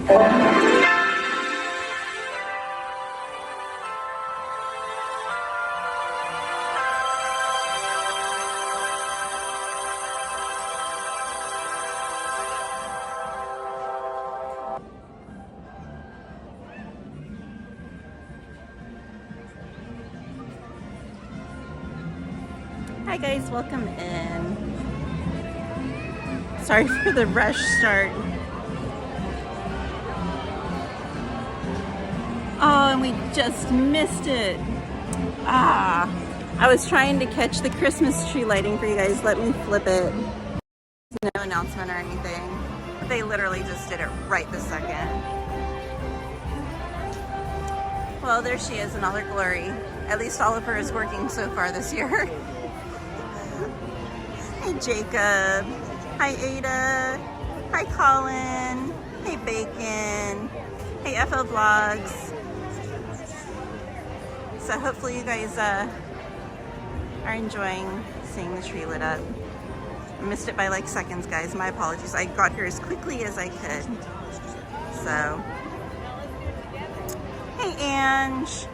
Hi guys, welcome in. Sorry for the rush start. Oh, and we just missed it. I was trying to catch the Christmas tree lighting for you guys. Let me flip it. No announcement or anything. They literally just did it right this second. Well, there she is in all her glory. At least Oliver is working so far this year. Hey Jacob, hi Ada, hi Colin, hey Bacon, hey FL Vlogs. So hopefully you guys are enjoying seeing the tree lit up. I missed it by like seconds, guys, my apologies. I got here as quickly as I could. So, hey Ange.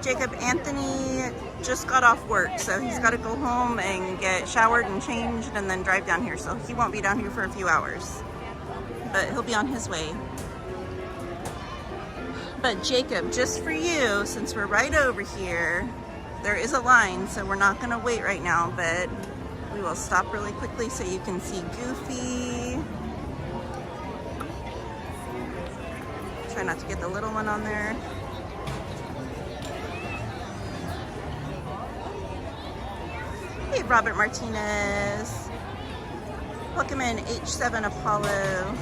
Jacob Anthony just got off work, so he's got to go home and get showered and changed and then drive down here. So he won't be down here for a few hours, but he'll be on his way. But Jacob, just for you, since we're right over here, there is a line, so we're not going to wait right now, but we will stop really quickly so you can see Goofy. Try not to get the little one on there. Hey, Robert Martinez. Welcome in, H7 Apollo.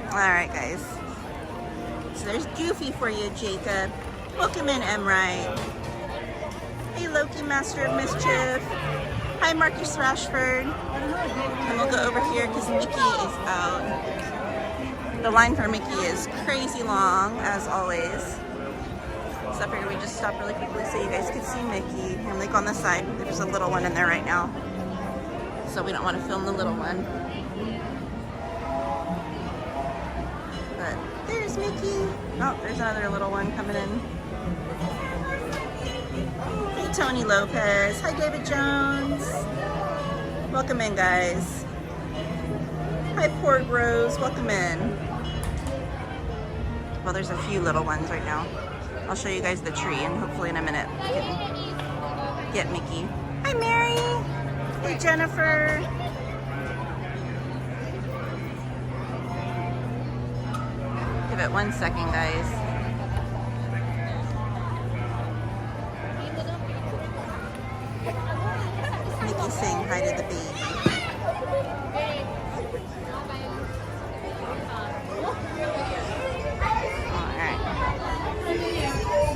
Alright, guys. So there's Goofy for you, Jacob. Welcome in, M-Right. Hey, Loki, Master of Mischief. Hi, Marcus Rashford. And we'll go over here because Mickey is out. The line for Mickey is crazy long, as always. So I figured we just stop really quickly so you guys could see Mickey. And like on the side, there's a little one in there right now. So we don't want to film the little one. But there's Mickey. Oh, there's another little one coming in. Hey, Tony Lopez. Hi, David Jones. Welcome in, guys. Hi, Porg Rose. Welcome in. Well, there's a few little ones right now. I'll show you guys the tree, and hopefully in a minute we can get Mickey. Hi, Mary. Hey, Jennifer. Give it 1 second, guys. Mickey's saying hi to the baby.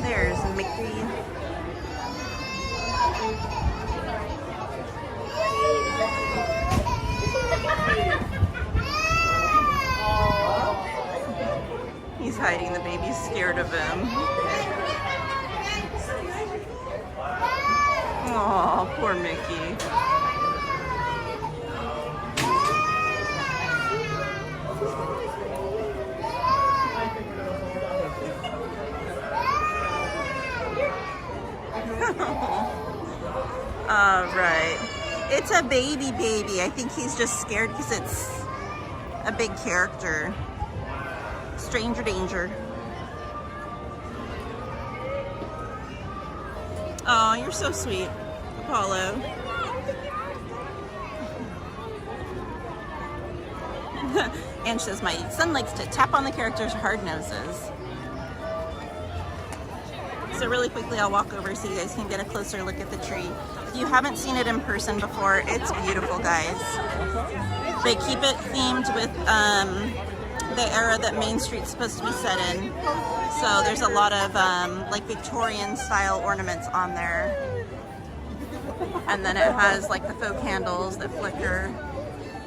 There's Mickey. He's hiding, the baby's scared of him. Aw, poor Mickey. Alright. It's a baby. I think he's just scared because it's a big character. Stranger danger. Oh, you're so sweet, Apollo. And says, my son likes to tap on the character's hard noses. So really quickly, I'll walk over so you guys can get a closer look at the tree. If you haven't seen it in person before, it's beautiful, guys. They keep it themed with the era that Main Street's supposed to be set in. So there's a lot of like Victorian style ornaments on there. And then it has like the faux candles that flicker.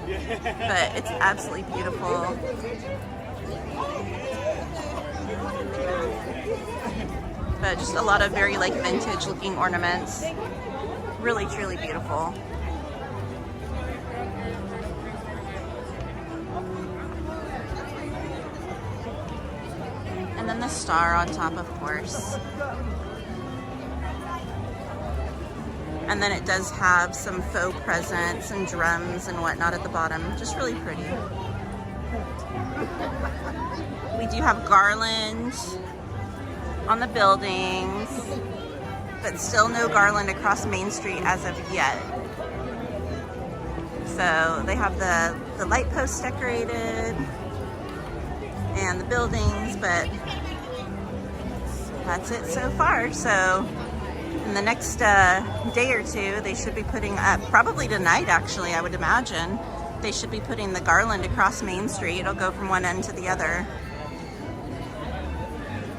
But it's absolutely beautiful. But just a lot of very like vintage looking ornaments. Really, truly beautiful. And then the star on top, of course. And then it does have some faux presents and drums and whatnot at the bottom. Just really pretty. We do have garland on the buildings, but still no garland across Main Street as of yet. So they have the light posts decorated and the buildings, but that's it so far. So in the next day or two, they should be putting up, probably tonight actually, I would imagine, they should be putting the garland across Main Street. It'll go from one end to the other.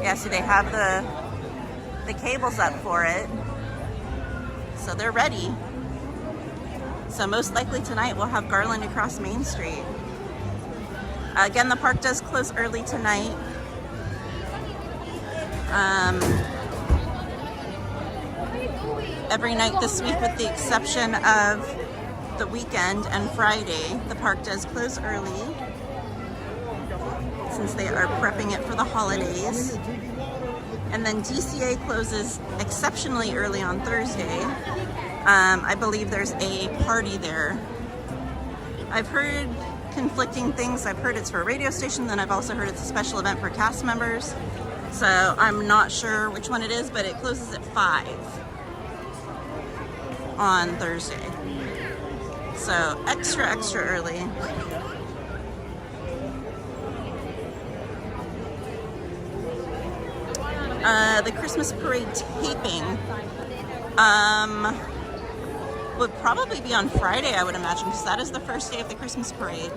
Yeah, so they have the cables up for it. So they're ready. So most likely tonight we'll have garland across Main Street. Again, the park does close early tonight. Every night this week, with the exception of the weekend and Friday, the park does close early since they are prepping it for the holidays. And then DCA closes exceptionally early on Thursday. I believe there's a party there. I've heard conflicting things. I've heard it's for a radio station, then I've also heard it's a special event for cast members. So I'm not sure which one it is, but it closes at 5 on Thursday. So extra early. The Christmas parade taping would probably be on Friday, I would imagine, because that is the first day of the Christmas parade.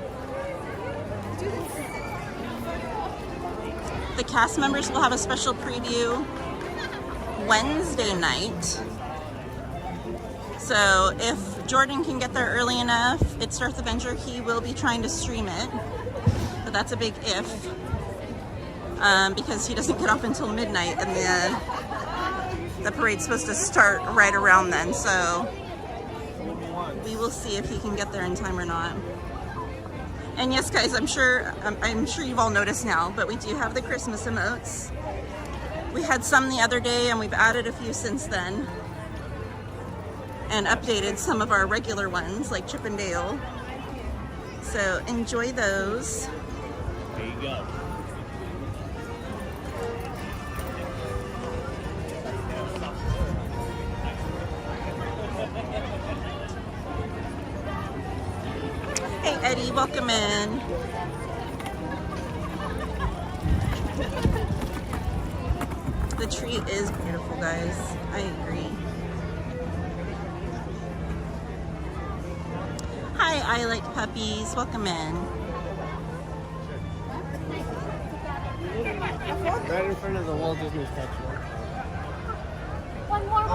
The cast members will have a special preview Wednesday night. So if Jordan can get there early enough, it's Darth Avenger, he will be trying to stream it. But that's a big if. Because he doesn't get off until midnight, and the parade's supposed to start right around then. So we will see if he can get there in time or not. And yes, guys, I'm sure you've all noticed now, but we do have the Christmas emotes. We had some the other day, and we've added a few since then, and updated some of our regular ones, like Chip and Dale. So enjoy those. There you go. Hey Eddie, welcome in. The tree is beautiful, guys. I agree. Hi, I like puppies. Welcome in. Right in front of the Walt Disney statue. One more.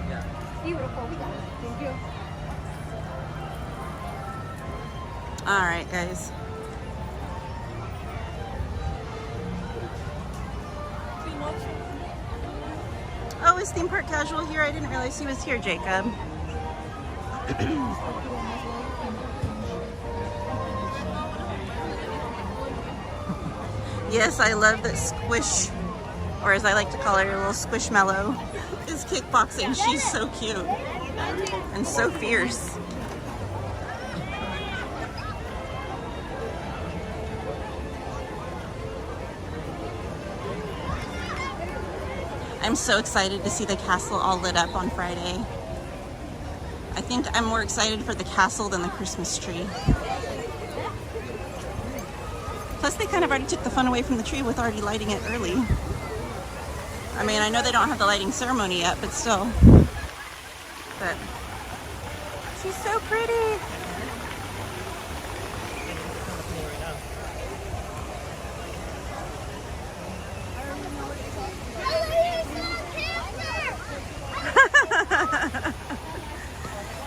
Yeah. Beautiful. We got it. Thank you. All right, guys. Oh, is Theme Park Casual here? I didn't realize he was here, Jacob. Yes, I love that Squish, or as I like to call her, little Squishmallow, is kickboxing. She's so cute and so fierce. I'm so excited to see the castle all lit up on Friday. I think I'm more excited for the castle than the Christmas tree. Plus, they kind of already took the fun away from the tree with already lighting it early. I mean, I know they don't have the lighting ceremony yet, but still. But she's so pretty.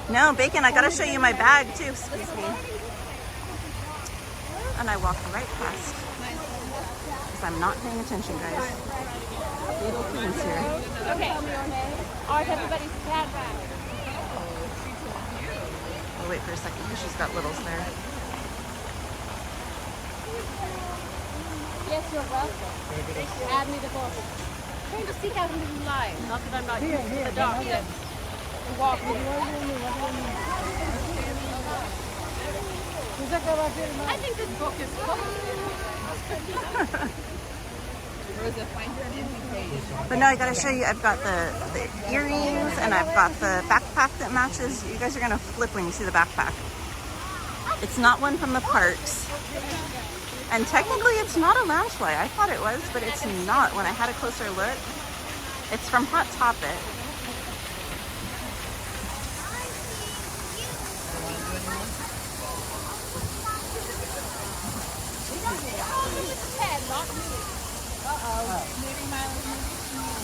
No, Bacon, I gotta show you my bag too, excuse me. And I walked right past, because I'm not paying attention, guys. Little things here. Okay. Alright, everybody's cat back. Oh, wait for a second, because she's got littles there. Yes, you're welcome. Add me the book. Trying to seek out a new life. Not that I'm not used to the darkness. And walk with you. I think this book is cool. But no, I gotta show you, I've got the earrings and I've got the backpack that matches. You guys are gonna flip when you see the backpack. It's not one from the parks. And technically it's not a loungefly. I thought it was, but it's not. When I had a closer look, it's from Hot Topic.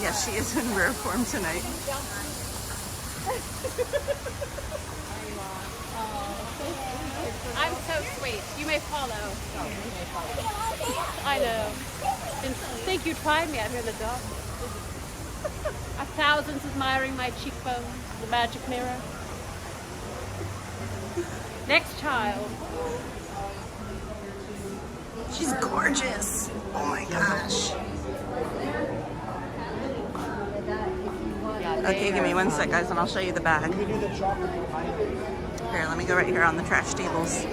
Yes, she is in rare form tonight. I'm so sweet. You may follow. I know. Didn't think you'd find me out here in the dark. Are thousands admiring my cheekbones, the magic mirror? Next child. She's gorgeous. Oh my gosh. Okay, give me one sec, guys, and I'll show you the bag. Here, let me go right here on the trash tables. Put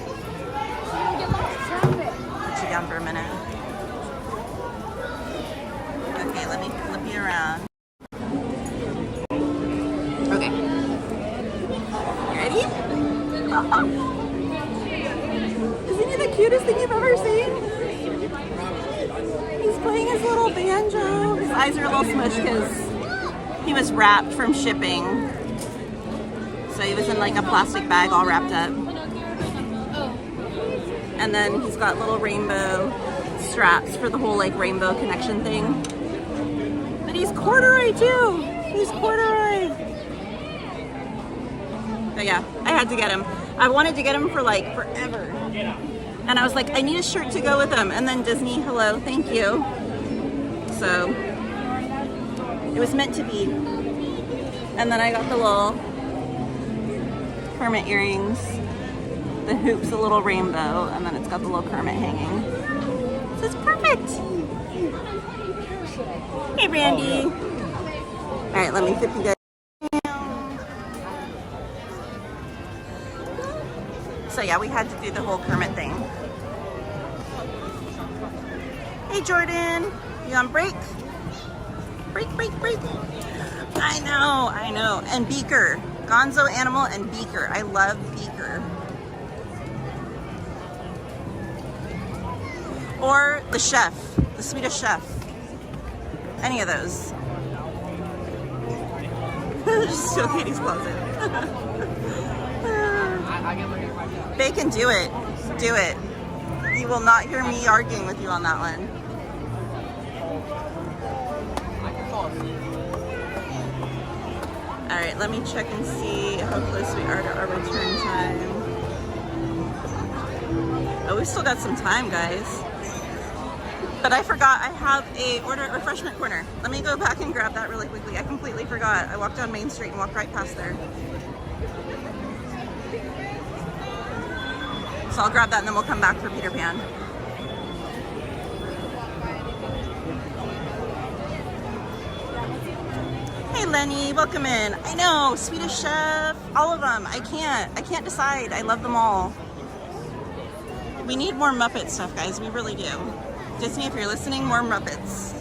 you down for a minute. Okay, let me flip you around. Okay. You ready? Isn't he the cutest thing you've ever seen? He's playing his little banjo. His eyes are a little smushed because he was wrapped from shipping. So he was in like a plastic bag all wrapped up. And then he's got little rainbow straps for the whole like rainbow connection thing. But he's corduroy too. He's corduroy. But yeah, I had to get him. I wanted to get him for like forever. And I was like, I need a shirt to go with him. And then Disney, hello, thank you. So it was meant to be. And then I got the little Kermit earrings. The hoop's a little rainbow, and then it's got the little Kermit hanging. So it's perfect. Hey, Brandy. All right, let me flip you guys down. So yeah, we had to do the whole Kermit thing. Hey, Jordan. You on break? Break. I know. And Beaker. Gonzo Animal and Beaker. I love Beaker. Or the chef. The Swedish chef. Any of those. Just steal Katie's closet. Bacon, do it. Do it. You will not hear me arguing with you on that one. All right, let me check and see how close we are to our return time. Oh, we still got some time, guys. But I forgot I have a refreshment corner. Let me go back and grab that really quickly. I completely forgot. I walked down Main Street and walked right past there. So I'll grab that and then we'll come back for Peter Pan. Hey Lenny, welcome in. I know, Swedish Chef, all of them. I can't decide. I love them all. We need more Muppet stuff, guys. We really do. Disney, if you're listening, more Muppets.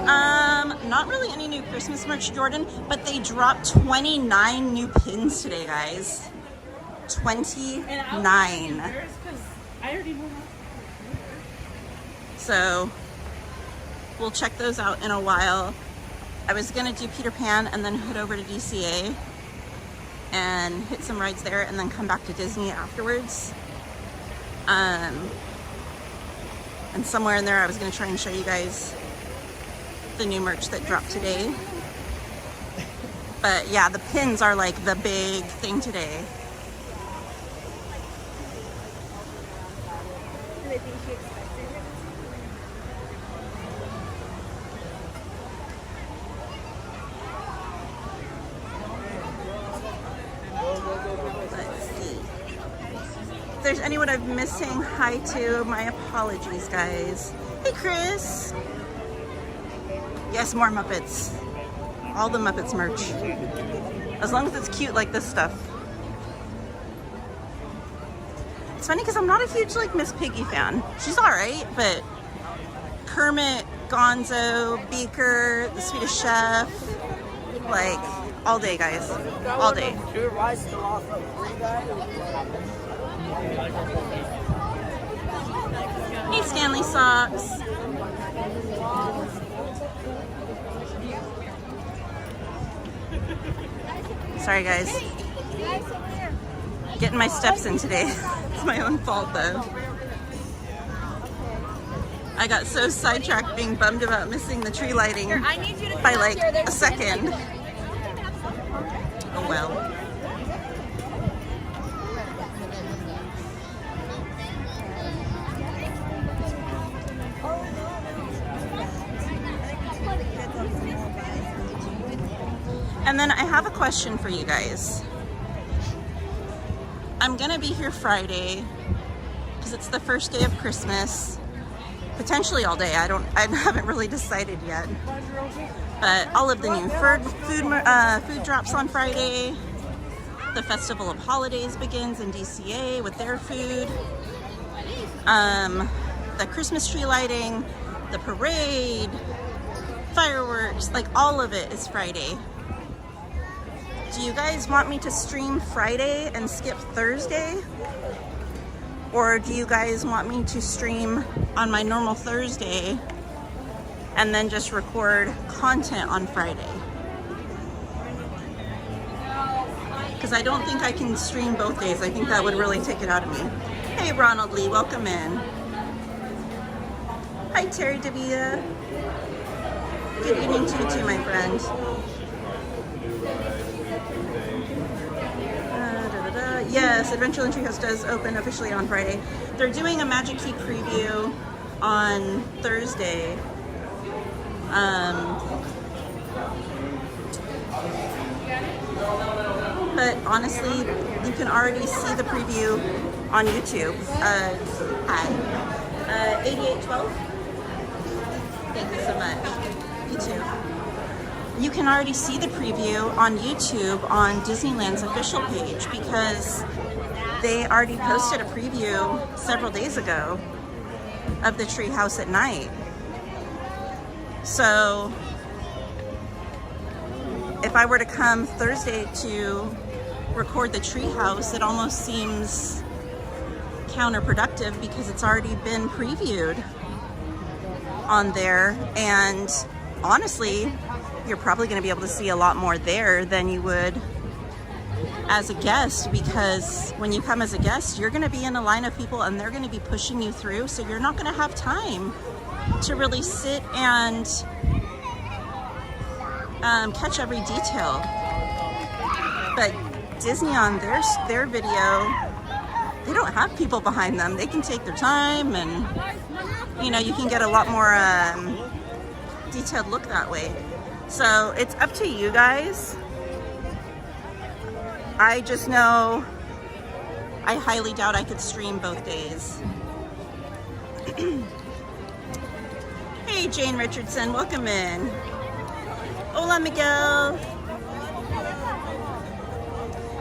Not really any new Christmas merch, Jordan, but they dropped 29 new pins today, guys. 29. So we'll check those out in a while. I was gonna do Peter Pan and then head over to DCA and hit some rides there and then come back to Disney afterwards. And somewhere in there I was gonna try and show you guys the new merch that dropped today. But yeah, the pins are like the big thing today. there's anyone I've missed saying hi to, my apologies, guys. Hey, Chris. Yes, more Muppets. All the Muppets merch. As long as it's cute like this stuff. It's funny because I'm not a huge like Miss Piggy fan. She's alright, but Kermit, Gonzo, Beaker, the Swedish Chef, like all day, guys. All day. Hey, Stanley Socks. Sorry, guys. Getting my steps in today. It's my own fault, though. I got so sidetracked being bummed about missing the tree lighting by like a second. Oh well. And then I have a question for you guys. I'm gonna be here Friday because it's the first day of Christmas. Potentially all day. I haven't really decided yet. But all of the new food drops on Friday. The Festival of Holidays begins in DCA with their food. The Christmas tree lighting, the parade, fireworks, like all of it is Friday. Do you guys want me to stream Friday and skip Thursday? Or do you guys want me to stream on my normal Thursday and then just record content on Friday? Because I don't think I can stream both days. I think that would really take it out of me. Hey, Ronald Lee, welcome in. Hi, Terry Davia. Good evening to you too, my friend. Yes, Adventureland Treehouse does open officially on Friday. They're doing a Magic Key preview on Thursday. But honestly, you can already see the preview on YouTube. Hi. 8812? Thank you so much. You too. You can already see the preview on YouTube on Disneyland's official page because they already posted a preview several days ago of the treehouse at night. So if I were to come Thursday to record the treehouse, it almost seems counterproductive because it's already been previewed on there, and honestly, you're probably going to be able to see a lot more there than you would as a guest, because when you come as a guest, you're going to be in a line of people and they're going to be pushing you through, so you're not going to have time to really sit and catch every detail. But Disney on their video, they don't have people behind them. They can take their time, and you know, you can get a lot more detailed look that way. So it's up to you guys. I just know I highly doubt I could stream both days. Hey, Jane Richardson, welcome in. Hola, Miguel.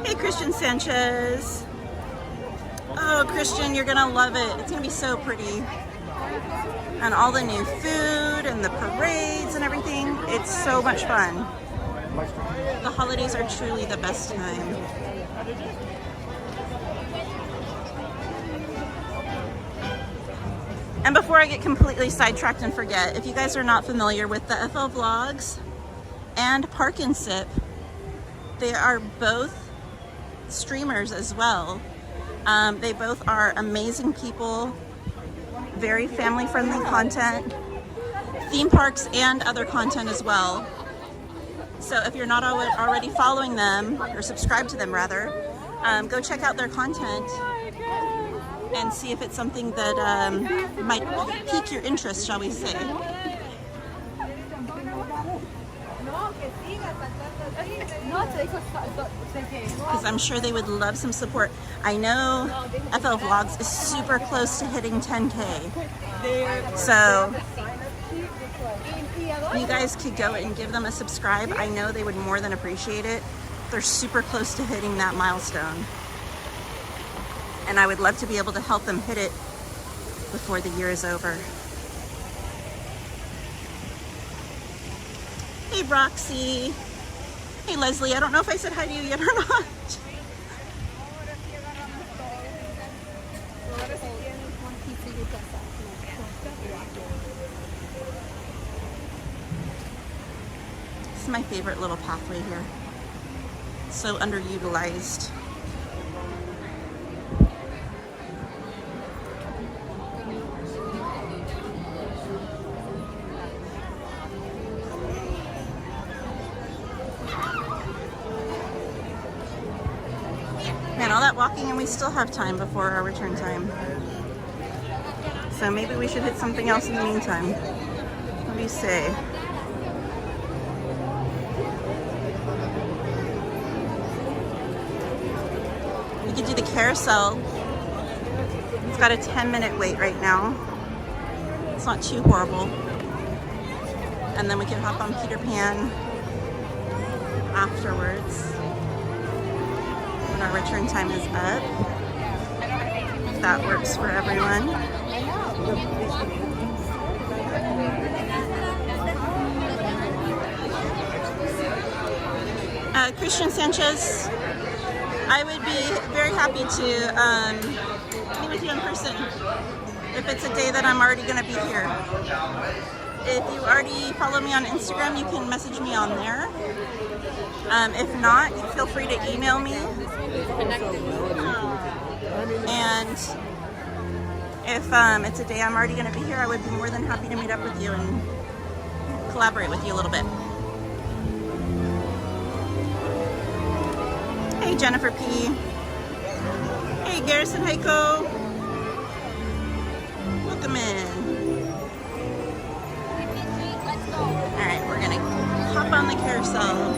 Hey, Christian Sanchez. Oh, Christian, you're gonna love it. It's gonna be so pretty. And all the new food and the parades and everything. It's so much fun. The holidays are truly the best time. And before I get completely sidetracked and forget, if you guys are not familiar with the FL Vlogs and Park and Sip, they are both streamers as well. They both are amazing people, very family-friendly content, theme parks and other content as well. So if you're not already following them, or subscribed to them rather, go check out their content and see if it's something that might pique your interest, shall we say. Because I'm sure they would love some support. I know FL Vlogs is super close to hitting 10K. So you guys could go and give them a subscribe. I know they would more than appreciate it. They're super close to hitting that milestone. And I would love to be able to help them hit it before the year is over. Hey Roxy. Hey Leslie, I don't know if I said hi to you yet or not. This is my favorite little pathway here. So underutilized. Man, all that walking and we still have time before our return time. So maybe we should hit something else in the meantime. What do you say? We could do the Carousel. It's got a 10-minute wait right now. It's not too horrible. And then we can hop on Peter Pan afterwards. When our return time is up. If that works for everyone. Christian Sanchez, I would be very happy to meet with you in person if it's a day that I'm already going to be here. If you already follow me on Instagram, you can message me on there. If not, feel free to email me. And if it's a day I'm already going to be here, I would be more than happy to meet up with you and collaborate with you a little bit. Hey Jennifer P. Hey Garrison Heiko. Welcome in. Alright, we're gonna hop on the carousel.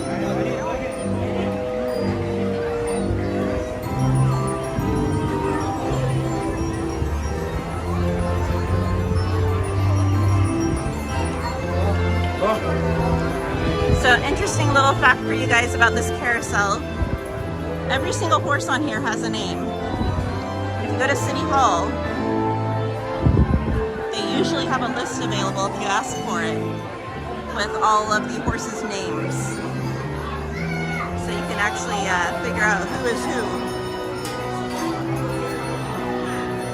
So, interesting little fact for you guys about this carousel. Every single horse on here has a name. If you go to City Hall, they usually have a list available if you ask for it, with all of the horses' names. So you can actually figure out who is who.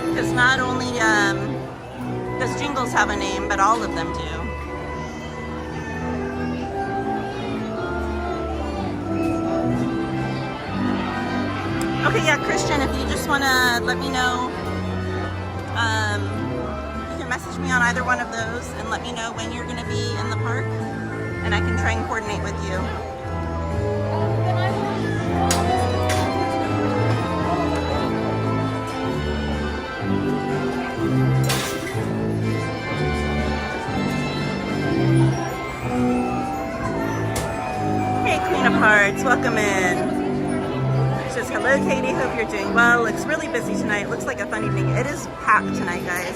Because not only does Jingles have a name, but all of them do. Okay, yeah, Christian, if you just want to let me know, you can message me on either one of those and let me know when you're going to be in the park, and I can try and coordinate with you. Hey, Queen of Hearts, welcome in. Says, hello Katie, hope you're doing well. Looks really busy tonight. Looks like a fun evening. It is packed tonight, guys.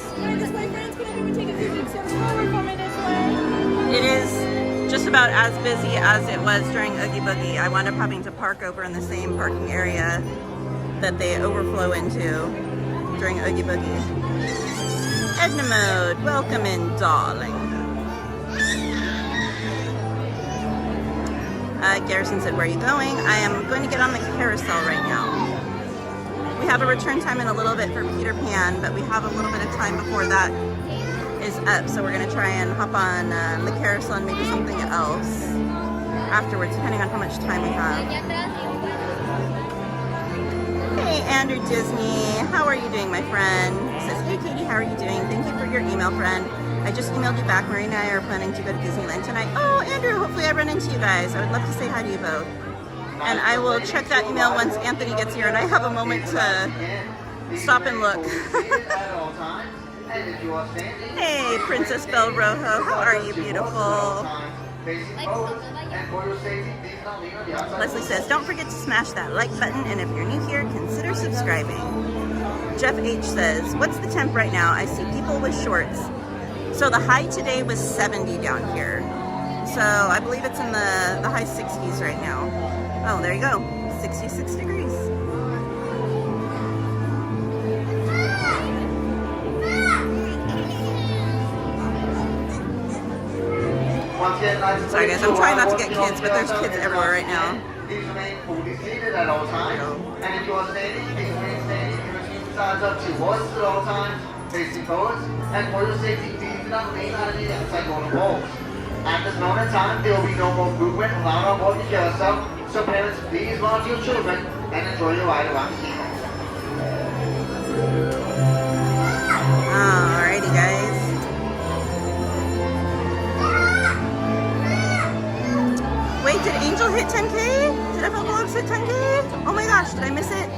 It is just about as busy as it was during Oogie Boogie. I wound up having to park over in the same parking area that they overflow into during Oogie Boogie. Edna Mode, welcome in, darling. Garrison said, where are you going? I am going to get on the carousel right now. We have a return time in a little bit for Peter Pan, but we have a little bit of time before that is up. So we're going to try and hop on the carousel and maybe something else afterwards, depending on how much time we have. Hey, Andrew Disney. How are you doing, my friend? He says, hey, Katie, how are you doing? Thank you for your email, friend. I just emailed you back. Marie and I are planning to go to Disneyland tonight. Oh, Andrew, hopefully I run into you guys. I would love to say hi to you both. And I will check that email once Anthony gets here and I have a moment to stop and look. Hey, Princess Belle Rojo. How are you, beautiful? Leslie says, don't forget to smash that like button, and if you're new here, consider subscribing. Jeff H says, what's the temp right now? I see people with shorts. So the high today was 70 down here. So I believe it's in the high 60s right now. Oh, there you go, 66 degrees. Sorry guys, I'm trying not to get kids, but there's kids everywhere right now. Please remain fully seated at all times. And if you are standing, please remain standing. You must keep sides up to voices at all times, facing forwards. And for your safety, please do not lean on any outside on the walls. At this moment in time, there will be no more movement allowed on board the carousel. So parents, please watch your children and enjoy your ride around the kingdom. Alrighty guys. Wait, did Angel hit 10K? Did FL Vlogs hit 10K? Oh my gosh, did I miss it?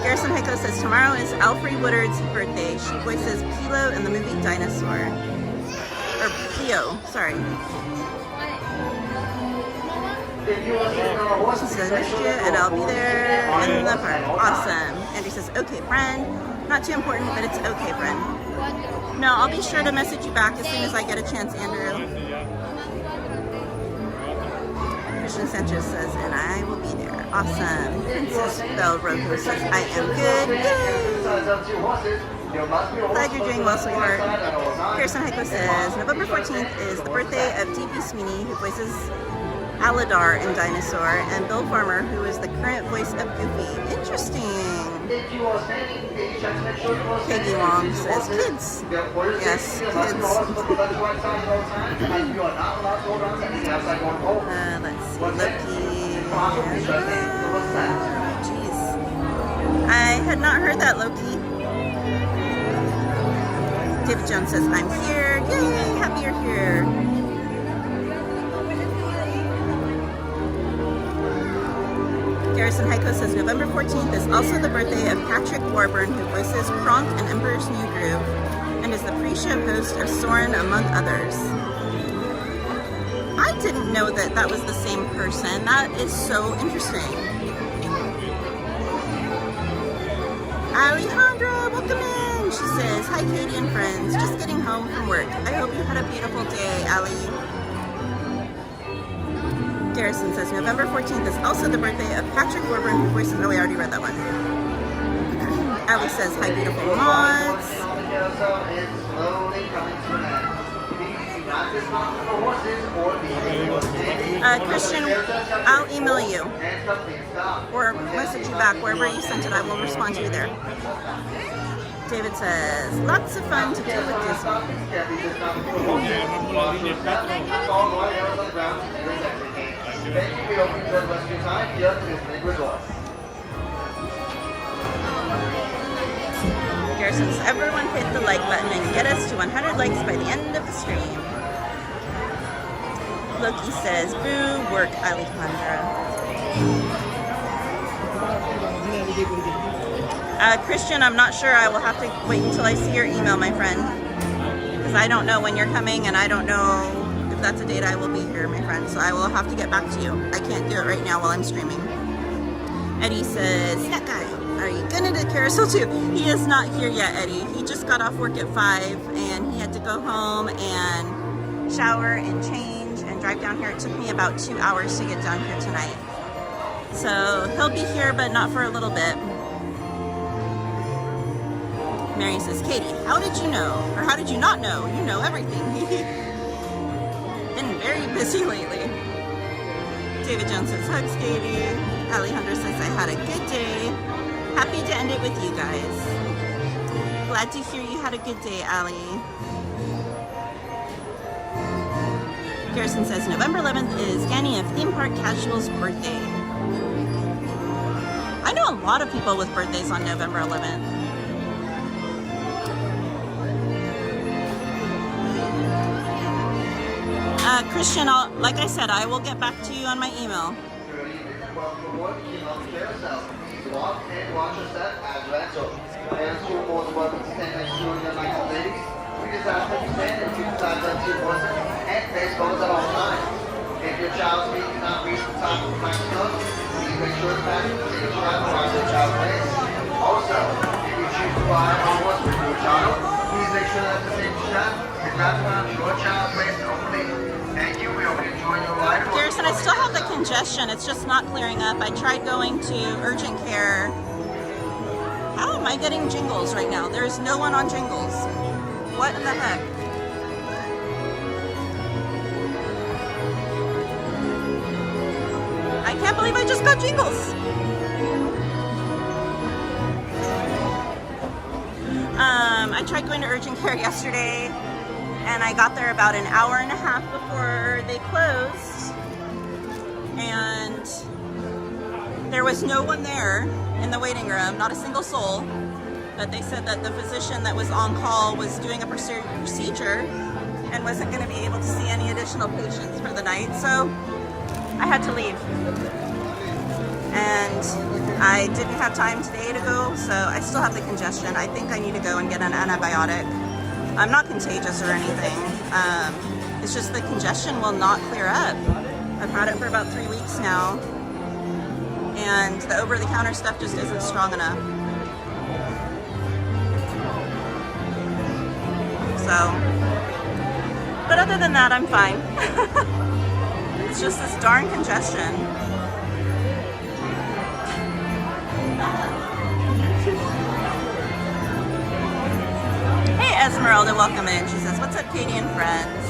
Garrison Heiko says, tomorrow is Alfre Woodard's birthday. She voices Pilo in the movie Dinosaur. Or Pio, sorry. She says, missed you, and I'll be there in the park. Awesome. Andrew says, okay, friend. Not too important, but it's okay, friend. No, I'll be sure to message you back as soon as I get a chance, Andrew. Christian Sanchez says, and I will be there. Awesome. Princess Belle Roku says, I am good. Yay! Glad you're doing well, sweetheart. Harrison Heiko says, November 14th is the birthday of T.P. Sweeney, who voices Aladar in Dinosaur, and Bill Farmer, who is the current voice of Goofy. Interesting. Peggy Long says, kids. Yes, kids. Let's see, Loki. Jeez. I had not heard that, Loki. David Jones says, I'm here. Yay, happy you're here. Garrison Heiko says November 14th is also the birthday of Patrick Warburton, who voices Kronk in Emperor's New Groove and is the pre-show host of Soarin, among others. I didn't know that that was the same person. That is so interesting. Alejandra, welcome in. She says, hi Katie and friends, just getting home from work. I hope you had a beautiful day, Ali. Garrison says November 14th is also the birthday of Patrick Warburton, who voices, oh, we already read that one. Ali says, hi beautiful mods. Christian, I'll email you or message you back wherever you sent it. I will respond to you there. David says, lots of fun to do with Disney. Thank you for opening the rest of your time here at Disneyland Resort. Garrison says, everyone hit the like button and get us to 100 likes by the end of the stream. Loki says, boo, work, Alejandra. Christian, I'm not sure. I will have to wait until I see your email, my friend. Because I don't know when you're coming, and I don't know if that's a date I will be here, my friend. So I will have to get back to you. I can't do it right now while I'm streaming. Eddie says, that guy, are you gonna do Carousel too? He is not here yet, Eddie. He just got off work at 5, and he had to go home and shower and change and drive down here. It took me about 2 hours to get down here tonight. So he'll be here, but not for a little bit. Mary says, Katie, how did you know? Or how did you not know? You know everything. Been very busy lately. David Jones says, hugs, Katie. Alejandra says, I had a good day. Happy to end it with you guys. Glad to hear you had a good day, Ali. Garrison says, November 11th is Ganny of Theme Park Casual's birthday. I know a lot of people with birthdays on November 11th. Christian, like I said, I will get back to you on my email. Walk and watch your step as rental. And to all the welcome to stand next to your nice ladies. We just ask that you stand and keep make sure the passengers take a drive around their child place. Also, if you choose to ride on bus with your child, please make sure that the safety strap is wrapped around your child's waist only. Thank you. We hope you enjoy your ride. Garrison, I still have the congestion. It's just not clearing up. I tried going to urgent care. How am I getting Jingles right now? There is no one on Jingles. What in the heck? I can't believe I just got Jingles. I tried going to urgent care yesterday, and I got there about an hour and a half before they closed, and there was no one there in the waiting room, not a single soul, but they said that the physician that was on call was doing a procedure and wasn't going to be able to see any additional patients for the night, so I had to leave. And I didn't have time today to go, so I still have the congestion. I think I need to go and get an antibiotic. I'm not contagious or anything. It's just the congestion will not clear up. I've had it for about 3 weeks now, and the over-the-counter stuff just isn't strong enough. So, but other than that, I'm fine. It's just this darn congestion. Hey Esmeralda, welcome in. She says, what's up, Katie and friends?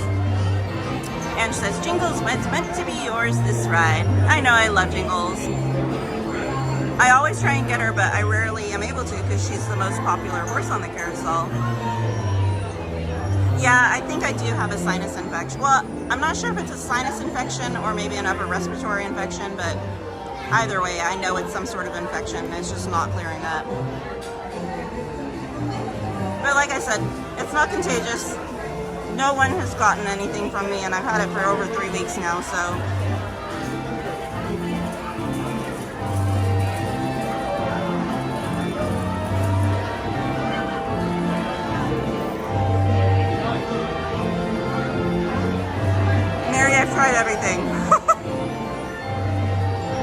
And she says, Jingles was meant to be yours this ride. I know, I love Jingles. I always try and get her, but I rarely am able to because she's the most popular horse on the carousel. Yeah, I think I do have a sinus infection. Well, I'm not sure if it's a sinus infection or maybe an upper respiratory infection, but either way, I know it's some sort of infection. It's just not clearing up. But like I said, it's not contagious. No one has gotten anything from me, and I've had it for over 3 weeks now, so. Mary, I've tried everything.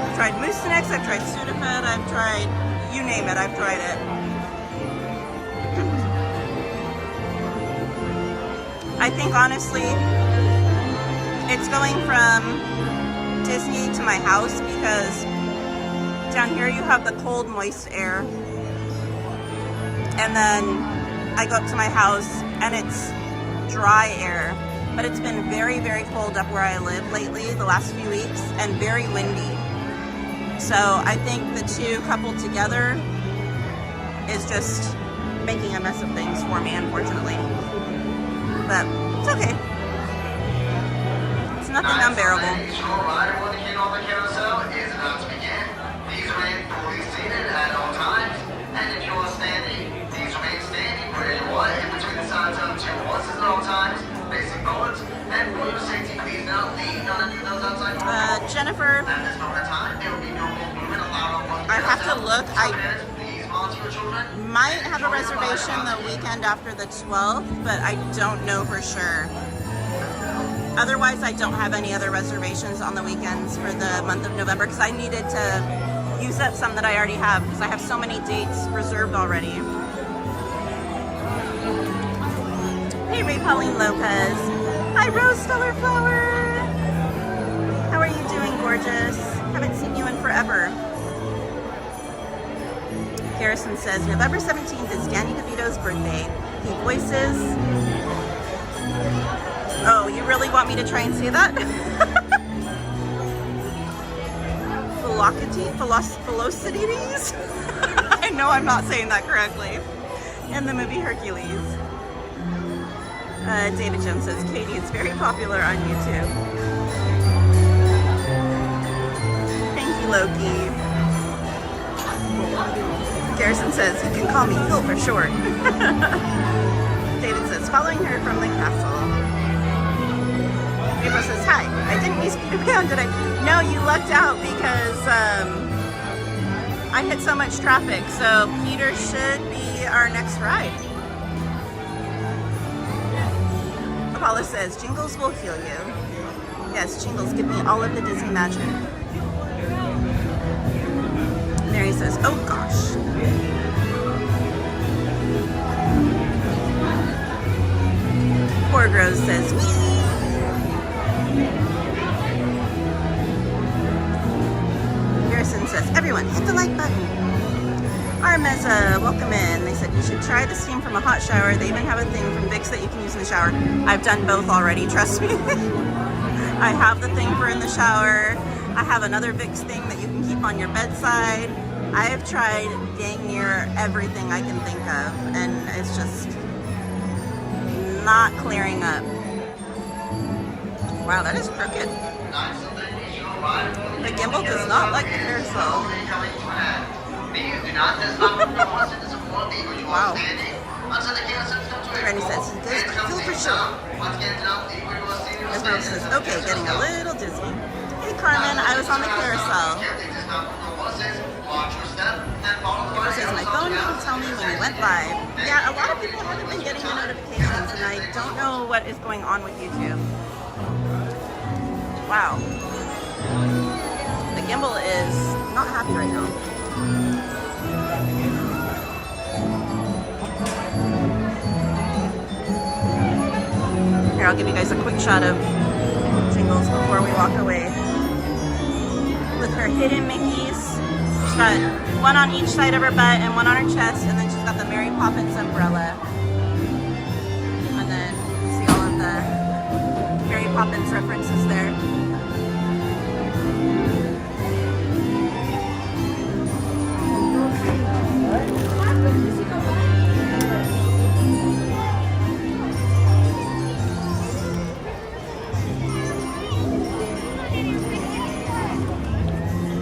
I've tried Mucinex, I've tried Sudafed, I've tried, you name it, I've tried it. I think honestly, it's going from Disney to my house because down here you have the cold, moist air. And then I go up to my house and it's dry air. But it's been very, very cold up where I live lately, the last few weeks, and very windy. So I think the two coupled together is just making a mess of things for me, unfortunately. But it's okay. It's nothing unbearable. Each ride on the carousel is about to begin. These remain fully seated at all times, and if you are standing, these remain standing where you are in between the sides of two horses at all times, facing forwards. And for your safety, please note leave none of you those outside. Jennifer, At this moment in time, there will be no more movement allowed on I have to look. I your children. might have a reservation the weekend after the 12th, but I don't know for sure. Otherwise, I don't have any other reservations on the weekends for the month of November because I needed to use up some that I already have because I have so many dates reserved already. Hey, Ray Pauline Lopez. Hi, Rose Stellar Flower. How are you doing, gorgeous? Haven't seen you in forever. Harrison says, November 17th is Danny DeVito's birthday. He voices... Oh, you really want me to try and say that? Velocities? I know I'm not saying that correctly. In the movie Hercules. David Jones says, Katie, it's very popular on YouTube. Thank you, Loki. Garrison says, you can call me Phil for short. David says, following her from the castle. April says, hi, I didn't miss Peter Pan, did I? No, you lucked out because I hit so much traffic, so Peter should be our next ride. Paula says, Jingles will heal you. Yes, Jingles, give me all of the Disney magic. Mary says, oh gosh. Poor Rose says, wee. Harrison says, everyone hit the like button. Armeza, welcome in. They said you should try the steam from a hot shower. They even have a thing from Vicks that you can use in the shower. I've done both already, trust me. I have the thing for in the shower. I have another Vicks thing that you can keep on your bedside. I have tried dang near everything I can think of, and it's just not clearing up. Wow, that is crooked. The gimbal does not like the carousel. Wow. Randy says, feel for sure. Esmeralda says, okay, getting a little dizzy. Hey Carmen, I was on the carousel. It says, my phone didn't tell me when you went live. Yeah, a lot of people haven't been getting the notifications, and I don't know what is going on with YouTube. Wow. The gimbal is not happy right now. Here, I'll give you guys a quick shot of Jingles before we walk away. With her hidden Mickeys. She's got one on each side of her butt and one on her chest, and then she's got the Mary Poppins umbrella. And then you see all of the Mary Poppins references there.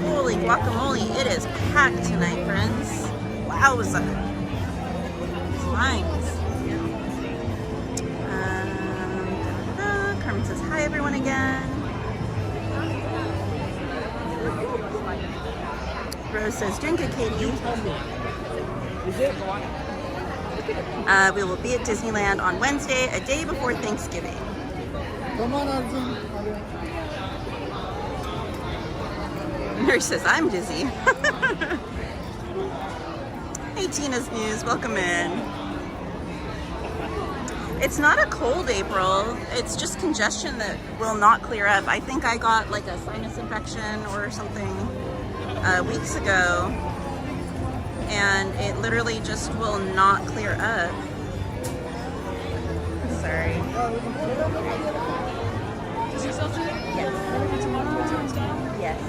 Holy guacamole, it is packed tonight, friends. Wowza. Slimes. Carmen says hi everyone again. Rose says drink it, Katie. We will be at Disneyland on Wednesday, a day before Thanksgiving. Nurse says, I'm dizzy. Hey, Tina's News, welcome in. It's not a cold, April. It's just congestion that will not clear up. I think I got like a sinus infection or something weeks ago, and it literally just will not clear up. Sorry. Yes. Yes.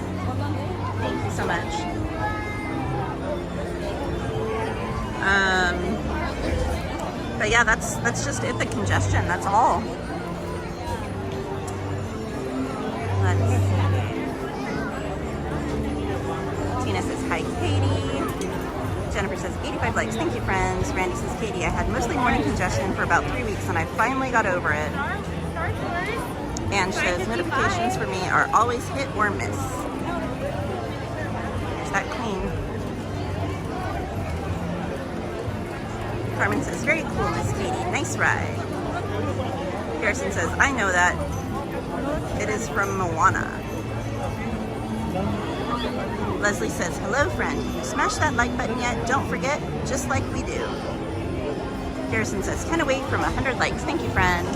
Thank you so much. But yeah, that's just it, the congestion, that's all. Tina says, hi, Katie. Jennifer says, 85 likes. Thank you, friends. Randy says, Katie, I had mostly morning congestion for about 3 weeks, and I finally got over it. And says, notifications for me are always hit or miss. There's that queen. Carmen says, very cool, Miss Katie. Nice ride. Harrison says, I know that. It is from Moana. Leslie says, hello, friend. If you smash that like button yet, don't forget, just like we do. Harrison says, can't wait from 100 likes. Thank you, friends.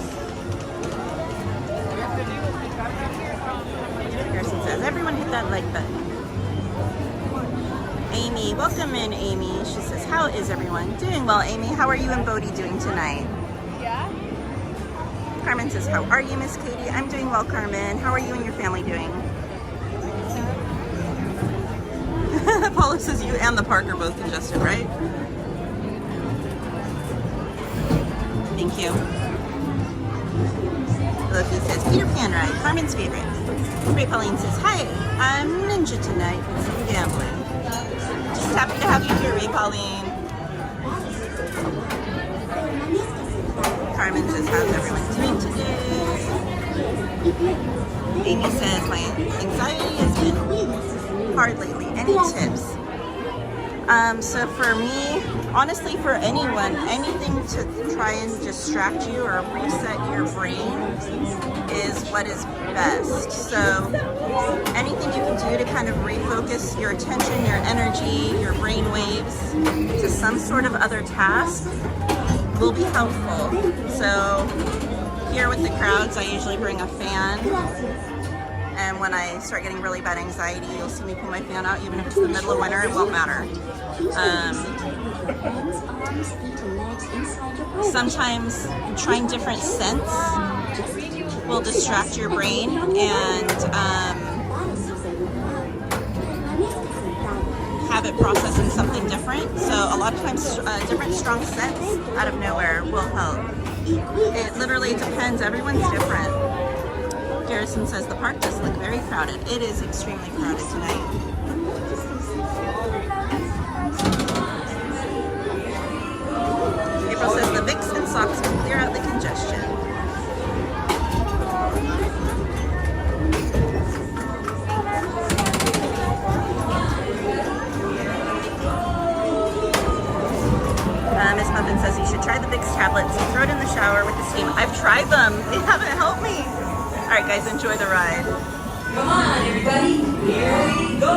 Harrison says, everyone hit that like button. Amy, welcome in, Amy. She says, how is everyone? Doing well, Amy. How are you and Bodhi doing tonight? Yeah. Carmen says, how are you, Miss Katie? I'm doing well, Carmen. How are you and your family doing? Paula says, you and the park are both congested, right? Thank you. Loki says, Peter Pan ride, Carmen's favorite. Ray Pauline says, hi, I'm Ninja tonight with some gambling. Just happy to have you here, Ray Pauline. Carmen says, how's everyone doing today? Amy says, my anxiety has been hard lately. Any tips? So for me, honestly, for anyone, anything to try and distract you or reset your brain is what is best. So anything you can do to kind of refocus your attention, your energy, your brain waves to some sort of other task will be helpful. So here with the crowds, I usually bring a fan. And when I start getting really bad anxiety, you'll see me pull my fan out. Even if it's the middle of winter, it won't matter. Sometimes trying different scents will distract your brain and have it processing something different. So a lot of times different strong scents out of nowhere will help. It literally depends. Everyone's different. Garrison says the park does look very crowded. It is extremely crowded tonight. April says the Vicks and socks will clear out the congestion. Miss Muffin says you should try the Vicks tablets and throw it in the shower with the steam. I've tried them. They haven't helped me. All right, guys, enjoy the ride. Come on, everybody. Here we go.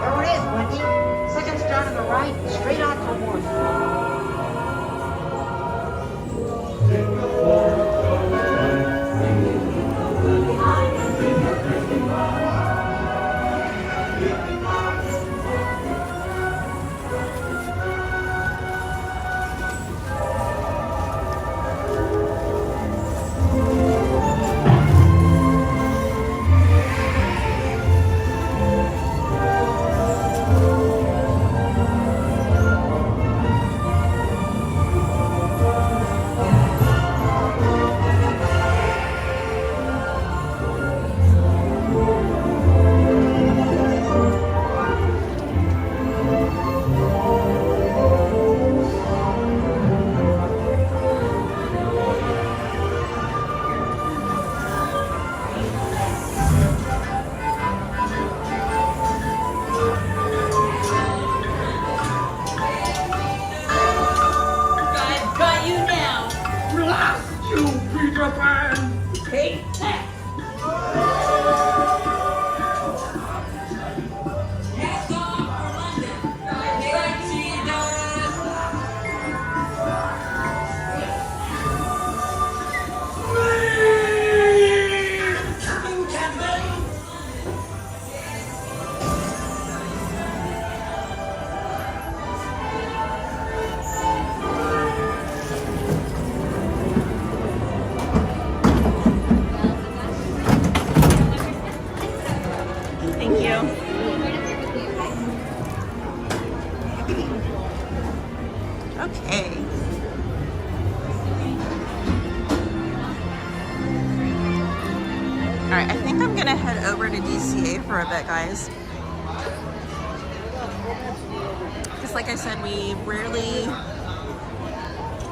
There it is, Wendy. Second star to the right, straight on for more. Okay. All right, I think I'm gonna head over to DCA for a bit, guys. Because like I said, we rarely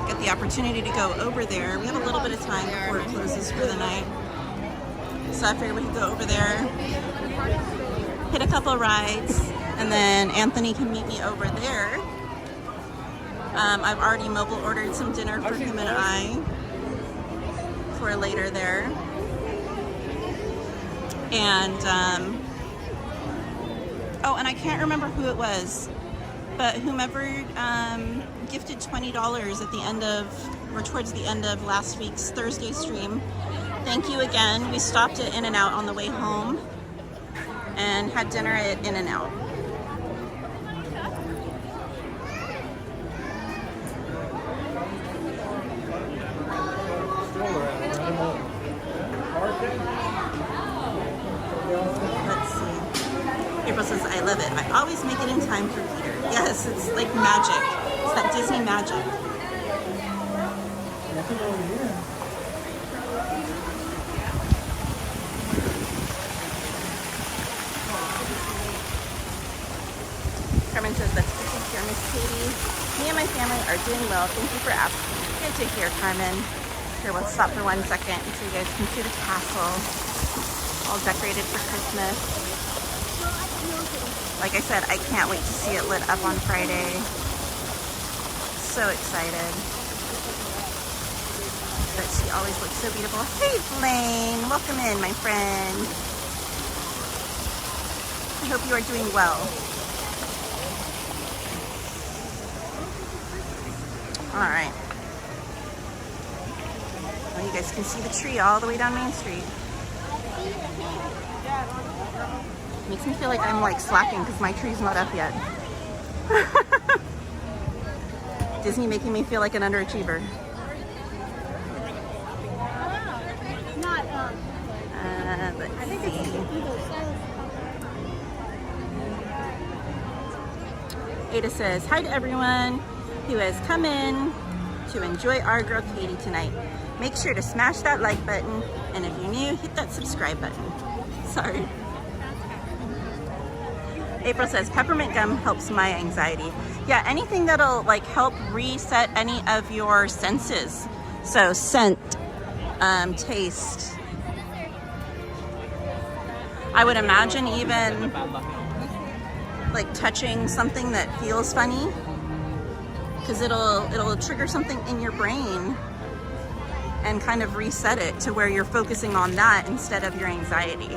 get the opportunity to go over there. We have a little bit of time before it closes for the night. So I figured we could go over there, hit a couple rides, and then Anthony can meet me over there. I've already mobile ordered some dinner for him and I for later there. And, oh, and I can't remember who it was, but whomever gifted $20 at the end of, or towards the end of last week's Thursday stream, thank you again. We stopped at In-N-Out on the way home and had dinner at In-N-Out. Let's see. April says, I love it. I always make it in time for Peter. Yes, it's like magic. It's that Disney magic. Carmen says, that's good to hear, Miss Katie. Me and my family are doing well. Thank you for asking. Good to hear, Carmen. Here, we'll stop for 1 second so you guys can see the castle. All decorated for Christmas. Like I said, I can't wait to see it lit up on Friday. So excited. But she always looks so beautiful. Hey, Blaine. Welcome in, my friend. I hope you are doing well. All right. Well, you guys can see the tree all the way down Main Street. Makes me feel like I'm like slacking because my tree's not up yet. Disney making me feel like an underachiever. Let's see. Ada says, hi to everyone who has come in to enjoy our girl Katie tonight. Make sure to smash that like button, and if you're new, hit that subscribe button. Sorry. April says, peppermint gum helps my anxiety. Yeah, anything that'll like help reset any of your senses. So scent, taste. I would imagine even like touching something that feels funny, because it'll trigger something in your brain and kind of reset it to where you're focusing on that instead of your anxiety.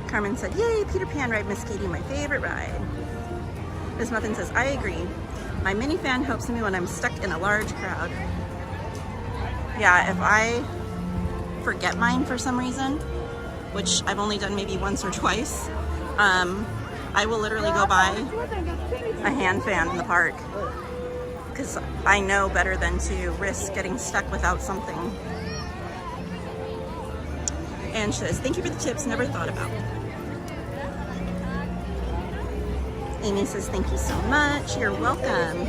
Carmen said, yay, Peter Pan ride, Miss Katie, my favorite ride. Miss Muffin says, I agree. My minifan helps me when I'm stuck in a large crowd. Yeah, if I forget mine for some reason, which I've only done maybe once or twice, I will literally go buy a hand fan in the park because I know better than to risk getting stuck without something. And she says, thank you for the tips, never thought about. Amy says, thank you so much, you're welcome.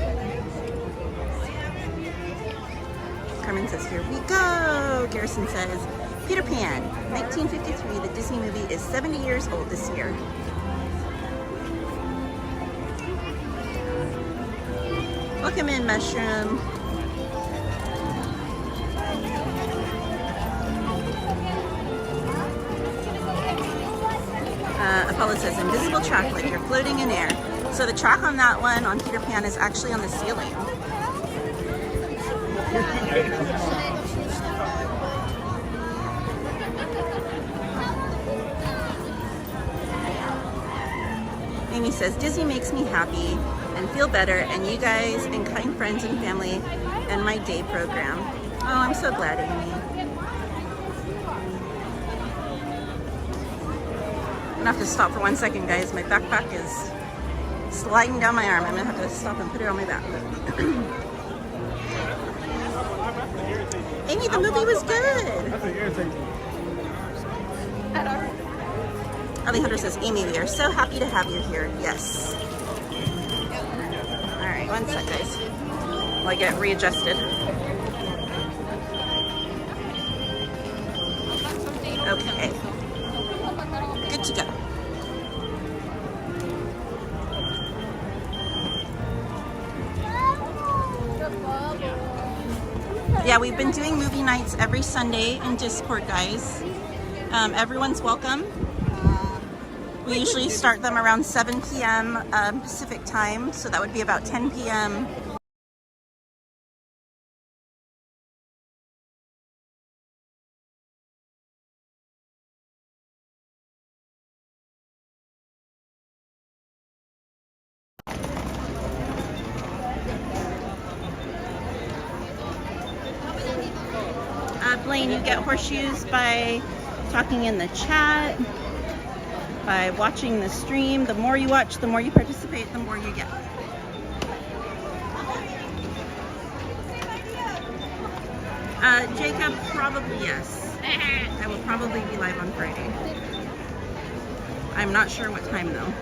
Carmen says, here we go. Garrison says, Peter Pan, 1953, the Disney movie is 70 years old this year. Welcome in, Mushroom. Apollo says, invisible track like you're floating in air. So the track on that one, on Peter Pan, is actually on the ceiling. Amy says, Disney makes me happy and feel better, and you guys and kind friends and family and my day program. Oh, I'm so glad, Amy. I'm gonna have to stop for 1 second, guys. My backpack is sliding down my arm. I'm gonna have to stop and put it on my back. Amy, the movie was good. Alejandro says, Amy, we are so happy to have you here. Yes. All right, 1 sec, guys. While I get readjusted. Okay. Good to go. Yeah, we've been doing movie nights every Sunday in Discord, guys. Everyone's welcome. We usually start them around 7 p.m. Pacific time, so that would be about 10 p.m. Blaine, you get horseshoes by talking in the chat, by watching the stream. The more you watch, the more you participate, the more you get. Jacob, probably yes. I will probably be live on Friday. I'm not sure what time though.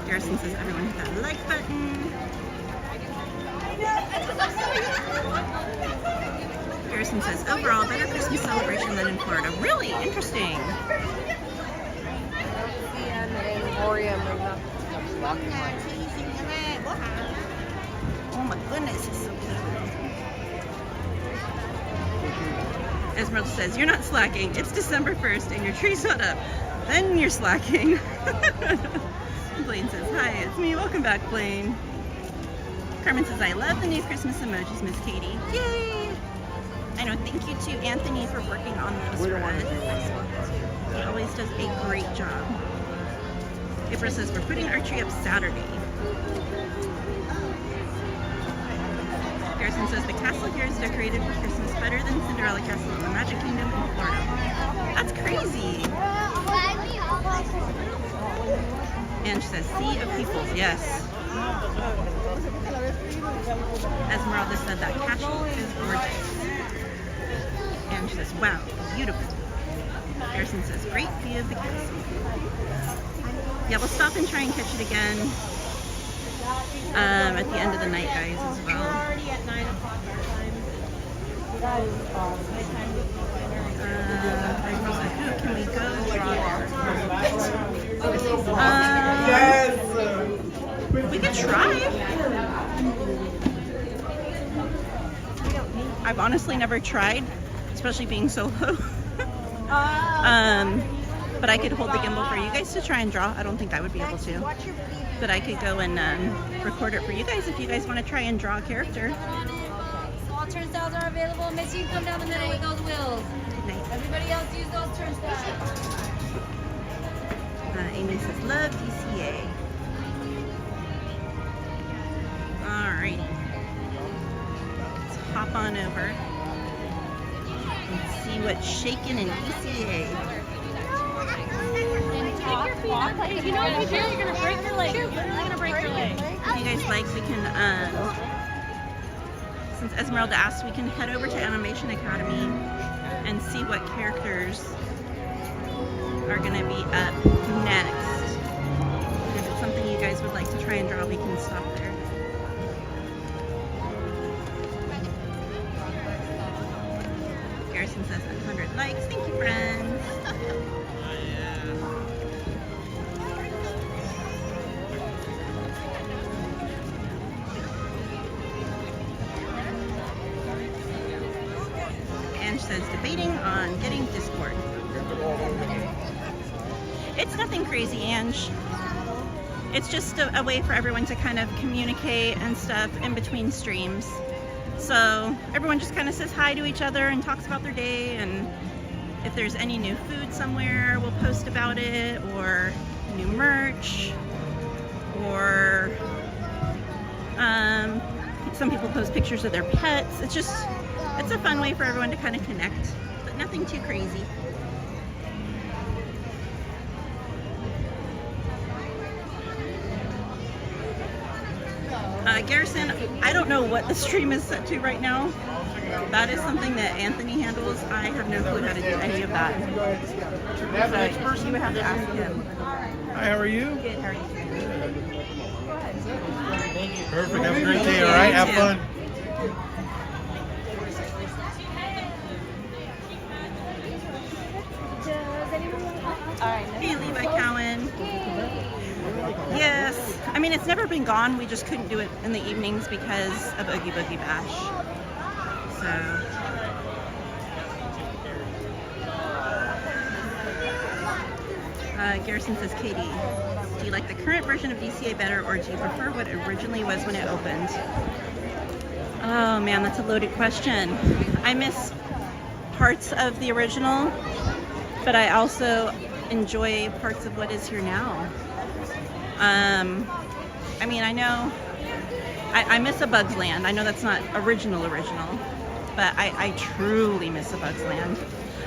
Garrison says everyone hit that like button. Garrison says overall better Christmas celebration than in Florida. Really interesting. Emporium and the Oh my goodness, it's so cute. Esmeralda says, you're not slacking. It's December 1st and your tree's not up. Then you're slacking. Blaine says, hi, it's me. Welcome back, Blaine. Carmen says, I love the new Christmas emojis, Miss Katie. Yay! I know, thank you to Anthony for working on those for us. He always does a great job. April says, we're putting our tree up Saturday. Garrison says, the castle here is decorated for Christmas better than Cinderella Castle in the Magic Kingdom in Florida. That's crazy. And she says, sea of peoples, yes. Esmeralda said that castle is gorgeous. And she says, wow, beautiful. Garrison says, great view of the castle. Yeah, we'll stop and try and catch it again at the end of the night, guys, as well. We're already at 9 o'clock our time. Can we go draw there? We could try. I've honestly never tried, especially being solo. But I could hold the gimbal for you guys to try and draw. I don't think I would be able to. But I could go and record it for you guys if you guys want to try and draw a character. So all turnstiles are available. Miss, you can come down the middle with those wheels. Good night. Everybody else use those turnstiles. Amy says, love DCA. Alrighty. Let's hop on over and see what's shaking in DCA. Take your feet up. If you know what you do, you're going to break your leg. You're literally going to break your leg. If you guys like, we can, since Esmeralda asked, we can head over to Animation Academy and see what characters are going to be up next. If it's something you guys would like to try and draw, we can stop there. Garrison says 100 likes. Thank you, friends. And she says debating on getting Discord. It's nothing crazy, Ange. It's just a way for everyone to kind of communicate and stuff in between streams. So everyone just kind of says hi to each other and talks about their day, and if there's any new food somewhere, we'll post about it, or new merch, or some people post pictures of their pets. It's a fun way for everyone to kind of connect, but nothing too crazy. Garrison, I don't know what the stream is set to right now. That is something that Anthony handles. I have no clue how to do any of that. So you would have to ask him. Hi, how are you? Good, how are you? Perfect. Have a great day, all right? Have fun. Hey, Levi Cowan. Yes. I mean, it's never been gone. We just couldn't do it in the evenings because of Oogie Boogie Bash. So. Garrison says, Katie, do you like the current version of DCA better, or do you prefer what it originally was when it opened? Oh man, that's a loaded question. I miss parts of the original, but I also enjoy parts of what is here now. I mean, I know I miss A Bug's Land. I know that's not original, but I truly miss A Bug's Land.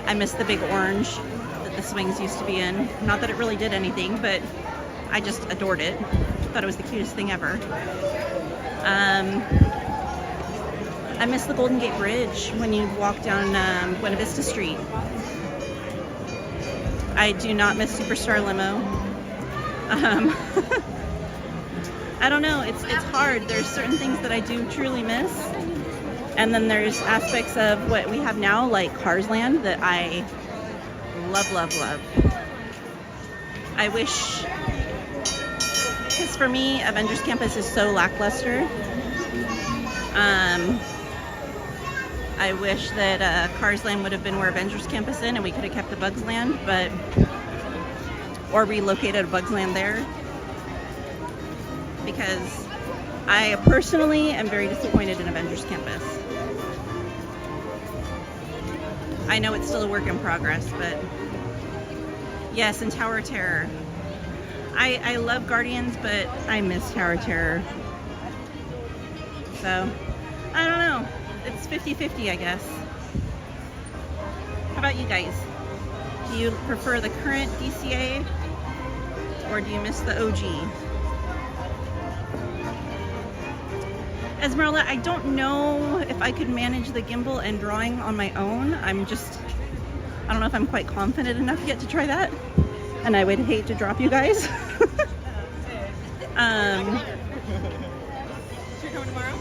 I miss the big orange that the swings used to be in. Not that it really did anything, but I just adored it. Thought it was the cutest thing ever. I miss the Golden Gate Bridge when you walk down Buena Vista Street. I do not miss Superstar Limo. I don't know, it's hard. There's certain things that I do truly miss, and then there's aspects of what we have now, like Cars Land, that I love. I wish Just for me, Avengers Campus is so lackluster. I wish that Cars Land would have been where Avengers Campus is, and we could have kept the Bugs Land, or relocated a Bugs Land there. Because I personally am very disappointed in Avengers Campus. I know it's still a work in progress, but yes, and Tower of Terror. I love Guardians, but I miss Tower of Terror. So, I don't know. It's 50-50, I guess. How about you guys? Do you prefer the current DCA, or do you miss the OG? Esmeralda, I don't know if I could manage the gimbal and drawing on my own. I don't know if I'm quite confident enough yet to try that. And I would hate to drop you guys.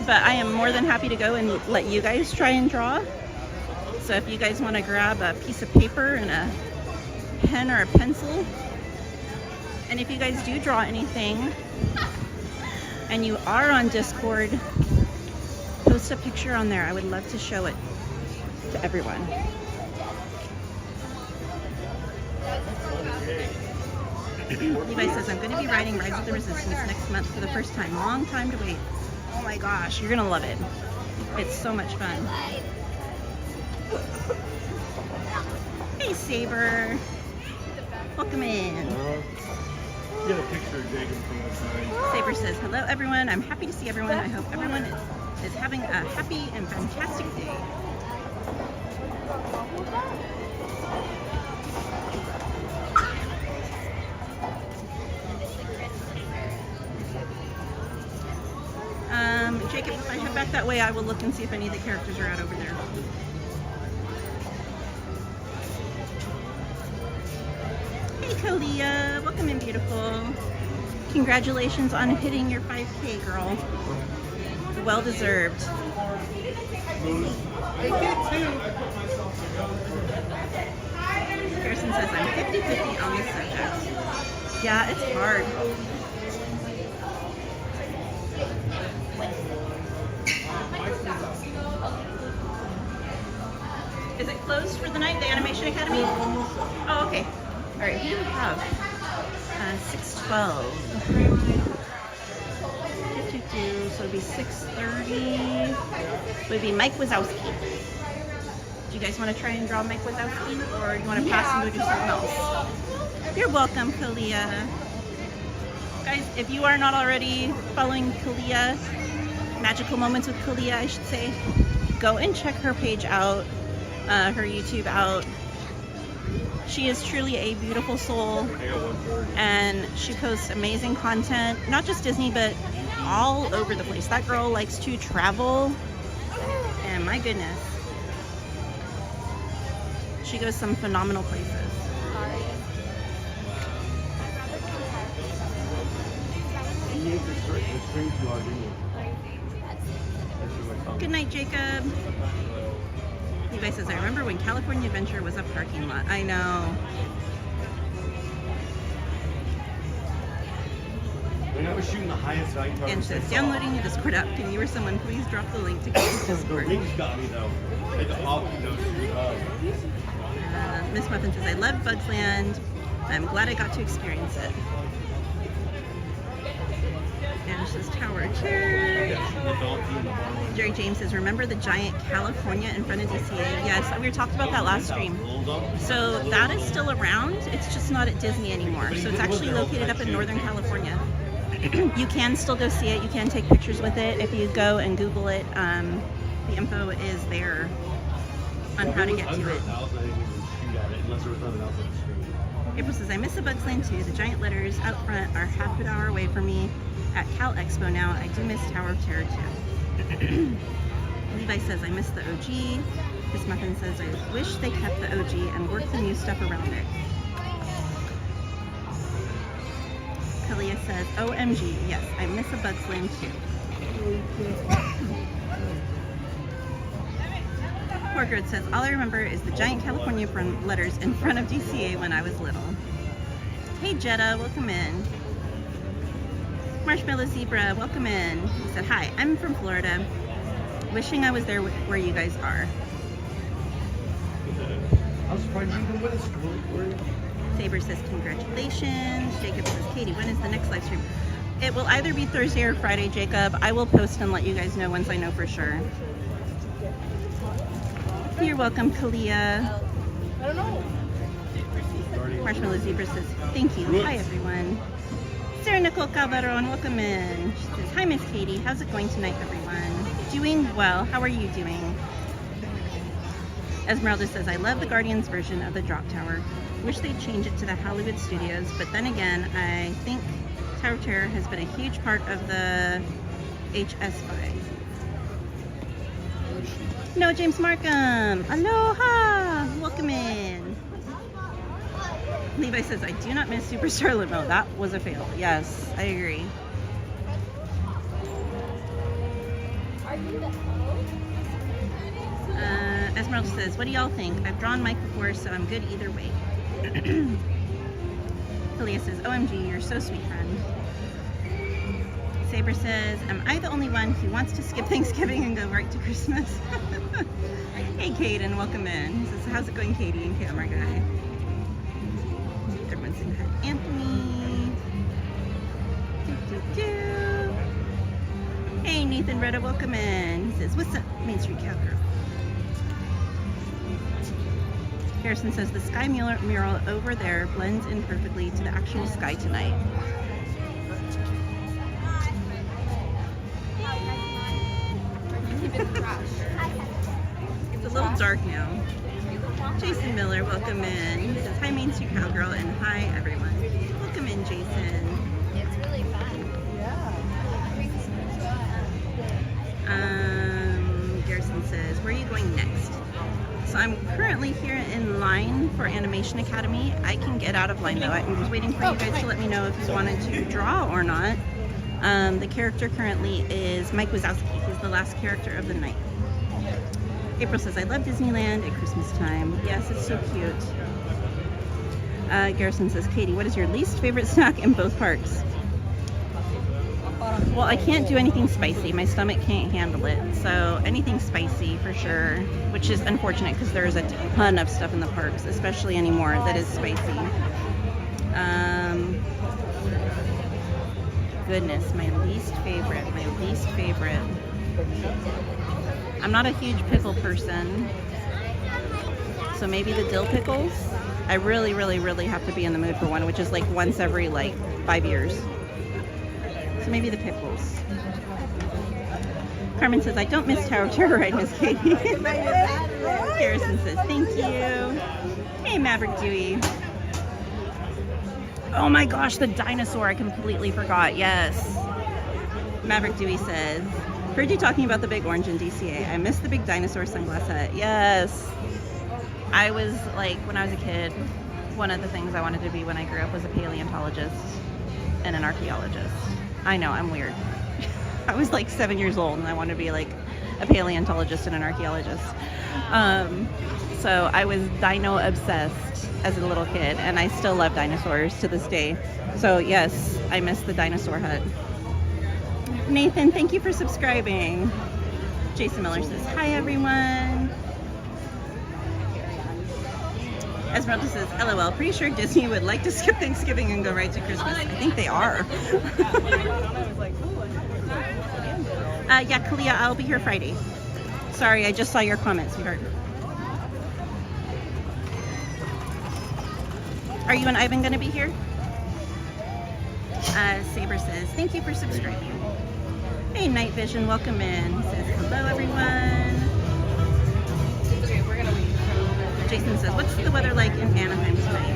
But I am more than happy to go and let you guys try and draw. So if you guys want to grab a piece of paper and a pen or a pencil, and if you guys do draw anything and you are on Discord, post a picture on there. I would love to show it to everyone. Levi says, I'm going to be riding Rise of the Resistance next month for the first time. Long time to wait. Oh my gosh, you're going to love it. It's so much fun. Hey, Saber. Welcome in. Get a picture of Jacob from the side. Saber says, hello everyone. I'm happy to see everyone. I hope everyone is having a happy and fantastic day. Jacob, if I head back that way, I will look and see if any of the characters are out over there. Hey, Kalia. Welcome in, beautiful. Congratulations on hitting your 5K, girl. Well deserved. Harrison says, I'm 50-50 on this subject. Yeah, it's hard. Is it closed for the night, the Animation Academy? Oh, okay. All right, who do we have? 6:12. 52, so it'd be 6:30. Would be Mike Wazowski. Do you guys want to try and draw Mike Wazowski, or do you want to pass and go do something else? You're welcome, Kalia. Guys, if you are not already following Kalia, Magical Moments with Kalia, I should say, go and check her page out, her YouTube out. She is truly a beautiful soul, and she posts amazing content, not just Disney, but all over the place. That girl likes to travel, and my goodness, she goes some phenomenal places. Good night, Jacob. Levi says, I remember when California Adventure was a parking lot. I know. When I was shooting the highest value target. And says, downloading your Discord app. Can you or someone please drop the link to get into Discord? The links got me though. Like off those Miss Muffin says, I love Bugs Land. I'm glad I got to experience it. And she says, Tower of Terror. Jerry James says, remember the giant California in front of DCA? Yes, we talked about that last stream. So that is still around. It's just not at Disney anymore. So it's actually located up in Northern California. You can still go see it. You can take pictures with it. If you go and Google it, the info is there on how to get to it. April says, I miss the Bugs Land too. The giant letters out front are half an hour away from me at Cal Expo now. I do miss Tower of Terror too. Levi says, I miss the OG. Miss Muffin says, I wish they kept the OG and worked the new stuff around it. Kalia says, OMG, yes, I miss a Bugs Land too. Porkroad says, all I remember is the giant California letters in front of DCA when I was little. Hey Jetta, welcome in. Marshmallow Zebra, welcome in. He said, hi, I'm from Florida. Wishing I was there where you guys are. I was surprised you even went to school. Saber says, congratulations. Jacob says, Katie, when is the next live stream? It will either be Thursday or Friday, Jacob. I will post and let you guys know once I know for sure. You're welcome, Kalia. I don't know. Marshmallow Zebra says, thank you. Hi, everyone. Sarah Nicole Calderon, welcome in. She says, hi, Miss Katie. How's it going tonight, everyone? Doing well. How are you doing? Esmeralda says, I love the Guardians version of the Drop Tower. Wish they'd change it to the Hollywood Studios, but then again, I think Tower of Terror has been a huge part of the HS5. No, James Markham. Aloha. Welcome in. Levi says, I do not miss Superstar Limo. That was a fail. Yes, I agree. Esmeralda says, what do y'all think? I've drawn Mike before, so I'm good either way. Kalia says, OMG, you're so sweet, friend. Saber says, am I the only one who wants to skip Thanksgiving and go right to Christmas? Hey, Caden, welcome in. He says, how's it going, Katie and camera guy? Everyone's saying hi, Anthony. Do. Hey, Nathan Retta, welcome in. He says, what's up, Main Street Cowgirl? Harrison says, the sky mural over there blends in perfectly to the actual sky tonight. It's a little dark now. Jason Miller, welcome in. He says, hi Main Street Cowgirl, and hi everyone. Welcome in, Jason. It's really fun. Garrison says, where are you going next? So I'm currently here in line for Animation Academy. I can get out of line though. I'm just waiting for you guys to let me know if you wanted to draw or not. The character currently is Mike Wazowski. He's the last character of the night. April says, I love Disneyland at Christmas time. Yes, it's so cute. Garrison says, Katie, what is your least favorite snack in both parks? Well, I can't do anything spicy. My stomach can't handle it. So anything spicy for sure, which is unfortunate because there's a ton of stuff in the parks, especially anymore, that is spicy. Goodness, my least favorite. I'm not a huge pickle person, so maybe the dill pickles. I really have to be in the mood for one, which is like once every like 5 years. So maybe the pickles. Carmen says, I don't miss Tower of Terror ride, Miss Katie. Harrison says, thank you. Hey, Maverick Dewey. Oh my gosh, the dinosaur, I completely forgot. Yes. Maverick Dewey says, heard you talking about the big orange in DCA. I missed the big dinosaur sunglass hat. Yes. I was like, when I was a kid, one of the things I wanted to be when I grew up was a paleontologist and an archaeologist. I know, I'm weird. I was like 7 years old and I wanted to be like a paleontologist and an archaeologist. So I was dino obsessed as a little kid, and I still love dinosaurs to this day. So yes, I miss the dinosaur hut. Nathan, thank you for subscribing. Jason Miller says, hi everyone. Esmeralda says, LOL, pretty sure Disney would like to skip Thanksgiving and go right to Christmas. I think they are. Yeah, Kalia, I'll be here Friday. Sorry, I just saw your comment, sweetheart. Are you and Ivan going to be here? Saber says, thank you for subscribing. Hey, Night Vision, welcome in. He says, hello, everyone. Jason says, what's the weather like in Anaheim tonight?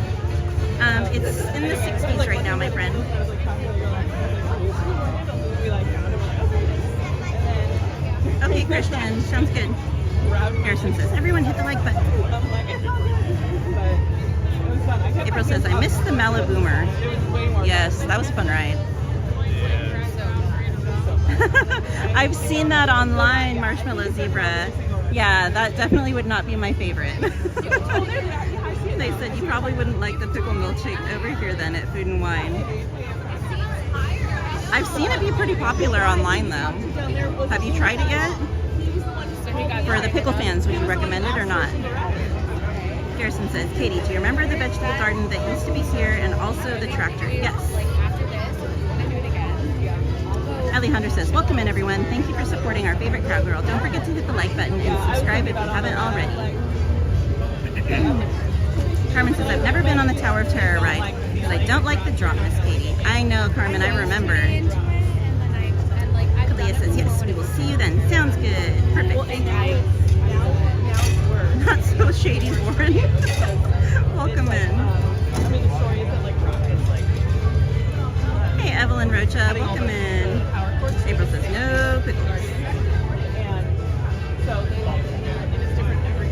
It's in the 60s right now, my friend. Okay, Christian, sounds good. Harrison says, everyone hit the like button. April says, I missed the Maliboomer. Yes, that was a fun ride. I've seen that online, Marshmallow Zebra. Yeah, that definitely would not be my favorite. They said you probably wouldn't like the pickle milkshake over here then at Food and Wine. I've seen it be pretty popular online though. Have you tried it yet? For the pickle fans, would you recommend it or not? Garrison says, Katie, do you remember the vegetable garden that used to be here and also the tractor? Yes. Alejandro says, welcome in everyone. Thank you for supporting our favorite cowgirl. Don't forget to hit the like button and subscribe if you haven't already. Carmen says, I've never been on the Tower of Terror ride because I don't like the drop, Miss Katie. I know, Carmen, I remember. Kalia says, yes, we will see you then. Sounds good. Perfect. Not so shady, Warren. Welcome in. Hey, Evelyn Rocha, welcome in. April says, no pickles.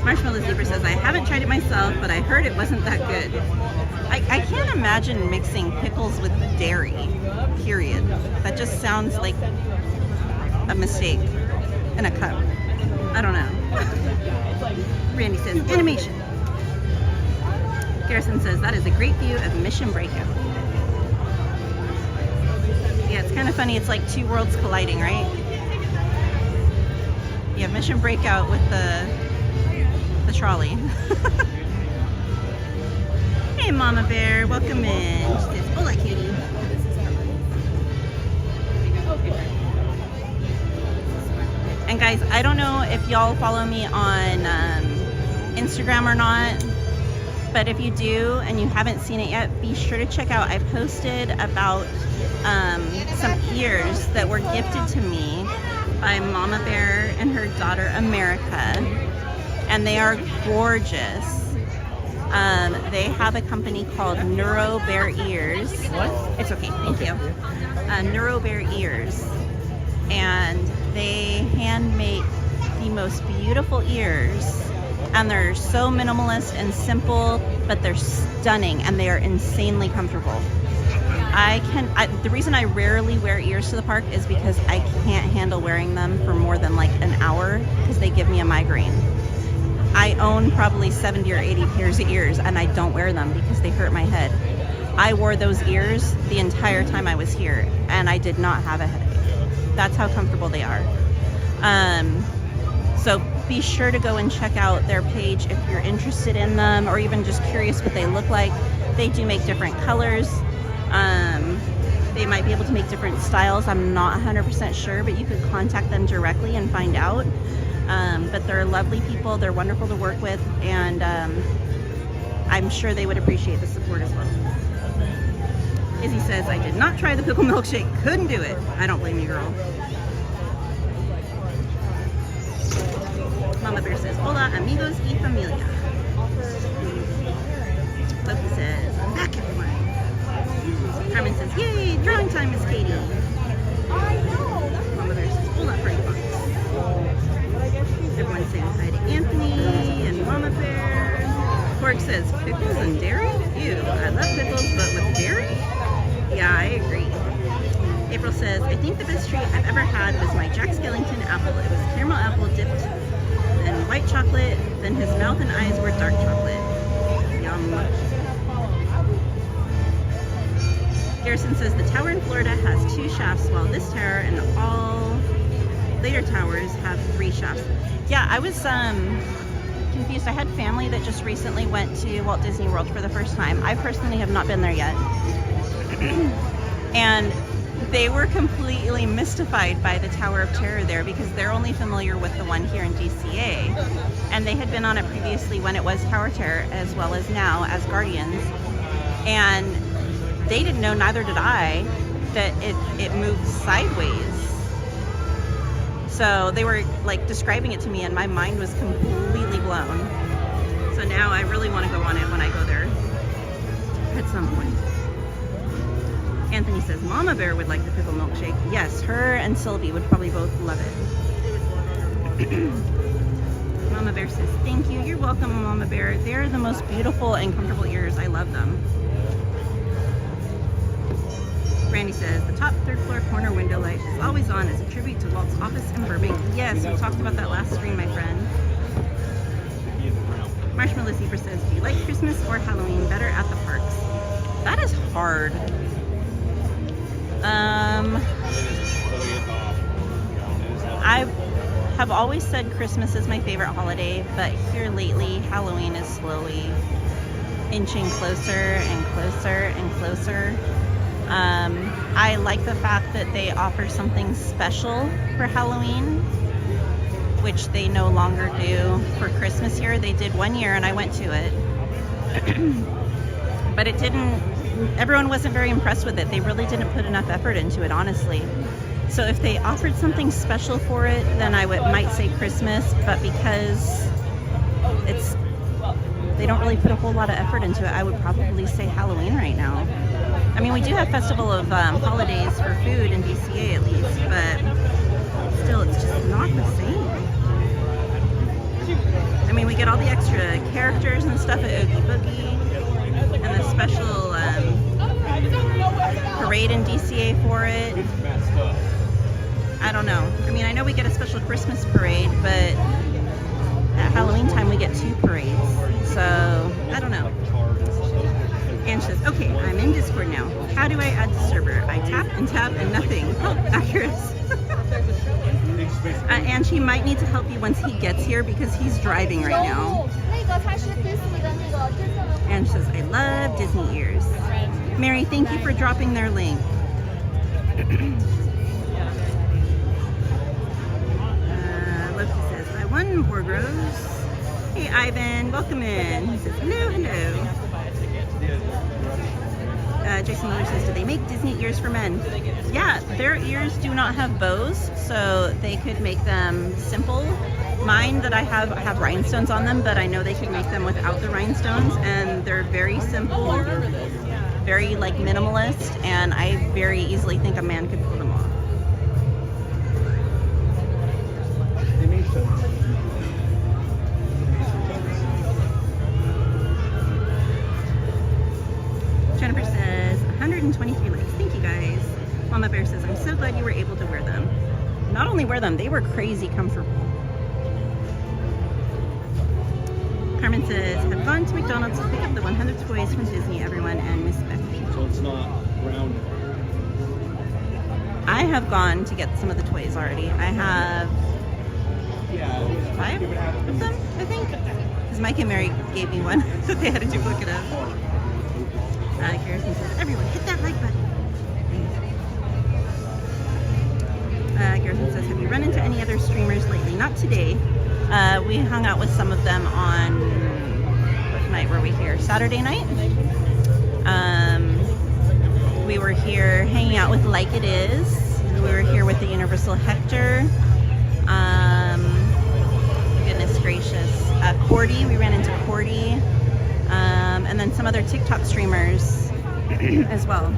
Marshmallow Zebra says, I haven't tried it myself, but I heard it wasn't that good. I can't imagine mixing pickles with dairy, period. That just sounds like a mistake in a cup. I don't know. Randy says, animation. Garrison says, that is a great view of Mission Breakout. Yeah, it's kind of funny. It's like two worlds colliding, right? You have Mission Breakout with the trolley. Hey, Mama Bear, welcome in. She says, hola, Katie. And guys, I don't know if y'all follow me on Instagram or not, but if you do and you haven't seen it yet, be sure to check out. I posted about some ears that were gifted to me by Mama Bear and her daughter America, and they are gorgeous. They have a company called Neuro Bear Ears. What? It's okay, thank you. Neuro Bear Ears, and they hand make the most beautiful ears, and they're so minimalist and simple, but they're stunning and they are insanely comfortable. The reason I rarely wear ears to the park is because I can't handle wearing them for more than like an hour because they give me a migraine. I own probably 70 or 80 pairs of ears and I don't wear them because they hurt my head. I wore those ears the entire time I was here and I did not have a headache. That's how comfortable they are. So be sure to go and check out their page if you're interested in them or even just curious what they look like. They do make different colors. They might be able to make different styles. I'm not 100% sure, but you could contact them directly and find out. But they're lovely people. They're wonderful to work with, and I'm sure they would appreciate the support as well. Izzy says, I did not try the pickle milkshake. Couldn't do it. I don't blame you, girl. Mama Bear says, hola, amigos y familia. Loki says, I'm back, everyone. Carmen says, yay, drawing time, Miss Katie. Mama Bear says, hola, Frank Fox. Everyone's saying hi to Anthony and Mama Bear. Pork says, pickles and dairy? Ew, I love pickles, but with dairy? Yeah, I agree. April says, I think the best treat I've ever had was my Jack Skellington apple. It was caramel apple dipped in white chocolate, then his mouth and eyes were dark chocolate. Yum. Garrison says, the tower in Florida has 2 shafts, while this tower and all later towers have 3 shafts. Yeah, I was confused. I had family that just recently went to Walt Disney World for the first time. I personally have not been there yet. And they were completely mystified by the Tower of Terror there because they're only familiar with the one here in DCA. And they had been on it previously when it was Tower of Terror as well as now as Guardians. And they didn't know, neither did I, that it moved sideways. So they were like describing it to me and my mind was completely blown. So now I really want to go on it when I go there at some point. Anthony says, Mama Bear would like the pickle milkshake. Yes, her and Sylvie would probably both love it. Mama Bear says, thank you. You're welcome, Mama Bear. They're the most beautiful and comfortable ears. I love them. Randy says, the top 3rd floor corner window light is always on as a tribute to Walt's office in Burbank. Yes, we talked about that last stream, my friend. Marshmallow Zebra says, do you like Christmas or Halloween better at the parks? That is hard. have always said Christmas is my favorite holiday, but here lately, Halloween is slowly inching closer and closer and closer. I like the fact that they offer something special for Halloween, which they no longer do for Christmas here. They did one year and I went to it. But it didn't, everyone wasn't very impressed with it. They really didn't put enough effort into it, honestly. So if they offered something special for it, then I might say Christmas, but because they don't really put a whole lot of effort into it, I would probably say Halloween right now. I mean, we do have Festival of Holidays for food in DCA at least, but still, it's just not the same. I mean, we get all the extra characters and stuff at Oogie Boogie, and the special parade in DCA for it. I don't know. I mean, I know we get a special Christmas parade, but at Halloween time we get 2 parades. So, I don't know. And she says, okay, I'm in Discord now. How do I add the server? I tap and nothing. Oh, accurate. And she might need to help you once he gets here because he's driving right now. And she says, I love Disney ears. Mary, thank you for dropping their link. Loki says, I won Borgros. Hey Ivan, welcome in. He says, hello, hello. Jason Miller says, do they make Disney ears for men? Yeah, their ears do not have bows, so they could make them simple. Mine that I have rhinestones on them, but I know they could make them without the rhinestones, and they're very simple, very like minimalist, and I very easily think a man could pull them off. Jennifer says 123 likes. Thank you guys. Mama Bear says, I'm so glad you were able to wear them. Not only wear them, they were crazy comfortable. Carmen says, have gone to McDonald's to pick up the 100 toys from Disney, everyone, and Miss Becky. So it's not round. I have gone to get some of the toys already. I have 5 of them, I think. Because Mike and Mary gave me one that they had a duplicate of. Kerrison says, everyone hit that like button. Kerrison says, have you run into any other streamers lately? Not today. We hung out with some of them on, what night were we here? Saturday night? We were here hanging out with Like It Is. We were here with the Universal Hector. Goodness gracious. Cordy, we ran into Cordy. And then some other TikTok streamers as well.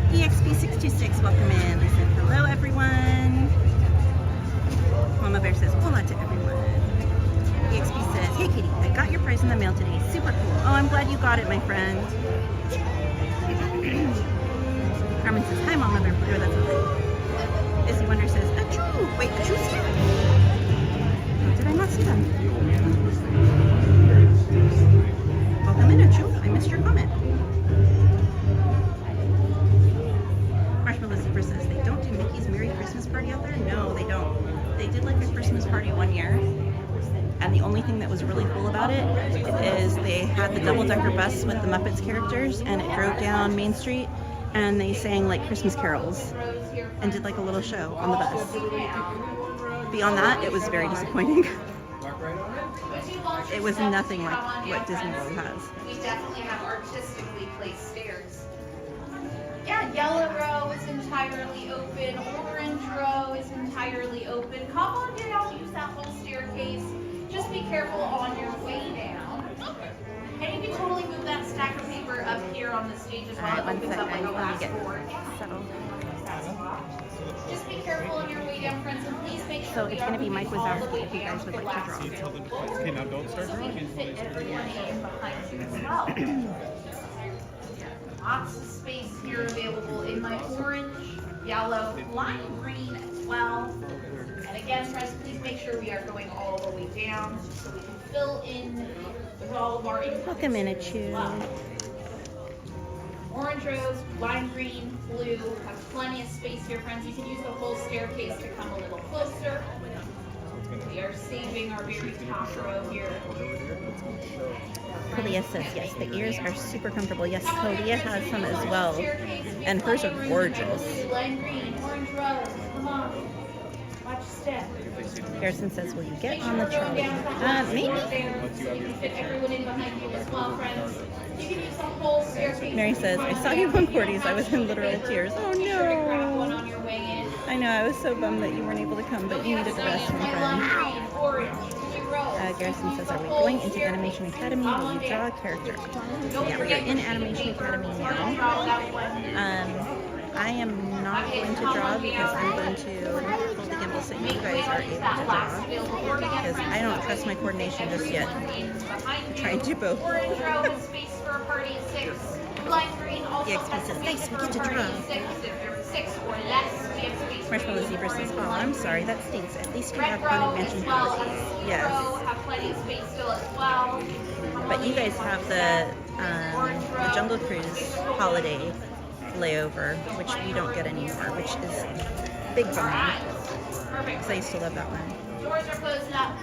EXP626, welcome in. They said, hello everyone. Mama Bear says, hola to everyone. EXP says, hey Kitty, I got your prize in the mail today. Super cool. Oh, I'm glad you got it, my friend. Carmen says, hi Mama Bear. Oh, that's okay. Izzy Wonder says, achoo. Wait, achoo's here? Oh, did I not see them? Welcome in, achoo. I missed your comment. Marshmallow Super says, they don't do Mickey's Merry Christmas Party out there? No, they don't. They did like a Christmas party one year, and the only thing that was really cool about it is they had the double-decker bus with the Muppets characters, and it drove down Main Street, and they sang like Christmas carols and did like a little show on the bus. Beyond that, it was very disappointing. It was nothing like what Disney World has. We definitely have artistically placed stairs. Yeah, yellow row is entirely open. Orange row is entirely open. Come on down, use that whole staircase. Just be careful on your way down. And you can totally move that stack of paper up here on the stage as well. It opens up like a last board. Just be careful on your way down, friends, and please make sure. So it's going to be Mike Wazowski if you guys would like to draw. Okay, now don't start So we can fit everyone in behind you as well. Lots of space here available in my orange, yellow, lime green as well. And again, friends, please make sure we are going all the way down so we can fill in with all of our Welcome in, Achoo. Orange orange rose, lime green, blue. Have plenty of space here, friends. You can use the whole staircase to come a little closer. We are saving our very top row here. Kalia says yes, the ears are super comfortable. Yes, Kalia has some as well, and hers are gorgeous. Lime green, orange rose. Come on. Watch step. Harrison says, will you get on the trolley? Maybe. So you can fit everyone in behind you as well, friends. You can use the whole staircase. Mary says, I saw you on Cordy's. I was in literal tears. Oh Be sure to grab one no. on your way in. I know, I was so bummed that you weren't able to come, but you needed to rest, my friend. Garrison says, are we going into Animation Academy? Will you draw a character? Yeah, we're in Animation Academy now. I am not going to draw because I'm going to hold the gimbal so you guys are able to draw. Because I don't trust my coordination just yet. I'm trying to do both. Orange row is space for a party of 6. Lime green also EXP has says, space nice, we for a get to party draw. of 6. If you're 6 or less, we have space for Marshmallow you. Zebra says, oh, I'm sorry, that states at least you Red have row Animation as well Academy. as blue Yes. row have plenty of space still as well. But you guys have the Jungle Cruise holiday layover, which we don't get anymore, which is big bummer. Perfect. Because I used to love that one. Doors are closing up.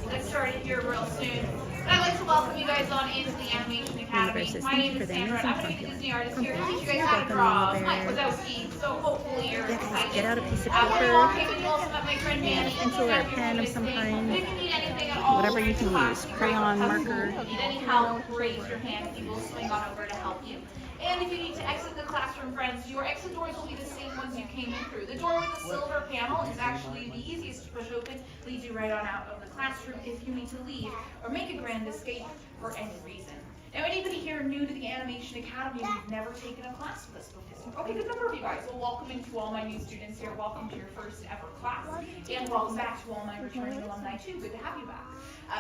We'll get started here real soon. But I'd like to welcome you guys on into the Animation Academy. Universe, My thank name you is for the Sandra, and I'm going to be the amazing Disney artist here to compliment. teach you guys how to Welcome, draw Mama Mike Bear. Wazowski. So hopefully you're Yeah, guys, excited. get out a piece of We're paper, walking with you also about my friend Manny. pencil or a pen of some kind. If you need anything at all, Whatever you can use. Crayon, marker. If you need any help, raise your hand. We will swing on over to help you. And if you need to exit the classroom, friends, your exit doors will be the same ones you came in through. The door with the silver panel is actually the easiest to push open, leads you right on out of the classroom if you need to leave or make a grand escape for any reason. Now, anybody here new to the Animation Academy, we've never taken a class with us before. Okay, good number of you guys. Well, welcome to all my new students here. Welcome to your first ever class. And welcome back to all my returning alumni too. Good to have you back.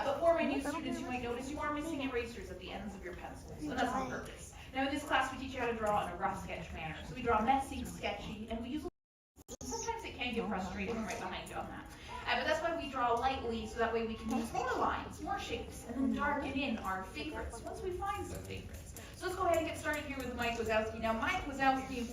But for my new students, you might notice you are missing erasers at the ends of your pencils, and that's on purpose. Now in this class, we teach you how to draw in a rough sketch manner. So we draw messy, sketchy, and we use sometimes it can get frustrating right behind you on that. But that's why we draw lightly, so that way we can use more lines, more shapes, and then darken in our favorites once we find some favorites. So let's go ahead and get started here with Mike Wazowski. Now Mike Wazowski,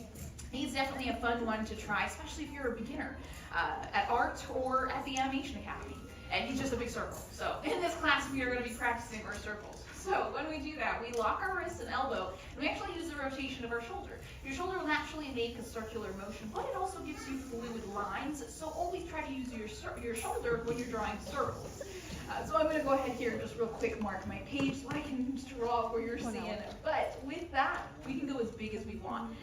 he's definitely a fun one to try, especially if you're a beginner at art or at the Animation Academy. And he's just a big circle. So in this class, we are going to be practicing our circles. So when we do that, we lock our wrist and elbow, and we actually use the rotation of our shoulder. Your shoulder will naturally make a circular motion, but it also gives you fluid lines, so always try to use your shoulder when you're drawing circles. So I'm going to go ahead here and just real quick mark my page so I can draw where you're seeing it. But with that, we can go as big as we want.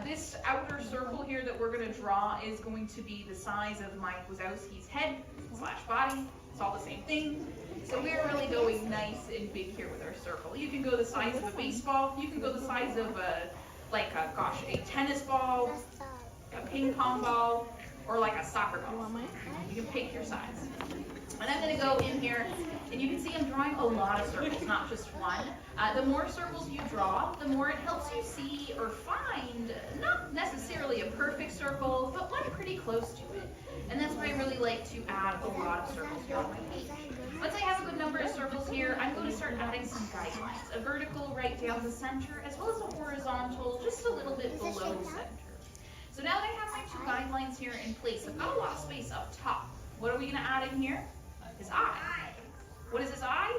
This outer circle here that we're going to draw is going to be the size of Mike Wazowski's head / body. It's all the same thing. So we're really going nice and big here with our circle. You can go the size of a baseball. You can go the size of a tennis ball, a ping pong ball, or like a soccer ball. You can pick your size. And I'm going to go in here, and you can see I'm drawing a lot of circles, not just one. The more circles you draw, the more it helps you see or find, not necessarily a perfect circle, but one pretty close to it. And that's why I really like to add a lot of circles here on my page. Once I have a good number of circles here, I'm going to start adding some guidelines. A vertical right down the center, as well as a horizontal just a little bit below the center. So now that I have my two guidelines here in place, I've got a lot of space up top. What are we going to add in here? His eye. What is his eye?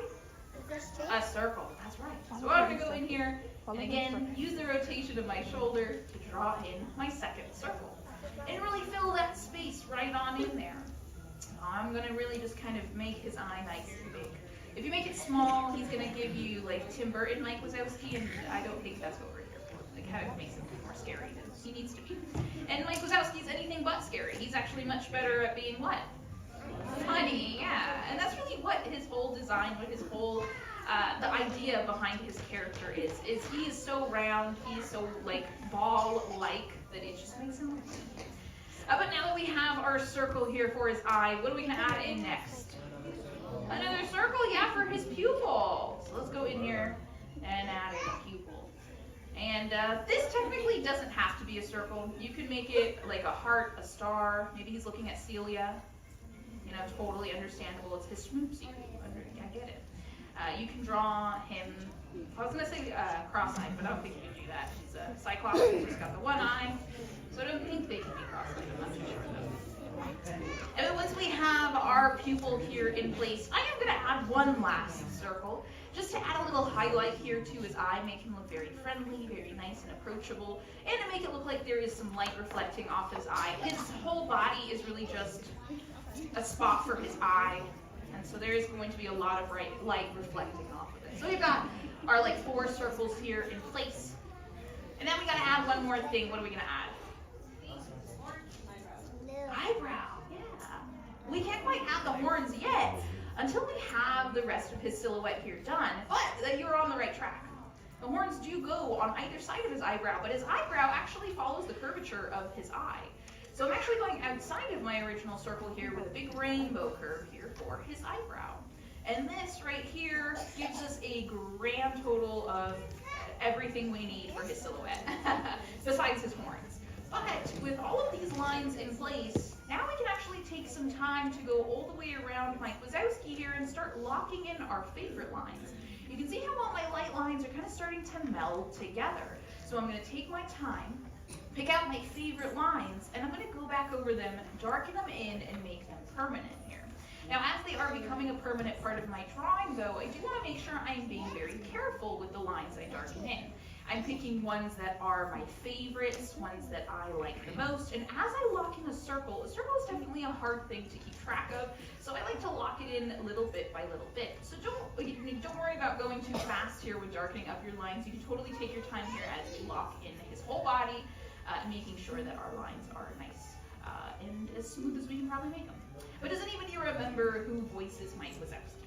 A circle. That's right. So I'm going to go in here and again use the rotation of my shoulder to draw in my second circle. And really fill that space right on in there. I'm going to really just kind of make his eye nice and big. If you make it small, he's going to give you like Tim Burton, Mike Wazowski, and I don't think that's what we're here for. It kind of makes him more scary than he needs to be. And Mike Wazowski's anything but scary. He's actually much better at being what? Funny, yeah. And that's really what his whole design, what his whole, the idea behind his character is he is so round, he's so like ball-like that it just makes him look funny. But now that we have our circle here for his eye, what are we going to add in next? Another circle, yeah, for his pupil. So let's go in here and add in a pupil. And this technically doesn't have to be a circle. You could make it like a heart, a star. Maybe he's looking at Celia. You know, totally understandable. It's his schmoopsy. I get it. You can draw him, I was going to say cross-eyed, but I don't think you can do that. He's a Cyclops has just got the one eye, so I don't think they can be cross-eyed. I'm not too sure though. And then once we have our pupil here in place, I am going to add one last circle, just to add a little highlight here to his eye, make him look very friendly, very nice and approachable, and to make it look like there is some light reflecting off his eye. His whole body is really just a spot for his eye, and so there is going to be a lot of bright light reflecting off of it. So we've got our like 4 circles here in place, and then we got to add one more thing. What are we going to add? Eyebrow. Yeah. We can't quite add the horns yet until we have the rest of his silhouette here done, but you're on the right track. The horns do go on either side of his eyebrow, but his eyebrow actually follows the curvature of his eye. So I'm actually going outside of my original circle here with a big rainbow curve here for his eyebrow. And this right here gives us a grand total of everything we need for his silhouette, besides his horns. But with all of these lines in place, now we can actually take some time to go all the way around Mike Wazowski here and start locking in our favorite lines. You can see how all my light lines are kind of starting to meld together. So I'm going to take my time, pick out my favorite lines, and I'm going to go back over them, darken them in, and make them permanent here. Now, as they are becoming a permanent part of my drawing, though, I do want to make sure I am being very careful with the lines I darken in. I'm picking ones that are my favorites, ones that I like the most, and as I lock in a circle is definitely a hard thing to keep track of, so I like to lock it in little bit by little bit. So don't worry about going too fast here with darkening up your lines. You can totally take your time here as we lock in his whole body, making sure that our lines are nice and as smooth as we can probably make them. But does anybody remember who voices Mike Wazowski?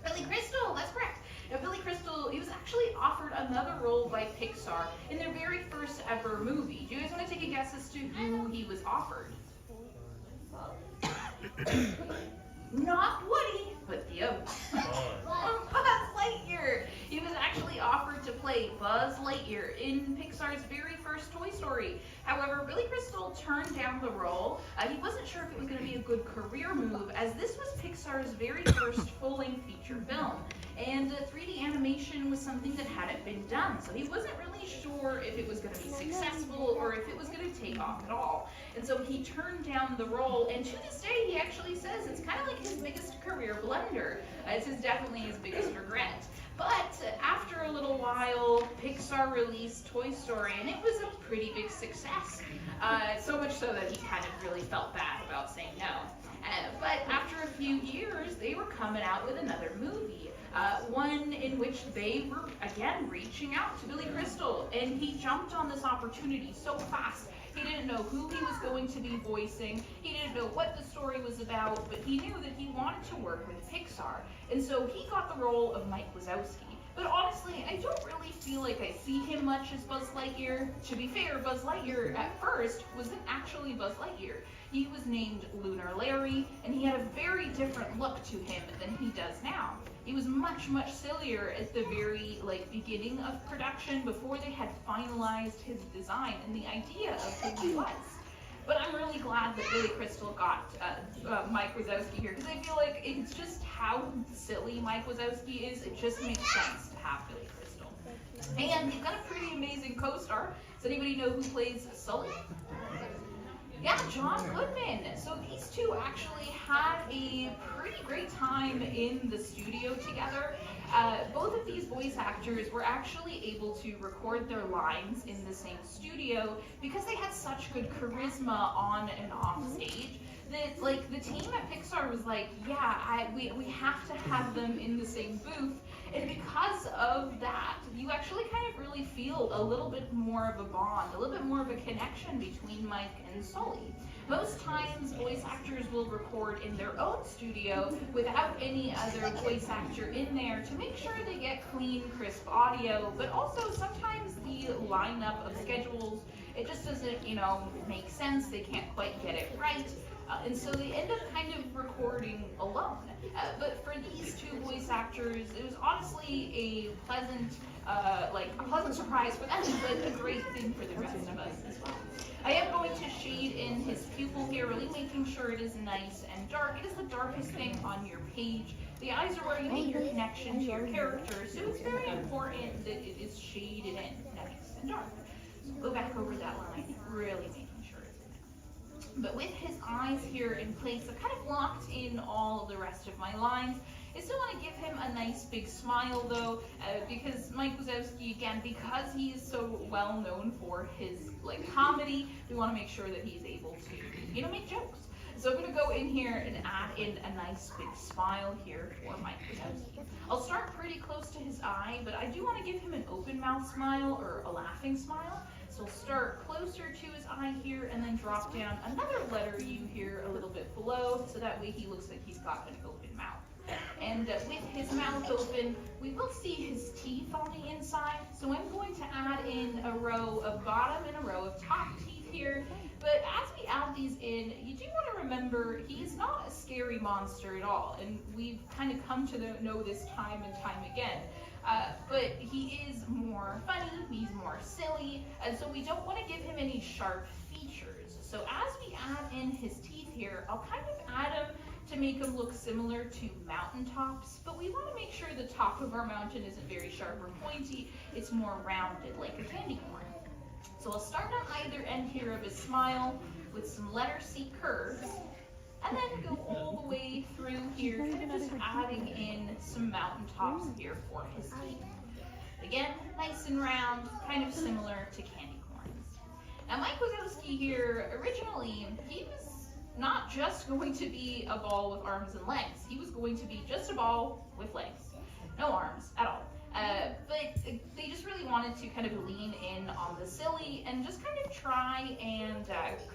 Billy Crystal, that's correct. Now, Billy Crystal, he was actually offered another role by Pixar in their very first ever movie. Do you guys want to take a guess as to who he was offered? Not Woody, but the other one. Buzz Lightyear. He was actually offered to play Buzz Lightyear in Pixar's very first Toy Story. However, Billy Crystal turned down the role. He wasn't sure if it was going to be a good career move, as this was Pixar's very first full-length feature film. And 3D animation was something that hadn't been done, so he wasn't really sure if it was going to be successful or if it was going to take off at all. And so he turned down the role, and to this day he actually says it's kind of like his biggest career blunder. It's definitely his biggest regret. But after a little while, Pixar released Toy Story, and it was a pretty big success. So much so that he kind of really felt bad about saying no. But after a few years, they were coming out with another movie. One in which they were, again, reaching out to Billy Crystal, and he jumped on this opportunity so fast. He didn't know who he was going to be voicing, he didn't know what the story was about, but he knew that he wanted to work with Pixar. And so he got the role of Mike Wazowski. But honestly, I don't really feel like I see him much as Buzz Lightyear. To be fair, Buzz Lightyear at first wasn't actually Buzz Lightyear. He was named Lunar Larry, and he had a very different look to him than he does now. He was much, much sillier at the very beginning of production before they had finalized his design and the idea of who he was. But I'm really glad that Billy Crystal got Mike Wazowski here, because I feel like it's just how silly Mike Wazowski is. It just makes sense to have Billy Crystal. And he's got a pretty amazing co-star. Does anybody know who plays Sully? Yeah, John Goodman. So these two actually had a pretty great time in the studio together. Both of these voice actors were actually able to record their lines in the same studio because they had such good charisma on and off stage that the team at Pixar was like, yeah, we have to have them in the same booth. And because of that, you actually kind of really feel a little bit more of a bond, a little bit more of a connection between Mike and Sully. Most times, voice actors will record in their own studio without any other voice actor in there to make sure they get clean, crisp audio, but also sometimes the lineup of schedules, it just doesn't, make sense. They can't quite get it right. And so they end up kind of recording alone. But for these two voice actors, it was honestly a pleasant surprise for them, but a great thing for the rest of us as well. I am going to shade in his pupil here, really making sure it is nice and dark. It is the darkest thing on your page. The eyes are where you make your connection to your character, so it's very important that it is shaded in. That makes sense. and dark. So go back over that line, really making sure it's in there. But with his eyes here in place, I've kind of locked in all of the rest of my lines. I still want to give him a nice big smile though, because Mike Wazowski, again, because he is so well known for his comedy, we want to make sure that he's able to, make jokes. So I'm going to go in here and add in a nice big smile here for Mike Wazowski. I'll start pretty close to his eye, but I do want to give him an open mouth smile or a laughing smile. So I'll start closer to his eye here and then drop down another letter U here a little bit below, so that way he looks like he's got an open mouth. And with his mouth open, we will see his teeth on the inside. So I'm going to add in a row of bottom and a row of top teeth here. But as we add these in, you do want to remember he's not a scary monster at all. And we've kind of come to know this time and time again. But he is more funny, he's more silly, and so we don't want to give him any sharp features. So as we add in his teeth here, I'll kind of add them to make them look similar to mountaintops, but we want to make sure the top of our mountain isn't very sharp or pointy, it's more rounded like a candy corn. So I'll start on either end here of his smile with some letter C curves, and then go all the way through here, kind of just adding in some mountaintops here for his teeth. Again, nice and round, kind of similar to candy corns. Now Mike Wazowski here, originally, he was not just going to be a ball with arms and legs. He was going to be just a ball with legs. No arms at all. But they just really wanted to kind of lean in on the silly and just kind of try and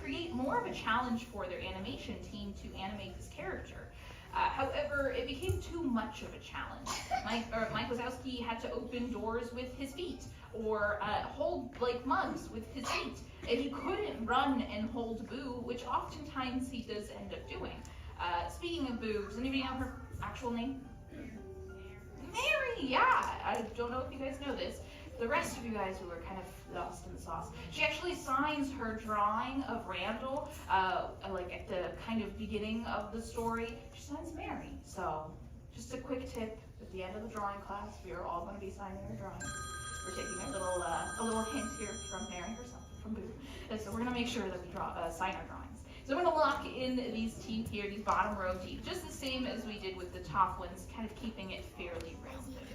create more of a challenge for their animation team to animate this character. However, it became too much of a challenge. Mike Wazowski had to open doors with his feet, or hold mugs with his feet, and he couldn't run and hold Boo, which oftentimes he does end up doing. Speaking of Boo, does anybody know her actual name? Mary, yeah. I don't know if you guys know this. The rest of you guys who are kind of lost in the sauce, she actually signs her drawing of Randall, at the kind of beginning of the story. She signs Mary. So, just a quick tip: at the end of the drawing class, we are all going to be signing our drawings. We're taking a little hint here from Mary herself, from Boo. And so we're going to make sure that we sign our drawings. So I'm going to lock in these teeth here, these bottom row teeth, just the same as we did with the top ones, kind of keeping it fairly rounded.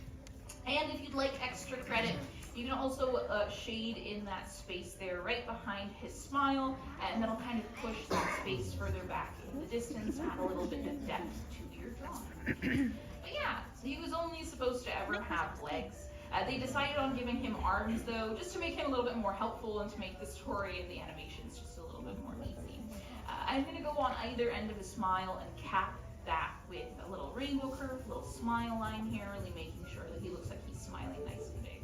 And if you'd like extra credit, you can also shade in that space there right behind his smile, and that'll kind of push that space further back in the distance, add a little bit of depth to your drawing. But yeah, so he was only supposed to ever have legs. They decided on giving him arms though, just to make him a little bit more helpful and to make the story and the animations just a little bit more easy. I'm going to go on either end of a smile and cap that with a little rainbow curve, a little smile line here, really making sure that he looks like he's smiling nice and big.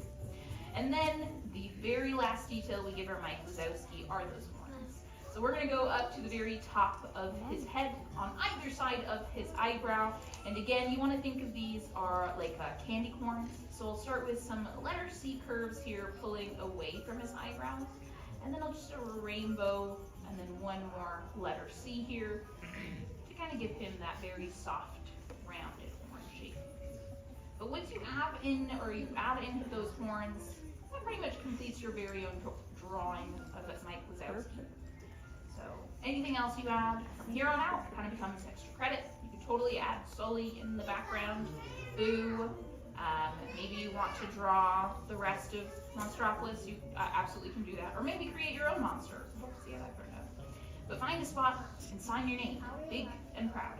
And then the very last detail we give our Mike Wazowski are those horns. So we're going to go up to the very top of his head on either side of his eyebrow. And again, you want to think of these are like candy corns. So I'll start with some letter C curves here, pulling away from his eyebrows. And then I'll just do a rainbow, and then one more letter C here to kind of give him that very soft, rounded horn shape. But once you add in those horns, that pretty much completes your very own drawing of Mike Wazowski. So anything else you add from here on out kind of becomes extra credit. You can totally add Sully in the background, Boo. Maybe you want to draw the rest of Monstropolis, you absolutely can do that. Or maybe create your own monster. We'll see how that turns out. But find a spot and sign your name, big and proud.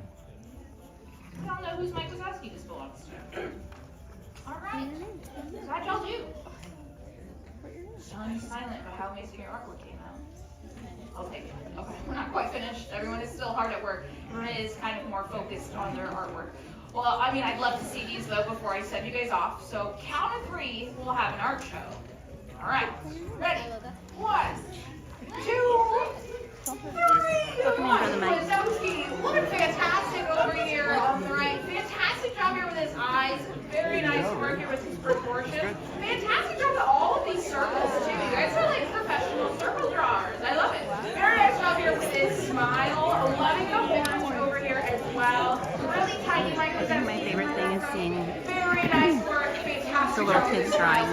We all know whose Mike Wazowski this belongs to. All right, how'd y'all do? Stunned silent about how amazing your artwork came out. I'll take it. Okay, we're not quite finished. Everyone is still hard at work. Everyone is kind of more focused on their artwork. Well, I mean, I'd love to see these though before I send you guys off. So count of 3, we'll have an art show. All right, ready? 1, 2, 3. Mike Wazowski, looking fantastic over here on the right. Fantastic job here with his eyes. Very nice work here with his proportions. Fantastic job with all of these circles too. You guys are like professional circle drawers. I love it. Very nice job here with his smile. Loving the horns over here as well. Really tiny Mike Wazowski. My favorite thing is seeing very nice work. Fantastic the little kids drawing.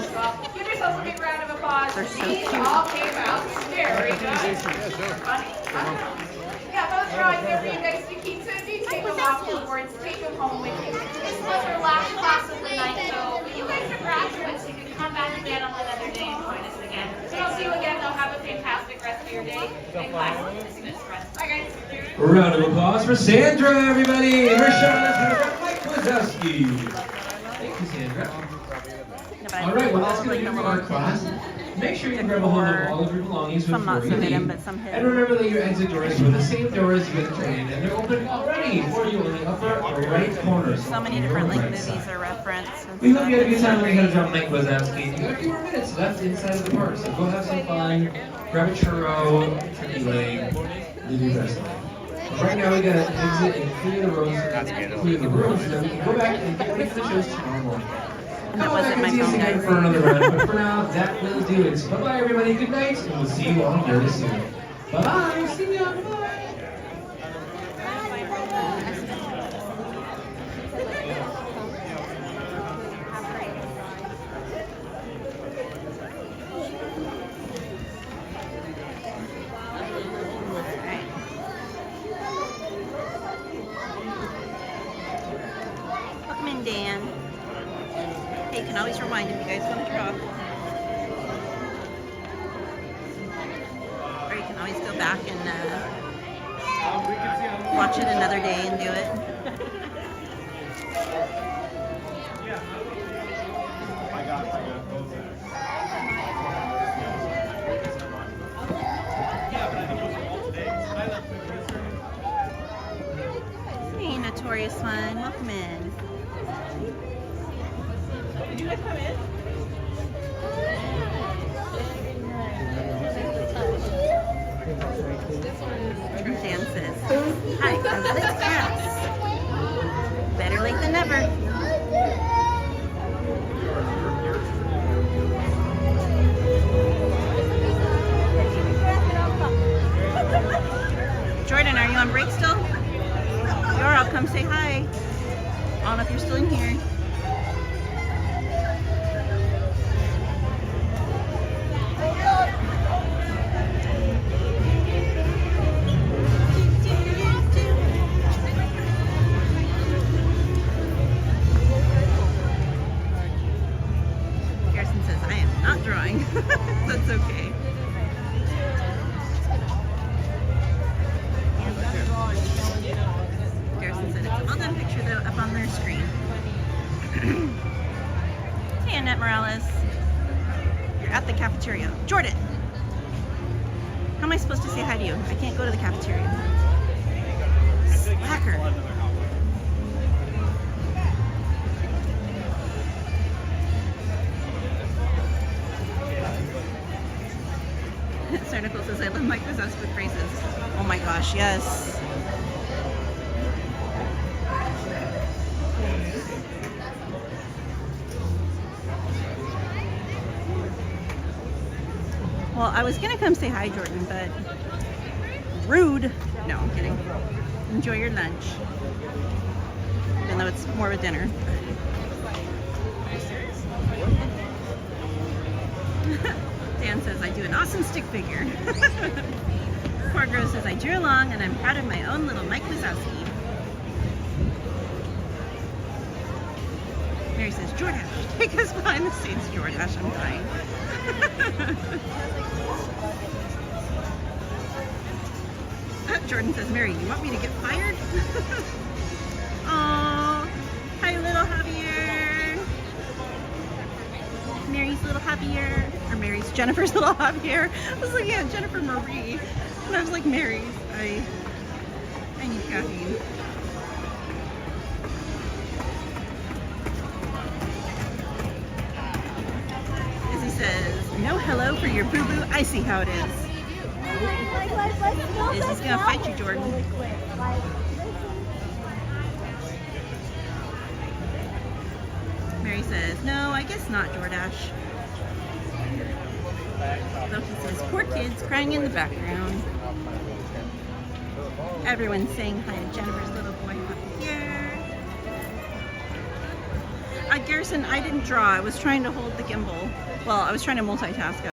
Give yourself a big round of applause. Those are so These cute. all came out very good. Funny. Yeah, those drawings are for you guys to keep. So if you take them off the boards, take them home with you. This was our last class of the night, so when you guys are graduates, you can come back again on another day and join us again. So I'll see you again. They'll have a fantastic rest of your day and class is dismissed. Bye, guys. A round of applause for Sandra, everybody. Her showing us Mike Wazowski. Thank you, Sandra. All right, well, that's going to be for our class. Make sure you grab a hold of all of your belongings Some before not so you hidden, leave. but some hidden. And remember that your exit doors are the same doors you entered in, and they're open already for you in the upper right corner. So many on different your like right movies side. are referenced. And We hope you had a good stuff. time learning how to draw Mike Wazowski. You got a few more minutes left inside of the park, so go have some fun, grab a churro, turkey leg, live your best life. But right now we gotta exit and clear the roads, clear the rooms, so that we can go back and get ready for the shows tomorrow morning. And that wasn't my Come phone, back and guys. for another round, but for now, that will do it. So bye-bye, everybody. Good night, and we'll see you all very soon. Bye-bye. See ya. Bye-bye. Alright. Welcome in, Dan. Hey, you can always rewind if you guys want to draw. Or you can always go back and watch it another day and do it. Hey, Notorious One, welcome in. Did you guys come in? Dances. Hi, I'm Liz Cass. Better late than never. Jordan, are you on break still? You're, I'll come say hi. I don't know if you're still in here. Garrison says, I am not drawing. That's okay. Garrison said it's a well-done picture though up on their screen. Hey, Annette Morales. You're at the cafeteria. Jordan! How am I supposed to say hi to you? I can't go to the cafeteria. Slacker. Sir Nicole says, I love Mike Wazowski phrases. Oh my gosh, yes. Well, I was gonna come say hi, Jordan, but rude. No, I'm kidding. Enjoy your lunch. Even though it's more of a dinner. Dan says, I do an awesome stick figure. Corgro says, I drew along and I'm proud of my own little Mike Wazowski. Mary says, Jordash, take us behind the scenes, Jordash, I'm dying. Jordan says, Mary, you want me to get fired? Aww, hi little Javier. Mary's little Javier, or Jennifer's little Javier. I was like, yeah, Jennifer Marie. And I was like, Mary's. I need caffeine. Izzy says, no hello for your boo-boo. I see how it is. Izzy's gonna fight you, Jordan. Mary says, no, I guess not, Jordash. Loki says, poor kids crying in the background. Everyone's saying hi to Jennifer's little boy up here. Garrison, I didn't draw. I was trying to hold the gimbal. Well, I was trying to multitask.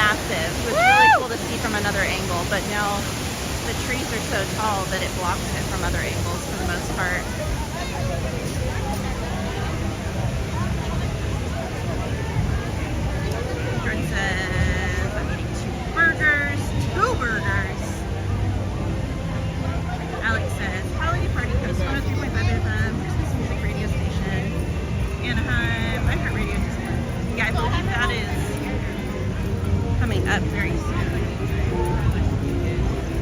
massive. It was really cool to see from another angle, but now the trees are so tall that it blocks it from other angles for the most part. Jordan says, I'm eating 2 burgers. 2 burgers! Alex says, Holiday Party Coast 103.5 FM, Christmas Music Radio Station, Anaheim, iHeartRadio Disneyland. Yeah, I believe that is coming up very soon.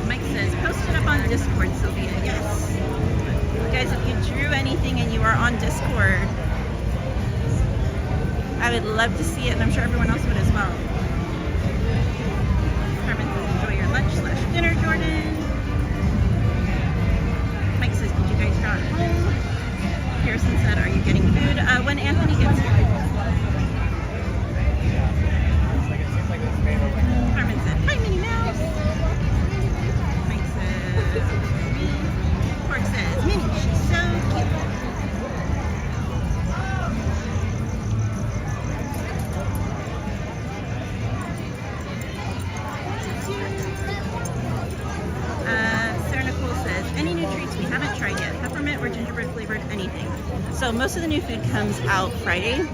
Mike says, post it up on Discord, Sylvia. Yes. Guys, if you drew anything and you are on Discord, I would love to see it, and I'm sure everyone else would as well. Carmen says, enjoy your lunch/dinner, Jordan. Mike says, did you guys not home? Pearson said, are you getting food? When Anthony gets here. Carmen said, hi, Minnie Mouse. Mike says, me. Pork says, Minnie, she's so cute. Sarah Nicole says, any new treats we haven't tried yet? Peppermint or gingerbread flavored, anything. So most of the new food comes out Friday,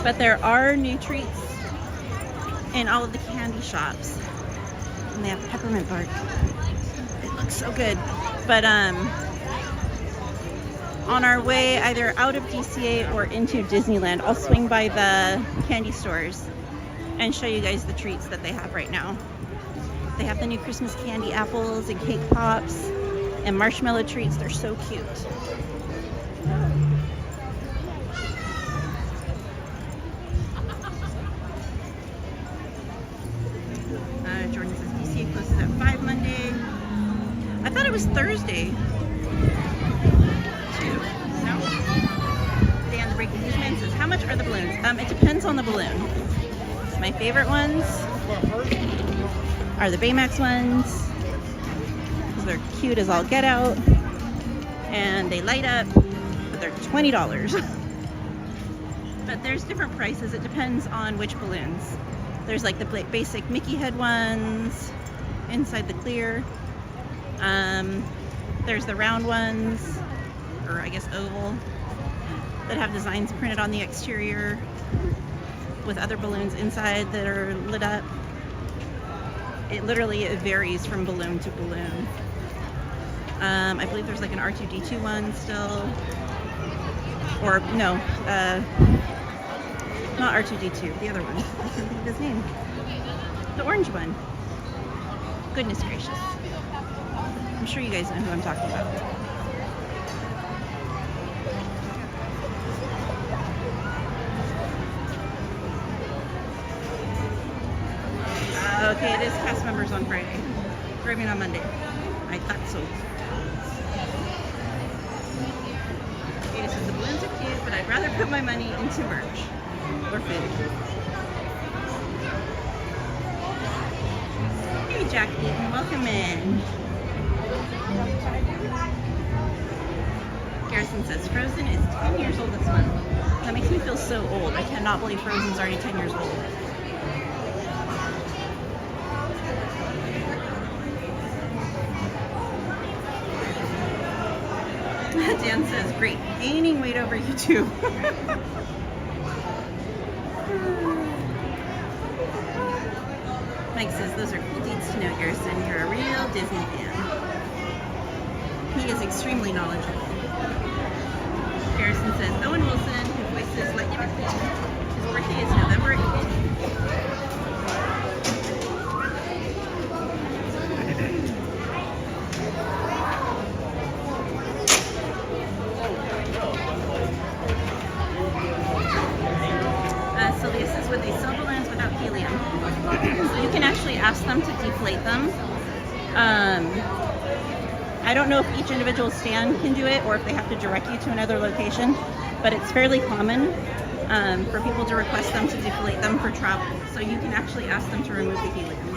but there are new treats in all of the candy shops. And they have peppermint bark. It looks so good. But on our way either out of DCA or into Disneyland, I'll swing by the candy stores and show you guys the treats that they have right now. They have the new Christmas candy apples and cake pops and marshmallow treats. They're so cute. Jordan says DCA closes at 5 Monday. I thought it was Thursday. 2. No? Dan the Breaking Newsman says, how much are the balloons? It depends on the balloon. My favorite ones are the Baymax ones. They're cute as all get out. And they light up, but they're $20. But there's different prices. It depends on which balloons. There's like the basic Mickey head ones inside the clear. There's the round ones, or I guess oval, that have designs printed on the exterior with other balloons inside that are lit up. It varies from balloon to balloon. I believe there's like an R2-D2 one still. Or no, not R2-D2, the other one. I can't think of his name. The orange one. Goodness gracious. I'm sure you guys know who I'm talking about. Okay, it is cast members on Friday. Arriving on Monday. I thought so. Okay, so the balloons are cute, but I'd rather put my money into merch or food. Hey, Jack Eaton, welcome in. Garrison says Frozen is 10 years old this month. That makes me feel so old. I cannot believe Frozen's already 10 years old. Dan says, great, gaining weight over YouTube. Mike says, those are cool deeds to know, Garrison. You're a real Disney fan. He is extremely knowledgeable. Garrison says, Owen Wilson, who voices Lightning McQueen, his birthday is November 18th. Sylvia says, would they sell balloons without helium? So you can actually ask them to deflate them. I don't know if each individual stand can do it or if they have to direct you to another location, but it's fairly common for people to request them to deflate them for travel. So you can actually ask them to remove the helium.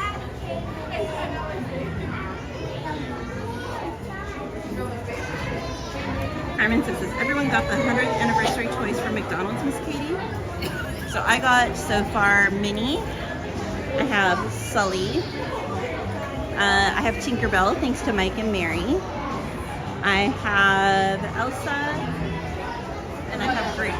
Carmen says, everyone got the 100th anniversary toys from McDonald's, Miss Katie? So I got so far Minnie, I have Sully. I have Tinkerbell, thanks to Mike and Mary. I have Elsa. And I have Grace.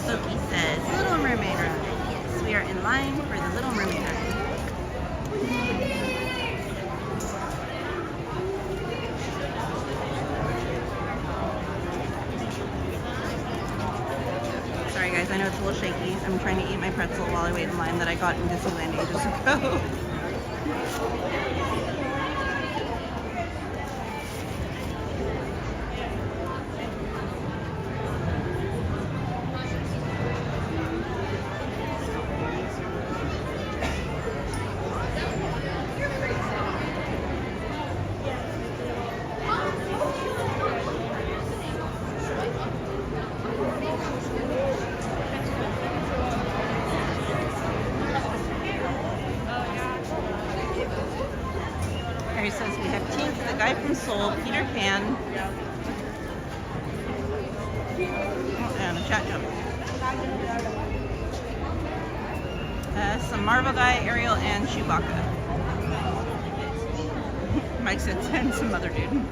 Sophie says, Little Mermaid ride. Yes, we are in line for the Little Mermaid ride. Sorry guys, I know it's a little shaky. I'm trying to eat my pretzel while I wait in line that I got in Disneyland ages ago. Harry says we have Tink, the guy from Soul, Peter Pan, and a chat jump. Some Marvel guy, Ariel, and Chewbacca. Mike said, and some other dude.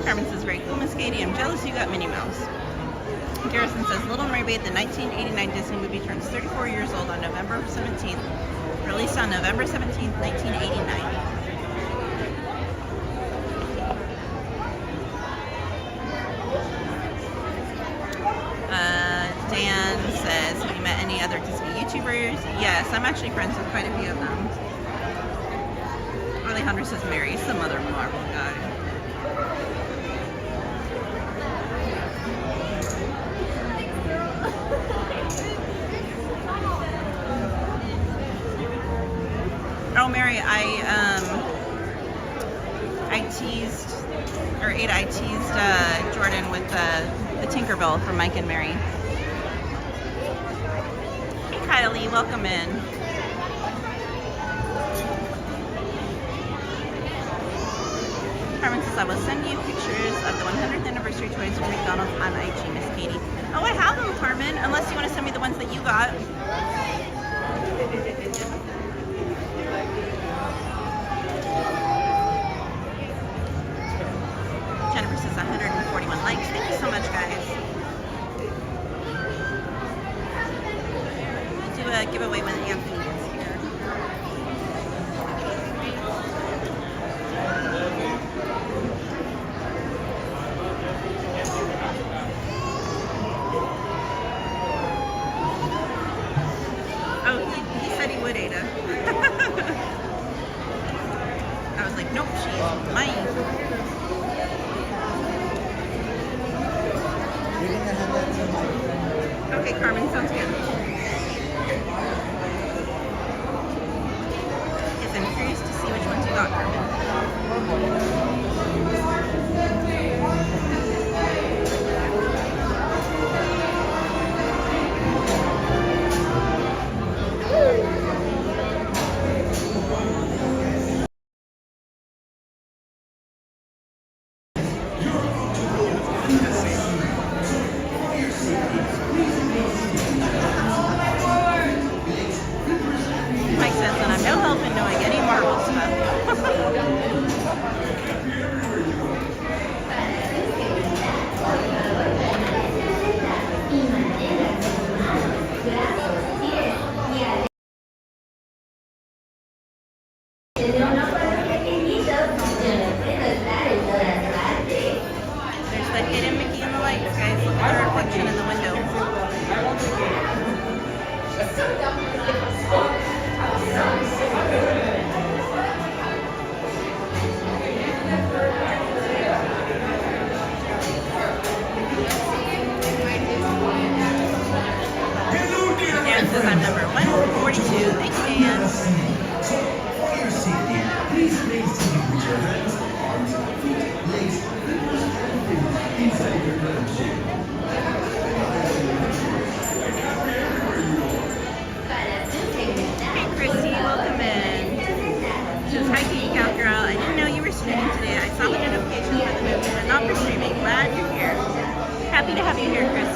Carmen says, very cool, Miss Katie. I'm jealous you got Minnie Mouse. Garrison says, Little Mermaid, the 1989 Disney movie, turns 34 years old on November 17th. Released on November 17th, 1989. Dan says, have you met any other Disney YouTubers? Yes, I'm actually friends with quite a few of them. Alejandro says, Mary, some other Marvel guy. Oh, Mary, I teased Jordan with the Tinkerbell from Mike and Mary. Hey, Kylie, welcome in. Carmen says, I will send you pictures of the 100th anniversary toys from McDonald's on IG, Miss Katie. Oh, I have them, Carmen, unless you want to send me the ones that you got. Jennifer says 141 likes. Thank you so much, guys. We'll do a giveaway when Anthony gets here. Oh, he said he would, Ada. I was like, nope, she's mine. Okay, Carmen, sounds good. Yes, I'm curious to see which ones you got, Carmen. Mike says that I'm no help in knowing any Marvel stuff. There's the hidden Mickey in the lights, guys. Look at the reflection in the window. Dan says I'm number 142. Thanks, Dan. For your safety, please make sure you put your hands, arms, feet, legs, inside your lampshade. for streaming. Glad you're here. Happy to have you here, Chris.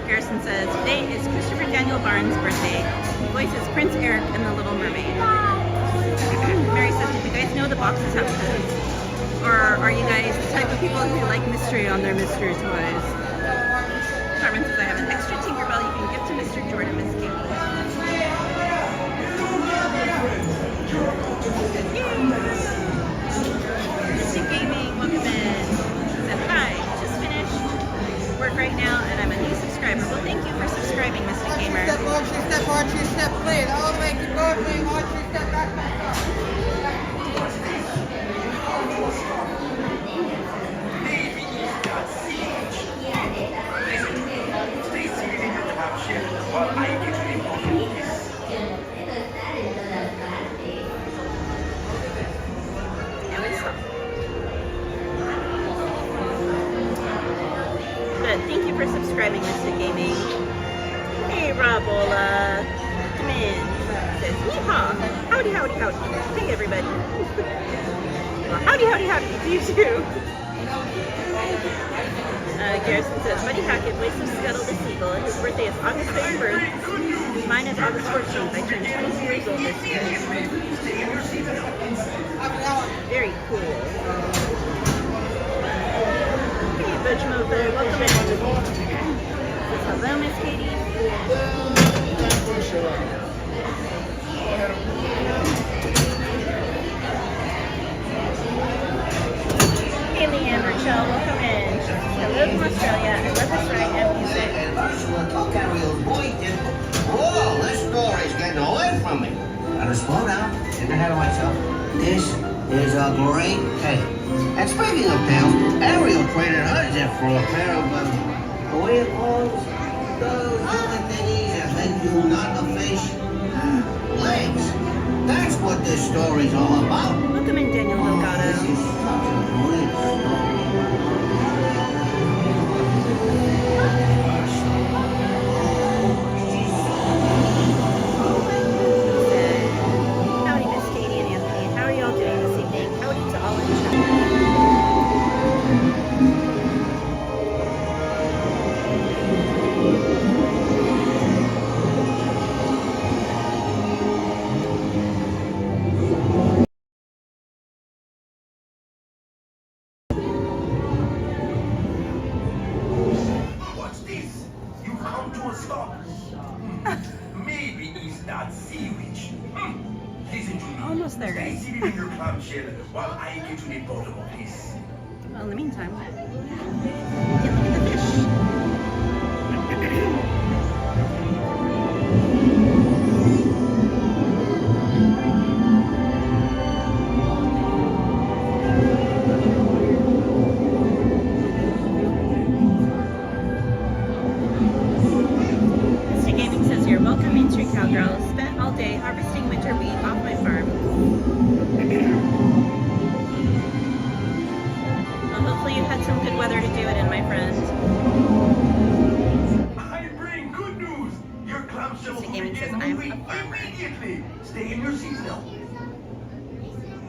Harrison says, today is Christopher Daniel Barnes' birthday. He voices Prince Eric in The Little Mermaid. Mary says, did you guys know the boxes have codes? Or are you guys the type of people who like mystery on their mystery toys? Carmen says, I have an extra Tinkerbell you can give to Mr. Jordan, Miss Katie. Mystic Gaming, welcome in. She said, hi, just finished work right now and I'm a new subscriber. Well, thank you for subscribing, Mystic Gamer. Archery step, please. All the way, keep going, please. Archery step, back. Stay seated in your top chair while I get to the important piece. And we stop. But thank you for subscribing, Mystic Gaming. Hey, Robola. Come in. Says, yeehaw. Howdy, howdy, howdy. Hey, everybody. Well, howdy, howdy, howdy to you too. Garrison says, Buddy Hackett, voice of Scuttle the Seagull. His birthday is August 31st. Mine is August 14th. I turned 22 years old this year. Very cool. Hey, Butch Mofo, welcome in. Hello, Miss Katie. Hey, Leanne Rochelle, welcome in. Hello from Australia. I love this ride and music. Whoa, this story's getting away from me. Gotta slow down, get ahead of myself. This is a great tale. And speaking of tales, Ariel traded hers in for a pair of, what do you call those little thingies that let you not the fish? Legs. That's what this story's all about. Welcome in, Daniel Delgado. This is such a great story. Howdy, Miss Katie and Anthony. How are y'all doing this evening? Howdy to all in chat. What's this? You've come to a stop. Maybe it's that sea witch. Listen to me. Almost there, Stay guys. seated in your clamshell while I get to the bottom of this. Well, in the meantime, yeah, look at the fish. Mr. Gaming says here, welcome Main Street Cowgirl. Spent all day harvesting winter wheat off my farm. Well, hopefully you had some good weather to do it in, my friend. I bring good news. Your clamshell will Gaming says, begin I'm a moving farmer. immediately. Stay in your seats now.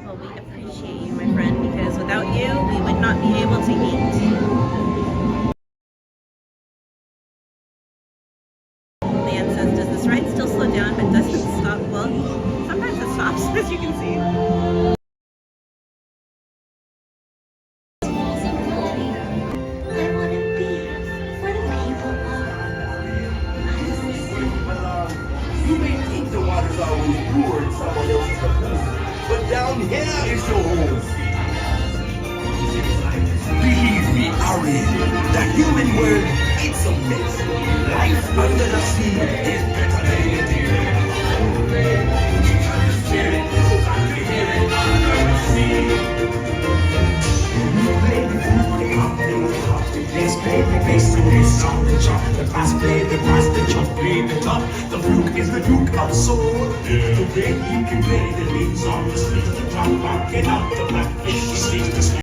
Well, we appreciate you, my friend, because without you, we would not be able to eat. Leanne says, does this ride still slow down but doesn't stop? Well, sometimes it stops, as you can see. You may think the water's always bluer in someone else's lagoon, but down here is your home. Believe me, Ariel, the human world, it's a mess. Life under the sea is better than anything. Spirit, I can hear it under the sea. Let's play the bass and let's on the chop. The bass play the bass, the chop play the top. The fluke is the duke of soul. The way he can play the leads on the street, the top rocking out the blackfish, he sings the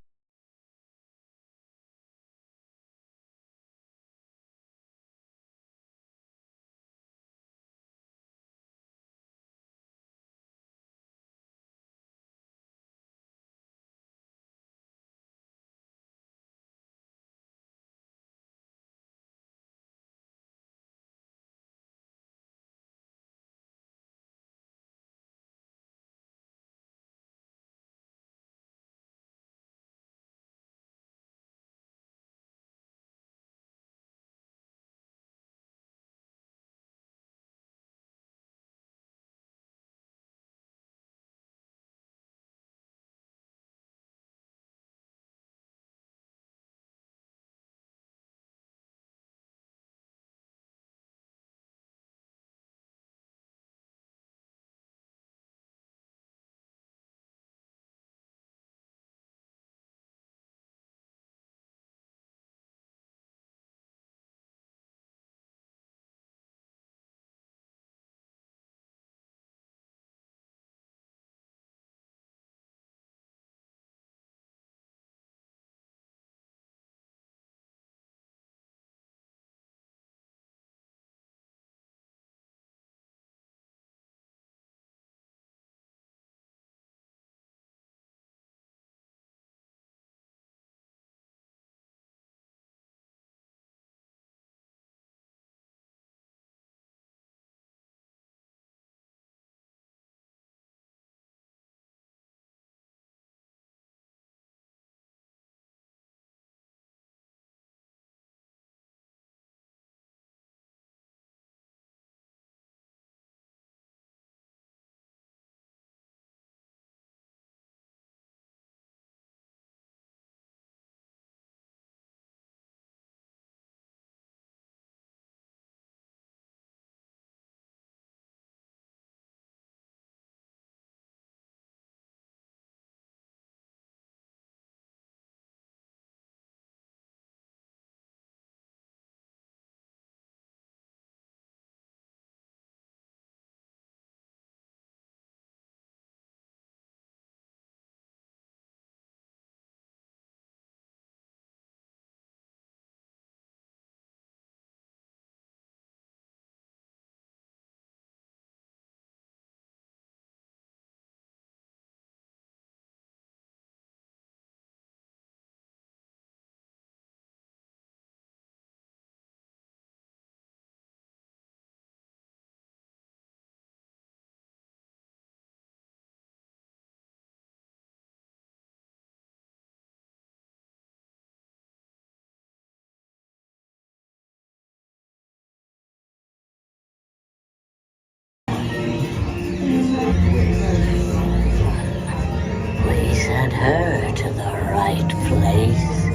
led her to the right place.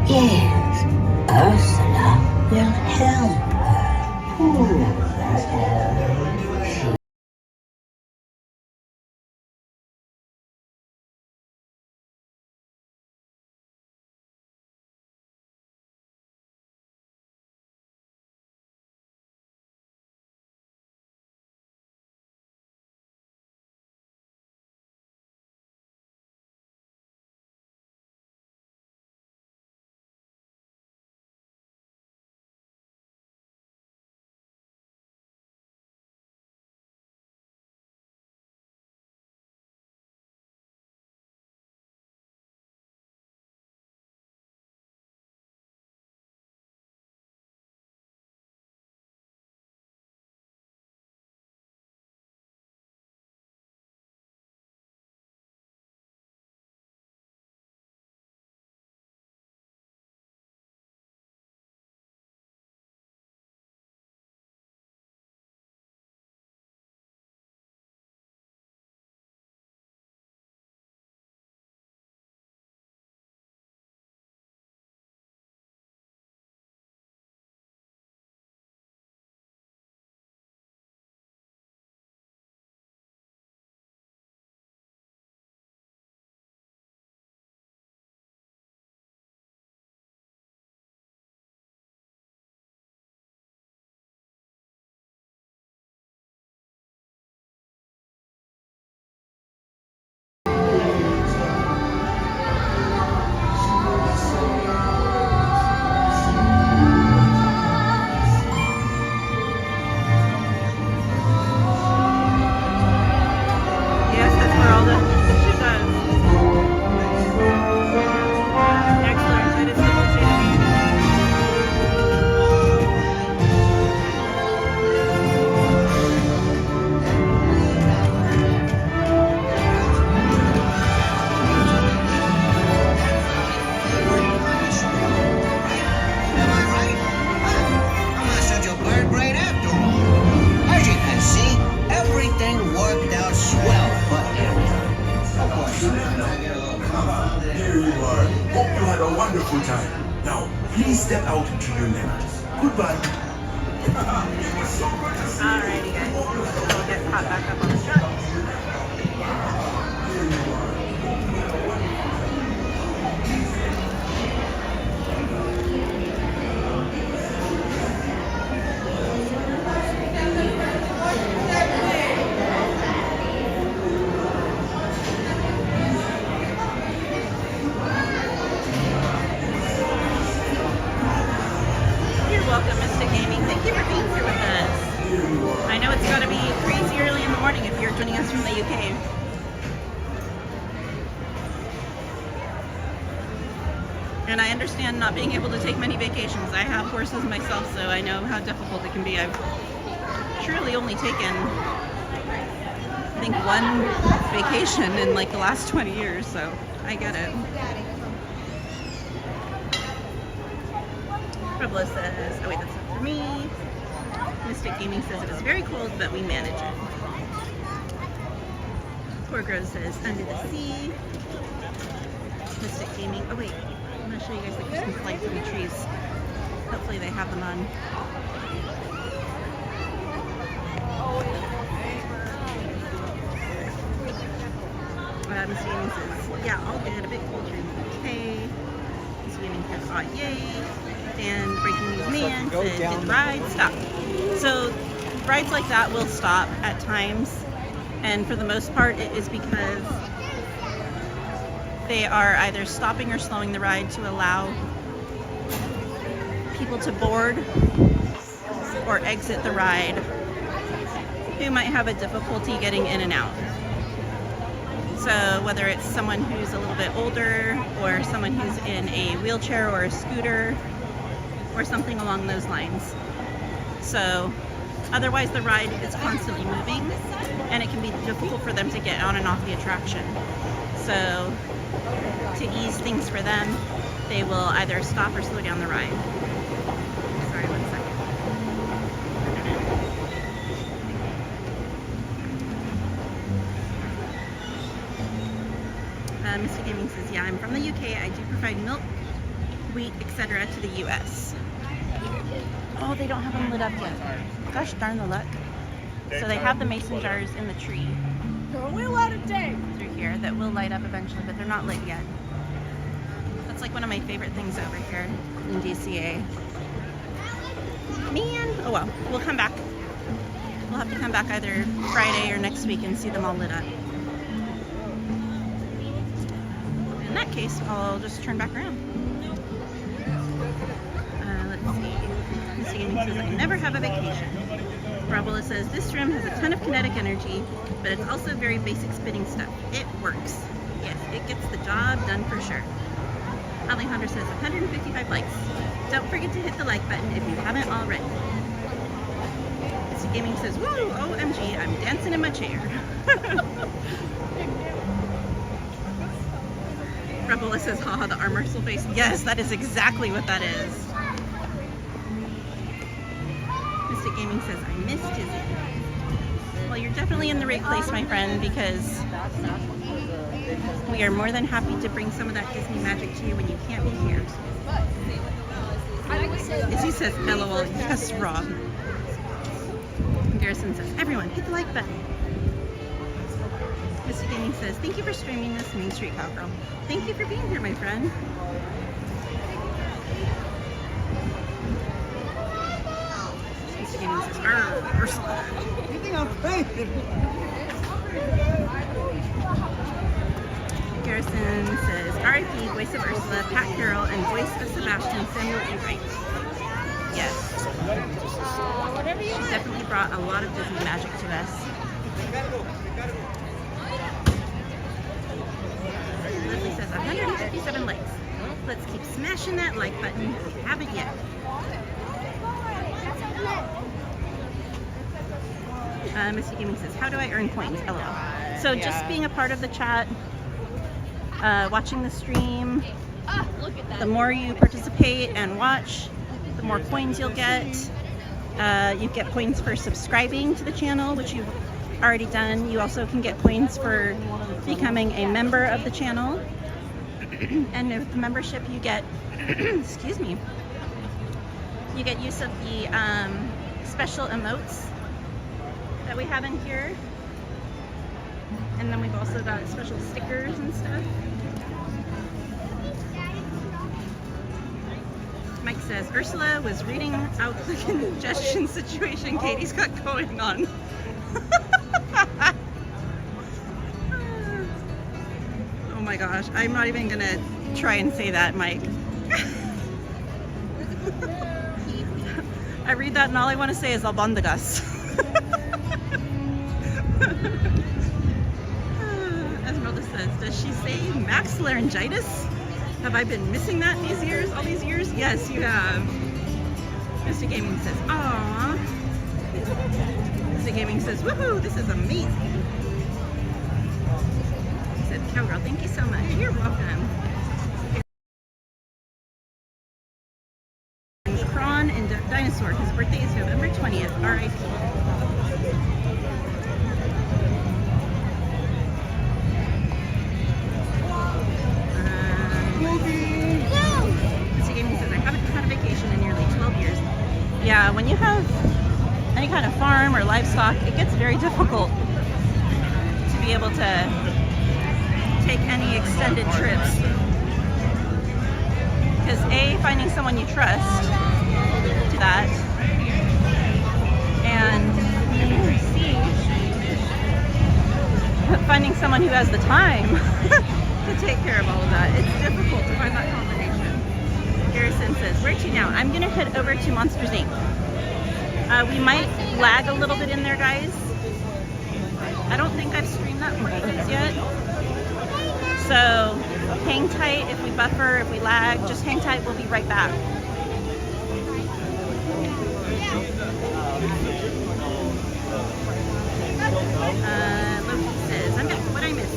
Yes, Ursula will help her. Who the hell is she? Yes, that's where all the shit goes. Excellent. That is I'm not such a bird brain after all. As you can see, everything worked out swell, but of course, I get a little confounded. Here you are. Hope you had a wonderful time. Now, please step out to your left. Goodbye. It was so good to see you. alrighty, guys. I'll get caught back up on the truck. You're welcome, Mr. Gaming. Thank you for being here with us. I know it's got to be crazy early in the morning if you're joining us from the UK. And I understand not being able to take many vacations. I have horses myself, so I know how difficult it can be. I've truly only taken, I think, one vacation in like the last 20 years, so I get it. Rebla says, oh wait, that's not for me. Mystic Gaming says it is very cold, but we manage it. Porgro says, under the sea. Mystic Gaming, oh wait, I'm going to show you guys the Christmas lights in the trees. Hopefully they have them on. Mystic Gaming says, yeah, all good, a bit colder in the UK. Mystic Gaming says, oh yay. And Breaking News Man said, did the ride stop? So rides like that will stop at times, and for the most part it is because they are either stopping or slowing the ride to allow people to board or exit the ride who might have a difficulty getting in and out. So whether it's someone who's a little bit older or someone who's in a wheelchair or a scooter or something along those lines. So otherwise the ride is constantly moving and it can be difficult for them to get on and off the attraction. So to ease things for them, they will either stop or slow down the ride. Sorry, 1 second. Mr. Gaming says, yeah, I'm from the UK. I do provide milk, wheat, etc. to the US. Oh, they don't have them lit up yet. Gosh darn the luck. So they have the mason jars in the tree through here that will light up eventually, but they're not lit yet. That's like one of my favorite things over here in DCA. Man, oh well, we'll come back. We'll have to come back either Friday or next week and see them all lit up. In that case, I'll just turn back around. Let's see. Mr. Gaming says, I never have a vacation. Robola says, this room has a ton of kinetic energy, but it's also very basic spinning stuff. It works. Yes, it gets the job done for sure. Alejandro says, 155 likes. Don't forget to hit the like button if you haven't already. Mr. Gaming says, woo, OMG, I'm dancing in my chair. Robola says, haha, the arm wrestle face. Yes, that is exactly what that is. Mr. Gaming says, I miss Disney. Well, you're definitely in the right place, my friend, because we are more than happy to bring some of that Disney magic to you when you can't be here. Izzy says, LOL, yes, Rob. Garrison says, everyone, hit the like button. Mr. Gaming says, thank you for streaming this Main Street Cowgirl. Thank you for being here, my friend. Mr. Gaming says, Ursula. You think I'm crazy? Garrison says, RIP, voice of Ursula, Pat Carroll, and voice of Sebastian, Samuel E. Wright. Yes. She definitely brought a lot of Disney magic to us. Leslie says, 157 likes. Let's keep smashing that like button if you haven't yet. Mr. Gaming says, how do I earn coins? LOL. So just being a part of the chat, watching the stream, the more you participate and watch, the more coins you'll get. You get points for subscribing to the channel, which you've already done. You also can get points for becoming a member of the channel. And with the membership you get, excuse me, you get use of the special emotes that we have in here. And then we've also got special stickers and stuff. Mike says, Ursula was reading out the congestion situation Katie's got going on. Oh my gosh, I'm not even gonna try and say that, Mike. I read that and all I want to say is albondigas. Esmeralda says, does she say max laryngitis? Have I been missing that these years, all these years? Yes, you have. Mr. Gaming says, aww. Mr. Gaming says, woohoo, this is amazing. He said, Cowgirl, thank you so much. You're welcome. Kron and Dinosaur, his birthday is November 20th, RIP. Mr. Gaming says, I haven't had a vacation in nearly 12 years. Yeah, when you have any kind of farm or livestock, it gets very difficult to be able to take any extended trips. Because A, finding someone you trust to that, and C, finding someone who has the time to take care of all of that. It's difficult to find that combination. Garrison says, where to now? I'm gonna head over to Monsters Inc. We might lag a little bit in there, guys. I don't think I've streamed that portions yet. So hang tight if we buffer, if we lag, just hang tight, we'll be right back. Loki says, I'm back, what'd I miss?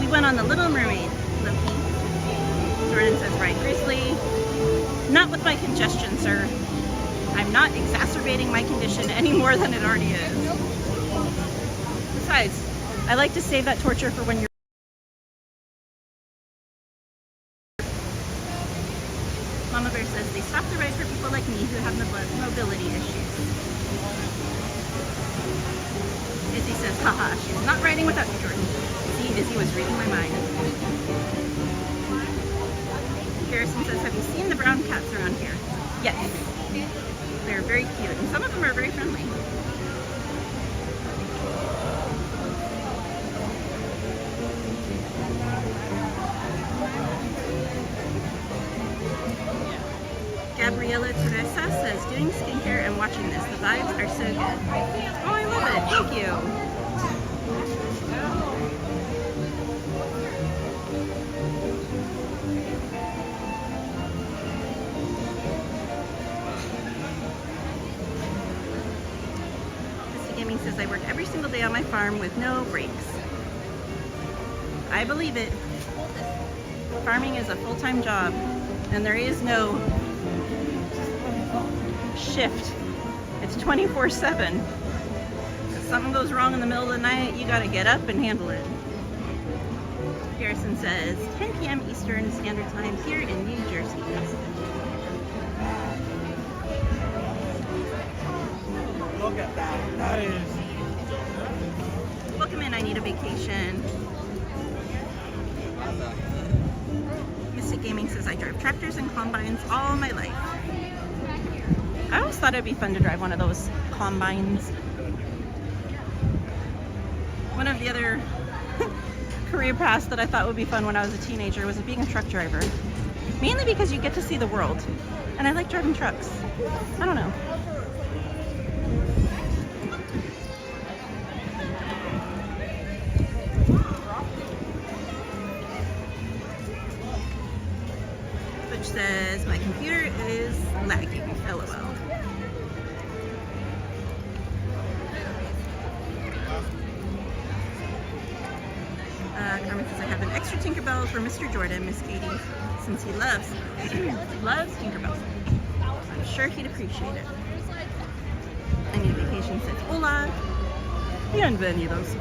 We went on the Little Mermaid, Loki. Jordan says, right, Grizzly. Not with my congestion, sir. I'm not exacerbating my condition any more than it already is. Besides, I like to save that torture for when you're have mobility issues. Izzy says, haha, she's not riding without you, Jordan. See, Izzy was reading my mind. Garrison says, have you seen the brown cats around here? Yes. They're very cute, and some of them are very friendly. Gabriela Teresa says, doing skincare and watching this. The vibes are so good. Oh, I love it. Thank you. Mr. Gaming says, I work every single day on my farm with no breaks. I believe it. Farming is a full-time job, and there is no shift. It's 24/7. If something goes wrong in the middle of the night, you gotta get up and handle it. Garrison says 10 p.m. Eastern Standard Time here in New Jersey. Look at that. That is. Welcome in, I need a vacation. Mystic Gaming says I drive tractors and combines all my life. I always thought it'd be fun to drive one of those combines. One of the other career paths that I thought would be fun when I was a teenager was being a truck driver. Mainly because you get to see the world. And I like driving trucks. I don't know. Which says my computer is lagging. LOL. Carmen says I have an extra Tinkerbell for Mr. Jordan, Miss Katie, since he loves Tinkerbell. I'm sure he'd appreciate it. I need a vacation, says hola. Bienvenidos.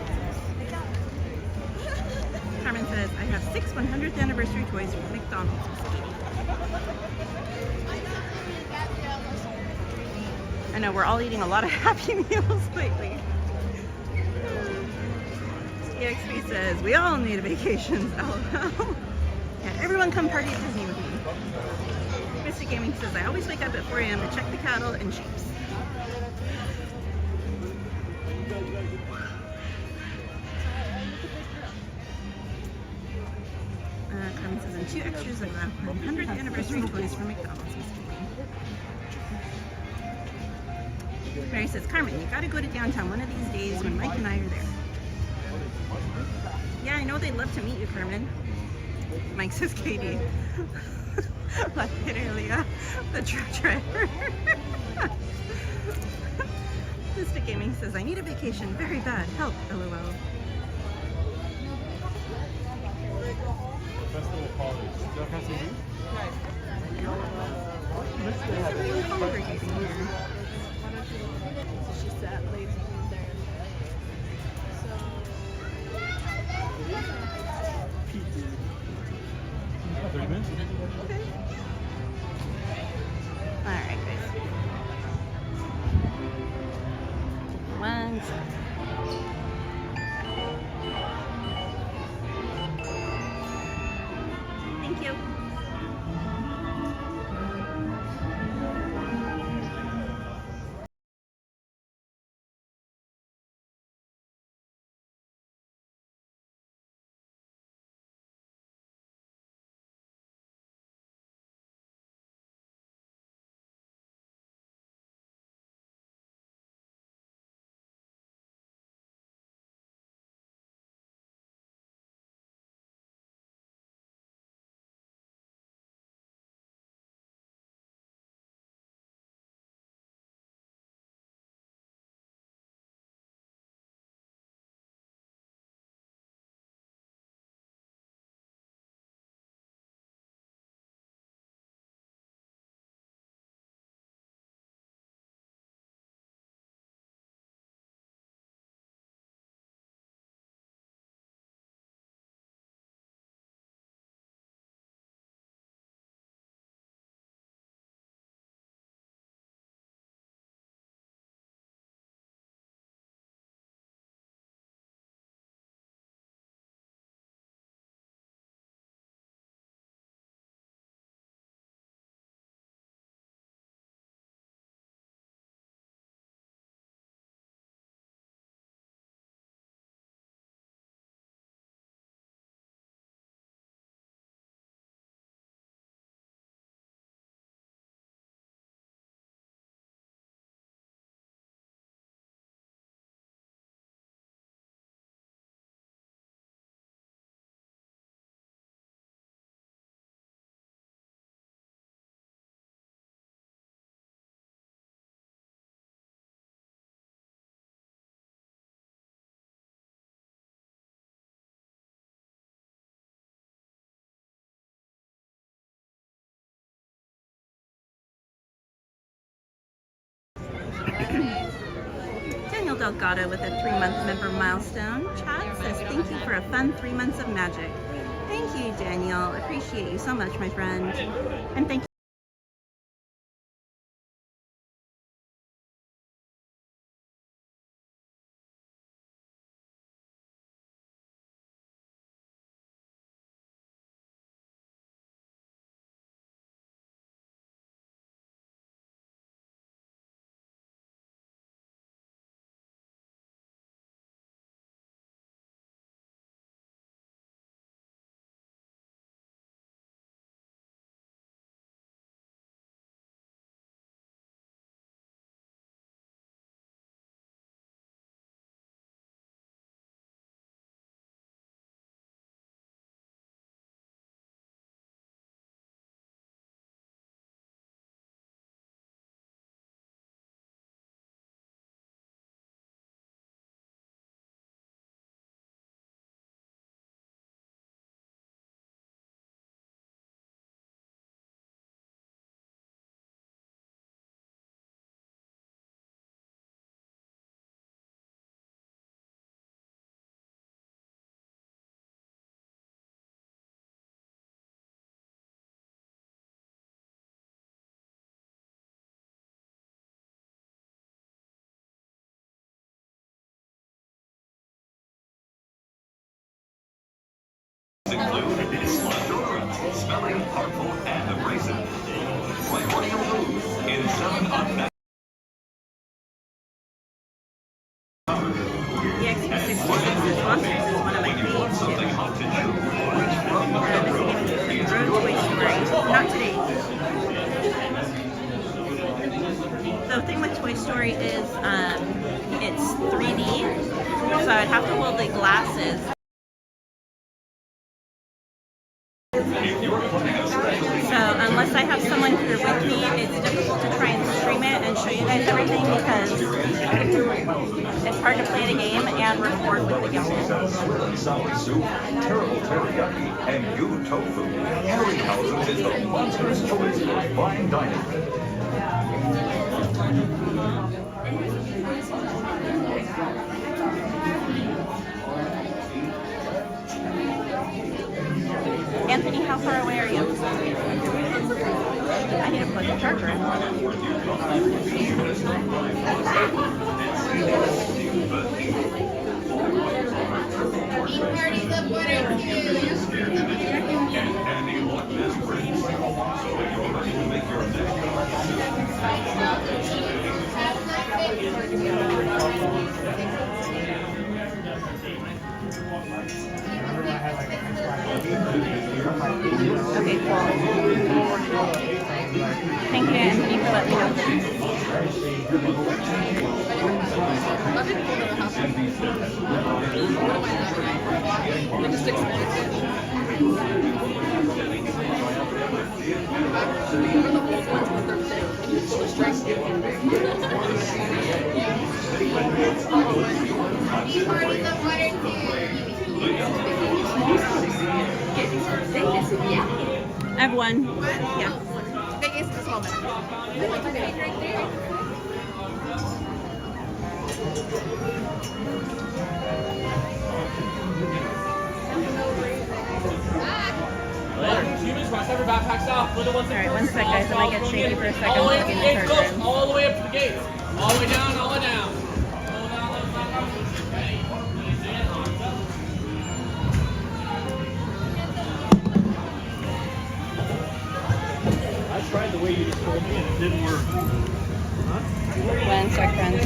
Carmen says I have 6 100th anniversary toys from McDonald's, Miss Katie. I know we're all eating a lot of Happy Meals lately. EXP says, we all need a vacation. LOL. Yeah, everyone come party at Disney with me. Mystic Gaming says, I always wake up at 4 a.m. to check the cattle and sheep. Carmen says, and 2 extras of 100th anniversary toys from McDonald's. Mary says, Carmen, you gotta go to downtown one of these days when Mike and I are there. Yeah, I know they'd love to meet you, Kermit. Mike says, Katie. Like Aurelia, the truck driver. Mystic Gaming says, I need a vacation very bad. Help, LOL. Festival College. Is that Festival? It's really congregating here. She sat lazy there. So 30 minutes? Okay. Alright, guys. One second. Thank you. Daniel Delgado with a 3-month member milestone. Chad says, thank you for a fun 3 months of magic. Thank you, Daniel. Appreciate you so much, my friend. And thank you. Include smelling, harmful, and abrasive. Primordial Booze in 7 unmatched. The XP66 Monsters is one of my faves too. This game Road Toy Story. Not today. The thing with Toy Story is it's 3D, so I'd have to hold the glasses. So unless I have someone here with me, it's difficult to try and stream it and show you guys everything because it's hard to play the game and record with the game. Sour soup, terrible teriyaki, and yu tofu. Harryhausen's is the monster's choice for fine dining. Anthony, how far away are you? I need to plug the charger in. Parties of water Okay, cool. Thank you, Anthony, for letting me know. I have one. Yeah. Biggest to small. Humans, cross every backpacks off. Little ones. Alright, one sec, guys. I might get shaky for a second. All the way up to Plugging the gates, the charger in. all the way up to the gates. All the way down, all the way down. I tried the way you just told me and it didn't work. One sec, friends.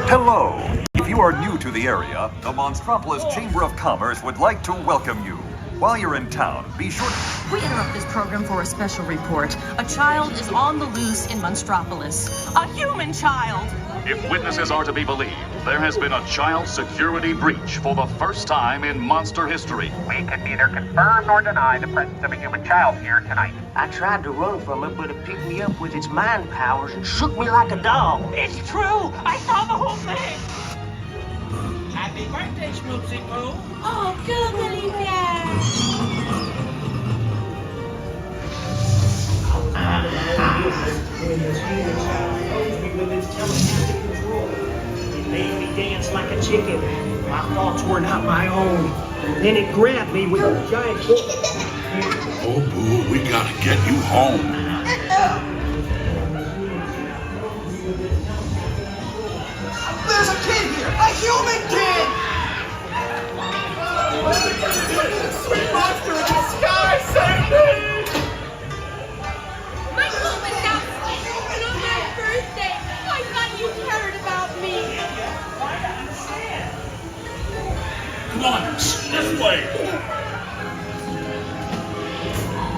Hello! If you are new to the area, the Monstropolis Chamber of Commerce would like to welcome you. While you're in town, be sure to... We interrupt this program for a special report. A child is on the loose in Monstropolis. A human child! If witnesses are to be believed, there has been a child security breach for the first time in monster history. We can neither confirm nor deny the presence of a human child here tonight. I tried to run from it, but it picked me up with its mind powers and shook me like a dog. It's true! I saw the whole thing! Happy birthday, Schmoopsy Poo! Oh, googly bear! When the human child with its telepathic chicken. My thoughts were not my own. Then it grabbed me with a giant hook. Oh, boo, we gotta get you home. There's a kid here! A human kid! Sweet monster in the sky, save me! My mom was out skiing on my birthday. I thought you heard about me. Come on, this way.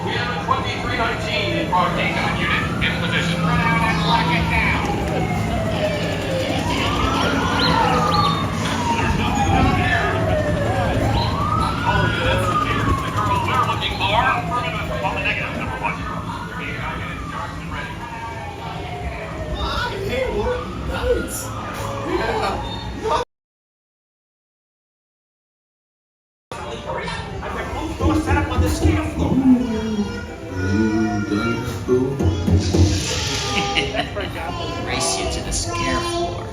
We have a 2319 in progress. Unit in position. Run out and lock it down. All units, here's the girl we're looking for. Affirmative on the negative, number 1. 3 units charged and ready. I've got both doors set up on the scale floor. Race you to the scare floor.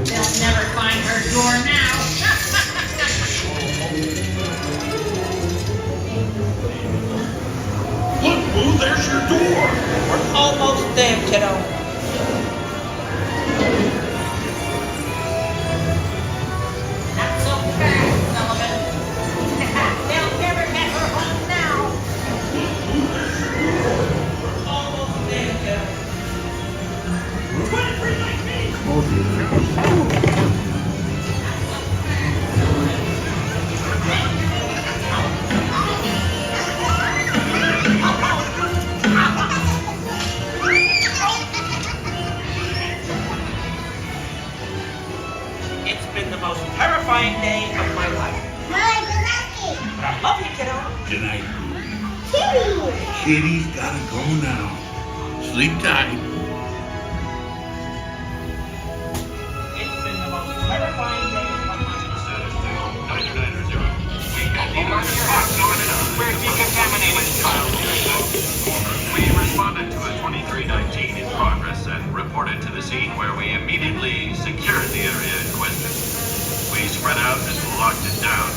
They'll never find her door now. Look, boo, there's your door. We're almost there, kiddo. Not so fast, Sullivan. They'll never get her home now. We're almost there, kiddo. 2319. It's been the most terrifying day of my life. But I love you, kiddo. Good night, boo. Kitty's gotta go now. Sleep tight. It's been the most terrifying day of my life. We're decontaminated, child. We responded to a 2319 in progress and reported to the scene where we immediately secured the area in question. We spread out and locked it down.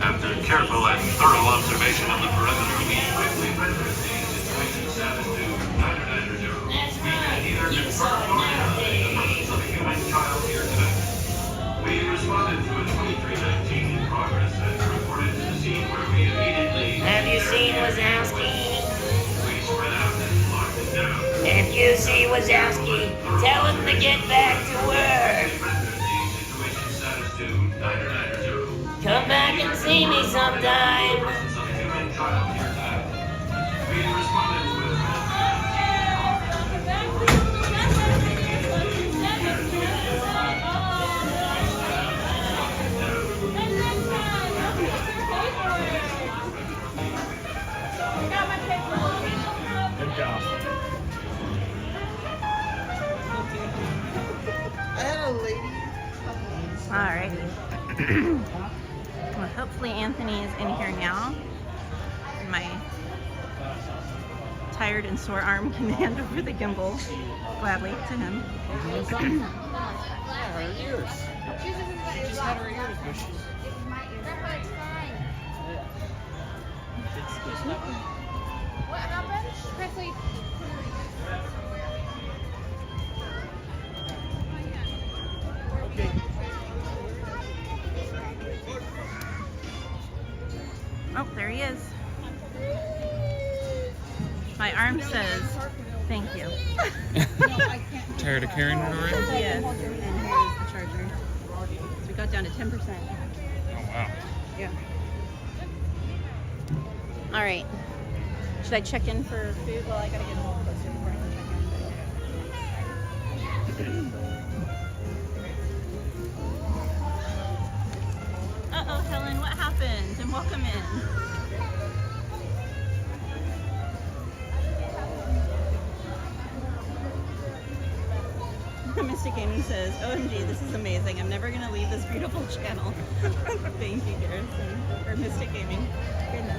After careful and thorough observation of the perimeter, we quickly rendered the situation status to 9900. We can either confirm or deny the presence of a human child here tonight. We responded to a 2319 in progress and reported to the scene where we immediately... Have you seen Wazowski? We spread out and locked it down. If you see Wazowski, tell him to get back to work. Come back and see me sometime. Good job. Alrighty. Well, hopefully Anthony is in here now. My tired and sore arm can hand over the gimbal gladly to him. Her ears. She just had her ears bushed. What happened? Presley. Okay. Oh, there he is. My arm says, thank you. Tired of carrying it already? Yes, and here is the charger. So we got down to 10%. Oh, wow. Yeah. All right. Should I check in for food? Well, I gotta get a little closer before I can check in. Uh-oh, Helen, what happened? And welcome in. Mystic Gaming says, OMG, this is amazing. I'm never going to leave this beautiful channel. Thank you, Garrison. Or Mystic Gaming. Goodness.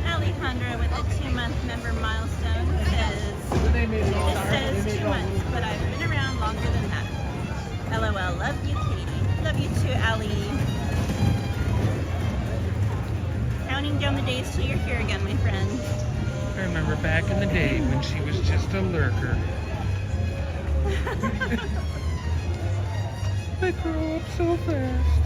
Alejandra with a 2-month member milestone says, it says 2 months, but I've been around longer than that. LOL, love you, Katie. Love you too, Ali. Counting down the days till you're here again, my friend. I remember back in the day when she was just a lurker. They grow up so fast.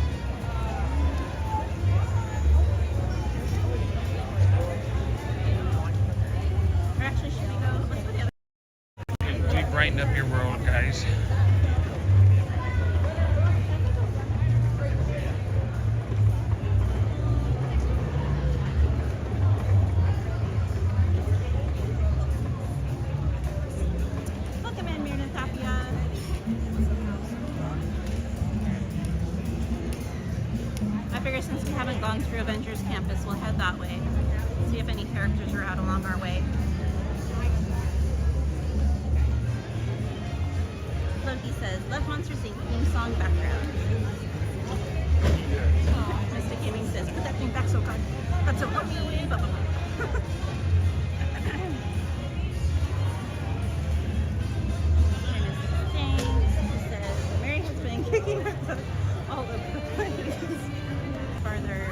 Or actually, should we go? Let's go the other. We brightened up your world, guys. Welcome in, Mirna Tapia. I figure since we haven't gone through Avengers Campus, we'll head that way. See if any characters are out along our way. Loki says, love Monsters Inc. theme song background. Mystic Gaming says, put that thing back so good. That's so happy. Says, Mary has been kicking her all over the place. Farther.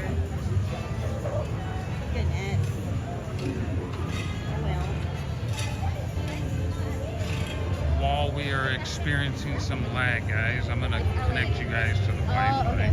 Goodness. Well. While we are experiencing some lag, guys, I'm going to connect you guys to the Wi-Fi. Okay.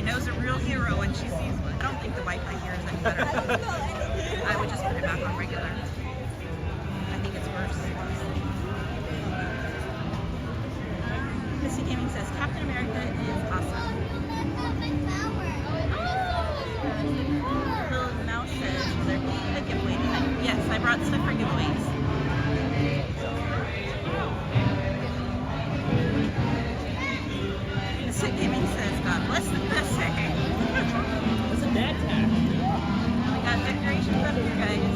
knows a real hero when she sees one. I don't think the Wi-Fi here is any better. I would just put it back on regular. I think it's worse. Missy Gaming says Captain America is awesome. Little Mouse says, will there be a giveaway tonight? Yes, I brought stuff for giveaways. Missy Gaming says, God bless the USA. What's a bad tag? We got decorations up here, guys.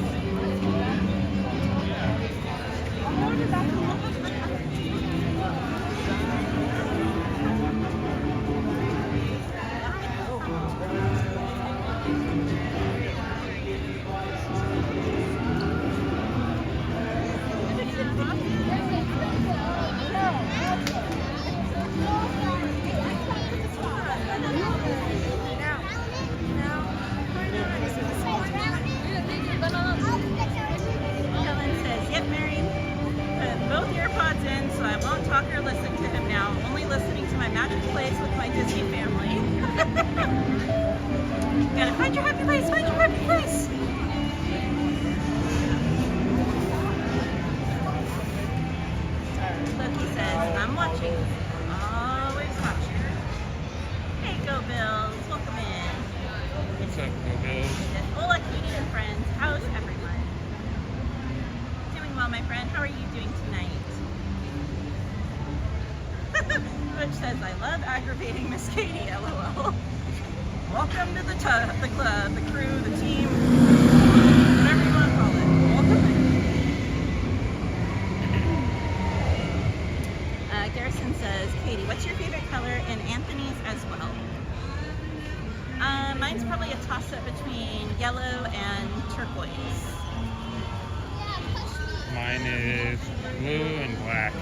Mine is blue and black.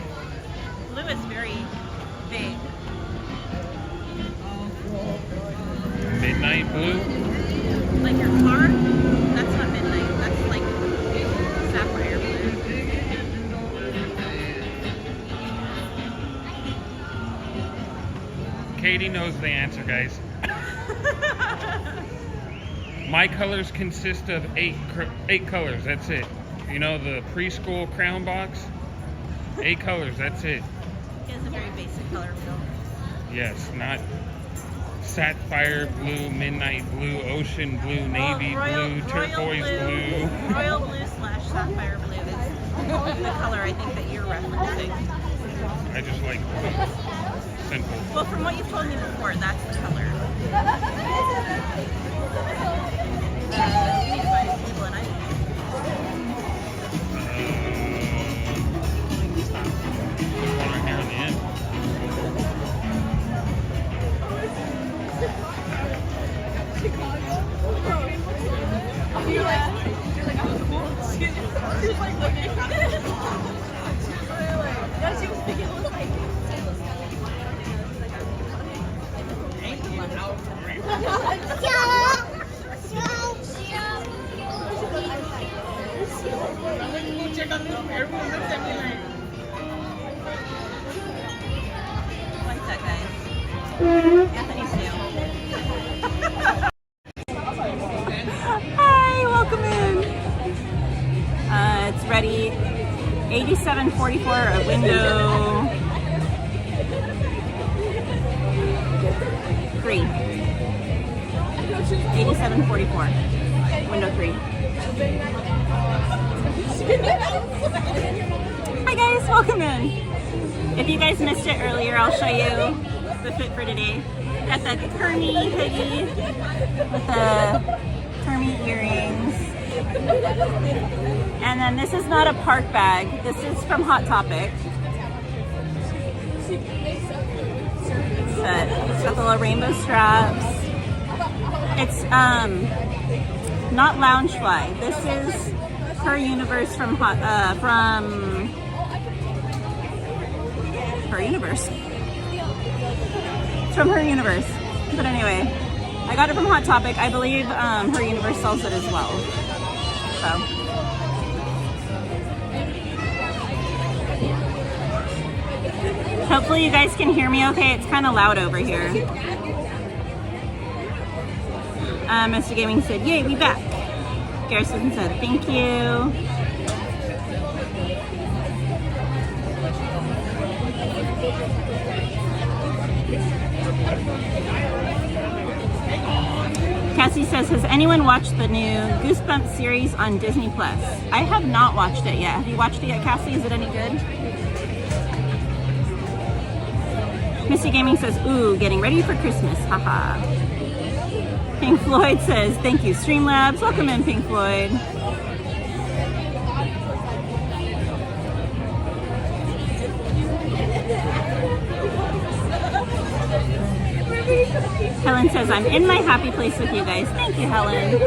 Blue is very big. Midnight blue? Like your car? That's not midnight. That's like sapphire blue. Katie knows the answer, guys. My colors consist of eight colors. That's it. You know the preschool crown box? 8 colors, that's it. He has a very basic color wheel. Yes, not sapphire blue, midnight blue, ocean blue, navy blue, turquoise blue. Royal blue / sapphire blue is the color I think that you're referencing. I just like simple. Well, from what you've told me before, that's the color. We need to find people and I one right here in the end. You're like, I'm cool. She's like looking at me. Yeah, she was thinking it was like. One sec, guys. Anthony's new. Hi, welcome in. It's ready. 8744, a window 3. 8744, window 3. Hi guys, welcome in. If you guys missed it earlier, I'll show you the fit for today. Got the Kermit hoodie with the Kermit earrings. And then this is not a park bag. This is from Hot Topic. It's got the little rainbow straps. It's not Loungefly. This is Her Universe from Her Universe. It's from Her Universe. But anyway, I got it from Hot Topic. I believe Her Universe sells it as well. So. Hopefully you guys can hear me okay. It's kind of loud over here. Mr. Gaming said, yay, we back. Garrison said, thank you. Cassie says, has anyone watched the new Goosebumps series on Disney Plus? I have not watched it yet. Have you watched it yet, Cassie? Is it any good? Missy Gaming says, ooh, getting ready for Christmas, haha. Pink Floyd says, thank you, Streamlabs. Welcome in, Pink Floyd. Helen says, I'm in my happy place with you guys. Thank you, Helen.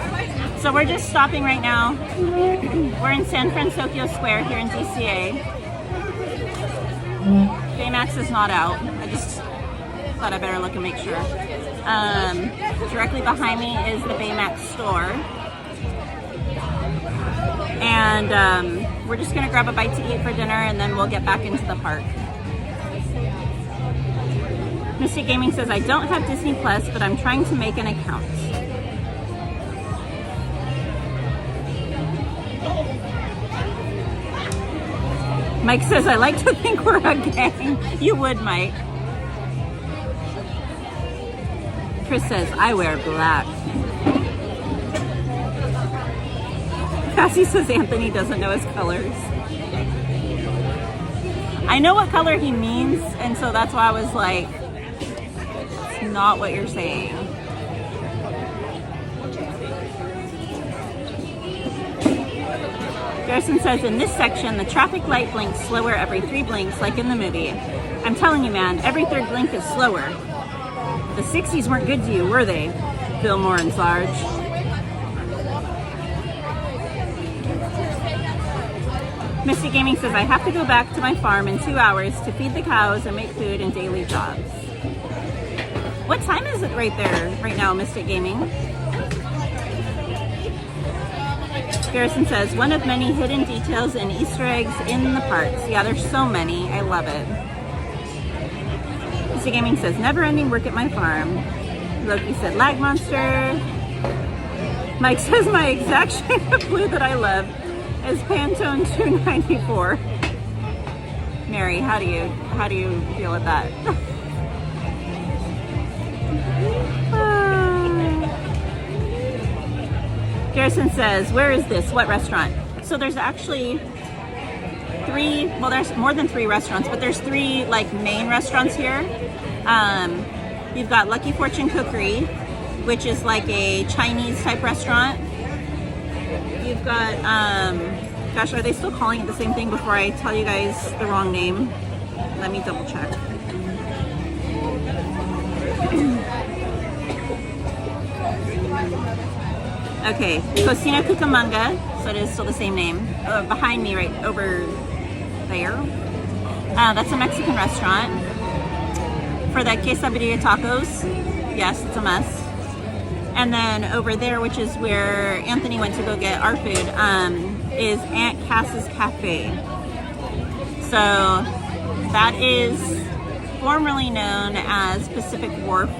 So we're just stopping right now. We're in San Fransokyo Square here in DCA. Baymax is not out. I just thought I better look and make sure. Directly behind me is the Baymax store. And we're just gonna grab a bite to eat for dinner and then we'll get back into the park. Mystic Gaming says, I don't have Disney Plus, but I'm trying to make an account. Mike says, I like to think we're a gang. You would, Mike. Chris says, I wear black. Cassie says Anthony doesn't know his colors. I know what color he means, and so that's why I was like, it's not what you're saying. Garrison says, in this section, the traffic light blinks slower every 3 blinks, like in the movie. I'm telling you, man, every 3rd blink is slower. The 60s weren't good to you, were they? Fillmore and Sarge. Misty Gaming says, I have to go back to my farm in 2 hours to feed the cows and make food and daily jobs. What time is it right there, right now, Mystic Gaming? Garrison says, one of many hidden details and Easter eggs in the parks. Yeah, there's so many. I love it. Mystic Gaming says, never-ending work at my farm. Loki said, lag monster. Mike says, my exact shade of blue that I love is Pantone 294. Mary, how do you feel with that? Garrison says, where is this? What restaurant? So there's actually 3, well, there's more than 3 restaurants, but there's 3 like main restaurants here. You've got Lucky Fortune Cookery, which is like a Chinese type restaurant. You've got, gosh, are they still calling it the same thing before I tell you guys the wrong name? Let me double check. Okay, Cocina Cucamonga, so it is still the same name. Behind me, right over there. That's a Mexican restaurant. For the quesadilla tacos, yes, it's a must. And then over there, which is where Anthony went to go get our food, is Aunt Cass's Cafe. So that is formerly known as Pacific Wharf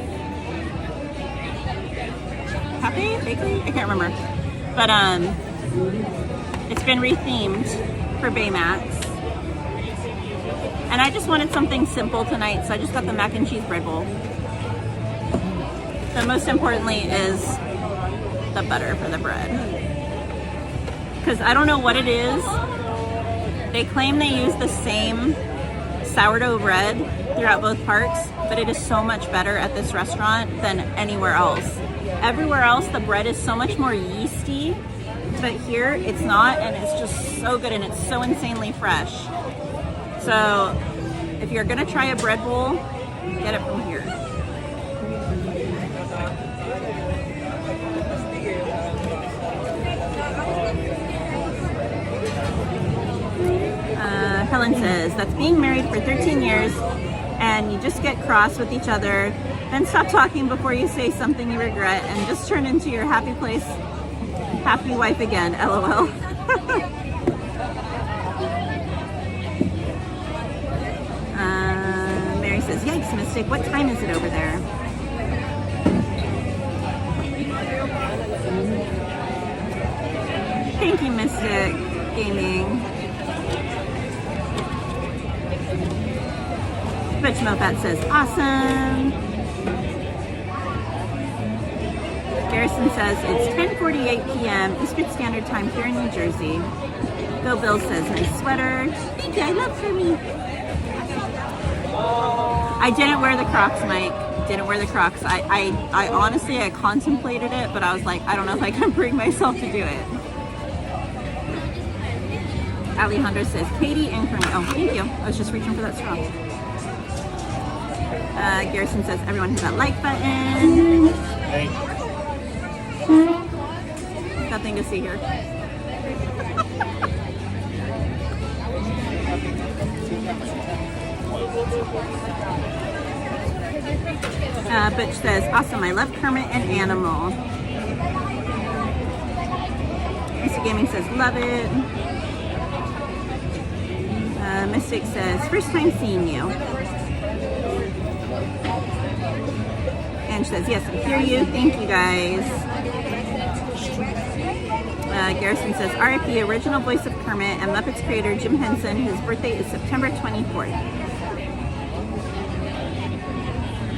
Cafe? Bakery? I can't remember. But it's been rethemed for Baymax. And I just wanted something simple tonight, so I just got the mac and cheese bread bowl. But most importantly is the butter for the bread. Because I don't know what it is. They claim they use the same sourdough bread throughout both parks, but it is so much better at this restaurant than anywhere else. Everywhere else, the bread is so much more yeasty, but here it's not, and it's just so good, and it's so insanely fresh. So if you're gonna try a bread bowl, get it from here. Helen says, that's being married for 13 years and you just get cross with each other, then stop talking before you say something you regret and just turn into your happy place, happy wife again, LOL. Mary says, yikes, Mystic, what time is it over there? Thank you, Mystic Gaming. Rich Mofat says, awesome. Garrison says, it's 10:48 p.m. Eastern Standard Time here in New Jersey. Bill Bill says, nice sweater. Thank you, I love Kermit. I didn't wear the Crocs, Mike. Didn't wear the Crocs. I honestly, I contemplated it, but I was like, I don't know if I can bring myself to do it. Alejandro says, Katie and Kermit. Oh, thank you. I was just reaching for that straw. Garrison says, everyone hit that like button. Nothing to see here. Butch says, awesome, I love Kermit and Animal. Mr. Gaming says, love it. Mystic says, first time seeing you. And she says, yes, I hear you. Thank you, guys. Garrison says, RIP, original voice of Kermit and Muppets creator Jim Henson. His birthday is September 24th.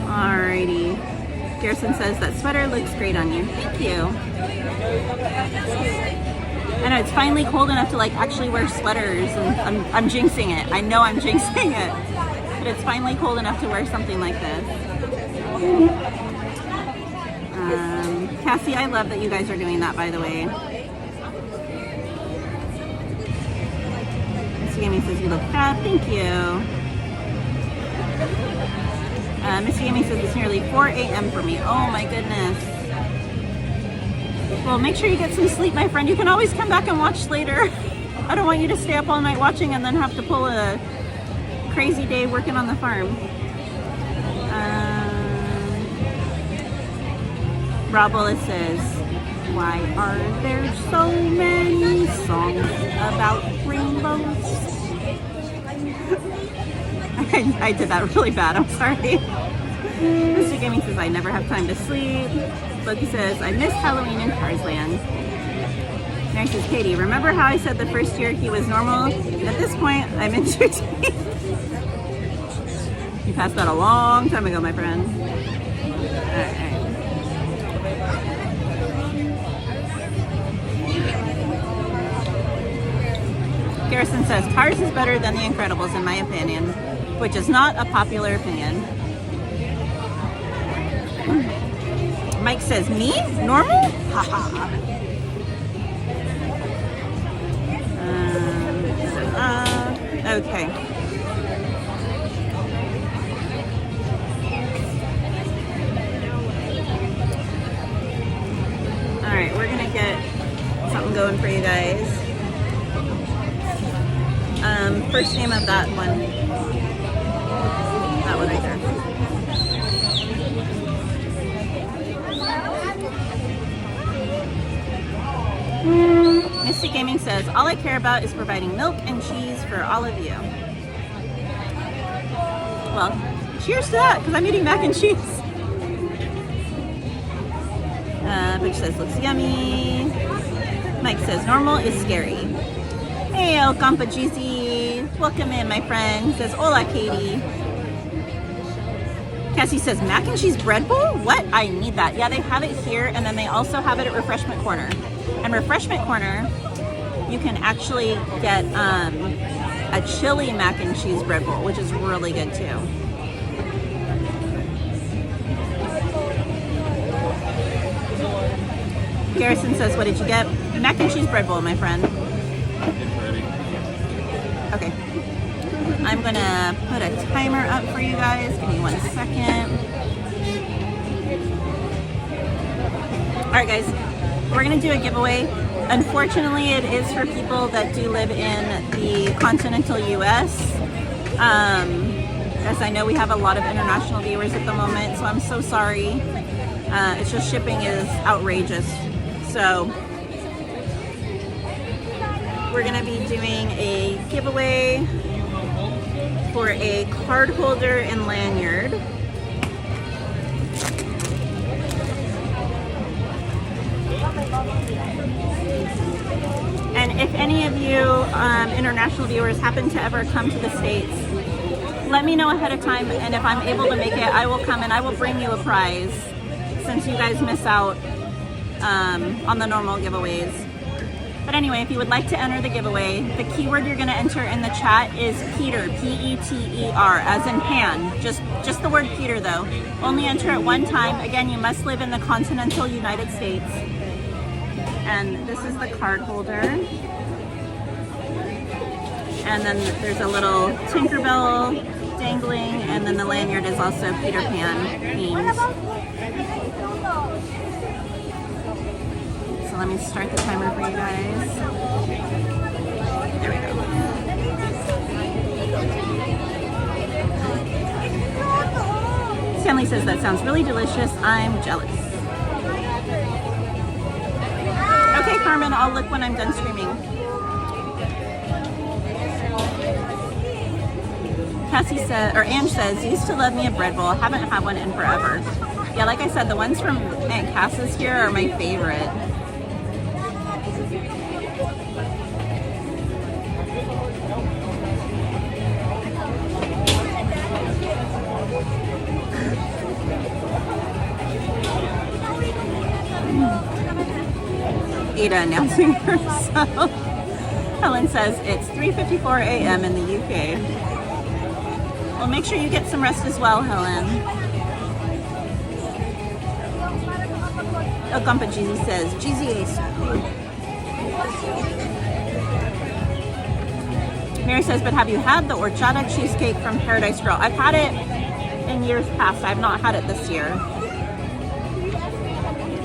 Alrighty. Garrison says, that sweater looks great on you. Thank you. I know, it's finally cold enough to like actually wear sweaters, and I'm jinxing it. I know I'm jinxing it. But it's finally cold enough to wear something like this. Cassie, I love that you guys are doing that, by the way. Mr. Gaming says you look fab. Thank you. Mr. Gaming says it's nearly 4 a.m. for me. Oh my goodness. Well, make sure you get some sleep, my friend. You can always come back and watch later. I don't want you to stay up all night watching and then have to pull a crazy day working on the farm. Rob Willis says, why are there so many songs about rainbows? I did that really bad, I'm sorry. Mr. Gaming says, I never have time to sleep. Loki says, I miss Halloween in Carsland. Mary says, Katie, remember how I said the first year he was normal? At this point, I'm in 2 teeth. You passed that a long time ago, my friend. Alright. Garrison says, Cars is better than The Incredibles in my opinion, which is not a popular opinion. Mike says, me? Normal? Haha. Okay. Alright, we're gonna get something going for you guys. First name of that one. That one right there. Mystic Gaming says, all I care about is providing milk and cheese for all of you. Well, cheers to that, because I'm eating mac and cheese. Which says, looks yummy. Mike says, normal is scary. Hey, El Compa Jeezy. Welcome in, my friend. Says, hola, Katie. Cassie says, mac and cheese bread bowl? What? I need that. Yeah, they have it here, and then they also have it at Refreshment Corner. And Refreshment Corner, you can actually get a chili mac and cheese bread bowl, which is really good too. Garrison says, what did you get? Mac and cheese bread bowl, my friend. Okay. I'm gonna put a timer up for you guys. Give me 1 second. All right, guys. We're gonna do a giveaway. Unfortunately, it is for people that do live in the continental US. As I know we have a lot of international viewers at the moment, so I'm so sorry. It's just shipping is outrageous. So we're gonna be doing a giveaway for a card holder and lanyard. you international viewers happen to ever come to the States, let me know ahead of time, and if I'm able to make it, I will come and I will bring you a prize, since you guys miss out on the normal giveaways. But anyway, if you would like to enter the giveaway, the keyword you're going to enter in the chat is Peter, P-E-T-E-R, as in pan. Just the word Peter, though. Only enter it one time. Again, you must live in the continental United States. And this is the card holder. And then there's a little Tinkerbell dangling, and then the lanyard is also Peter Pan themed. So let me start the timer for you guys. There we go. Stanley says that sounds really delicious. I'm jealous. Okay, Carmen, I'll look when I'm done streaming. Cassie said, or Ange says, used to love me a bread bowl. Haven't had one in forever. Yeah, like I said, the ones from Aunt Cass's here are my favorite. Ada announcing herself. Helen says it's 3:54 a.m. in the UK. Well, make sure you get some rest as well, Helen. Oh, Gumpa Jeezy says, Jeezy Ace. Mary says, but have you had the horchata cheesecake from Paradise Grill? I've had it in years past. I've not had it this year.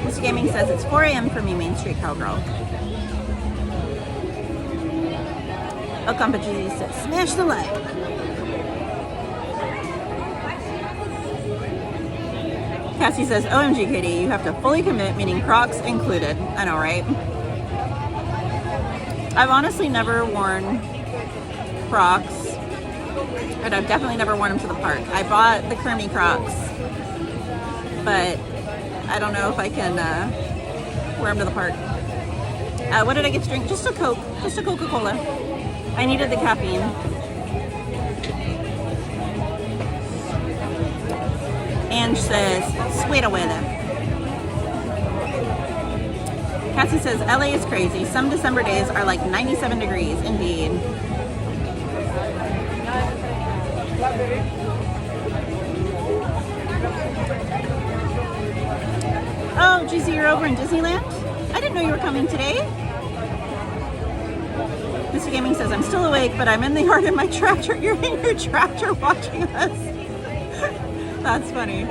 This Gaming says it's 4 a.m. for me, Main Street Cowgirl. Oh, Gumpa Jeezy says, smash the like. Cassie says, OMG, Katie, you have to fully commit, meaning Crocs included. I know, right? I've honestly never worn Crocs, and I've definitely never worn them to the park. I bought the Kermit Crocs, but I don't know if I can wear them to the park. What did I get to drink? Just a Coke, just a Coca-Cola. I needed the caffeine. Ange says, sweet weather. Cassie says, LA is crazy. Some December days are like 97 degrees, indeed. Oh, GC, you're over in Disneyland? I didn't know you were coming today. Mr. Gaming says, I'm still awake, but I'm in the yard in my tractor. You're in your tractor watching us. That's funny.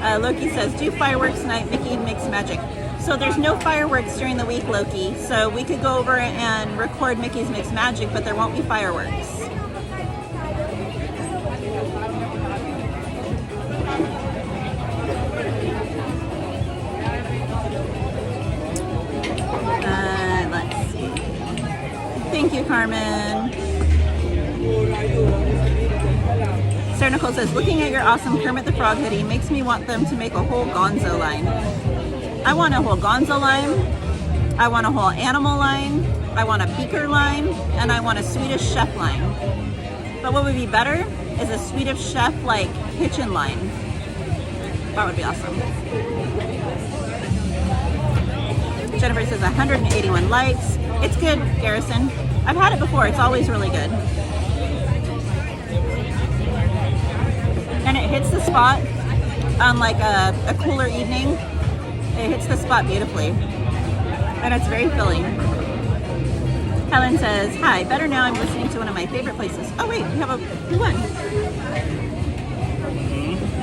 Loki says, do fireworks night, Mickey Mix Magic. So there's no fireworks during the week, Loki. So we could go over and record Mickey's Mix Magic, but there won't be fireworks. Let's see. Thank you, Carmen. Sarah Nicole says, looking at your awesome Kermit the Frog hoodie makes me want them to make a whole Gonzo line. I want a whole Gonzo line. I want a whole animal line. I want a beaker line. And I want a Swedish chef line. But what would be better is a Swedish chef like kitchen line. That would be awesome. Jennifer says 181 likes. It's good, Garrison. I've had it before. It's always really good. And it hits the spot on like a cooler evening. It hits the spot beautifully. And it's very filling. Helen says, hi, better now. I'm listening to one of my favorite places. Oh wait, we have a, who won?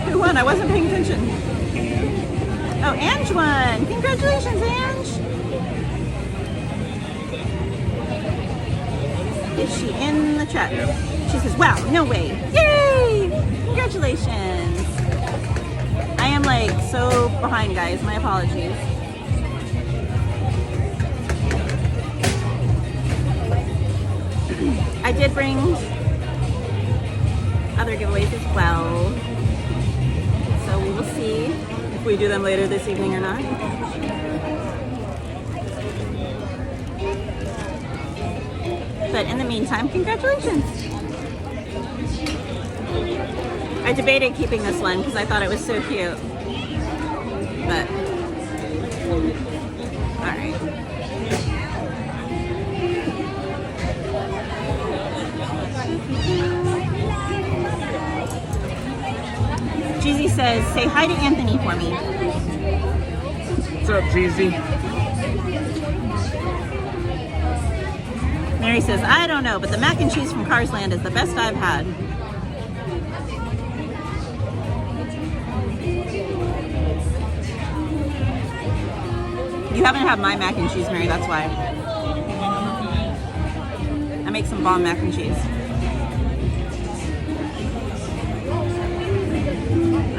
Who won? I wasn't paying attention. Oh, Ange won. Congratulations, Ange. Is she in the chat? She says, wow, no way. Yay! Congratulations. I am like so behind, guys. My apologies. I did bring other giveaways as well. So we will see if we do them later this evening or not. But in the meantime, congratulations. I debated keeping this one because I thought it was so cute. But, alright. Jeezy says, say hi to Anthony for me. What's up, Jeezy? Mary says, I don't know, but the mac and cheese from Cars Land is the best I've had. You haven't had my mac and cheese, Mary, that's why. I make some bomb mac and cheese.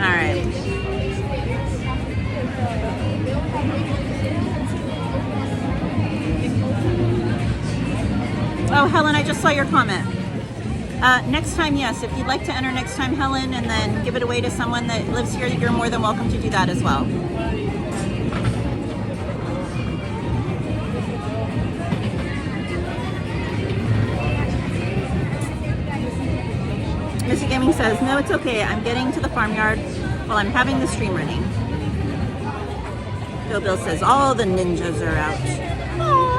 Alright. Oh, Helen, I just saw your comment. Next time, yes. If you'd like to enter next time, Helen, and then give it away to someone that lives here, you're more than welcome to do that as well. Missy Gaming says, no, it's okay. I'm getting to the farmyard while I'm having the stream running. Bill Bill says, all the ninjas are out. Aww.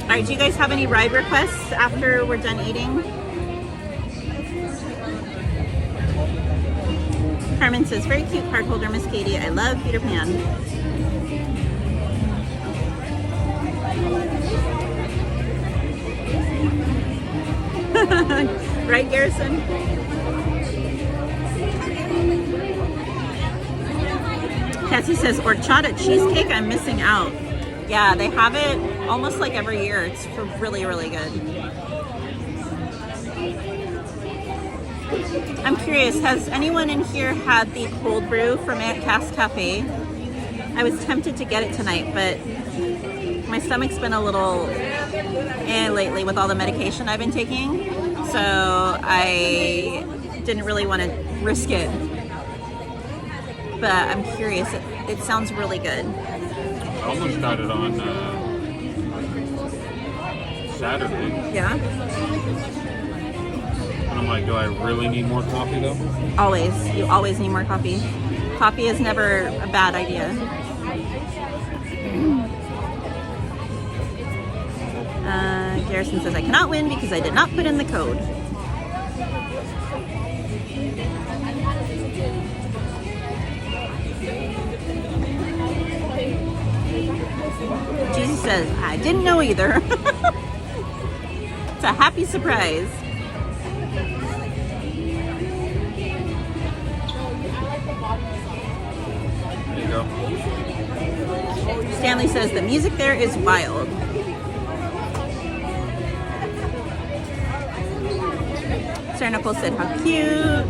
All right, do you guys have any ride requests after we're done eating? Carmen says, very cute card holder, Miss Katie. I love Peter Pan. Right, Garrison? Cassie says, horchata cheesecake, I'm missing out. Yeah, they have it almost like every year. It's really, really good. I'm curious, has anyone in here had the cold brew from Aunt Cass Cafe? I was tempted to get it tonight, but my stomach's been a little lately with all the medication I've been taking, so I didn't really want to risk it. But I'm curious, it sounds really good. I almost got it on Saturday. Yeah? And I'm like, do I really need more coffee though? Always. You always need more coffee. Coffee is never a bad idea. Garrison says, I cannot win because I did not put in the code. Jesus says, I didn't know either. It's a happy surprise. There you go. Stanley says, the music there is wild. Sarah Nicole said, how cute.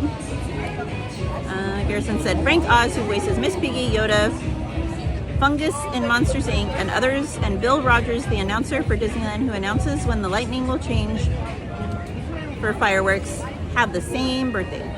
Garrison said, Frank Oz, who voices Miss Piggy, Yoda, Fungus in Monsters, Inc., and others, and Bill Rogers, the announcer for Disneyland, who announces when the lightning will change for fireworks, have the same birthday.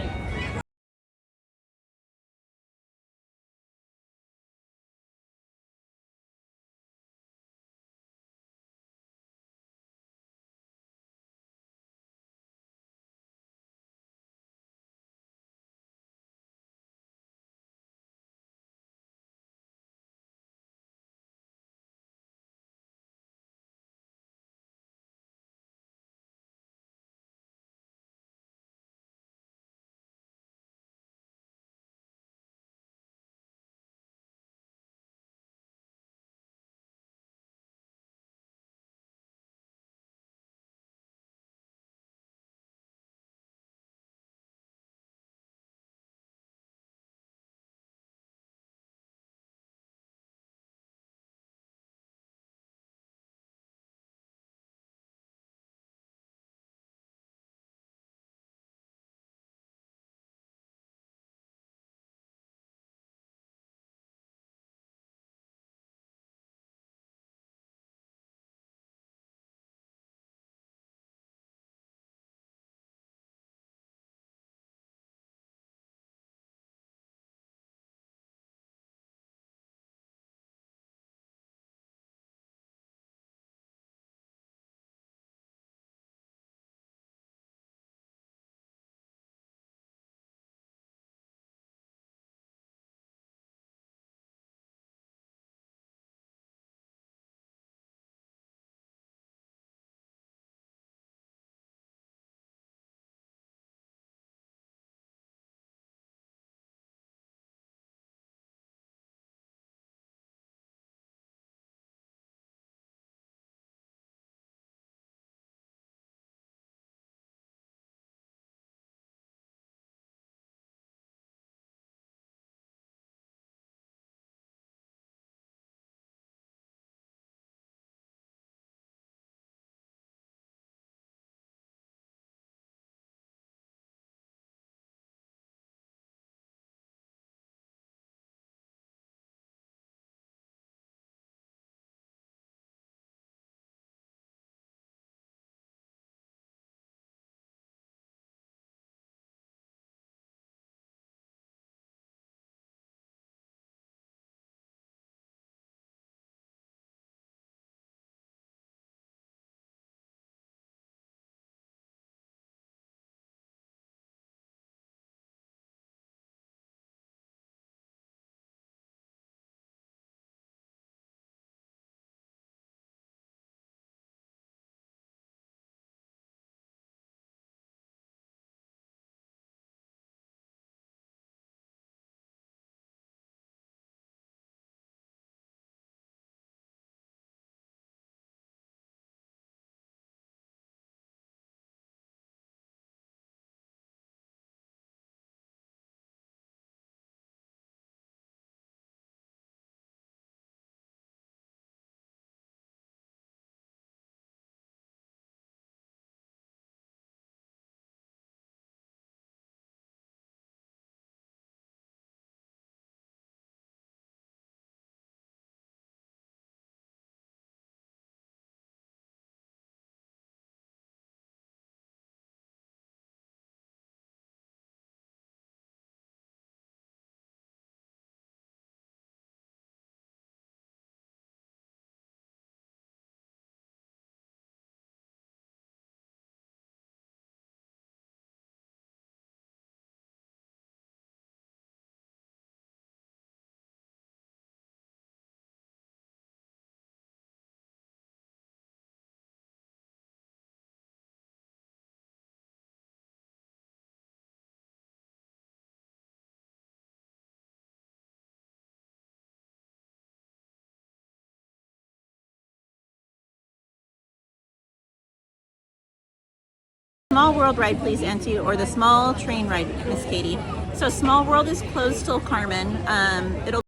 Small World ride, please, Auntie, or the small train ride, Miss Katie. So Small World is closed till Carmen. It'll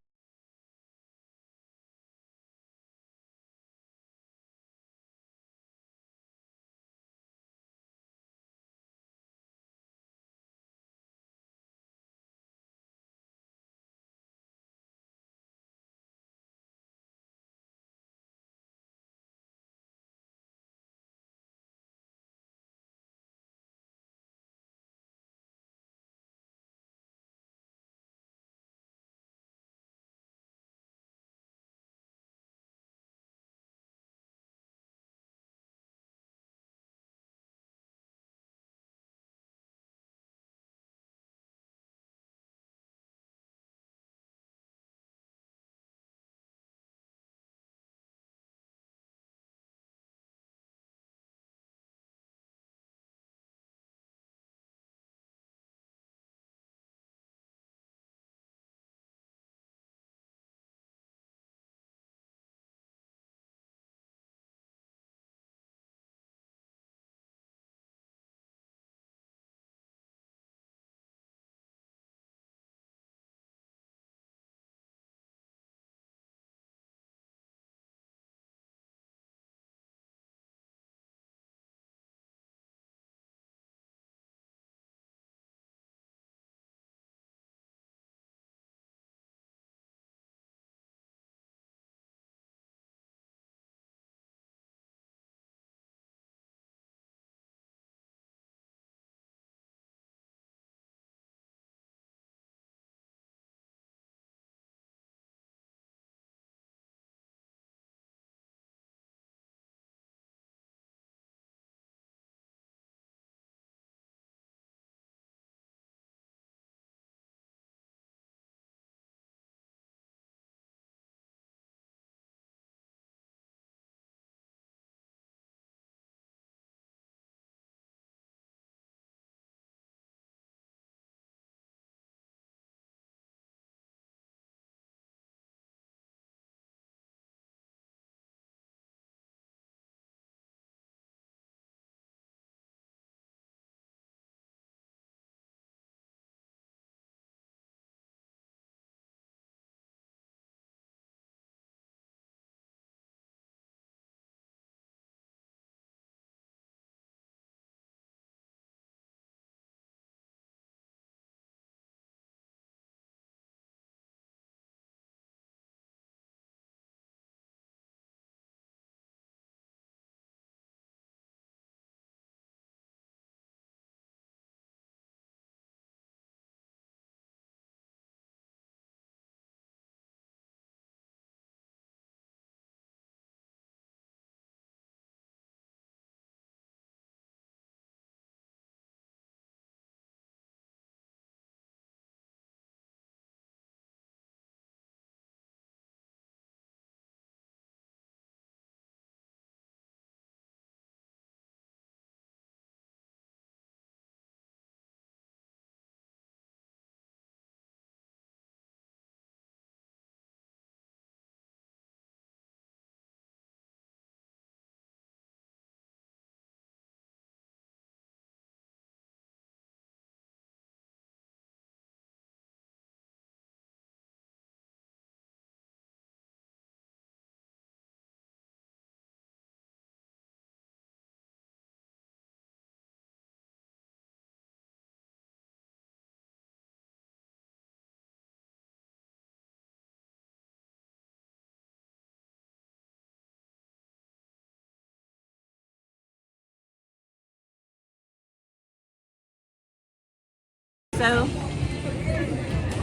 also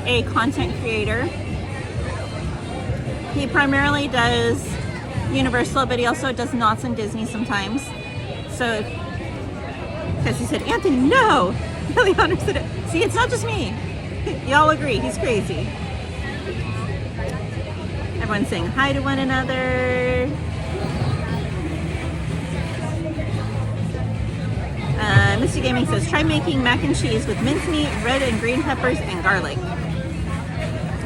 a content creator. He primarily does Universal, but he also does Knott's and Disney sometimes. So, because he said, Anthony, no! Leonard said it. See, it's not just me. Y'all agree, he's crazy. Everyone's saying hi to one another. Mr. Gaming says, try making mac and cheese with mincemeat, red and green peppers, and garlic.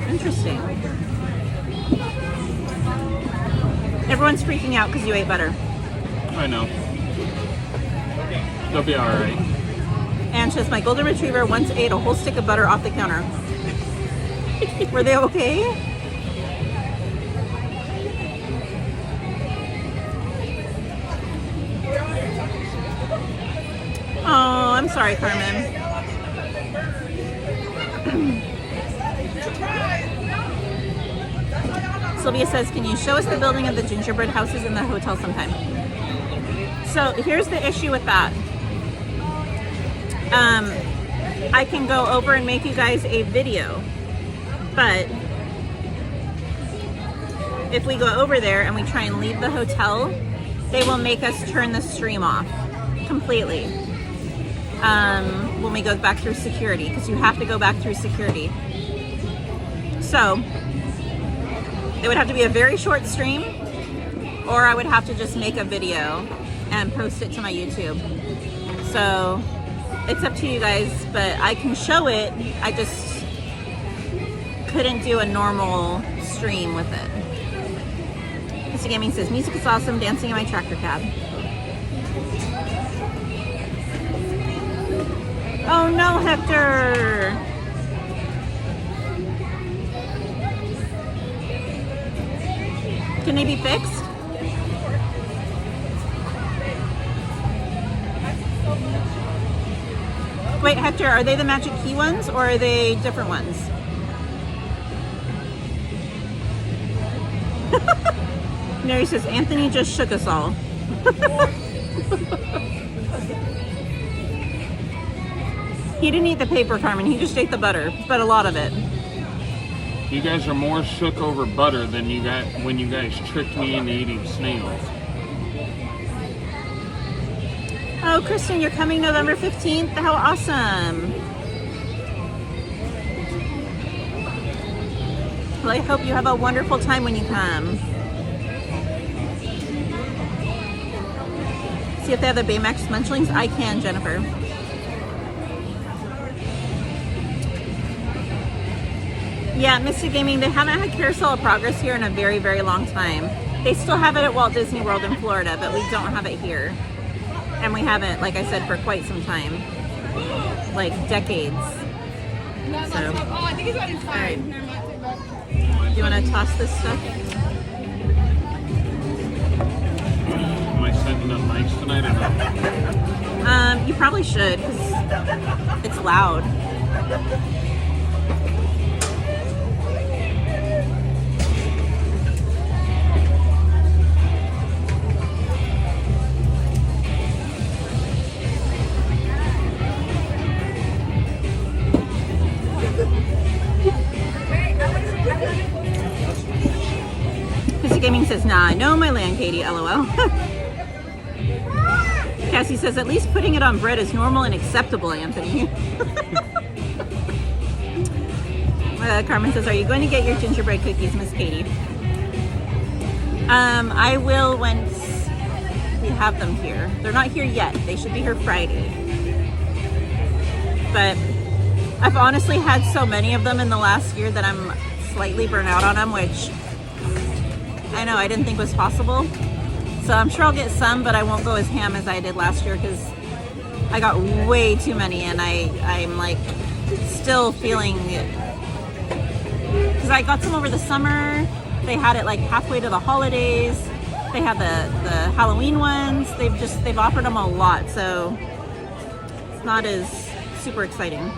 Interesting. Everyone's freaking out because you ate butter. I know. They'll be all right. And says, my golden retriever once ate a whole stick of butter off the counter. Were they okay? Oh, I'm sorry, Carmen. Sylvia says, can you show us the building of the gingerbread houses in the hotel sometime? So here's the issue with that. I can go over and make you guys a video, but if we go over there and we try and leave the hotel, they will make us turn the stream off completely when we go back through security, because you have to go back through security. So it would have to be a very short stream, or I would have to just make a video and post it to my YouTube. So it's up to you guys, but I can show it. I just couldn't do a normal stream with it. Mr. Gaming says, music is awesome, dancing in my tractor cab. Oh no, Hector! Can they be fixed? Wait, Hector, are they the Magic Key ones or are they different ones? Mary says, Anthony just shook us all. He didn't eat the paper, Carmen. He just ate the butter, but a lot of it. You guys are more shook over butter than you got when you guys tricked me into eating snails. Oh, Kristen, you're coming November 15th? How awesome. Well, I hope you have a wonderful time when you come. See if they have the Baymax Munchlings? I can, Jennifer. Yeah, Mystic Gaming, they haven't had Carousel of Progress here in a very, very long time. They still have it at Walt Disney World in Florida, but we don't have it here. And we haven't, like I said, for quite some time. Like decades. So, Oh, I think it's about in alright. time. You want to toss this stuff? Am I sending up mics tonight or no? You probably should, because it's loud. Mr. Gaming says, nah, I know my land, Katie, LOL. Cassie says, at least putting it on bread is normal and acceptable, Anthony. Carmen says, are you going to get your gingerbread cookies, Miss Katie? I will once we have them here. They're not here yet. They should be here Friday. But I've honestly had so many of them in the last year that I'm slightly burnt out on them, which I know I didn't think was possible. So I'm sure I'll get some, but I won't go as ham as I did last year because I got way too many, and I'm like still feeling it. Because I got some over the summer. They had it like halfway to the holidays. They have the Halloween ones. They've offered them a lot, so it's not as super exciting.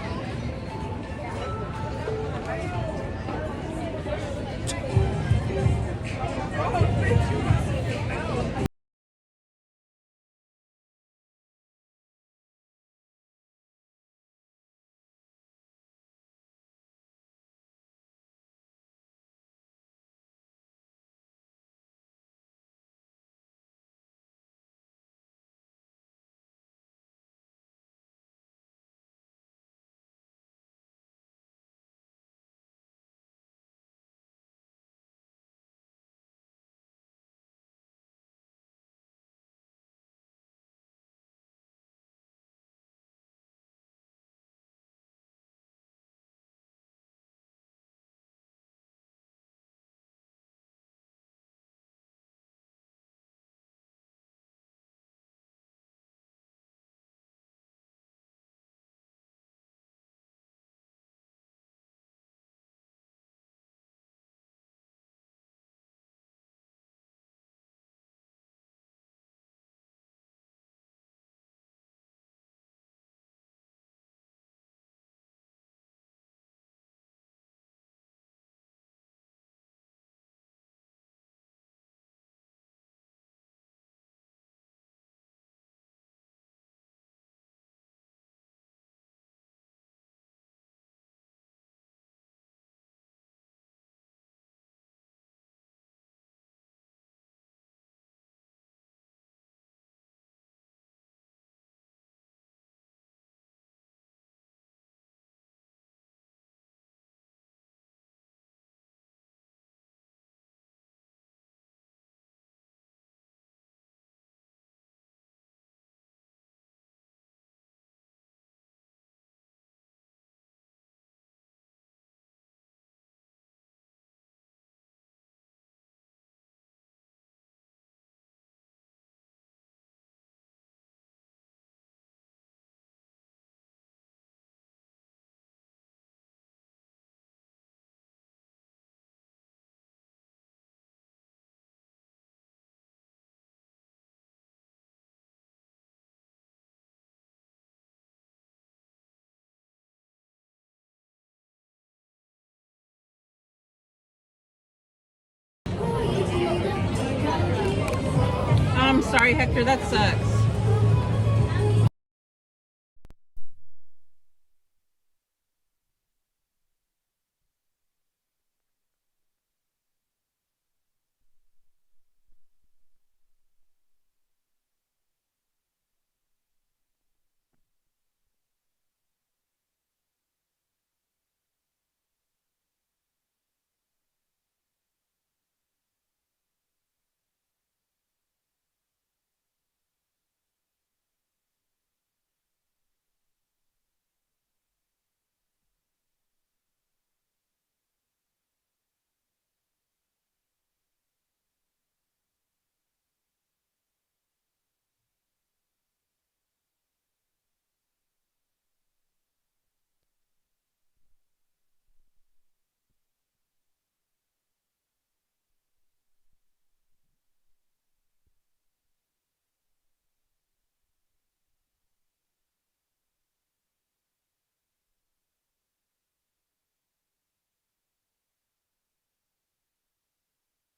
Victor, that sucks.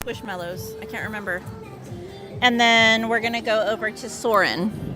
Squishmallows. I can't remember. And then we're gonna go over to Soarin'.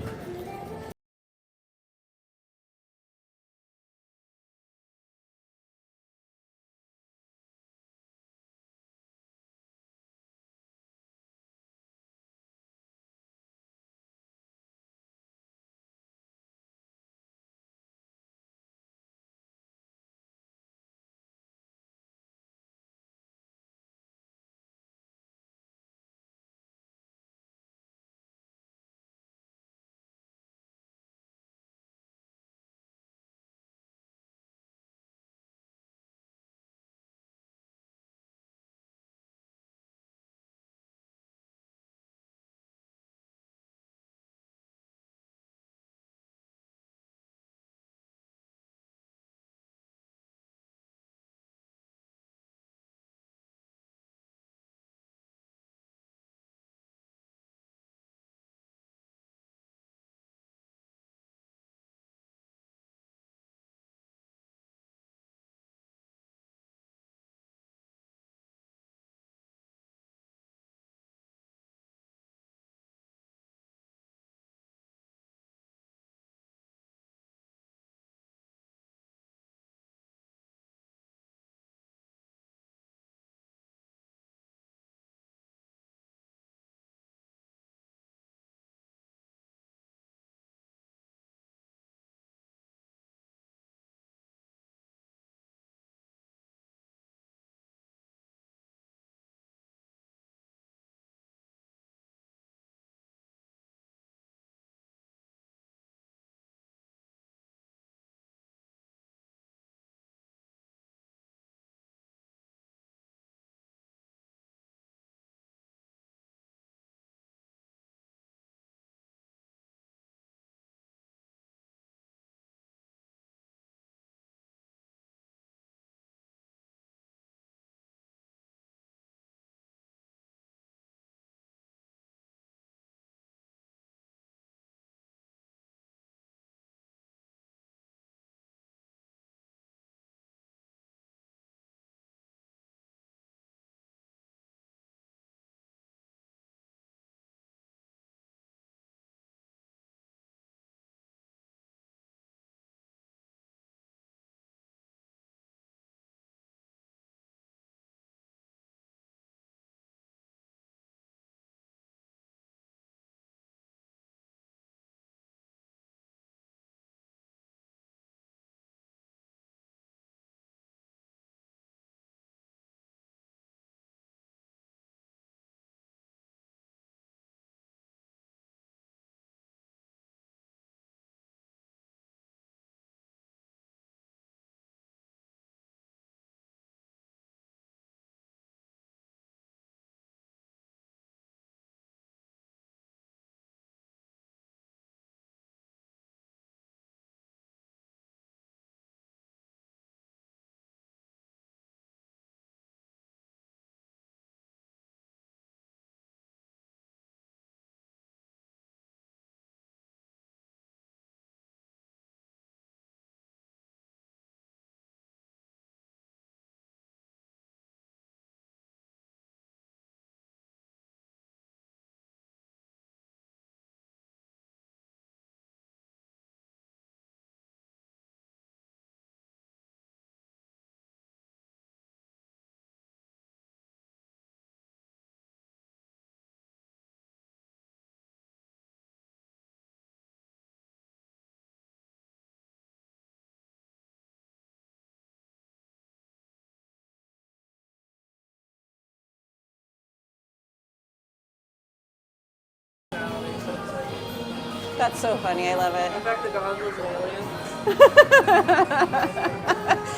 That's so funny. I love it. In fact, the dog was an alien.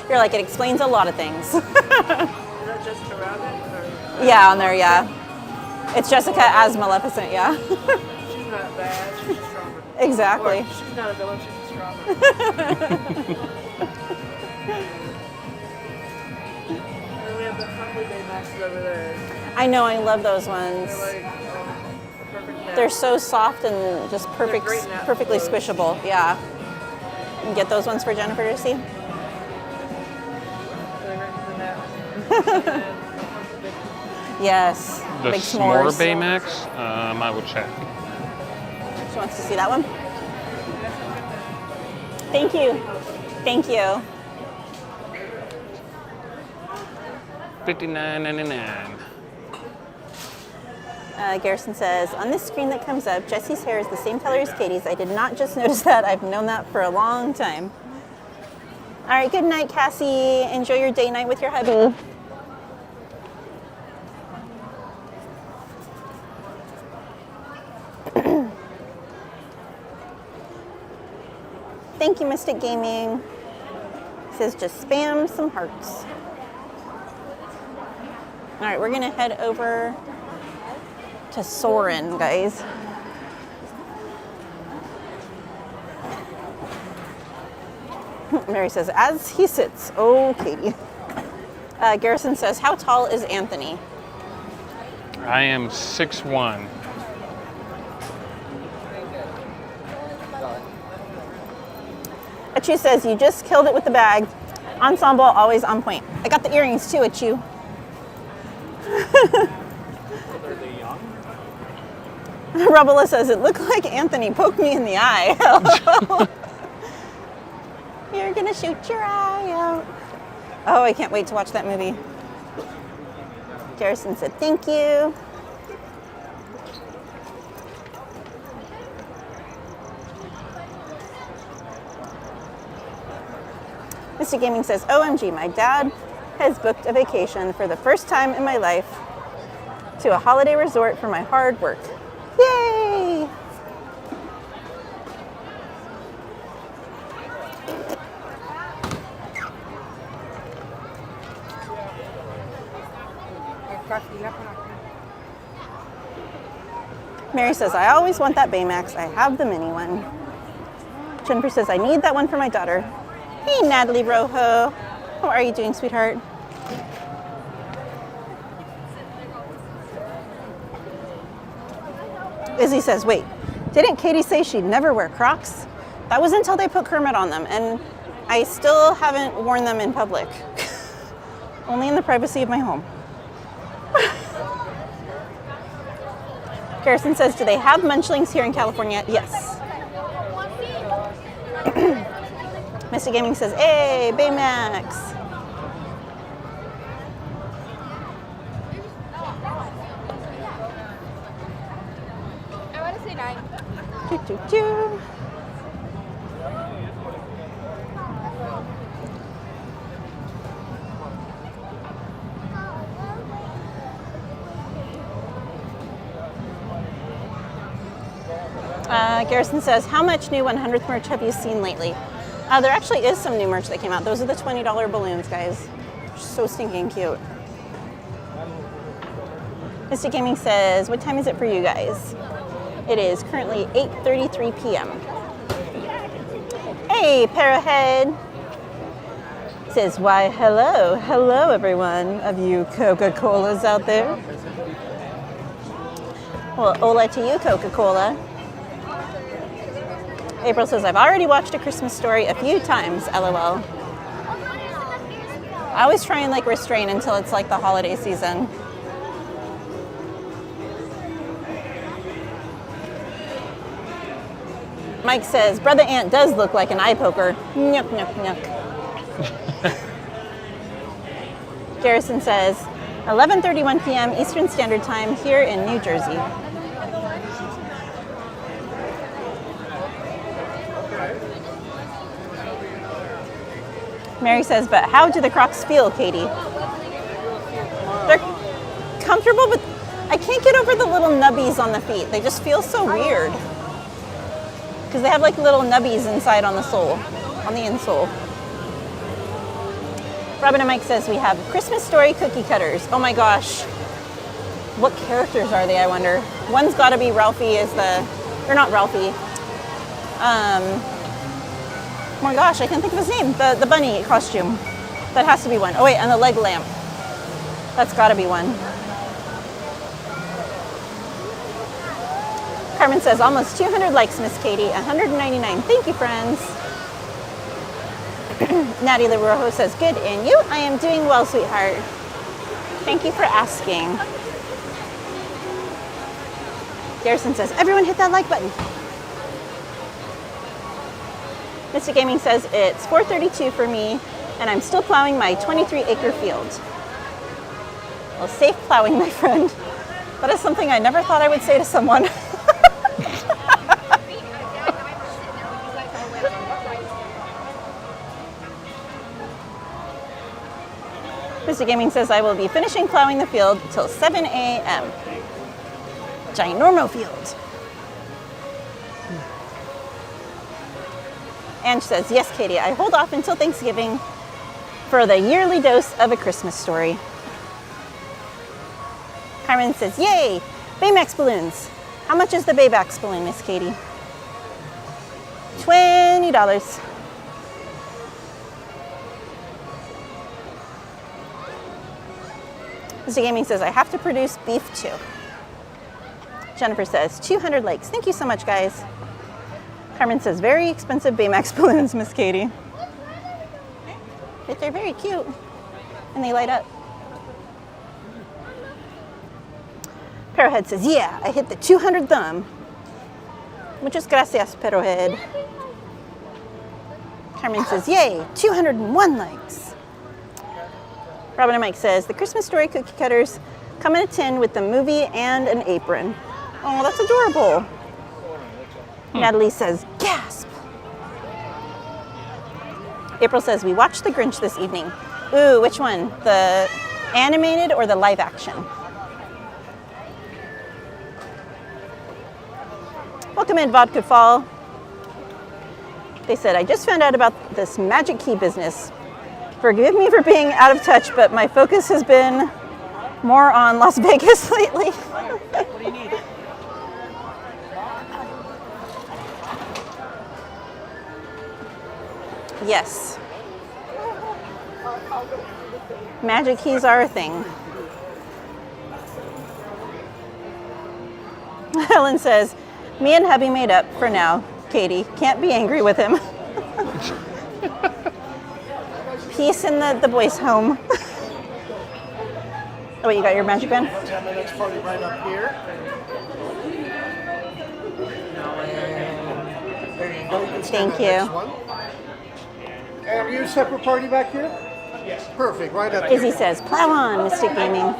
You're like, it explains a lot of things. Is that Jessica Rabbit? Or? Yeah, on there, yeah. It's Jessica as Maleficent, yeah. She's not bad, she's stronger. Exactly. Or she's not a villain, she's stronger. And we have the Humbly Baymaxes over there. I know, I love those ones. They're like, perfect match. They're so soft and just perfectly squishable. Yeah. You can get those ones for Jennifer to see. Yes. The big s'more s'mores. Baymax, I will check. She wants to see that one. Thank you. Thank you. $59.99. Garrison says, on this screen that comes up, Jessie's hair is the same color as Katie's. I did not just notice that. I've known that for a long time. All right, good night, Cassie. Enjoy your date night with your hubby. Thank you, Mystic Gaming. He says, just spam some hearts. All right, we're gonna head over to Soarin, guys. Mary says, as he sits. Oh, Katie. Garrison says, how tall is Anthony? I am 6'1". Achu says, you just killed it with the bag. Ensemble, always on point. I got the earrings too, Achu. Rubella says, it looked like Anthony poked me in the eye. You're gonna shoot your eye out. Oh, I can't wait to watch that movie. Garrison said, thank you. Mr. Gaming says, OMG, my dad has booked a vacation for the first time in my life to a holiday resort for my hard work. Yay! Mary says, I always want that Baymax. I have the mini one. Jennifer says, I need that one for my daughter. Hey, Natalie Rojo. How are you doing, sweetheart? Izzy says, wait, didn't Katie say she'd never wear Crocs? That was until they put Kermit on them, and I still haven't worn them in public. Only in the privacy of my home. Garrison says, do they have munchlings here in California? Yes. Mr. Gaming says, hey, Baymax. I want to say 9. Choo, choo, choo. Garrison says, how much new 100th merch have you seen lately? There actually is some new merch that came out. Those are the $20 balloons, guys. So stinking cute. Mr. Gaming says, what time is it for you guys? It is currently 8:33 p.m. Hey, Parahead. Says, why, hello. Hello, everyone of you Coca-Colas out there. Well, hola to you, Coca-Cola. April says, I've already watched A Christmas Story a few times, LOL. I always try and like restrain until it's like the holiday season. Mike says, Brother Ant does look like an eye poker. Nyuk, nyuk, nyuk. Garrison says, 11:31 p.m. Eastern Standard Time here in New Jersey. Mary says, but how do the Crocs feel, Katie? They're comfortable, but I can't get over the little nubbies on the feet. They just feel so weird. because they have like little nubbies inside on the sole, on the insole. Robin and Mike says we have Christmas Story cookie cutters. Oh my gosh. What characters are they, I wonder? One's got to be Ralphie or not Ralphie. Oh my gosh, I can't think of his name. The bunny costume. That has to be one. Oh wait, and the leg lamp. That's got to be one. Carmen says almost 200 likes, Miss Katie. 199. Thank you, friends. Natty LaRojo says, good, and you? I am doing well, sweetheart. Thank you for asking. Garrison says, everyone hit that like button. Mr. Gaming says, it's 4:32 for me, and I'm still plowing my 23-acre field. Well, safe plowing, my friend. That is something I never thought I would say to someone. Mr. Gaming says, I will be finishing plowing the field till 7 a.m. Ginormo field. Ange says, yes, Katie, I hold off until Thanksgiving for the yearly dose of A Christmas Story. Carmen says, yay, Baymax balloons. How much is the Baymax balloon, Miss Katie? $20. Mr. Gaming says, I have to produce beef too. Jennifer says, 200 likes. Thank you so much, guys. Carmen says, very expensive Baymax balloons, Miss Katie. But they're very cute, and they light up. Perrohead says, yeah, I hit the 200 thumb. Muchas gracias, Perrohead. Carmen says, yay, 201 likes. Robin and Mike says, the Christmas Story cookie cutters come in a tin with the movie and an apron. Oh, that's adorable. Natalie says, gasp. April says, we watched The Grinch this evening. Ooh, which one? The animated or the live action? Welcome in, Vodka Fall. They said, I just found out about this magic key business. Forgive me for being out of touch, but my focus has been more on Las Vegas lately. What do you need? Yes. Magic keys are a thing. Helen says, me and hubby made up for now, Katie. Can't be angry with him. Peace in the boys' home. Oh, wait, you got your magic band? Yeah, my next party right up here. There you go. You can stand Thank the next you. one. And are you a separate party back here? Yes. Perfect, right up Izzy here. says, plow on, Mystic Gaming.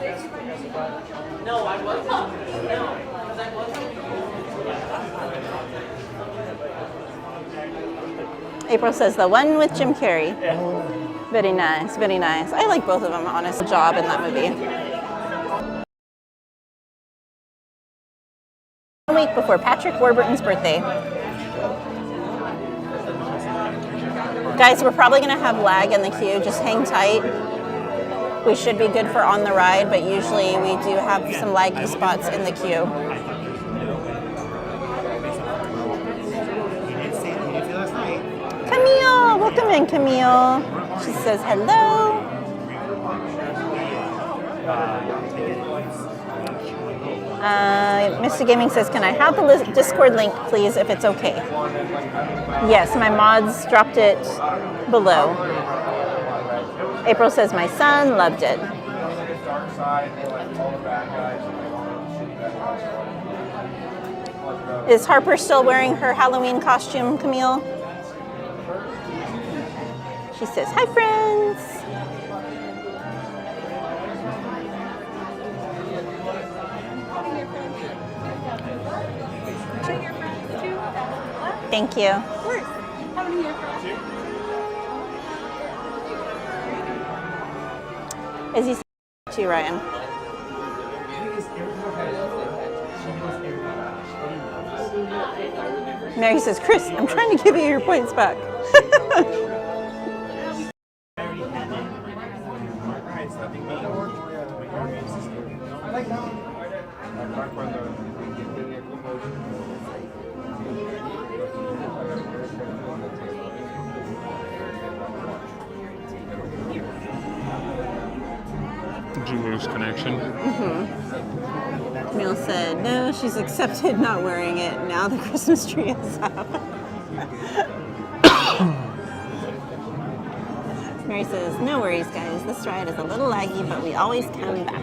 No, I wasn't. No, because I wasn't. April says, the one with Jim Carrey. Very nice, very nice. I like both of them, honest job in that movie. 1 week before Patrick Warburton's birthday. Guys, we're probably going to have lag in the queue. Just hang tight. We should be good for on the ride, but usually we do have some laggy spots in the queue. Camille! Welcome in, Camille. She says hello. Mr. Gaming says, can I have the Discord link, please, if it's okay? Yes, my mods dropped it below. April says, my son loved it. Is Harper still wearing her Halloween costume, Camille? She says, hi, friends. Thank you. Of course. How many here for us? Is he to Ryan? Mary says, Chris, I'm trying to give you your points back. Did you lose connection? Camille said, no, she's accepted not wearing it. Now the Christmas tree is up. Mary says, no worries, guys. This ride is a little laggy, but we always come back.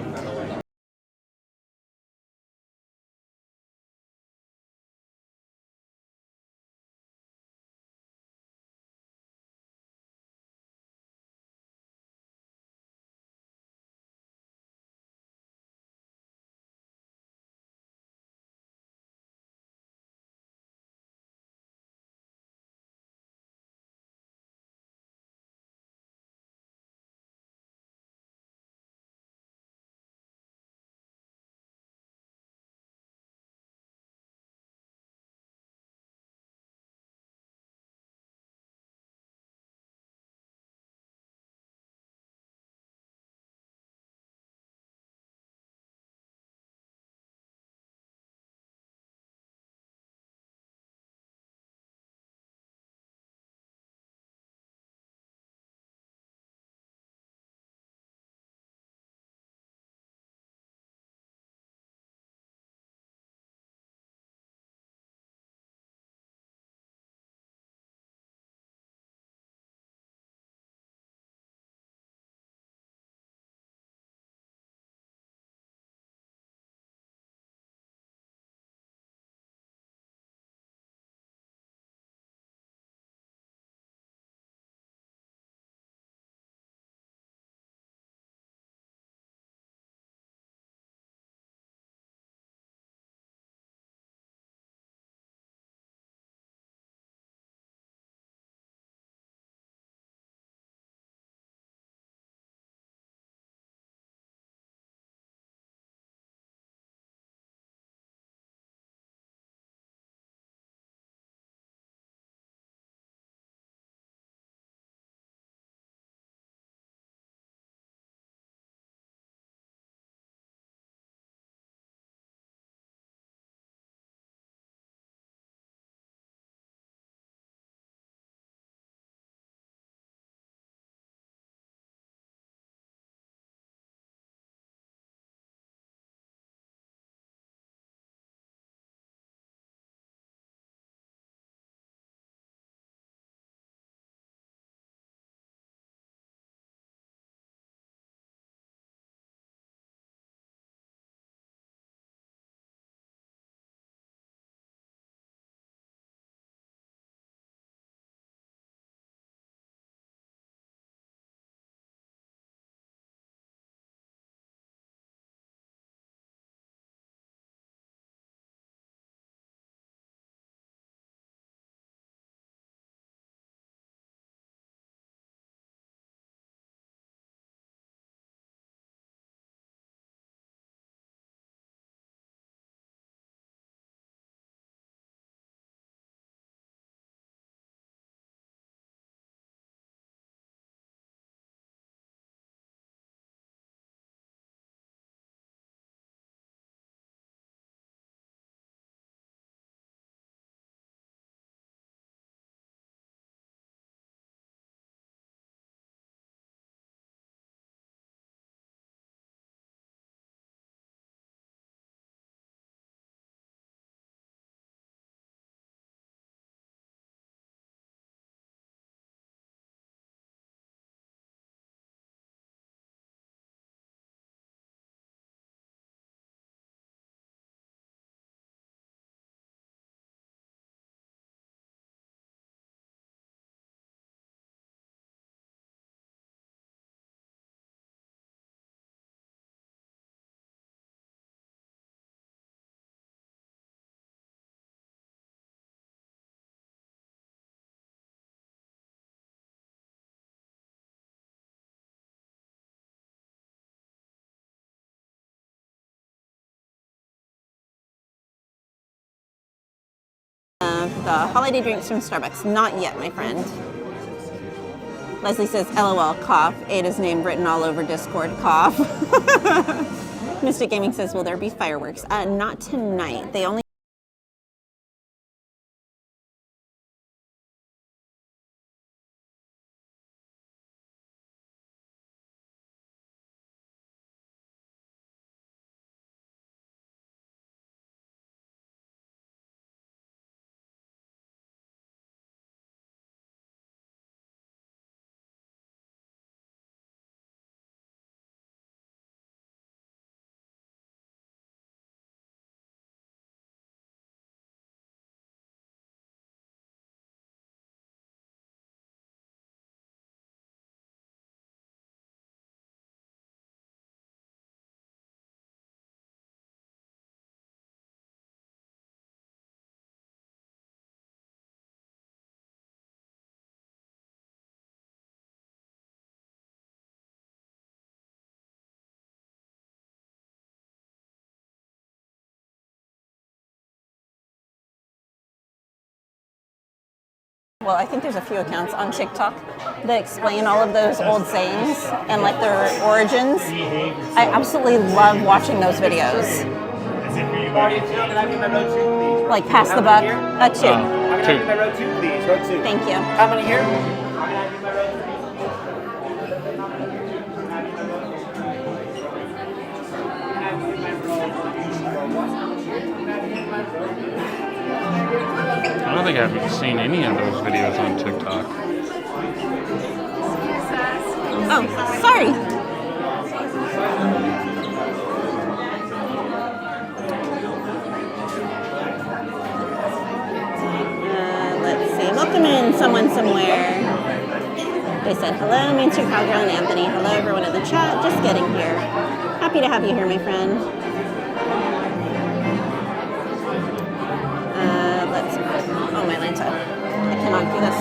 the holiday drinks from Starbucks. Not yet, my friend. Leslie says, LOL, cough. Ada's name written all over Discord, cough. Mystic Gaming says, will there be fireworks? Not tonight. They only Well, I think there's a few accounts on TikTok that explain all of those old sayings and like their origins. I absolutely love watching those videos. Like pass the buck. Two. Thank you. How many here? I don't think I've seen any of those videos on TikTok. Oh, sorry. Let's see. Welcome in, someone somewhere. They said, hello, Main Street Cowgirl and Anthony. Hello, everyone in the chat. Just getting here. Happy to have you here, my friend. Oh, my Lanta. I cannot do this.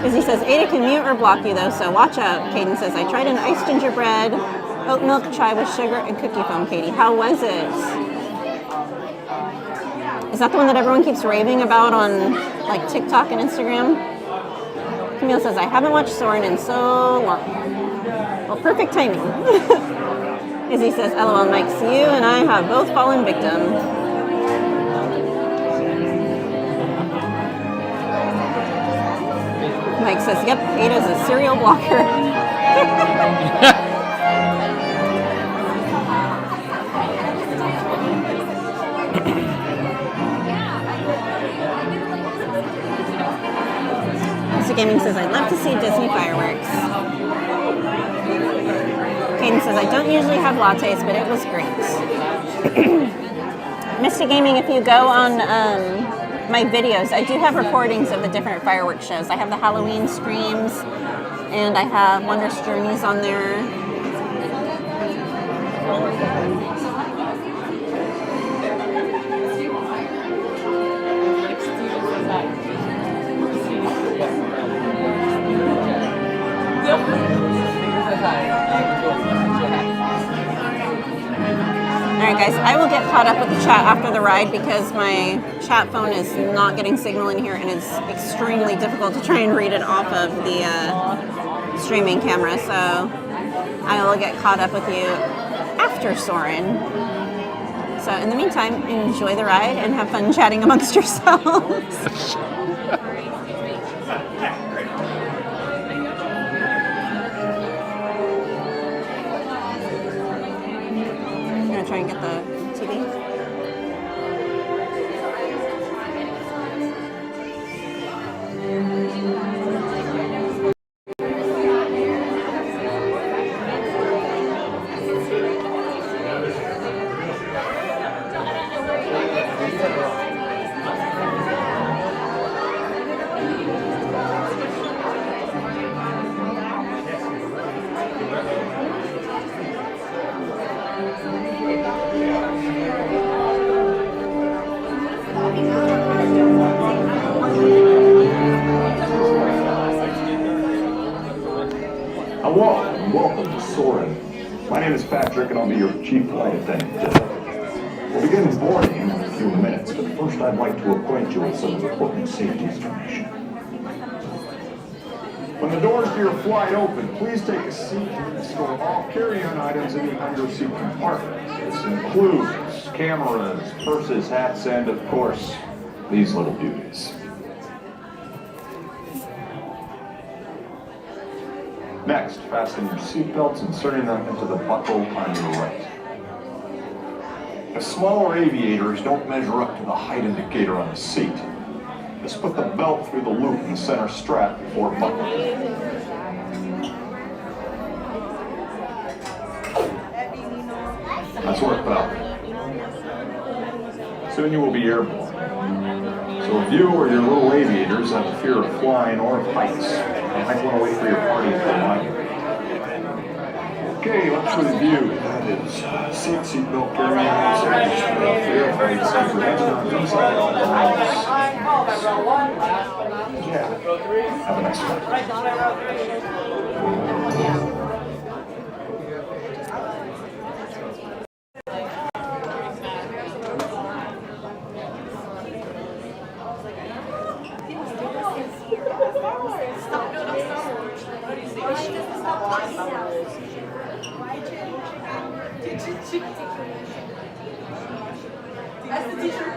Izzy says, Ada can mute or block you though, so watch out. Caden says, I tried an iced gingerbread, oat milk chai with sugar and cookie foam, Katie. How was it? Is that the one that everyone keeps raving about on like TikTok and Instagram? Camille says, I haven't watched Soarin in so long. Well, perfect timing. Izzy says, LOL, Mike, you and I have both fallen victim. Mike says, yep, Ada's a serial blocker. Gaming says, I'd love to see Disney fireworks. Caden says, I don't usually have lattes, but it was great. Mystic Gaming, if you go on my videos, I do have recordings of the different fireworks shows. I have the Halloween streams, and I have Wondrous Journeys on there. Alright guys, I will get caught up with the chat after the ride because my chat phone is not getting signal in here and it's extremely difficult to try and read it off of the streaming camera, so I will get caught up with you after Soarin'. So in the meantime, enjoy the ride and have fun chatting amongst yourselves. Try and get the TV. name is Patrick, and I'll be your chief flight attendant today. We'll begin boarding in a few minutes, but first I'd like to acquaint you with some important safety information. When the doors to your flight open, please take a seat and store all carry-on items in the under-seat compartment. This includes cameras, purses, hats, and, of course, these little beauties. Next, fasten your seatbelts, inserting them into the buckle on your right. The smaller aviators don't measure up to the height indicator on the seat. Just put the belt through the loop in the center strap before buckling. That's worth belt. Soon you will be airborne. So if you or your little aviators have a fear of flying or of heights, you might want to wait for your party to come on. Okay, let's review. That is seatbelt carry-on, fear of heights, inside all balls. Yeah. Have a nice flight. That's the teacher.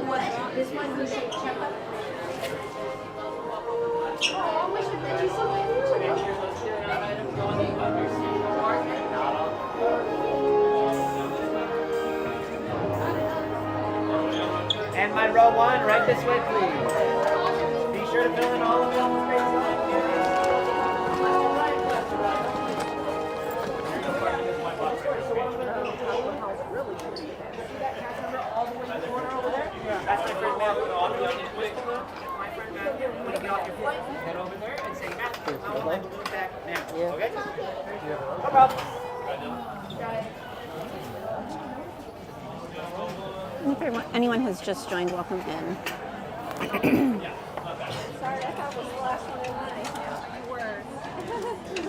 What? This one who shaped chocolate? Oh, I wish that you saw my And my row one, right this way, please. Be sure to fill in all of the space left. That's my friend Matthew. My friend Matthew, when you get off your flight, head over there and say, Matthew, I would like to move back now. Okay? No problem. If anyone has just joined, welcome in. Sorry, I thought it was the last one in line.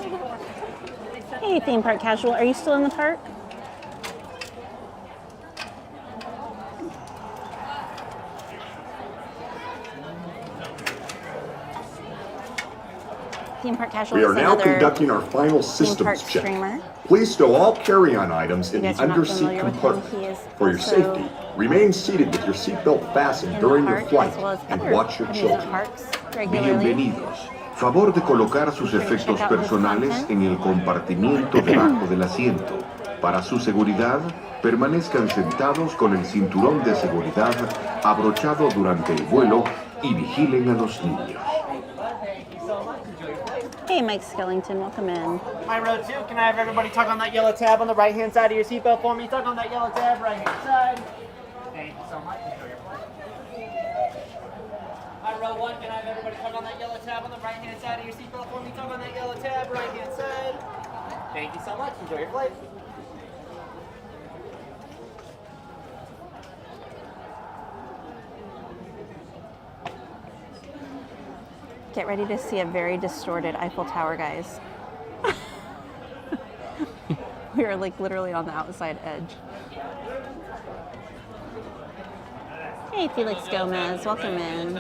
You were. Hey, theme park casual, are you still in the park? Theme park casual. We are now conducting our final systems check. Streamer. Please stow all carry-on items in the under-seat compartment. For your safety, remain seated with your seatbelt fastened during your flight and watch your children. Bienvenidos. Favor de colocar sus efectos personales en el compartimiento debajo del asiento. Para su seguridad, permanezcan sentados con el cinturón de seguridad abrochado durante el vuelo y vigilen a los niños. Hey, Mike Skellington, welcome in. My row two, can I have everybody tug on that yellow tab on the right-hand side of your seatbelt for me? Tug on that yellow tab, right-hand side. Thank you so much. Enjoy your flight. My row one, can I have everybody tug on that yellow tab on the right-hand side of your seatbelt for me? Tug on that yellow tab, right-hand side. Thank you so much. Enjoy your flight. Get ready to see a very distorted Eiffel Tower, guys. We are like literally on the outside edge. Hey, Felix Gomez, welcome in.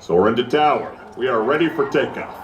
Soarin to tower. We are ready for takeoff.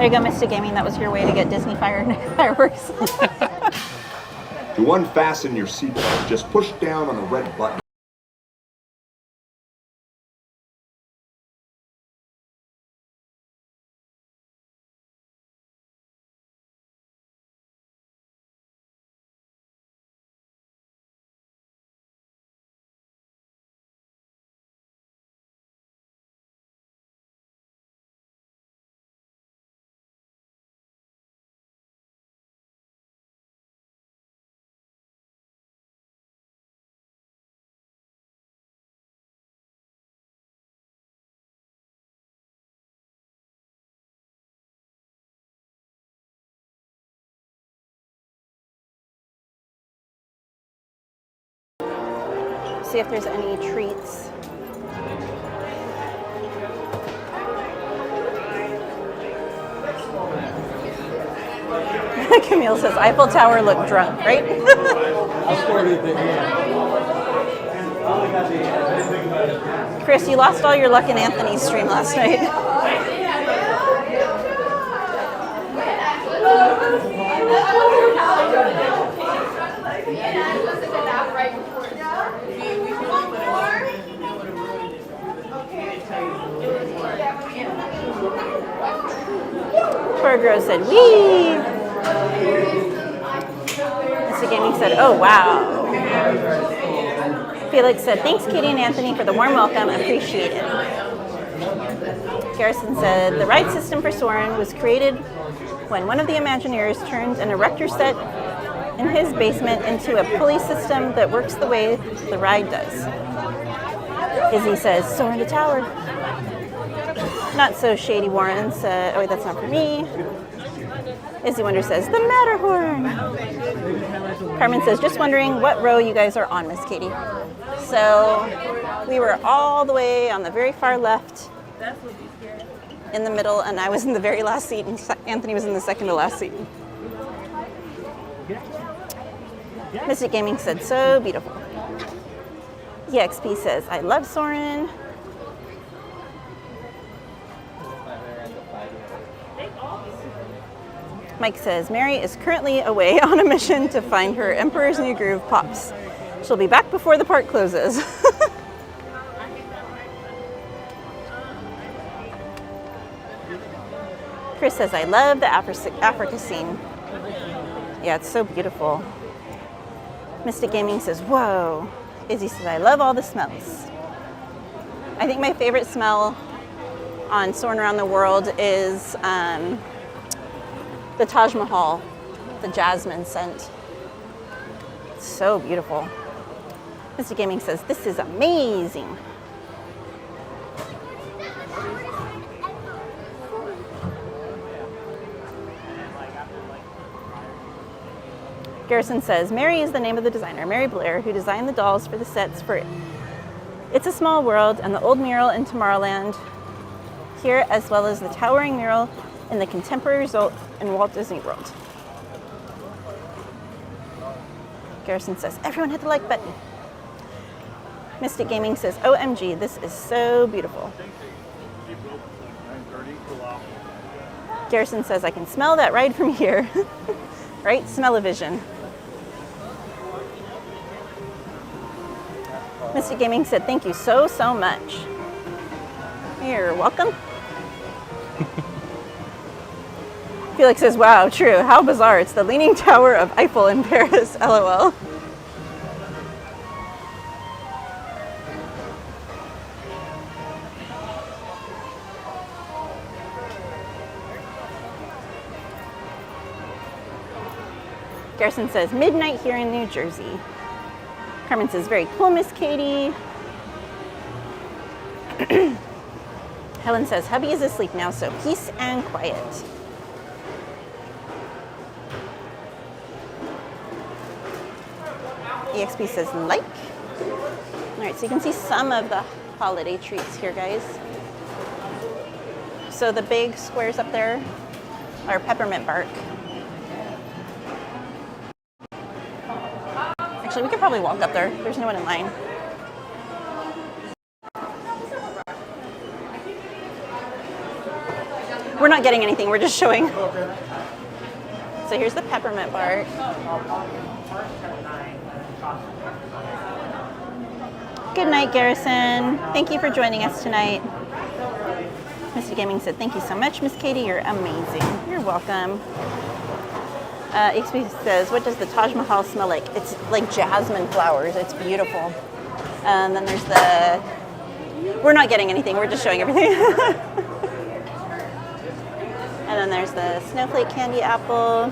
There you go, Mystic Gaming. That was your way to get Disney fireworks. To unfasten your seatbelt, just push down on the red button. See if there's any treats. Camille says Eiffel Tower looked drunk, right? Chris, you lost all your luck in Anthony's stream last night. Torgro said, wee! Mr. Gaming said, oh, wow. Felix said, thanks, Katie and Anthony, for the warm welcome. Appreciate it. Garrison said, the ride system for Soarin was created when one of the Imagineers turned an erector set in his basement into a pulley system that works the way the ride does. Izzy says, Soarin to Tower. Not so shady, Warren said, oh wait, that's not for me. Izzy Wonder says, the Matterhorn. Carmen says, just wondering what row you guys are on, Miss Katie. So we were all the way on the very far left, in the middle, and I was in the very last seat, and Anthony was in the second to last seat. Mystic Gaming said, so beautiful. EXP says, I love Soarin. Mike says, Mary is currently away on a mission to find her Emperor's New Groove Pops. She'll be back before the park closes. Chris says, I love the Africa scene. Yeah, it's so beautiful. Mystic Gaming says, whoa. Izzy says, I love all the smells. I think my favorite smell on Soarin' Around the World is the Taj Mahal, the jasmine scent. It's so beautiful. Mr. Gaming says, this is amazing. Garrison says, Mary is the name of the designer, Mary Blair, who designed the dolls for the sets for It's a Small World and the old mural in Tomorrowland here, as well as the towering mural in the contemporary result in Walt Disney World. Garrison says, everyone hit the like button. Mystic Gaming says, OMG, this is so beautiful. Garrison says, I can smell that ride from here. Right? Smell-o-vision. Mystic Gaming said, thank you so, so much. You're welcome. Felix says, wow, true. How bizarre. It's the Leaning Tower of Eiffel in Paris. LOL. Garrison says, midnight here in New Jersey. Carmen says, very cool, Miss Katie. Helen says, hubby is asleep now, so peace and quiet. EXP says, like. All right, so you can see some of the holiday treats here, guys. So the big squares up there are peppermint bark. Actually, we could probably walk up there. There's no one in line. We're not getting anything, we're just showing. So here's the peppermint bark. Good night, Garrison. Thank you for joining us tonight. Misty Gaming said, thank you so much, Miss Katie. You're amazing. You're welcome. XP says, what does the Taj Mahal smell like? It's like jasmine flowers. It's beautiful. And then there's the... We're not getting anything. We're just showing everything. And then there's the snowflake candy apple.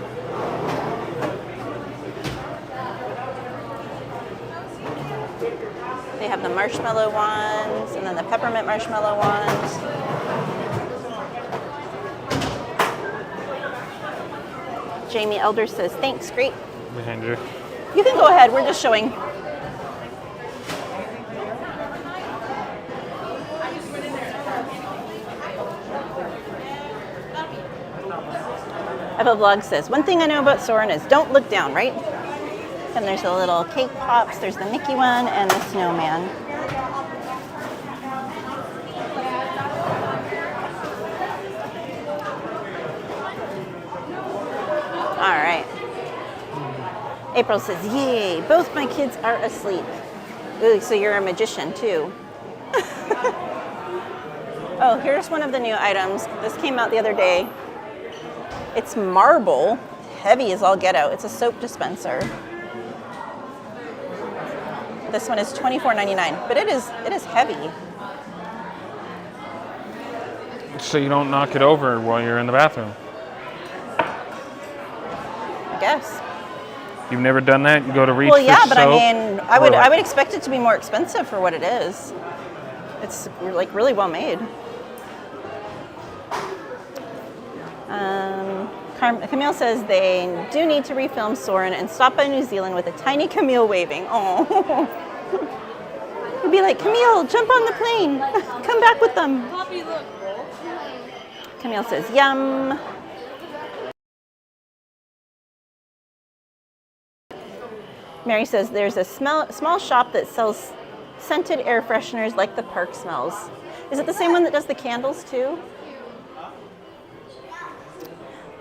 They have the marshmallow ones, and then the peppermint marshmallow ones. Jamie Elder says, thanks, great. Behind you. You can go ahead, we're just showing. Eva Vlog says, one thing I know about Soarin is don't look down, right? And there's the little cake pops, there's the Mickey one, and the snowman. All right. April says, yay, both my kids are asleep. Ooh, so you're a magician too. Oh, here's one of the new items. This came out the other day. It's marble, heavy as all get out. It's a soap dispenser. This one is $24.99, but it is heavy. So you don't knock it over while you're in the bathroom. I guess. You've never done that? You go to reach Well, yeah, for but soap, I mean, I would expect it to be more expensive for what it is. It's like really well made. Camille says they do need to refilm Soarin' and stop by New Zealand with a tiny Camille waving. Oh, it'd be like, Camille, jump on the plane, come back with them. Camille says, yum. Mary says there's a small shop that sells scented air fresheners like the park smells. Is it the same one that does the candles too?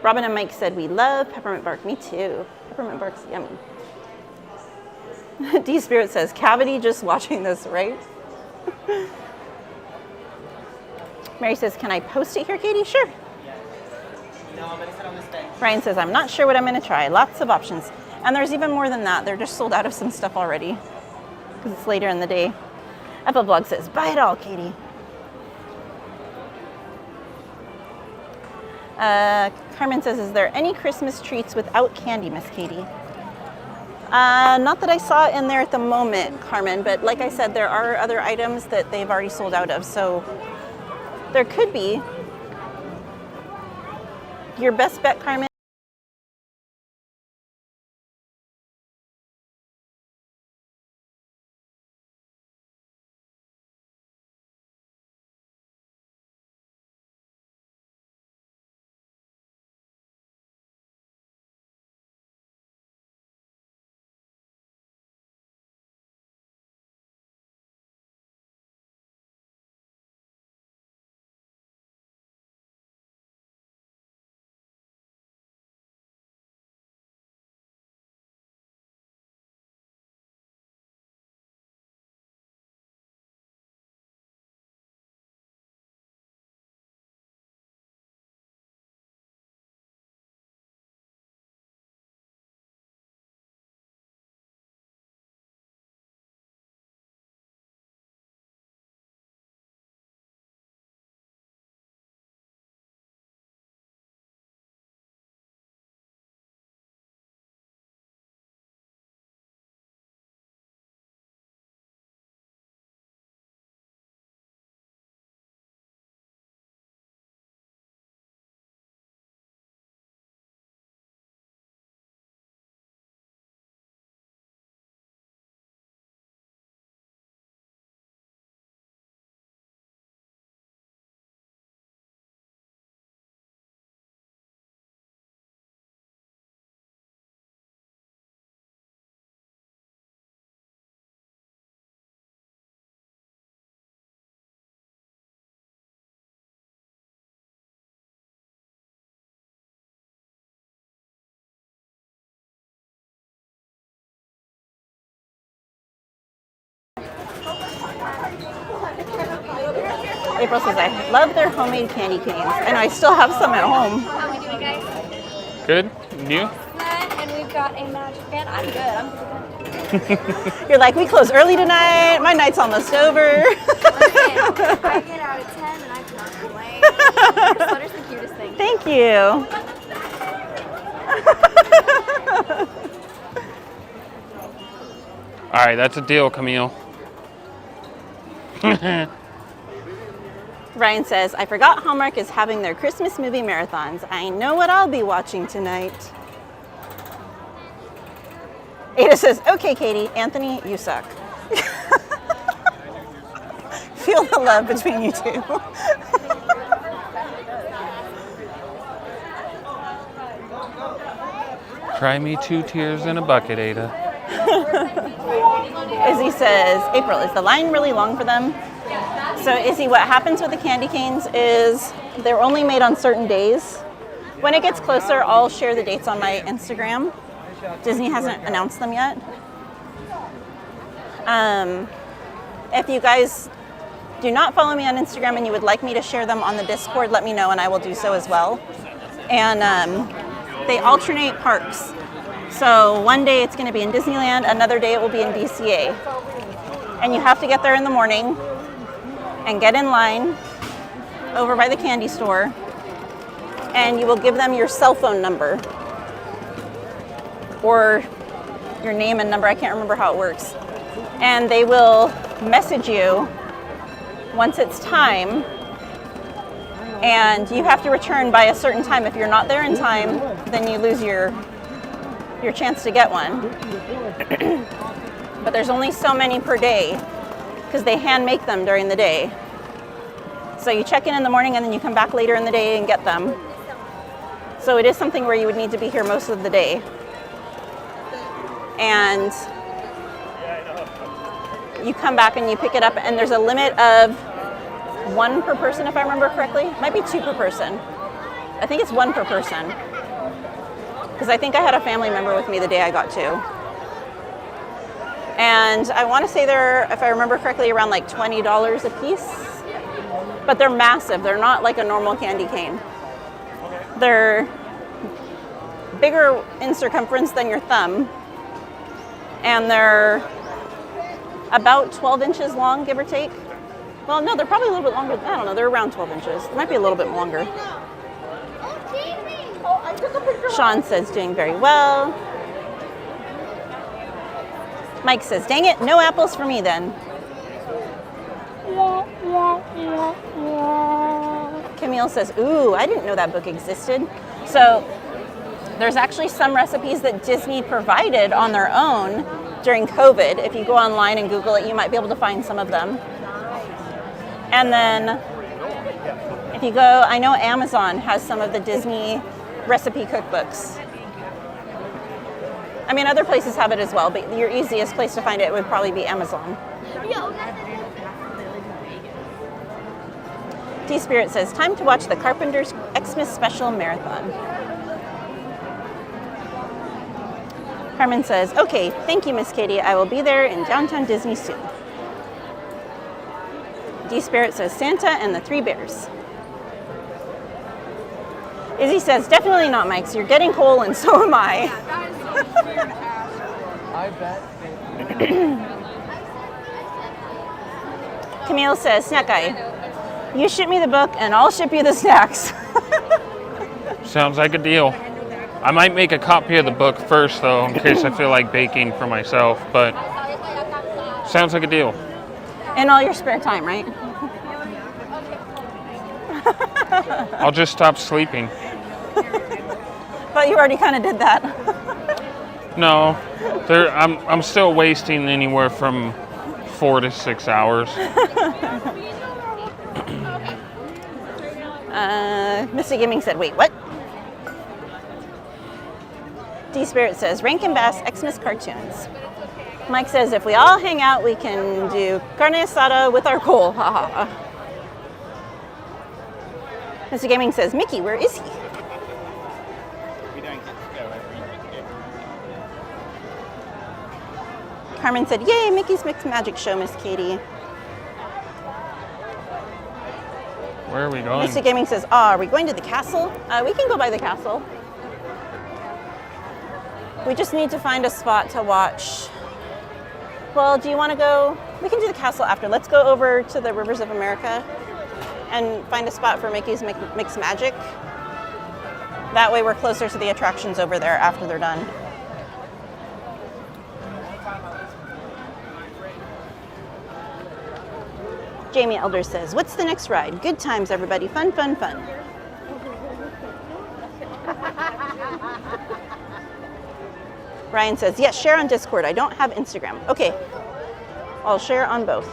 Robin and Mike said, we love peppermint bark. Me too. Peppermint bark's yummy. D Spirit says, cavity just watching this, right? Mary says, can I post it here, Katie? Sure. Ryan says, I'm not sure what I'm going to try. Lots of options. And there's even more than that. They're just sold out of some stuff already because it's later in the day. Apple Vlog says, buy it all, Katie. Carmen says, is there any Christmas treats without candy, Miss Katie? Not that I saw in there at the moment, Carmen, but like I said, there are other items that they've already sold out of, so there could be. Your best bet, Carmen, April says, I love their homemade candy canes. And I still have some at home. How we doing, guys? Good? And you? And we've got a magic band. I'm good. I'm good. You're like, we close early tonight. My night's almost over. I get out at 10 and I cannot complain. Your sweater's the cutest thing. Thank you. All right, that's a deal, Camille. Ryan says, I forgot Hallmark is having their Christmas movie marathons. I know what I'll be watching tonight. Ada says, okay, Katie, Anthony, you suck. Feel the love between you two. Cry me 2 tears in a bucket, Ada. Izzy says, April, is the line really long for them? So Izzy, what happens with the candy canes is they're only made on certain days. When it gets closer, I'll share the dates on my Instagram. Disney hasn't announced them yet. If you guys do not follow me on Instagram and you would like me to share them on the Discord, let me know and I will do so as well. And they alternate parks. So one day it's going to be in Disneyland, another day it will be in DCA. And you have to get there in the morning and get in line over by the candy store. And you will give them your cell phone number or your name and number. I can't remember how it works. And they will message you once it's time. And you have to return by a certain time. If you're not there in time, then you lose your chance to get one. But there's only so many per day because they hand make them during the day. So you check in the morning and then you come back later in the day and get them. So it is something where you would need to be here most of the day. And you come back and you pick it up, and there's a limit of 1 per person, if I remember correctly. It might be 2 per person. I think it's 1 per person. Because I think I had a family member with me the day I got to. And I want to say they're, if I remember correctly, around like $20 a piece. But they're massive. They're not like a normal candy cane. They're bigger in circumference than your thumb. And they're about 12 inches long, give or take. Well, no, they're probably a little bit longer. I don't know, they're around 12 inches. It might be a little bit longer. Sean says, doing very well. Mike says, dang it, no apples for me then. Camille says, ooh, I didn't know that book existed. So there's actually some recipes that Disney provided on their own during COVID. If you go online and Google it, you might be able to find some of them. And then if you go, I know Amazon has some of the Disney recipe cookbooks. I mean, other places have it as well, but your easiest place to find it would probably be Amazon. D-Spirit says, time to watch the Carpenter's Xmas Special Marathon. Carmen says, okay, thank you, Miss Katie. I will be there in downtown Disney soon. D-Spirit says, Santa and the 3 bears. Izzy says, definitely not, Mike. So you're getting coal and so am I. Yeah, that is so weird to ask. I bet. Camille says, Snack Guy, you ship me the book and I'll ship you the snacks. Sounds like a deal. I might make a copy of the book first, though, in case I feel like baking for myself, but sounds like a deal. In all your spare time, right? I'll just stop sleeping. But you already kind of did that. No, I'm still wasting anywhere from 4 to 6 hours. Mr. Gaming said, wait, what? D-Spirit says, Rankin Bass Xmas cartoons. Mike says, if we all hang out, we can do carne asada with our coal. Ha ha. Mr. Gaming says, Mickey, where is he? Carmen said, yay, Mickey's Mixed Magic Show, Miss Katie. Where are we going? Mystic Gaming says, are we going to the castle? We can go by the castle. We just need to find a spot to watch. Well, do you want to go? We can do the castle after. Let's go over to the Rivers of America and find a spot for Mickey's Mix Magic. That way we're closer to the attractions over there after they're done. Jamie Elder says, what's the next ride? Good times, everybody. Fun, fun, fun. Ryan says, yes, share on Discord. I don't have Instagram. Okay, I'll share on both.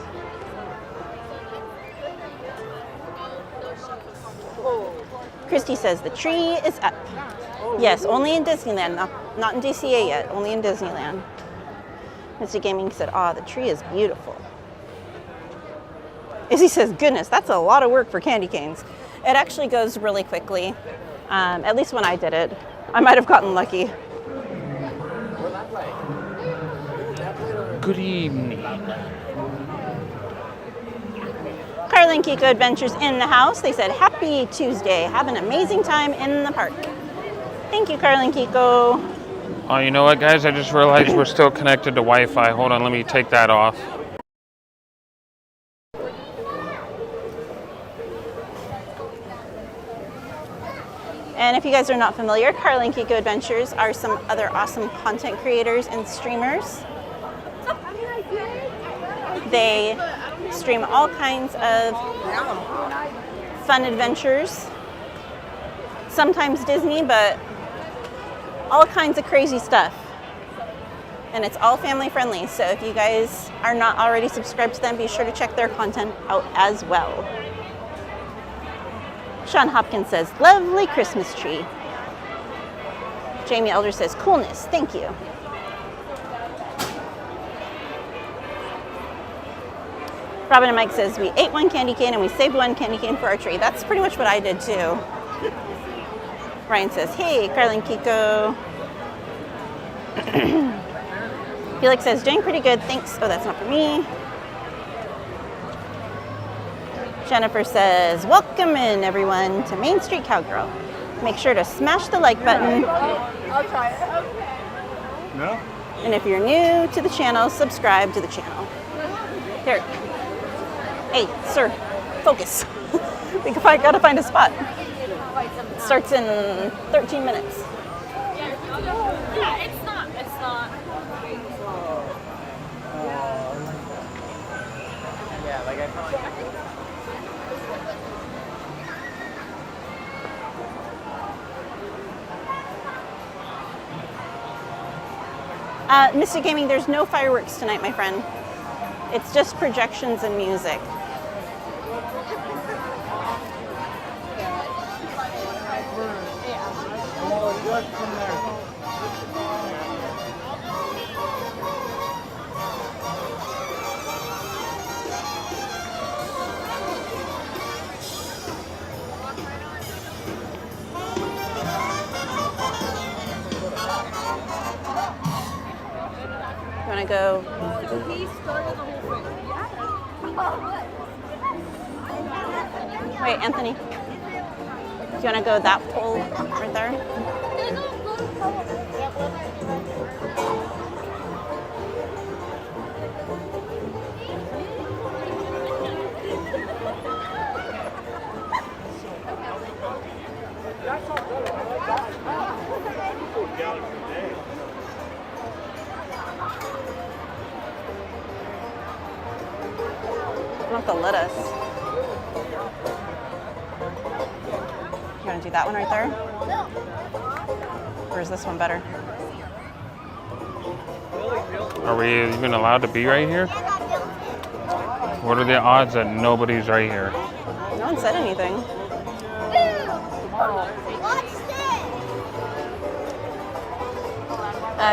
Christy says, the tree is up. Yes, only in Disneyland, not in DCA yet, only in Disneyland. Mr. Gaming said, the tree is beautiful. Izzy says, goodness, that's a lot of work for candy canes. It actually goes really quickly, at least when I did it. I might have gotten lucky. Good evening. Carla and Kiko Adventures in the house. They said, happy Tuesday. Have an amazing time in the park. Thank you, Carla and Kiko. Oh, you know what, guys? I just realized we're still connected to Wi-Fi. Hold on, let me take that off. And if you guys are not familiar, Carla and Kiko Adventures are some other awesome content creators and streamers. They stream all kinds of fun adventures, sometimes Disney, but all kinds of crazy stuff. And it's all family friendly, so if you guys are not already subscribed to them, be sure to check their content out as well. Sean Hopkins says, lovely Christmas tree. Jamie Elder says, coolness, thank you. Robin and Mike says, we ate one candy cane and we saved one candy cane for our tree. That's pretty much what I did too. Ryan says, hey, Carla and Kiko. Felix says, doing pretty good, thanks. Oh, that's not for me. Jennifer says, welcome in everyone to Main Street Cowgirl. Make sure to smash the like button. I'll try it. Okay. No? And if you're new to the channel, subscribe to the channel. Here. Hey, sir, focus. We gotta find a spot. It starts in 13 minutes. Yeah, it's not. Yeah, like I felt like. Mystic Gaming, there's no fireworks tonight, my friend. It's just projections and music. You want to go? He started the whole thing. Wait, Anthony. Do you want to go that pole right there? You don't have to let us. You want to do that one right there? Or is this one better? Are we even allowed to be right here? What are the odds that nobody's right here? No one said anything.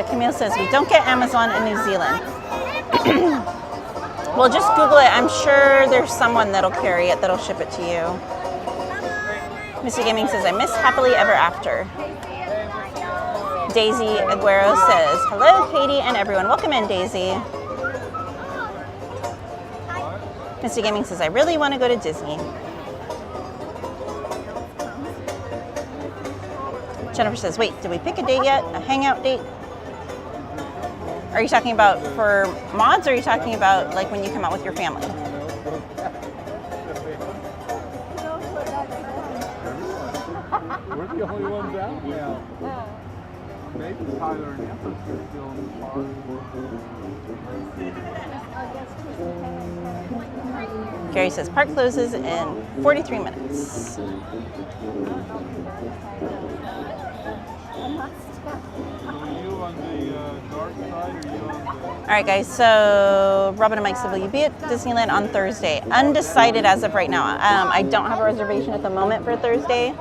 Camille says, we don't get Amazon in New Zealand. Well, just Google it. I'm sure there's someone that'll carry it, that'll ship it to you. Mr. Gaming says, I miss Happily Ever After. Daisy Aguero says, hello, Katie and everyone. Welcome in, Daisy. Mr. Gaming says, I really want to go to Disney. Jennifer says, wait, did we pick a date yet? A hangout date? Are you talking about for mods, or are you talking about like when you come out with your family? We're the only ones out now. Maybe Tyler and Emma are still in the park. Gary says park closes in 43 minutes. All right, guys, so Robin and Mike said, will you be at Disneyland on Thursday? Undecided as of right now. I don't have a reservation at the moment for Thursday.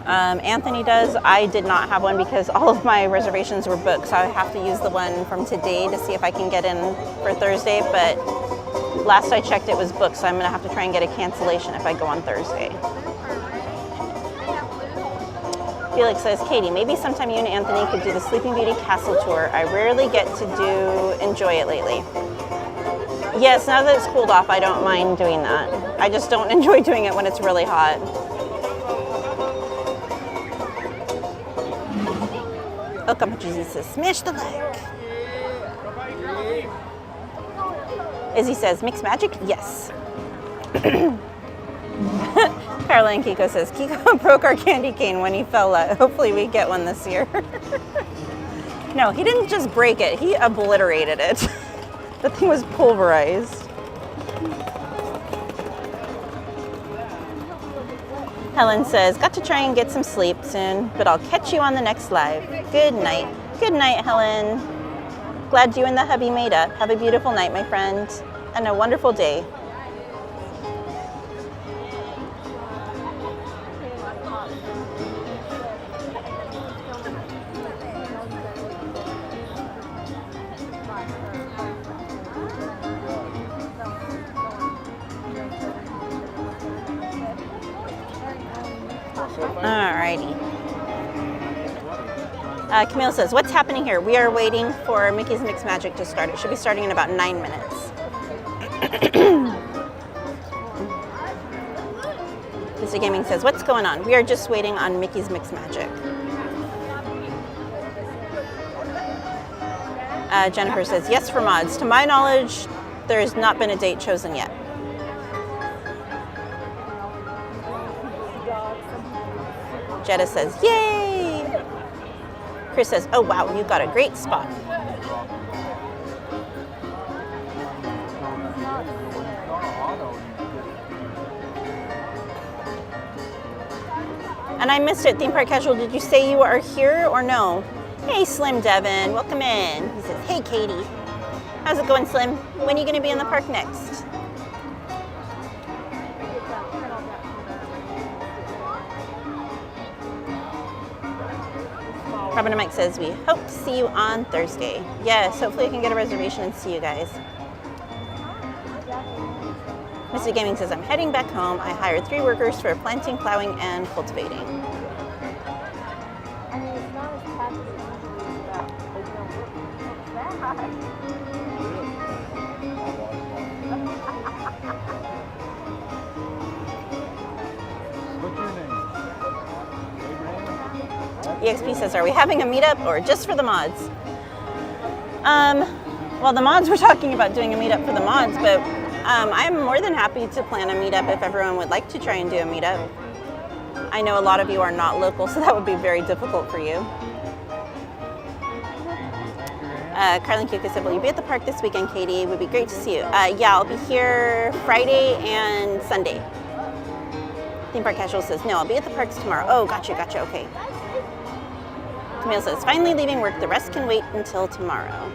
Anthony does. I did not have one because all of my reservations were booked, so I have to use the one from today to see if I can get in for Thursday, but last I checked it was booked, so I'm going to have to try and get a cancellation if I go on Thursday. Felix says, Katie, maybe sometime you and Anthony could do the Sleeping Beauty Castle tour. I rarely get to enjoy it lately. Yes, now that it's cooled off, I don't mind doing that. I just don't enjoy doing it when it's really hot. Oh, come on, Jesus says, smash the leg. Izzy says, mixed magic? Yes. Caroline Kiko says, Kiko broke our candy cane when he fell out. Hopefully we get one this year. No, he didn't just break it. He obliterated it. The thing was pulverized. Helen says, got to try and get some sleep soon, but I'll catch you on the next live. Good night. Good night, Helen. Glad you and the hubby made up. Have a beautiful night, my friend, and a wonderful day. Alrighty. Camille says, what's happening here? We are waiting for Mickey's Mixed Magic to start. It should be starting in about 9 minutes. Mr. Gaming says, what's going on? We are just waiting on Mickey's Mixed Magic. Jennifer says, yes for mods. To my knowledge, there has not been a date chosen yet. Jetta says, yay! Chris says, oh wow, you got a great spot. And I missed it, Theme Park Casual, did you say you are here or no? Hey Slim Devin, welcome in. He says, hey Katie. How's it going, Slim? When are you gonna be in the park next? Robin and Mike says, we hope to see you on Thursday. Yes, hopefully I can get a reservation and see you guys. Mr. Gaming says, I'm heading back home. I hired 3 workers for planting, plowing, and cultivating. EXP says, are we having a meetup or just for the mods? Well, the mods were talking about doing a meetup for the mods, but I'm more than happy to plan a meetup if everyone would like to try and do a meetup. I know a lot of you are not local, so that would be very difficult for you. Carlin Kuka said, will you be at the park this weekend, Katie? It would be great to see you. Yeah, I'll be here Friday and Sunday. Theme Park Casual says, no, I'll be at the parks tomorrow. Oh, gotcha, okay. Camille says, finally leaving work. The rest can wait until tomorrow.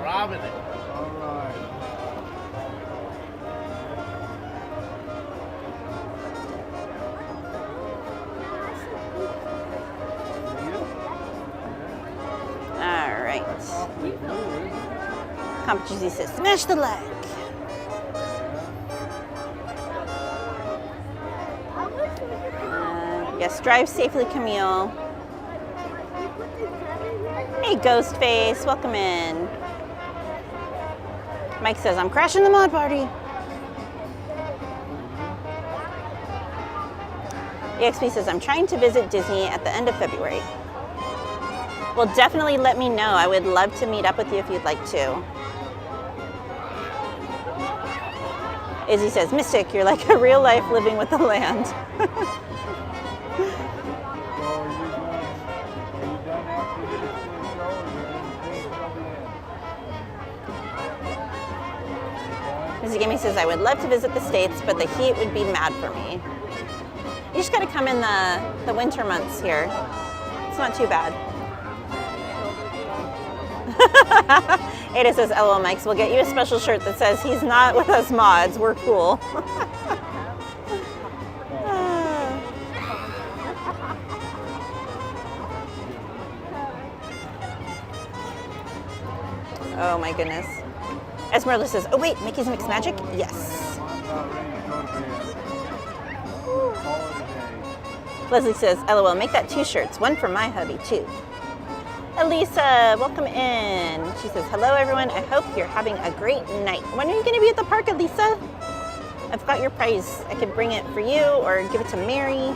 Robin it. All right. All right. Competency says, smash the leg. Yes, drive safely, Camille. Hey, Hey, Ghostface, welcome in. Mike says, I'm crashing the mod party. EXP says, I'm trying to visit Disney at the end of February. Well, definitely let me know. I would love to meet up with you if you'd like to. Izzy says, Mystic, you're like a real life living with the land. Missy Gaming says, I would love to visit the States, but the heat would be mad for me. You just gotta come in the winter months here. It's not too bad. Ada says, LOL Mikes, we'll get you a special shirt that says he's not with us mods, we're cool. Oh my goodness. Esmeralda says, oh wait, Mickey's Mixed Magic? Yes. Leslie says, LOL, make that 2 shirts, one for my hubby too. Elisa, welcome in. She says, hello everyone, I hope you're having a great night. When are you gonna be at the park, Elisa? I've got your prize. I could bring it for you or give it to Mary.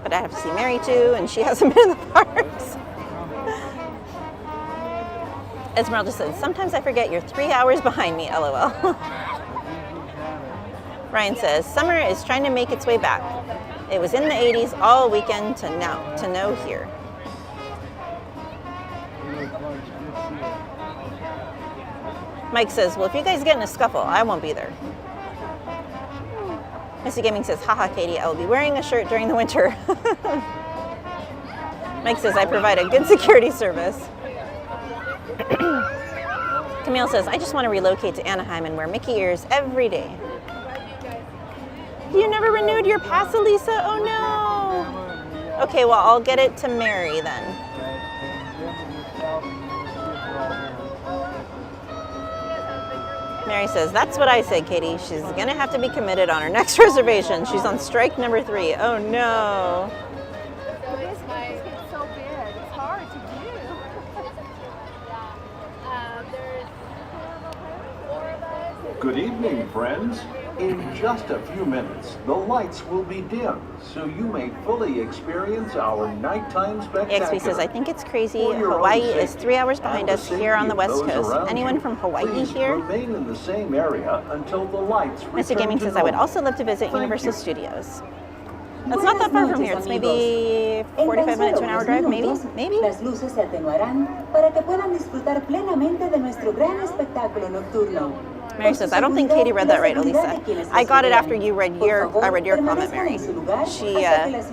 But I have to see Mary too, and she hasn't been in the parks. Esmeralda says, sometimes I forget you're 3 hours behind me, LOL. Ryan says, summer is trying to make its way back. It was in the 80s all weekend to no here. Mike says, well, if you guys get in a scuffle, I won't be there. Mr. Gaming says, haha, Katie, I will be wearing a shirt during the winter. Mike says, I provide a good security service. Camille says, I just want to relocate to Anaheim and wear Mickey ears every day. You never renewed your pass, Elisa? Oh no. Okay, well, I'll get it to Mary then. Mary says, that's what I said, Katie. She's gonna have to be committed on her next reservation. She's on strike number 3. Oh no. This gets so big. It's hard to do. There's 4 of us. Good evening, friends. In just a few minutes, the lights will be dim, so you may fully experience our nighttime spectacular. EXP says, I think it's crazy. Hawaii is 3 hours behind us here on the West Coast. Anyone from Hawaii here? Remain in the same area until the lights Mr. Gaming says, I would also love to visit Universal Studios. That's not that far from here. It's maybe 45 minutes to an hour drive, maybe? Las luces se atenuarán para que puedan disfrutar plenamente de nuestro gran espectáculo nocturno. Mary says, I don't think Katie read that right, Elisa. I got it after you read your comment, Mary. She has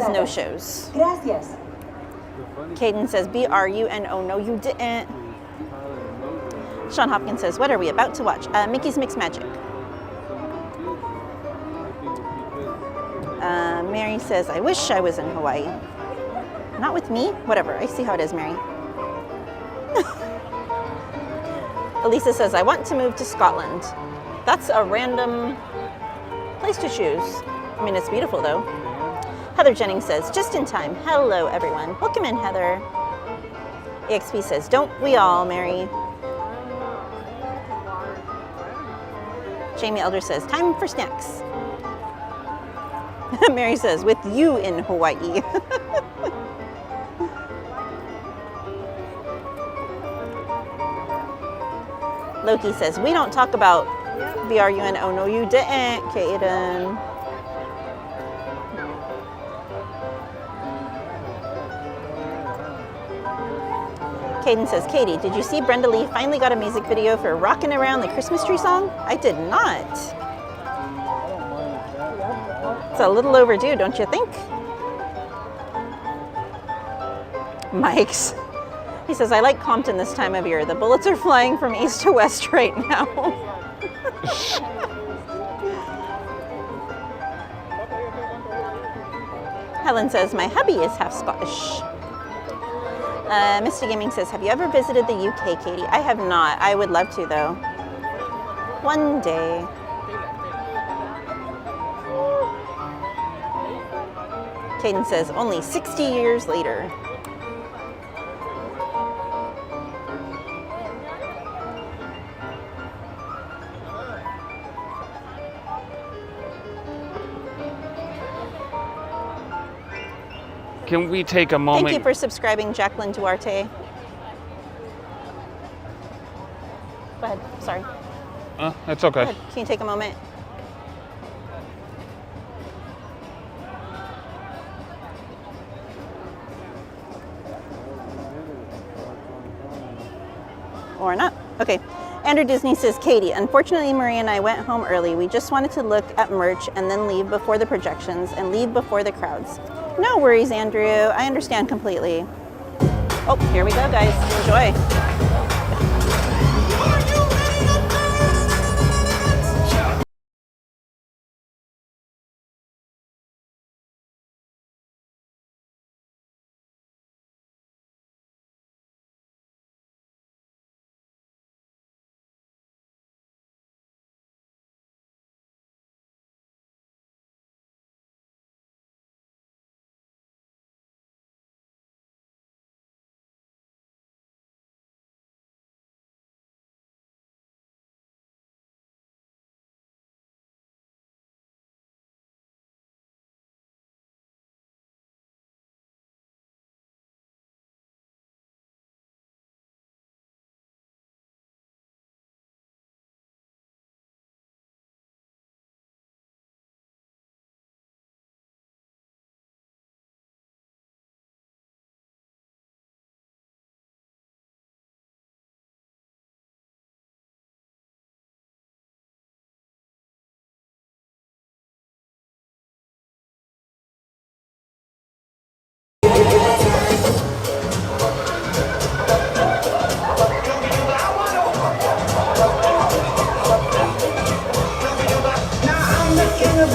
no shows. Gracias. Caden says, B-R-U-N-O. No, you didn't. Sean Hopkins says, what are we about to watch? Mickey's Mixed Magic. Mary says, I wish I was in Hawaii. Not with me? Whatever, I see how it is, Mary. Elisa says, I want to move to Scotland. That's a random place to choose. I mean, it's beautiful though. Heather Jennings says, just in time. Hello, everyone. Welcome in, Heather. EXP says, don't we all, Mary? Jamie Elder says, time for snacks. Mary says, with you in Hawaii. Loki says, we don't talk about BRUN. Oh, no, you didn't, Kaden. Kaden says, Katie, did you see Brenda Lee finally got a music video for Rockin' Around the Christmas Tree song? I did not. It's a little overdue, don't you think? Mike's. He says, I like Compton this time of year. The bullets are flying from east to west right now. Helen says, my hubby is half Scottish. Misty Gaming says, have you ever visited the UK, Katie? I have not. I would love to, though. One day. Caden says, only 60 years later. Can we take a moment? Thank you for subscribing, Jacqueline Duarte. Go ahead. Sorry. That's okay. Go ahead. Can you take a moment? Or not. Okay. Andrew Disney says, Katie, unfortunately Maria and I went home early. We just wanted to look at merch and then leave before the projections and leave before the crowds. No worries, Andrew. I understand completely. Oh, here we go, guys. Enjoy.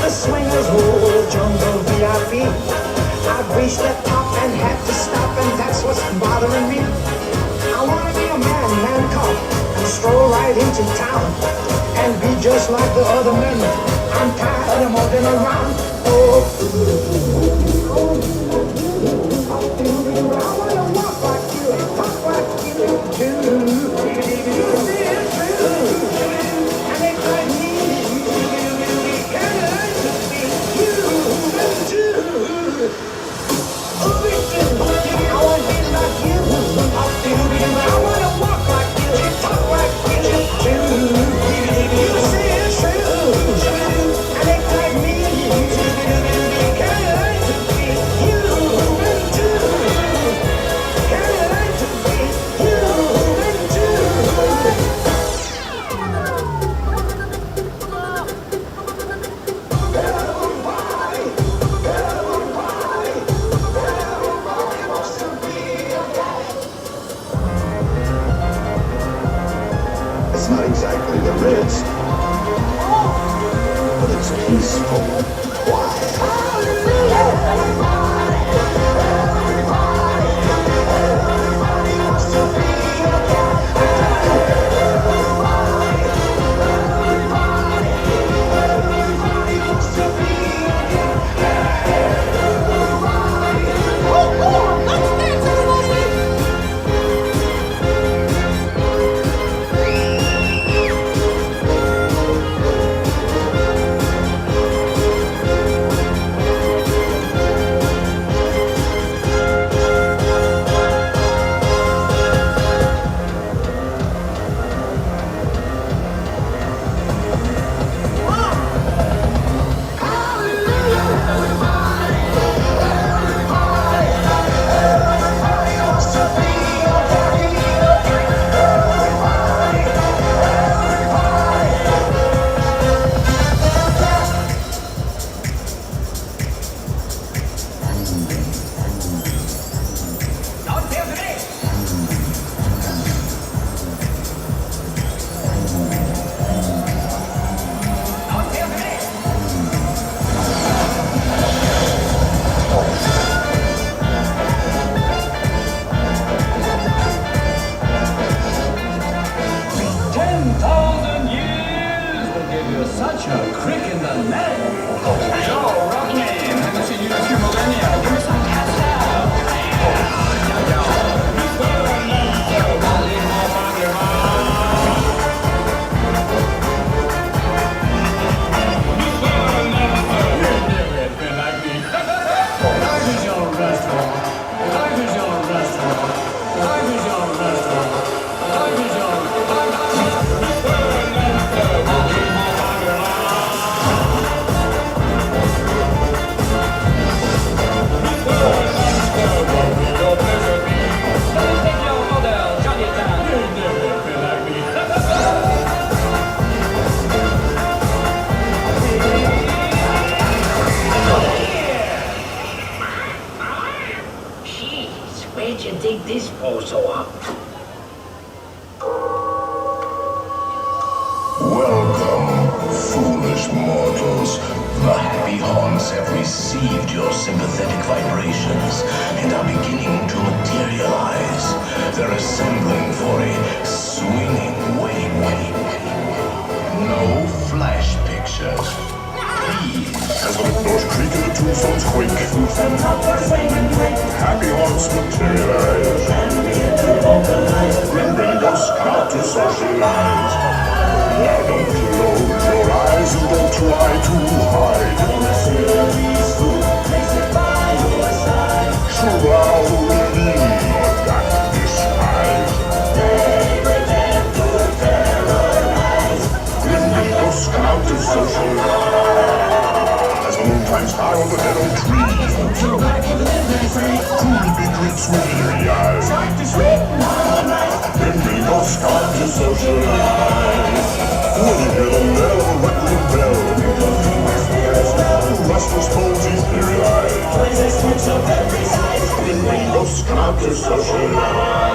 Swingers rule, jungle VIP. I've reached the top and had to stop, and that's what's bothering me. I wanna be a man cop, and stroll right into town, and be just like the other men. I'm tired of moving around. I wanna walk like you, and talk like you too. And it's like me. I wanna walk like you, talk like you too. You say it's true, and it's like me. Can you learn to be human too? Can you learn to be human too? It's not exactly the Ritz, but it's peaceful, quiet. beings have received your sympathetic vibrations and are beginning to materialize. They're assembling for a swinging wake. No flash pictures. Please. As the windows creak and the tombstones quake, happy hearts materialize. Bring Billy Ghosts come out to socialize. Now don't close your eyes and don't try to hide. Shrouded in a dark disguise. Bring Billy Ghosts come out to socialize. The moon climbs high on the dead oak tree. Creepy creeps with eerie eyes. When Billy Ghosts come out to socialize. When you hear the knell of a rattling bell, restless posies eerie eyes. When Billy Ghosts come out to socialize.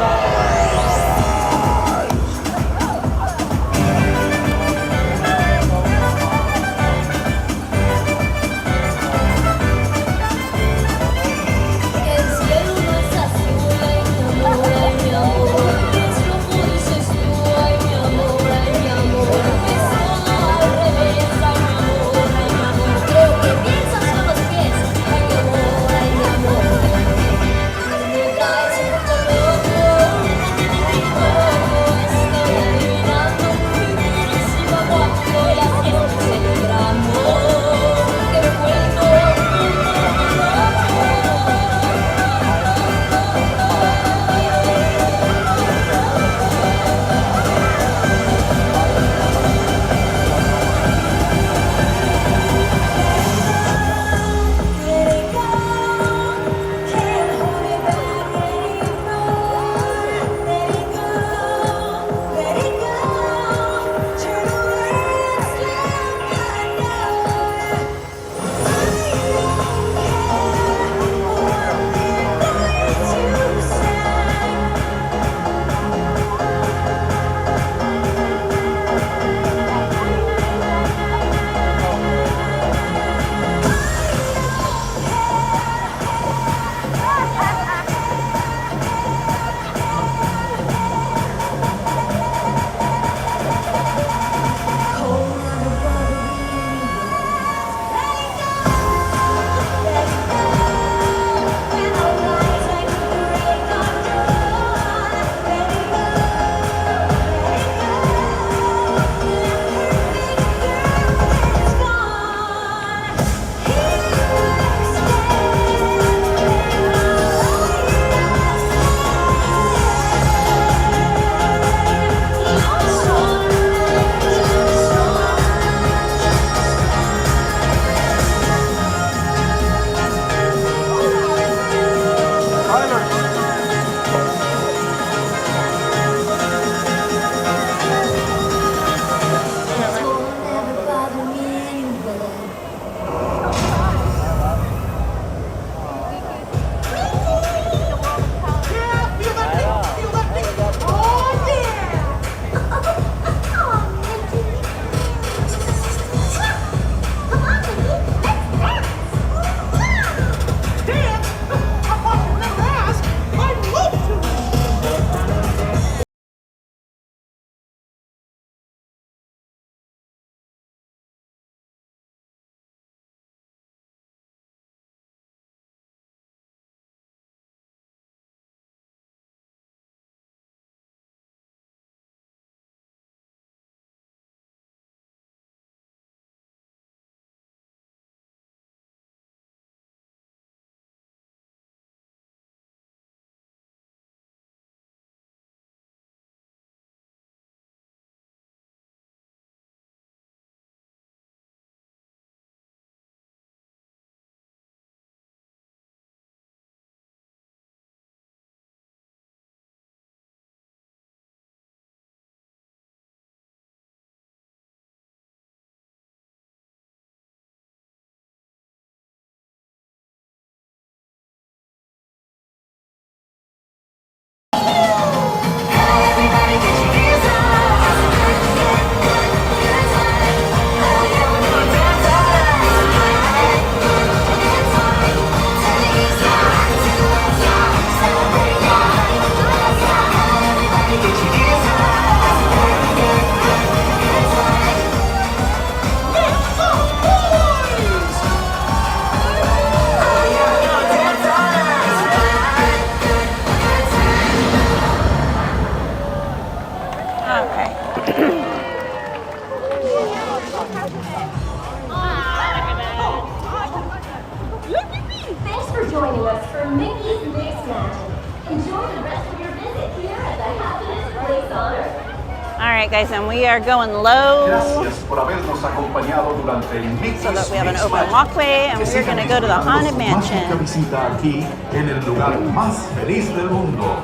Alright guys, and we are going low Gracias por habernos acompañado durante el so that we have an Mix open Magic. walkway and Que we're sigan going to go to the disfrutando Haunted su mágica Mansion. visita aquí en el lugar más feliz del mundo.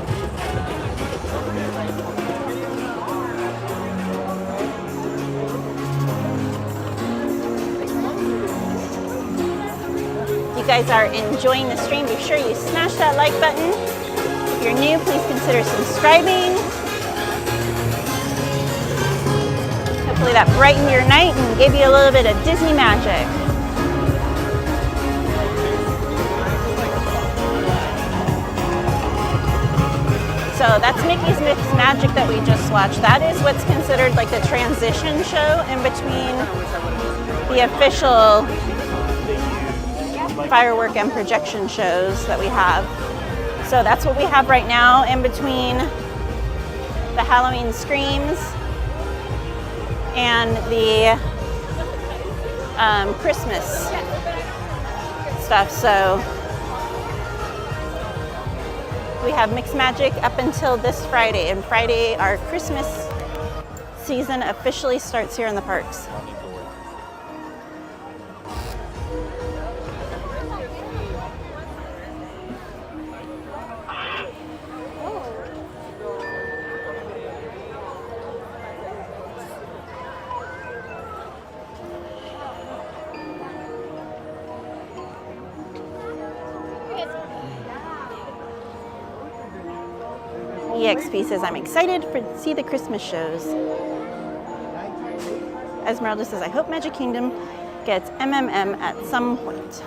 If you guys are enjoying the stream, be sure you smash that like button. If you're new, please consider subscribing. Hopefully that brightened your night and gave you a little bit of Disney magic. So that's Mickey's Mix Magic that we just watched. That is what's considered like the transition show in between the official firework and projection shows that we have. So that's what we have right now in between the Halloween Screams and the Christmas stuff. So we have Mixed Magic up until this Friday, and Friday our Christmas season officially starts here in the parks. EXP says, I'm excited to see the Christmas shows. Esmeralda says, I hope Magic Kingdom gets MMM at some point.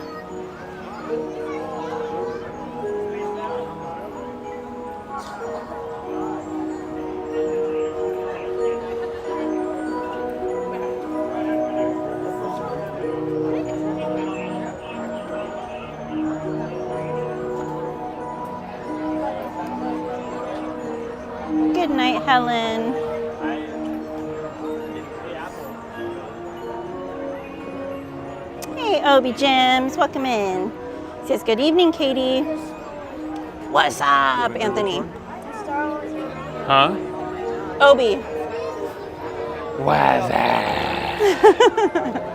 Good night, Helen. Hey, Obi Gems, welcome in. Says, good evening, Katie. What's up, Anthony? Huh? Obi. What's up?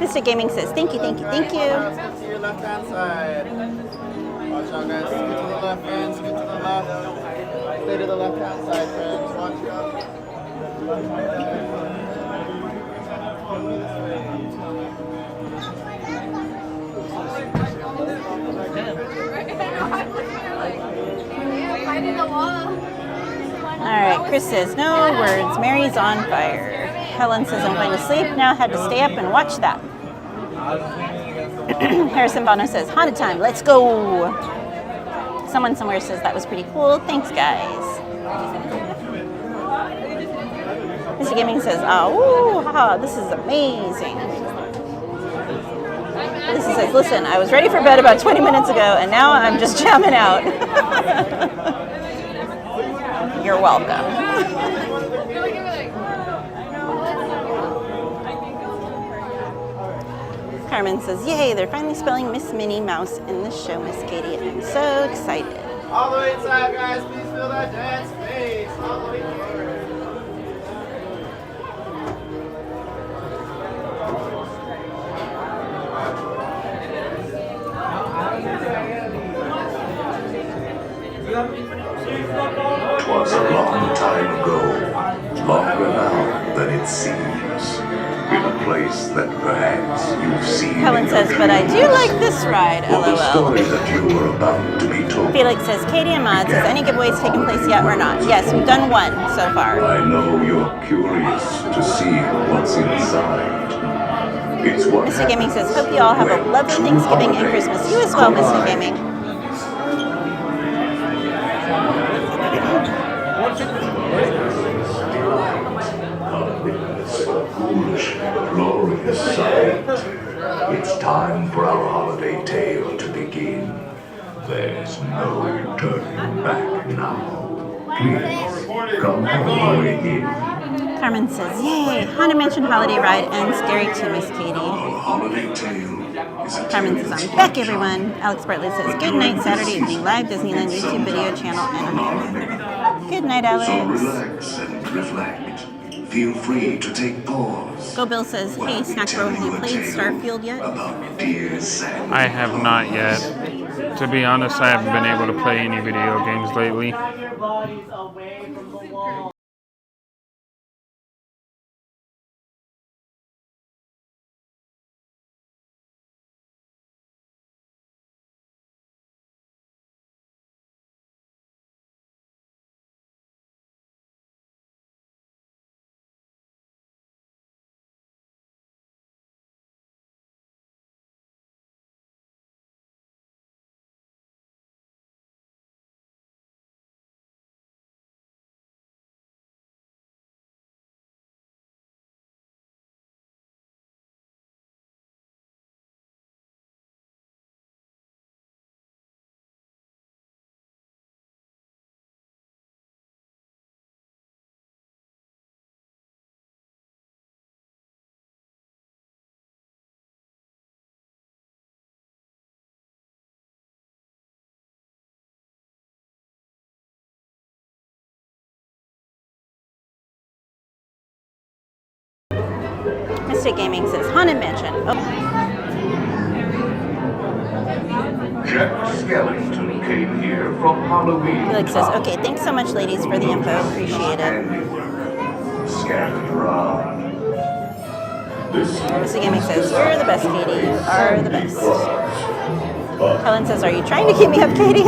Mr. Gaming says, thank you, thank you, thank you. To your left-hand side. Watch out, guys. Scoot to the left, friends. Scoot to the left. Stay to the left-hand side, friends. Watch out. All right, Chris says, no words. Mary's on fire. Helen says, I'm going to sleep now. Had to stay up and watch that. Harrison Bono says, haunted time. Let's go. Someone somewhere says that was pretty cool. Thanks, guys. Mr. Gaming says, oh, haha, this is amazing. Lisa says, listen, I was ready for bed about 20 minutes ago, and now I'm just jamming out. You're welcome. Carmen says, yay, they're finally spelling Miss Minnie Mouse in the show, Miss Katie. I'm so excited. All the way inside, guys. Please feel that dance space. All the way here. Twas a long time ago, longer now than it seems, in a place that perhaps you've seen. Helen says, but I do like this ride, Well, the LOL. story that you were about to be told. Felix says, Katie and Maud says, any giveaways taken place yet or not? Yes, we've done one so far. I know you're curious to see what's inside. It's what Mr. Gaming says, hope you all have a lovely Thanksgiving and Christmas. You as well, Mr. Gaming. Ghoulish, glorious sight. It's time for our holiday tale to begin. There's no turning back now. Please, come help me in. Carmen says, yay, Haunted Mansion Holiday Ride and Scary to Miss Katie. Holiday tale is a Carmen says, I'm back, everyone. Alex Bartlett says, good night, Saturday evening, live Disneyland YouTube video channel, Anaheim. Good night, Alex. So relax and reflect. Feel free to take pause. Go Bill says, hey, Snack Bro, have you played Starfield yet? I have not yet. To be honest, I haven't been able to play any video games lately. Mystic Gaming says, Haunted Mansion. Oh. Jack Skellington came here from Halloween. Felix says, okay, thanks so much, ladies, for the info. Appreciate it. Scattered around. Mystic Gaming says, you're the best, Katie. You are the best. Helen says, are you trying to keep me up, Katie?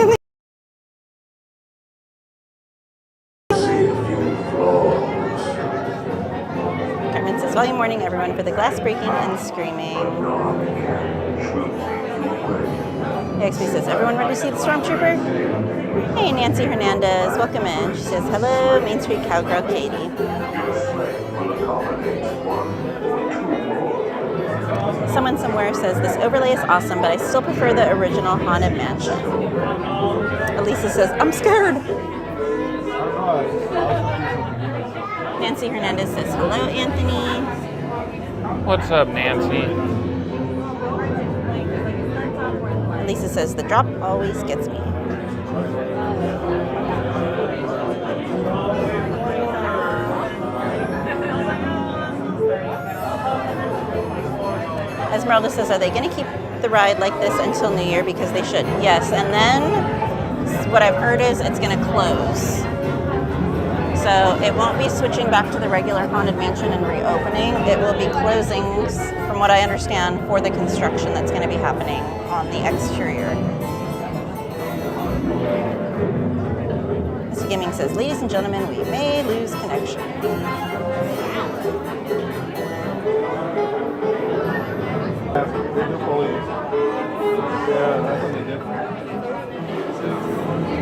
Carmen says, volume warning, everyone, for the glass breaking and screaming. XP says, everyone ready to see the Stormtrooper? Hey, Nancy Hernandez, welcome in. She says, hello, Main Street Cowgirl Katie. Someone somewhere says, this overlay is awesome, but I still prefer the original Haunted Mansion. Elisa says, I'm scared. Nancy Hernandez says, hello, Anthony. What's up, Nancy? Lisa says, the drop always gets me. Esmeralda says, are they going to keep the ride like this until New Year? Because they should. Yes, and then what I've heard is it's going to close. So it won't be switching back to the regular Haunted Mansion and reopening. It will be closing, from what I understand, for the construction that's going to be happening on the exterior. Mr. Gaming says, ladies and gentlemen, we may lose connection.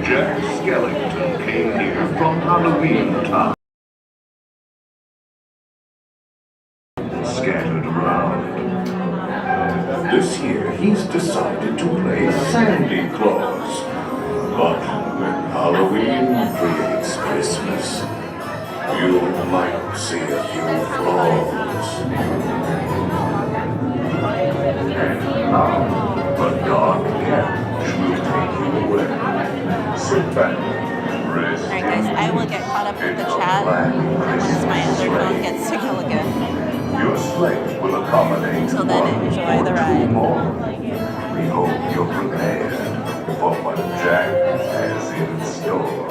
Jack Skellington came here from Halloween Town. Scattered around. This year he's decided to play Sandy Claus. But when Halloween creates Christmas, you might see a few flaws. And now, the dark carriage will take you away. Sit back, rest. Alright guys, I will get caught up with the chat once my other phone gets signal again. Your sleigh will accommodate. Until then, enjoy the ride. We hope you're prepared for what Jack has in store.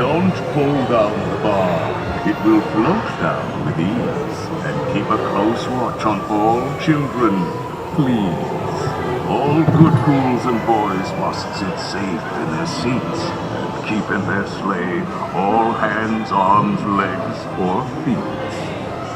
Don't pull down the bar. It will float down with ease. And keep a close watch on all children, please. All good ghouls and boys must sit safe in their seats and keep in their sleigh all hands, arms, legs, or feet.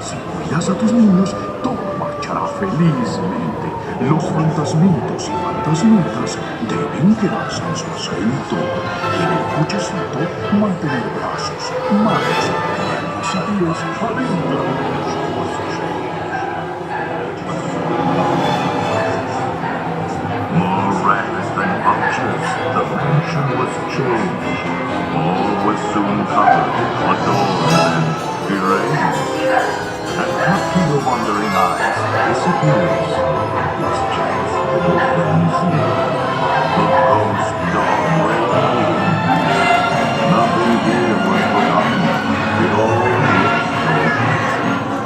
Si cuidas a tus niños, todo marchará felizmente. Los fantasmitos y fantasmitas deben quedarse en su asiento. Y en el cochecito mantener brazos, manos, piernas y pies adentro de los coches. More rags than vultures, the mansion was changed. All was soon covered, adorned, and deranged. And up to your wondering eyes disappears this chance little frenzy, the ghost dog railroad. Nothing here was forgotten. It all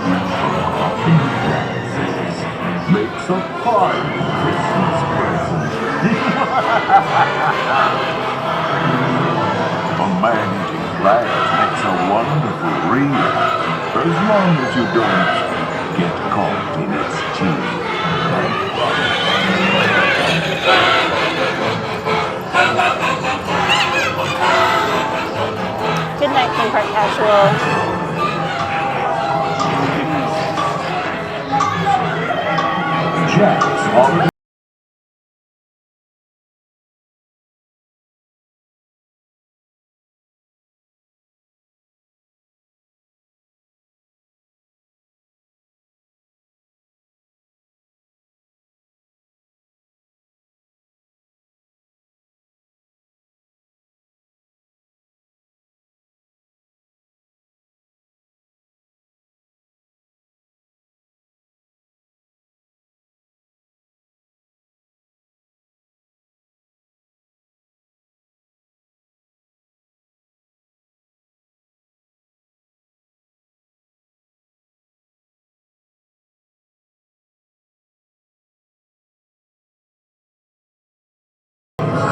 was forgotten dances. Makes a fine Christmas present. A man-eating flags makes a wonderful wreath. As long as you don't get caught in its teeth. Good night, theme park casual. Jack's holiday.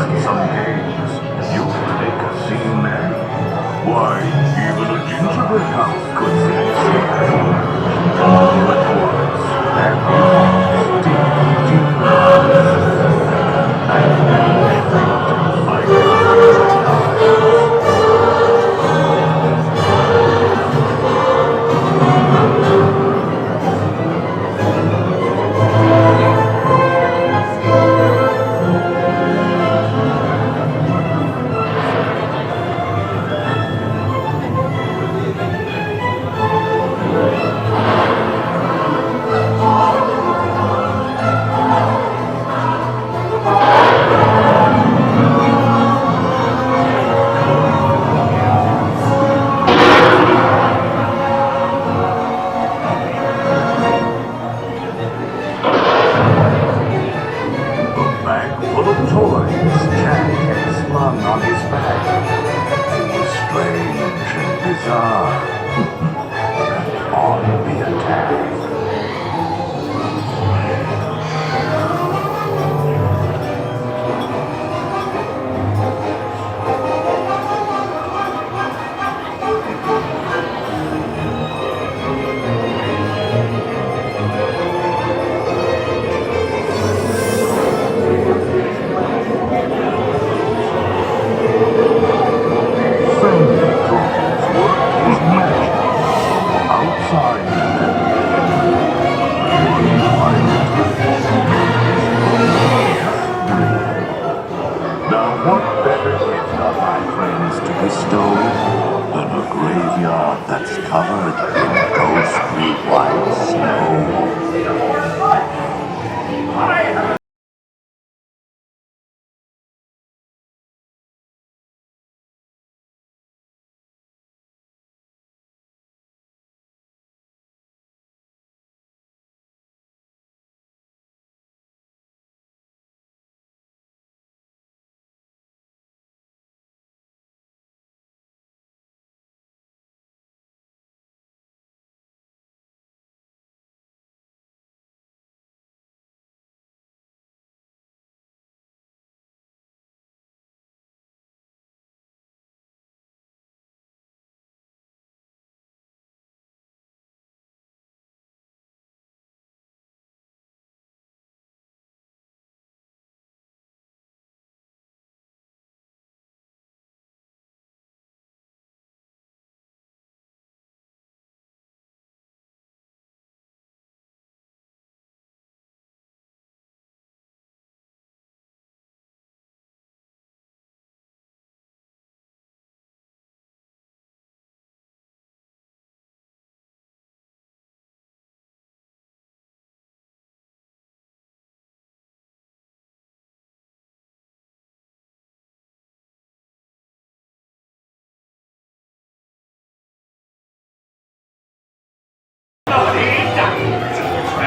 And some games, you can make a scene there. Why, even a gingerbread house could seem scary. All at once, and you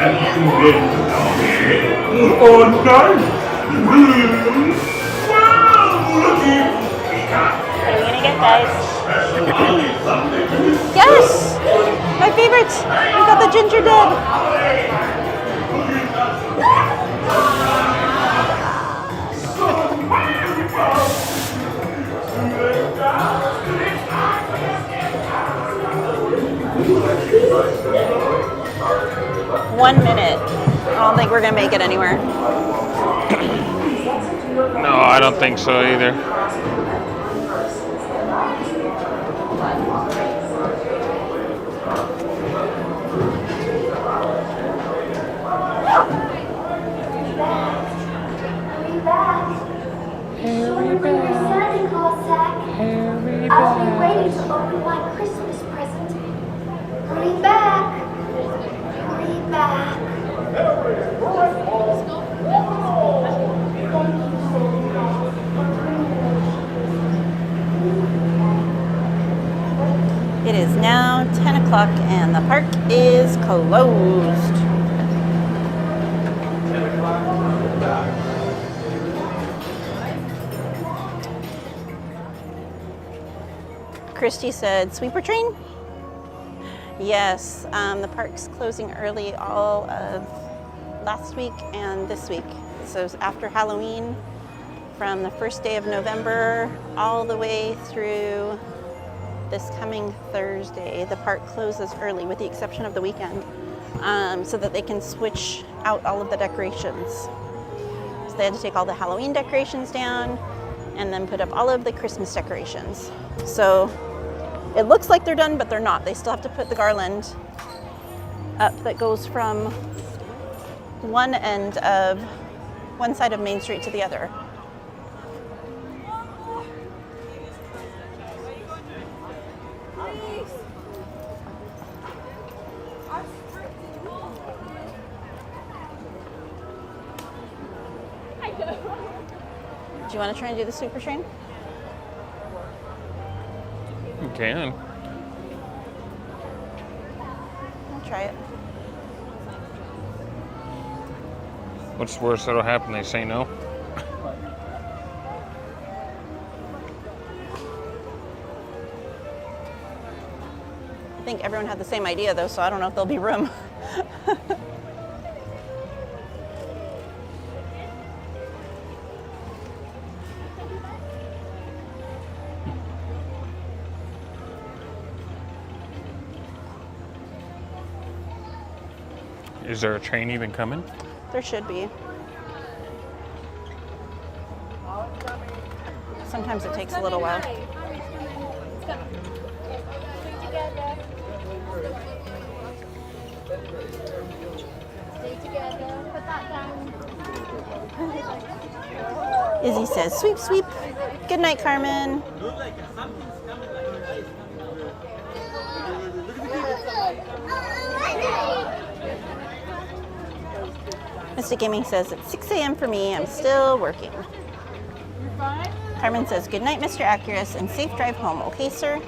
Oh, nice! What are we gonna get, guys? Yes! My favorite! We got the ginger dead. 1 minute. I don't think we're gonna make it anywhere. No, I don't think so either. Santa Claus sack. I'll be ready to open my Christmas present. Hurry back. Hurry back. It is now 10 o'clock and the park is closed. Christy said, sweeper train? Yes, the park's closing early all of last week and this week. So it's after Halloween, from the first day of November all the way through this coming Thursday. The park closes early with the exception of the weekend, so that they can switch out all of the decorations. So they had to take all the Halloween decorations down and then put up all of the Christmas decorations. So it looks like they're done, but they're not. They still have to put the garland up that goes from one end of one side of Main Street to the other. Do you want to try and do the super train? You can. I'll try it. What's the worst that'll happen? They say no? I think everyone had the same idea though, so I don't know if there'll be room. Is there a train even coming? There should be. Sometimes it takes a little while. Stay together. Put that down. Izzy says, sweep, sweep. Good night, Carmen. Mr. Gaming says, it's 6 a.m. for me. I'm still working. Carmen says, good night, Mr. Accurus, and safe drive home. Okay, sir?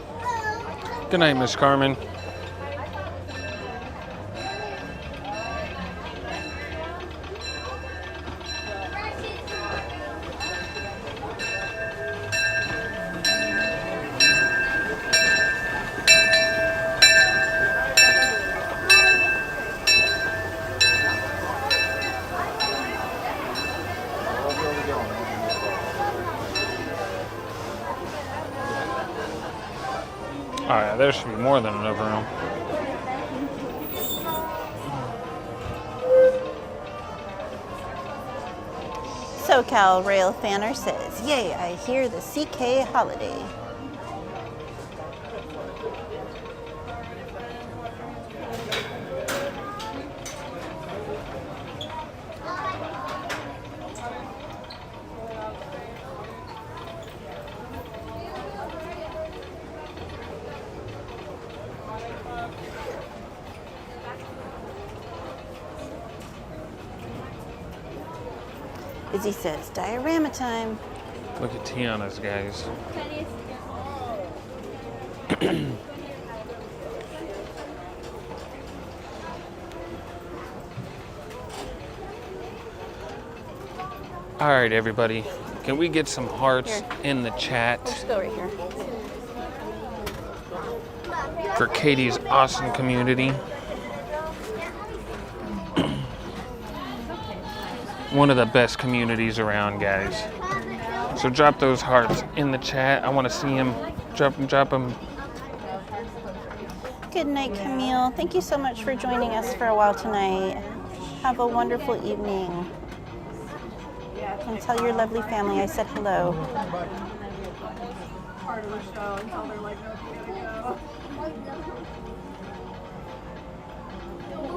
Good night, Miss Carmen. Oh yeah, there should be more than enough room. SoCal Rail Fanner says, yay, I hear the CK holiday. Izzy says, diorama time. Look at Tiana's, guys. All right, everybody. Can we get some hearts in the chat Let's go right here. for Katie's awesome community? One of the best communities around, guys. So drop those hearts in the chat. I want to see them. Drop them. Good night, Camille. Thank you so much for joining us for a while tonight. Have a wonderful evening. And tell your lovely family I said hello. Part of the show until they're like, no,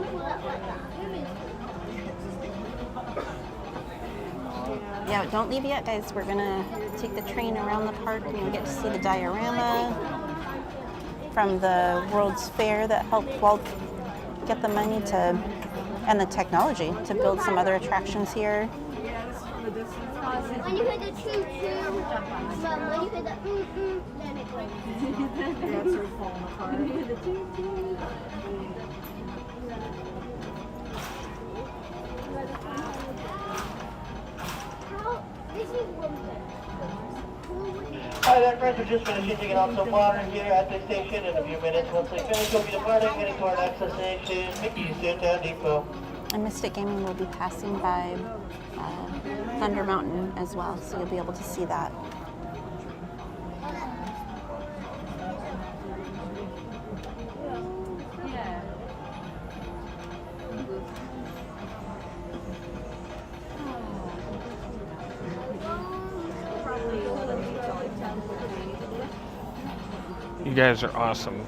we gotta go. Yeah, don't leave yet, guys. We're gonna take the train around the park and you'll get to see the diorama from the World's Fair that helped Walt get the money to and the technology to build some other attractions here. When you hear the choo-choo, Mom, when you hear the then it's right. That's her falling apart. When you hear the choo-choo. Hi there, friends. We're just finishing taking off some water here at the station. In a few minutes, once we finish, we'll be departing, heading to our next destination, Mickey's Downtown Depot. And Mystic Gaming will be passing by Thunder Mountain as well, so you'll be able to see that. You guys are awesome.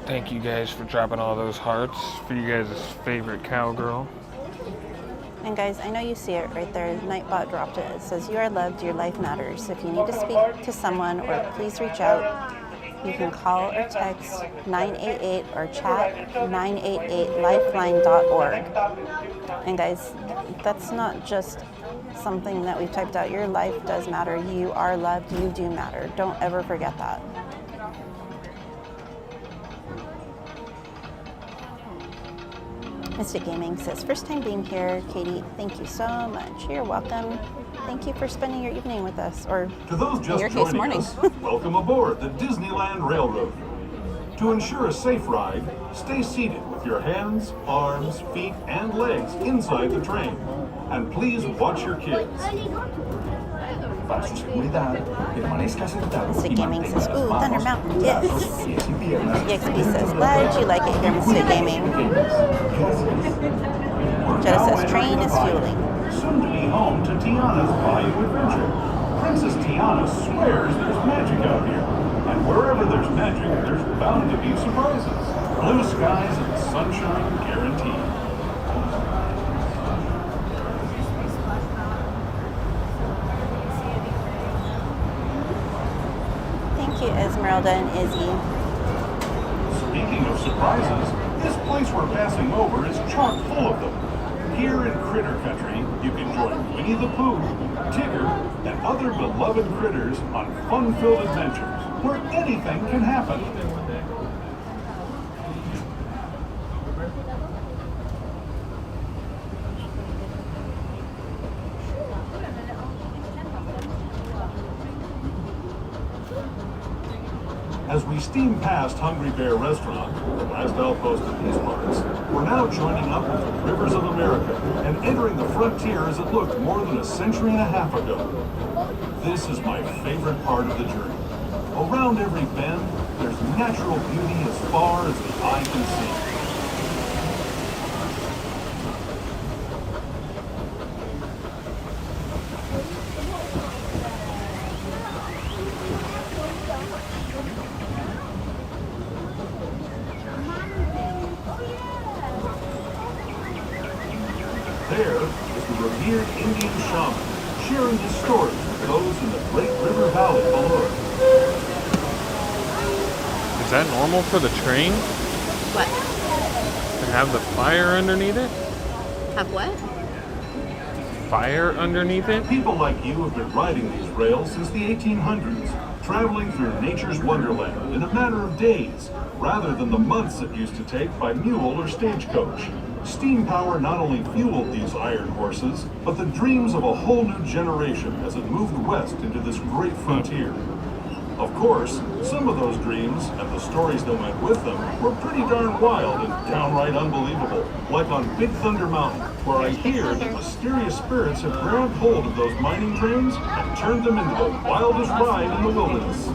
Thank you guys for dropping all those hearts for you guys' favorite cowgirl. And guys, I know you see it right there. Nightbot dropped it. It says, "You are loved, your life matters. If you need to speak to someone or please reach out, you can call or text 988 or chat 988lifeline.org. And guys, that's not just something that we've typed out. Your life does matter. You are loved. You do matter. Don't ever forget that. Mystic Gaming says, first time being here, Katie, thank you so much. You're welcome. Thank you for spending your evening with us, or To those in just your case, joining morning. us, welcome aboard the Disneyland Railroad. To ensure a safe ride, stay seated with your hands, arms, feet, and legs inside the train. And please watch your kids. Para su seguridad, permanezca sentado Mystic y Gaming mantenga says, las ooh, manos, Thunder Mountain, brazos, yes. pies y piernas EXP says, glad you like it here, Mystic Gaming. Jetta says, train is fueling. Soon to be home to Tiana's Bayou Adventure. Princess Tiana swears there's magic out here. And wherever there's magic, there's bound to be surprises. Blue skies and sunshine guaranteed. Thank you, Esmeralda and Izzy. Speaking of surprises, this place we're passing over is chock full of them. Here in Critter Country, you can join Winnie the Pooh, Tigger, and other beloved critters on fun-filled adventures where anything can happen. As we steam past Hungry Bear Restaurant, the last outpost of these parts, we're now joining up with the Rivers of America and entering the frontier as it looked more than a century and a half ago. This is my favorite part of the journey. Around every bend, there's natural beauty as far as the eye can see. There is the revered Indian shaman, sharing his stories with those in the Great River Valley below. Is that normal for the train? What? To have the fire underneath it? Have what? Fire underneath it? People like you have been riding these rails since the 1800s, traveling through nature's wonderland in a matter of days, rather than the months it used to take by mule or stagecoach. Steam power not only fueled these iron horses, but the dreams of a whole new generation as it moved west into this great frontier. Of course, some of those dreams, and the stories that went with them, were pretty darn wild and downright unbelievable. Like on Big Thunder Mountain, where I hear that mysterious spirits have grabbed hold of those mining trains and turned them into the wildest ride in the wilderness.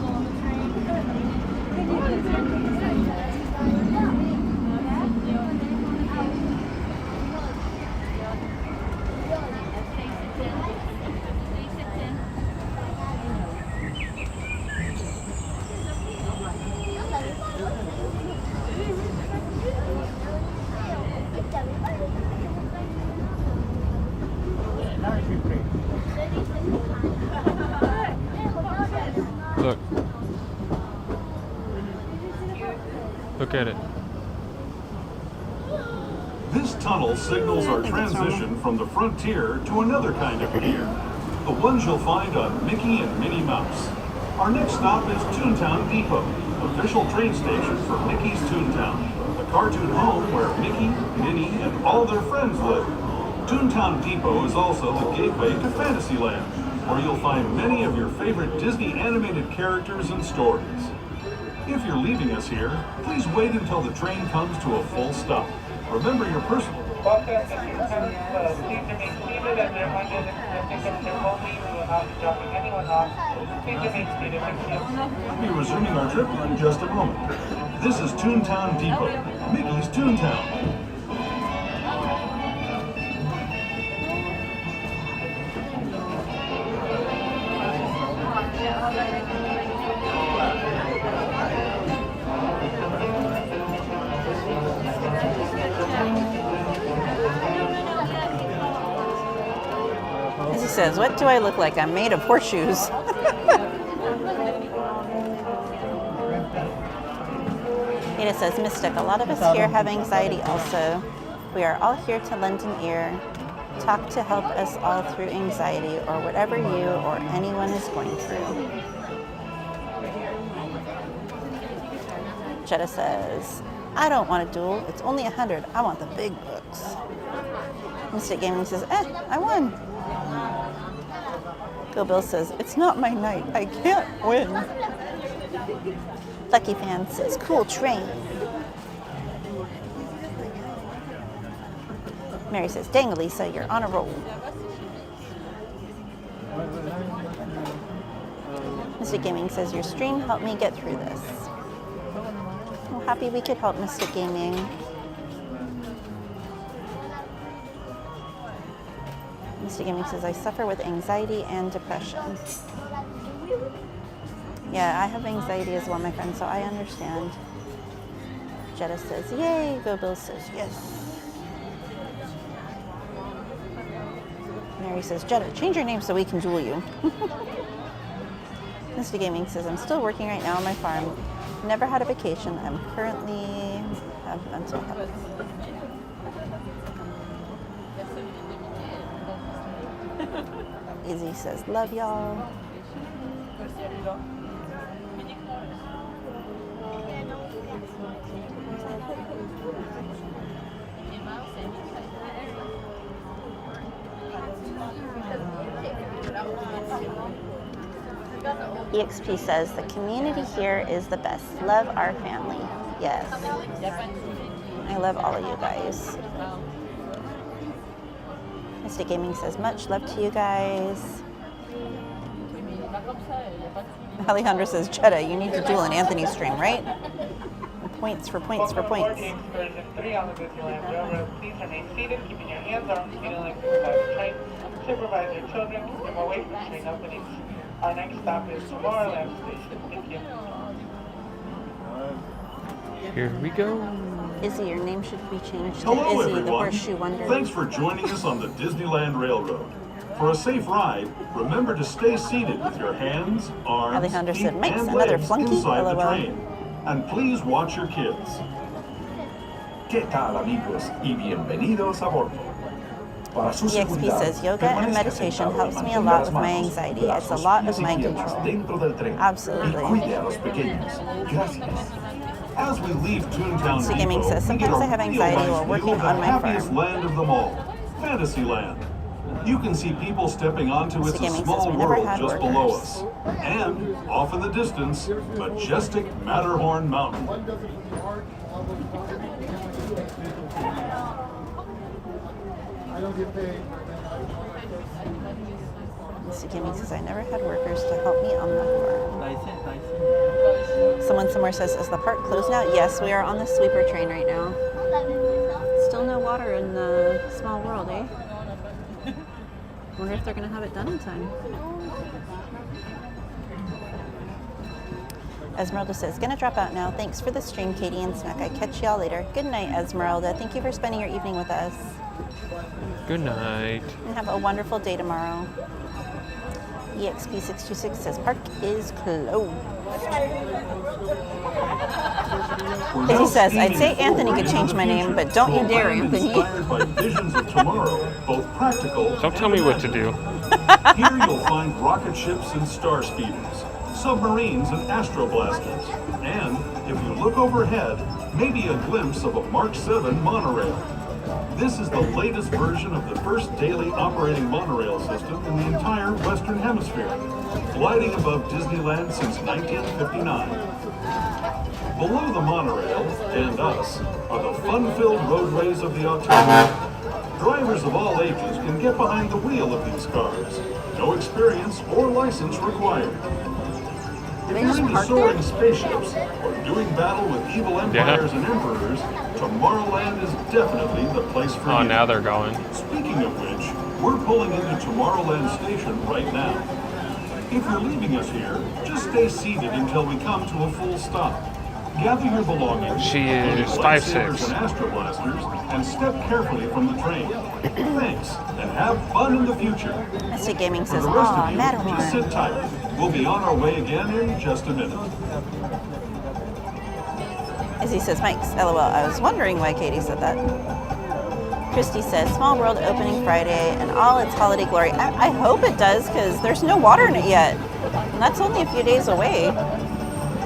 Look. Look at it. This tunnel signals our transition from the frontier to another kind of pier, the ones you'll find on Mickey and Minnie Mouse. Our next stop is Toontown Depot, official train station for Mickey's Toontown, the cartoon home where Mickey, Minnie, and all their friends live. Toontown Depot is also the gateway to Fantasyland, where you'll find many of your favorite Disney animated characters and stories. If you're leaving us here, please wait until the train comes to a full stop. Remember your personal. Welcome to Toontown. Please remain seated as a reminder that the tickets are only. We will not be dropping anyone off. Please remain seated. Thank you. We'll be resuming our trip in just a moment. This is Toontown Depot, Mickey's Toontown. As he says, what do I look like? I'm made of horseshoes. Ada says, Mystic, a lot of us here have anxiety also. We are all here to lend an ear, talk to help us all through anxiety or whatever you or anyone is going through. Jetta says, I don't want a duel. It's only 100. I want the big bucks. Mystic Gaming says, I won. Go Bill says, it's not my night. I can't win. Lucky Fan says, cool train. Mary says, dang, Elisa, you're on a roll. Mystic Gaming says, your stream helped me get through this. I'm happy we could help Mystic Gaming. Mystic Gaming says, I suffer with anxiety and depression. Yeah, I have anxiety as well, my friend, so I understand. Jetta says, yay. Go Bill says, yes. Mary says, Jetta, change your name so we can duel you. Mystic Gaming says, I'm still working right now on my farm. Never had a vacation. I'm currently have mental health. Izzy says, love y'all. EXP says, the community here is the best. Love our family. Yes. I love all of you guys. Mystic Gaming says, much love to you guys. Alejandro says, Jetta, you need to duel an Anthony stream, right? Points for points for points. Version 3 on the Disneyland Railroad. Please remain seated, keeping your hands on the ceiling to supervise the train. Supervise your children, keep them away from train openings. Our next stop is Tomorrowland Station. Thank you. Here we go. Izzy, your name should be changed to Hello, Izzy, everyone. the Horseshoe Wonder. Thanks for joining us on the Disneyland Railroad. For a safe ride, remember to stay seated with your hands, arms, Alejandro feet, said, "Makes and another legs flunky?" inside the LOL. train. And please watch your kids. ¿Qué tal, amigos? Y bienvenidos a bordo. Para su EXP seguridad, says, yoga and permanezca meditation sentado y helps me a mantenga lot las with my manos, anxiety. It's a brazos, lot pies of y mind piernas control. dentro del tren. Absolutely. Y cuide a los pequeños. Gracias. As we leave Toontown Mr. Gaming Depot, says, we get sometimes a I have real anxiety nice while view working of the on my happiest farm. land of them all, Fantasyland. You can see people stepping onto Mr. It's a Gaming Small says we never World had just below workers. us. And, off in the distance, majestic Matterhorn Mountain. Mr. Gaming says, I never had workers to help me on the farm. Someone somewhere says, is the park closed now? Yes, we are on the sweeper train right now. Still no water in the small world, eh? Wonder if they're going to have it done in time. Esmeralda says, gonna drop out now. Thanks for the stream, Katie and Snack. I catch y'all later. Good night, Esmeralda. Thank you for spending your evening with us. Good night. And have a wonderful day tomorrow. EXP626 says, park is closed. As he says, I'd say Anthony could change my name, but don't you dare, Anthony. Inspired by visions of tomorrow, both practical. Don't tell me what to do. Here you'll find rocket ships and star speeders, submarines and astroblasters, and if you look overhead, maybe a glimpse of a Mark 7 monorail. This is the latest version of the first daily operating monorail system in the entire Western Hemisphere, gliding above Disneyland since 1959. Below the monorail, and us, are the fun-filled roadways of the automobile. Drivers of all ages can get behind the wheel of these cars. No experience or license required. If you're into soaring spaceships or doing battle with evil empires and emperors, Tomorrowland is definitely the place for you. Oh, now they're going. Speaking of which, we're pulling into Tomorrowland Station right now. If you're leaving us here, just stay seated until we come to a full stop. Gather your belongings. She is lightsabers 5'6". and astroblasters, and step carefully from the train. Thanks, and have fun in the future. Mr. Gaming For says, the rest aw, of you, Matterhorn. just sit tight. We'll be on our way again in just a minute. As he says, Mike's, LOL. I was wondering why Katie said that. Christy says, Small World opening Friday and all its holiday glory. I hope it does, because there's no water in it yet. And that's only a few days away.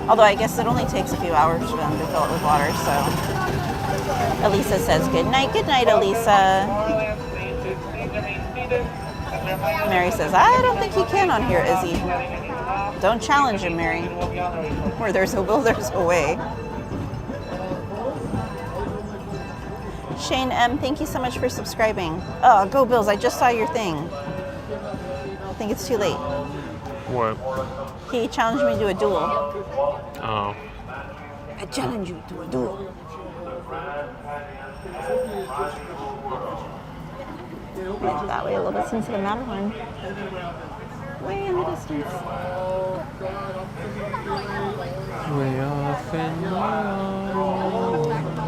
Although I guess it only takes a few hours for them to fill it with water, so. Elisa says, good night, Elisa. Mary says, I don't think he can on here, Izzy. Don't challenge him, Mary. Where there's a will, there's a way. Shane M, thank you so much for subscribing. Oh, go Bills, I just saw your thing. I think it's too late. What? He challenged me to a duel. Oh. I challenge you to a duel. Yeah, that way a little bit into the Matterhorn. Way in the distance. Way off in the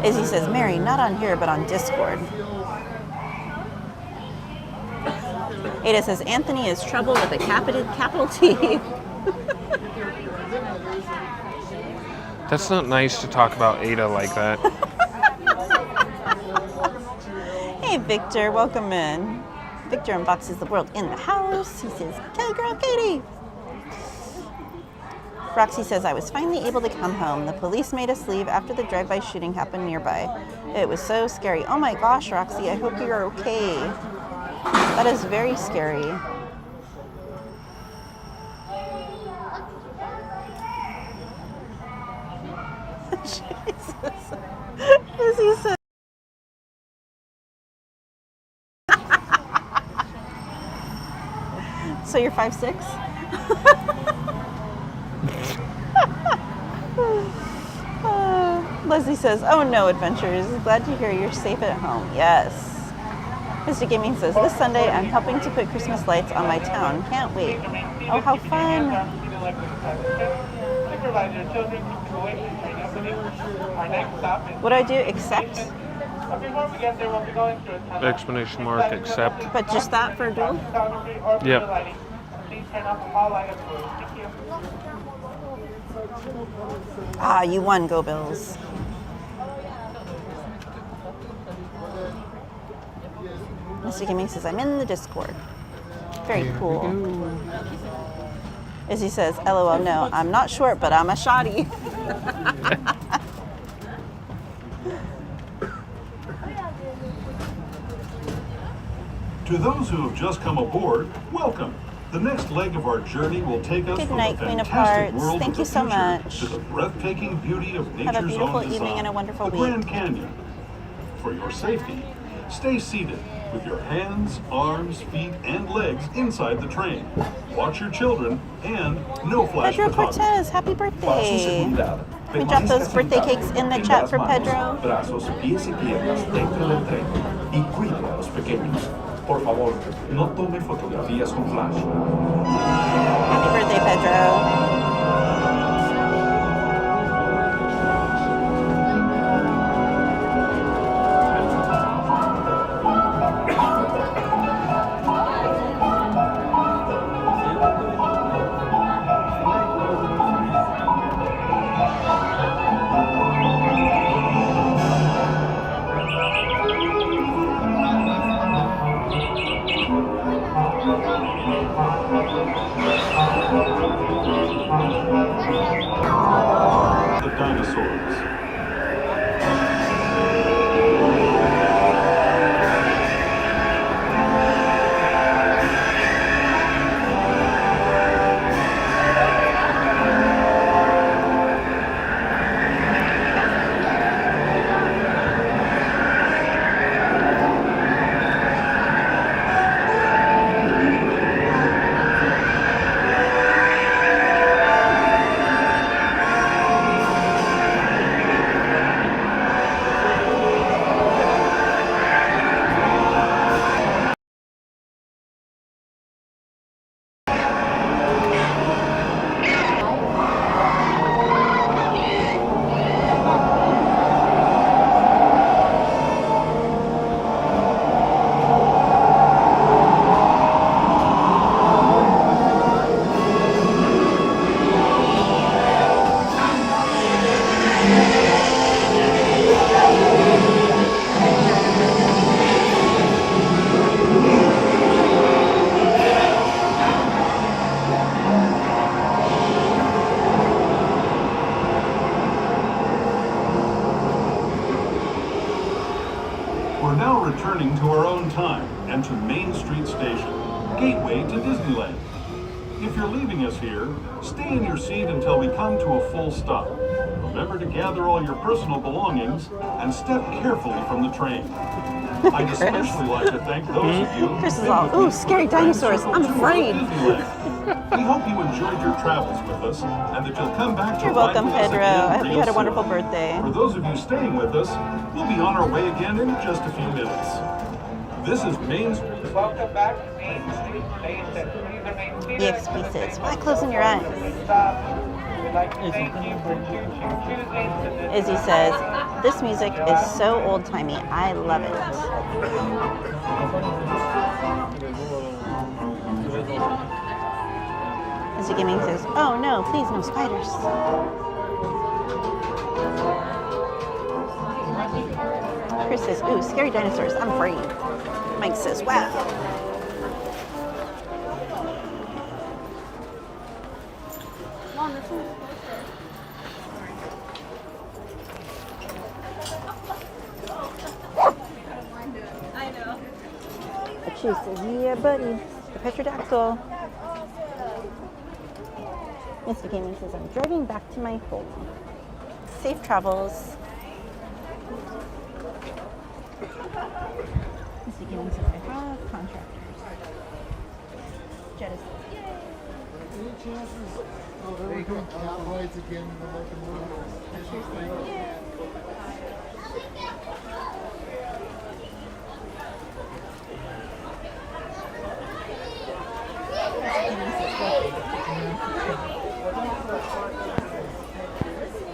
As he says, Mary, not on here, but on Discord. Ada says, Anthony is trouble with a capital T. That's not nice to talk about Ada like that. Hey, Victor, welcome in. Victor unboxes the world in the house. He says, "Hey, girl, Katie." Roxy says, I was finally able to come home. The police made us leave after the drive-by shooting happened nearby. It was so scary. Oh my gosh, Roxy, I hope you're okay. That is very scary. Jesus. As he said. So you're 5'6"? Leslie says, oh no, adventurers. Glad to hear you're safe at home. Yes. Mr. Gaming says, this Sunday I'm helping to put Christmas lights on my town. Can't wait. Oh, how fun. What do I do? Accept? Before we get there, we'll be going through a Exclamation mark, accept. But just that for a duel? Yep. Please turn off all items. Thank you. Ah, you won, go Bills. Mr. Gaming says, I'm in the Discord. Very cool. As he says, LOL, no, I'm not short, but I'm a shoddy. To those who have just come aboard, welcome. The next leg of our journey will take us Good from night, the Queen of fantastic Hearts. world Thank of you the so future much. to the breathtaking beauty of nature's Have a beautiful own evening design, and a wonderful the week. Grand Canyon. For your safety, stay seated with your hands, arms, feet, and legs inside the train. Watch your children and no flash Pedro photography. Cortez, happy birthday. We dropped those birthday cakes in the chat for Pedro. Brazos, pies y piernas dentro del tren y cuide a los pequeños. Por favor, no tome fotografías con flash. Happy birthday, Pedro. The dinosaurs. We're now returning to our own time and to Main Street Station, gateway to Disneyland. If you're leaving us here, stay in your seat until we come to a full stop. Remember to gather all your personal belongings and step carefully from the train. I'd especially like to thank those of you who Chris is all, ooh, scary dinosaurs. I'm afraid. We hope you enjoyed your travels with us and that you'll come back to You're ride welcome, with us Pedro. again I hope you real had a soon. wonderful birthday. For those of you staying with us, we'll be on our way again in just a few minutes. This is Main Street. Welcome back to Main Street Station. Please remain seated. EXP says, why closing your eyes? We'd like to thank you for choosing to Izzy says, this music is so old-timey. I love it. Izzy Gaming says, oh no, please no spiders. Chris says, ooh, scary dinosaurs. I'm afraid. Mike says, wow. Mom, this one's I know. She says, yeah, buddy. The Petrodactyl. Mr. Gaming says, I'm driving back to my home. Safe travels. Mr. Gaming says, I have contractors. Jetta says, yay. Any chances? Oh, there we go. Cowboys again in the locomotive. Yeah.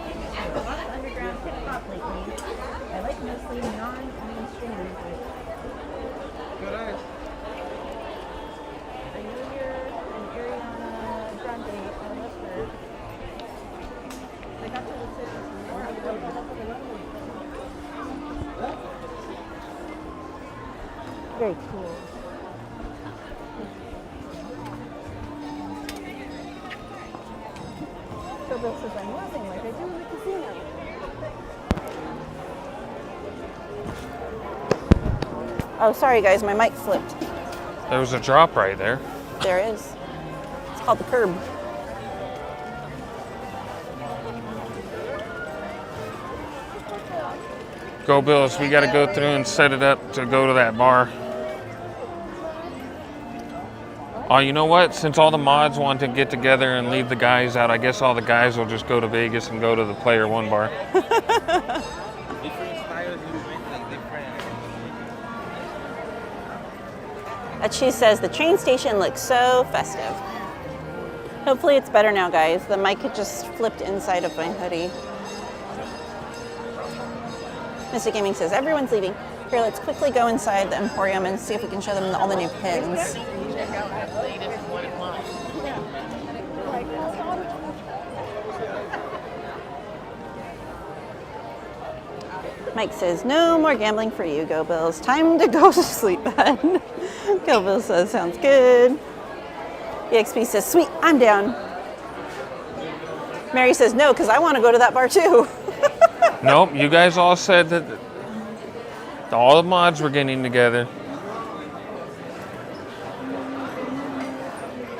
Underground hip hop lately. I like mostly non-mainstream music. Good eyes. I know you're an Ariana Grande listener. I got to listen to some more of it. Very cool. So Bill says I'm laughing like I do in the casino. Oh, sorry guys, my mic slipped. There was a drop right there. There is. It's called the curb. Go Bills, we gotta go through and set it up to go to that bar. Oh, you know what? Since all the mods want to get together and leave the guys out, I guess all the guys will just go to Vegas and go to the Player One bar. Achi says the train station looks so festive. Hopefully it's better now, guys. The mic had just flipped inside of my hoodie. Mystic Gaming says everyone's leaving. Here, let's quickly go inside the Emporium and see if we can show them all the new pins. Mike says, no more gambling for you, Go Bills. Time to go to sleep, Ben. Go Bills says, sounds good. EXP says, sweet, I'm down. Mary says, no, because I want to go to that bar too. Nope, you guys all said that all the mods were getting together.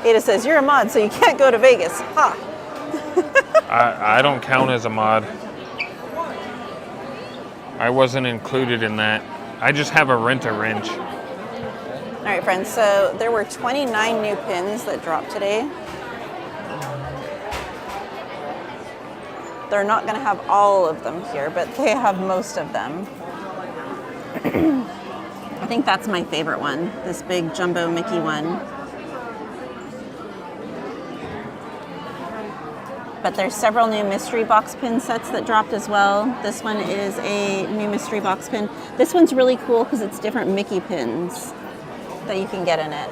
Ada says, you're a mod, so you can't go to Vegas. Ha! I don't count as a mod. I wasn't included in that. I just have a rent-a-wrench. All right, friends, so there were 29 new pins that dropped today. They're not going to have all of them here, but they have most of them. I think that's my favorite one, this big jumbo Mickey one. But there's several new mystery box pin sets that dropped as well. This one is a new mystery box pin. This one's really cool because it's different Mickey pins that you can get in it.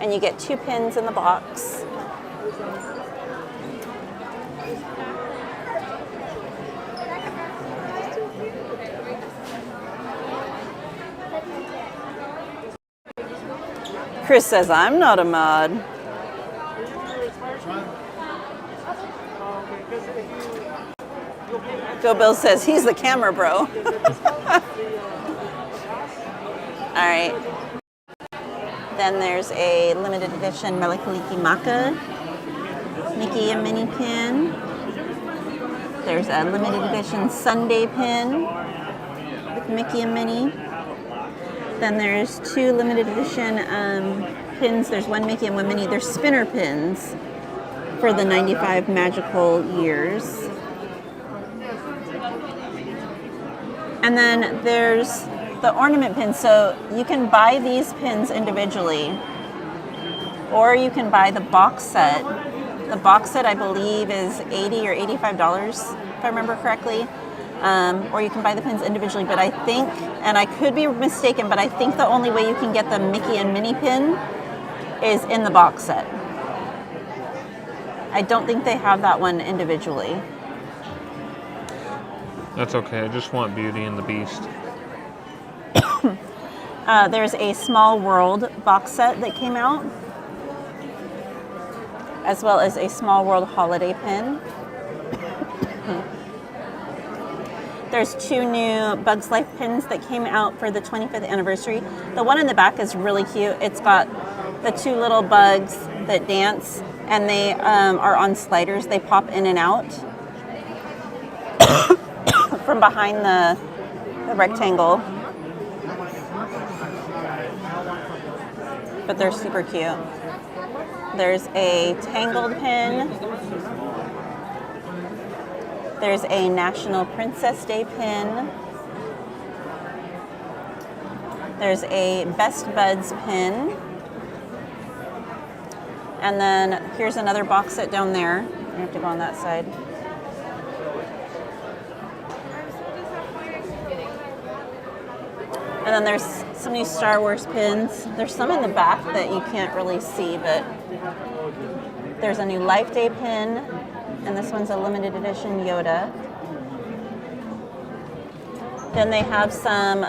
And you get 2 pins in the box. Chris says, I'm not a mod. Go Bill says, he's the camera bro. All right. Then there's a limited edition Melikaliki Maka Mickey and Minnie pin. There's a limited edition Sunday pin with Mickey and Minnie. Then there's 2 limited edition pins. There's 1 Mickey and 1 Minnie. They're spinner pins for the 95 magical years. And then there's the ornament pins. So you can buy these pins individually, or you can buy the box set. The box set, I believe, is $80 or $85, if I remember correctly. Or you can buy the pins individually, but I think, and I could be mistaken, but I think the only way you can get the Mickey and Minnie pin is in the box set. I don't think they have that one individually. That's okay, I just want Beauty and the Beast. There's a Small World box set that came out, as well as a Small World holiday pin. There's 2 new Bugs Life pins that came out for the 25th anniversary. The one in the back is really cute. It's got the 2 little bugs that dance, and they are on sliders. They pop in and out from behind the rectangle. But they're super cute. There's a Tangled pin. There's a National Princess Day pin. There's a Best Buds pin. And then here's another box set down there. I have to go on that side. And then there's some new Star Wars pins. There's some in the back that you can't really see, but there's a new Life Day pin. And this one's a limited edition Yoda. Then they have some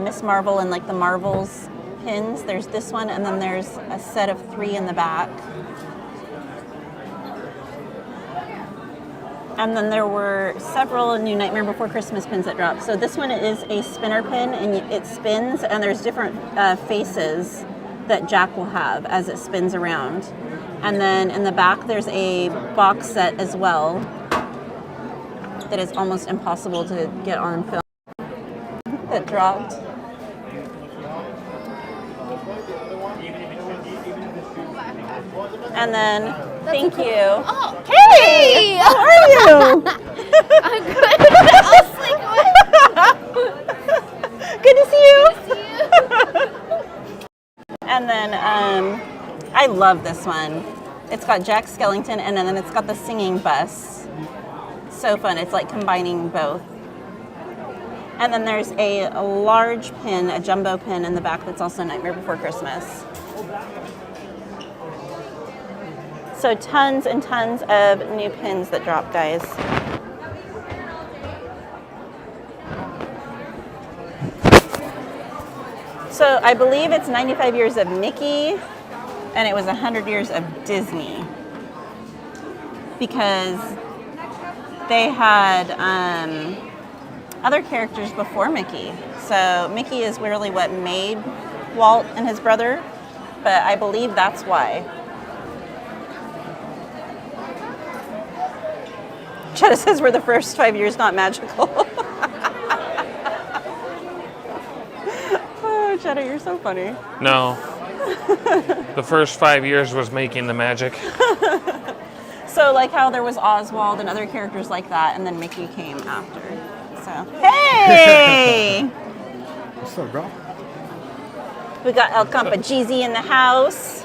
Miss Marvel and like the Marvels pins. There's this one, and then there's a set of 3 in the back. And then there were several new Nightmare Before Christmas pins that dropped. So this one is a spinner pin, and it spins, and there's different faces that Jack will have as it spins around. And then in the back, there's a box set as well that is almost impossible to get on film that dropped. And then, thank you. Oh, hey! How are you? I'm good. I was like, Good to see you. And then, I love this one. It's got Jack Skellington, and then it's got the singing bus. So fun. It's like combining both. And then there's a large pin, a jumbo pin in the back that's also Nightmare Before Christmas. So tons and tons of new pins that drop, guys. So I believe it's 95 years of Mickey, and it was 100 years of Disney. Because they had other characters before Mickey. So Mickey is really what made Walt and his brother, but I believe that's why. Chetta says we're the first 5 years not magical. Oh, Chetta, you're so funny. No. The first 5 years was making the magic. So like how there was Oswald and other characters like that, and then Mickey came after. So, hey! What's up, bro? We got El Campageezy in the house.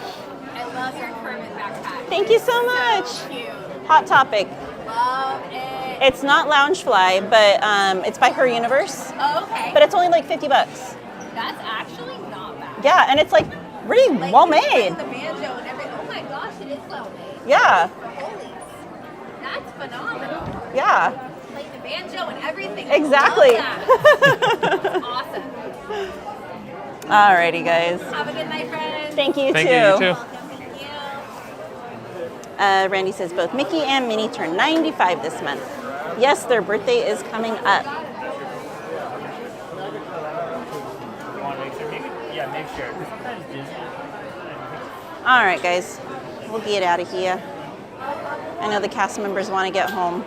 I love your Kermit backpack. Thank you so much. So cute. Hot Topic. Love it. It's not Loungefly, but it's by Her Universe. Oh, okay. But it's only like $50. That's actually not bad. Yeah, and it's like really Like, well made. The banjo and everything. Oh my gosh, it is well made. Yeah. Holy. That's phenomenal. Yeah. Like the banjo and everything. Exactly. I love that. Awesome. Alrighty, guys. Have a good night, friends. Thank you, Thank too. you, you too. Randy says both Mickey and Minnie turn 95 this month. Yes, their birthday is coming up. Yeah, make sure. Sometimes Disney. All right, guys. We'll get out of here. I know the cast members want to get home.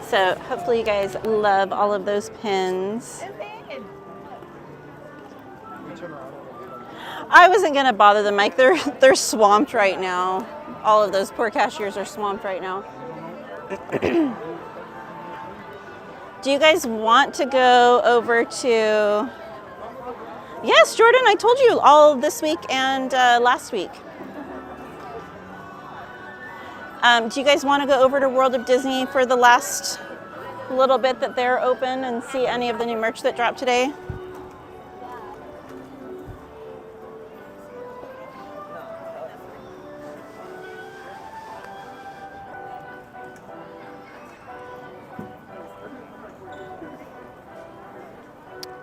So hopefully you guys love all of those pins. I wasn't gonna bother them, Mike. They're swamped right now. All of those poor cashiers are swamped right now. Do you guys want to go over to? Yes, Jordan. I told you all this week and last week. Do you guys want to go over to World of Disney for the last little bit that they're open and see any of the new merch that dropped today?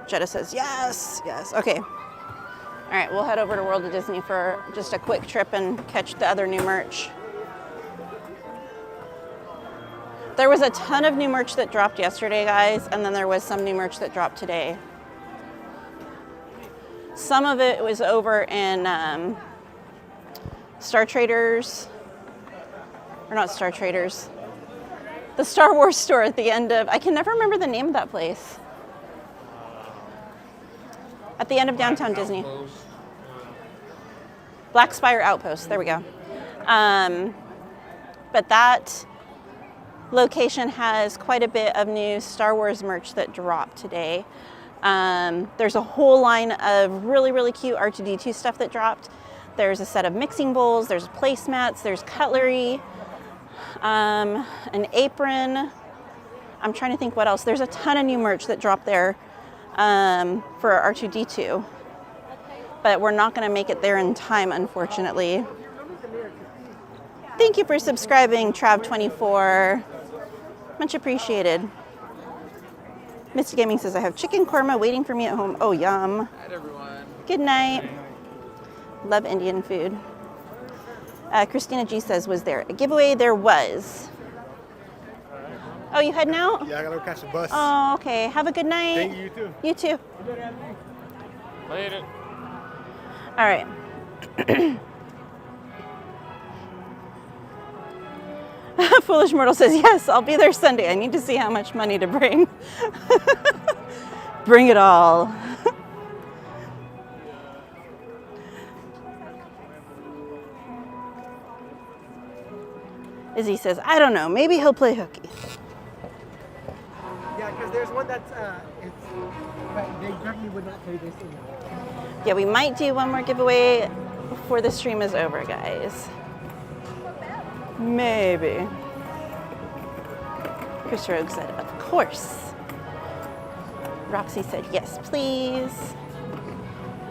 Jetta says yes, yes. Okay. All right, we'll head over to World of Disney for just a quick trip and catch the other new merch. There was a ton of new merch that dropped yesterday, guys, and then there was some new merch that dropped today. Some of it was over in Star Traders, or not Star Traders, the Star Wars store at the end of, I can never remember the name of that place. At the end of downtown Disney. Black Spire Outpost, there we go. But that location has quite a bit of new Star Wars merch that dropped today. There's a whole line of really, really cute R2-D2 stuff that dropped. There's a set of mixing bowls, there's placemats, there's cutlery, an apron. I'm trying to think what else. There's a ton of new merch that dropped there for R2-D2. But we're not gonna make it there in time, unfortunately. Thank you for subscribing, Trav24. Much appreciated. Misty Gaming says, I have chicken korma waiting for me at home. Oh, yum. Night, everyone. Good night. Love Indian food. Christina G says, was there a giveaway? There was. Oh, you heading out? Yeah, I gotta go catch the bus. Oh, okay. Have a good night. Thank you, you too. You too. Later. All right. Foolish Mortal says, yes, I'll be there Sunday. I need to see how much money to bring. Bring it all. Izzy says, I don't know, maybe he'll play hooky. Yeah, because there's one that's, but they definitely would not play this in. Yeah, we might do one more giveaway before the stream is over, guys. Maybe. Chris Rogue said, of course. Roxy said, yes, please.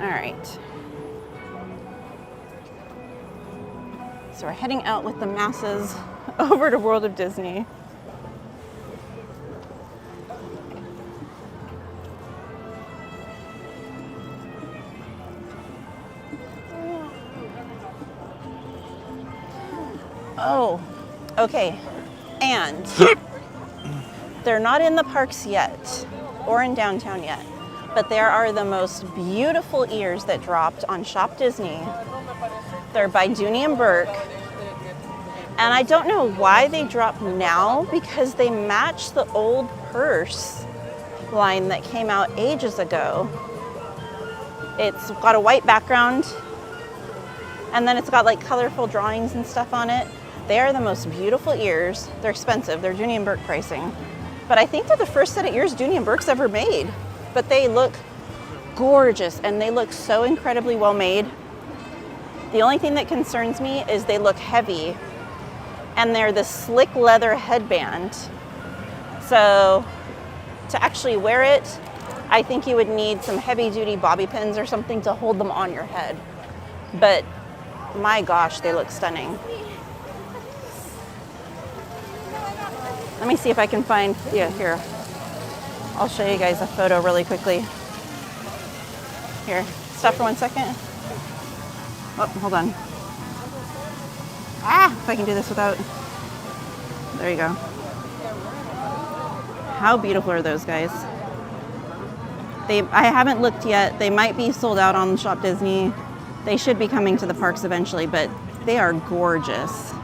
All right. So we're heading out with the masses over to World of Disney. Oh, okay. And they're not in the parks yet or in downtown yet, but there are the most beautiful ears that dropped on Shop Disney. They're by Dooney and Burke. And I don't know why they dropped now, because they match the old purse line that came out ages ago. It's got a white background, and then it's got like colorful drawings and stuff on it. They are the most beautiful ears. They're expensive. They're Dooney and Burke pricing. But I think they're the first set of ears Dooney and Burke's ever made. But they look gorgeous, and they look so incredibly well made. The only thing that concerns me is they look heavy, and they're this slick leather headband. So to actually wear it, I think you would need some heavy duty bobby pins or something to hold them on your head. But my gosh, they look stunning. Let me see if I can find, yeah, here. I'll show you guys a photo really quickly. Here, stop for 1 second. Oh, hold on. Ah, if I can do this without, there you go. How beautiful are those guys? I haven't looked yet. They might be sold out on Shop Disney. They should be coming to the parks eventually, but they are gorgeous.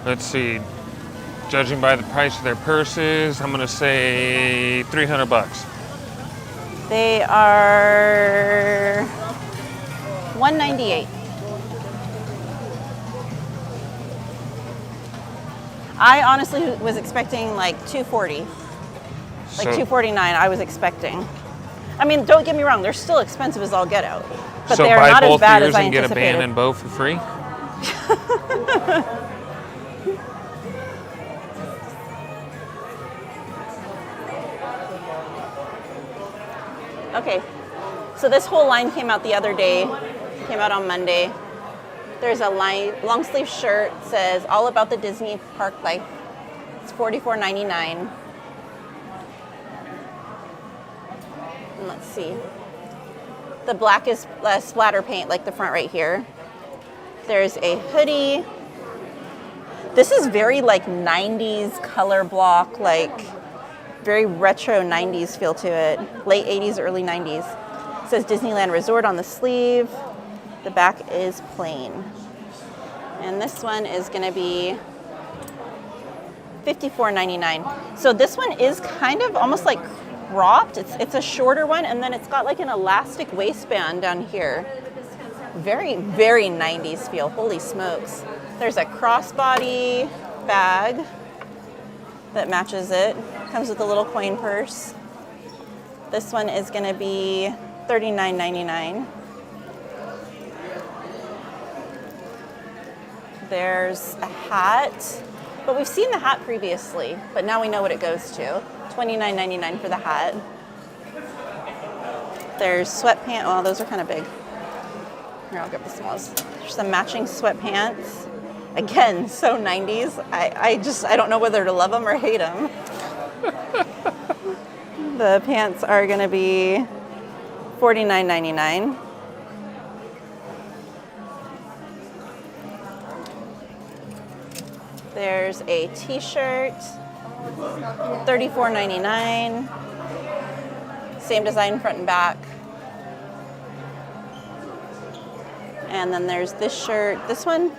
Let's see. Judging by the price of their purses, I'm gonna say $300. They are $198. I honestly was expecting like $240, like $249. I was expecting. I mean, don't get me wrong; they're still expensive as all get out, but so they are buy not as both bad ears as I and get a anticipated. band and bow for free. Okay, so this whole line came out the other day, came out on Monday. There's a long sleeve shirt, says all about the Disney park life. It's $44.99. And let's see. The black is splatter paint, like the front right here. There's a hoodie. This is very like 90s color block, like very retro 90s feel to it. Late 80s, early 90s. It says Disneyland Resort on the sleeve. The back is plain. And this one is gonna be $54.99. So this one is kind of almost like cropped. It's a shorter one, and then it's got like an elastic waistband down here. Very, very 90s feel, holy smokes. There's a crossbody bag that matches it. Comes with a little coin purse. This one is gonna be $39.99. There's a hat, but we've seen the hat previously, but now we know what it goes to. $29.99 for the hat. There's sweatpants, oh, those are kind of big. Here, I'll grab the smalls. There's some matching sweatpants. Again, so 90s. I don't know whether to love them or hate them. The pants are gonna be $49.99. There's a t-shirt, $34.99. Same design front and back. And then there's this shirt. This one,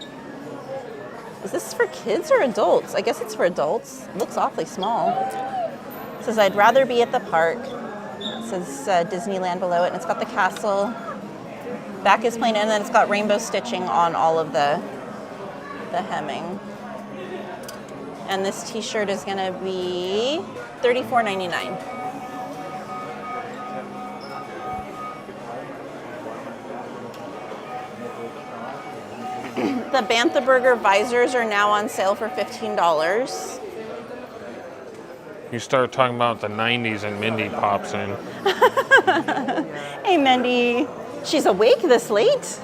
is this for kids or adults? I guess it's for adults. It looks awfully small. It says, I'd rather be at the park. It says Disneyland below it, and it's got the castle. Back is plain, and then it's got rainbow stitching on all of the hemming. And this t-shirt is gonna be $34.99. The Bantha Burger visors are now on sale for $15. You start talking about the 90s and Mindy pops in. Hey, Mindy. She's awake this late?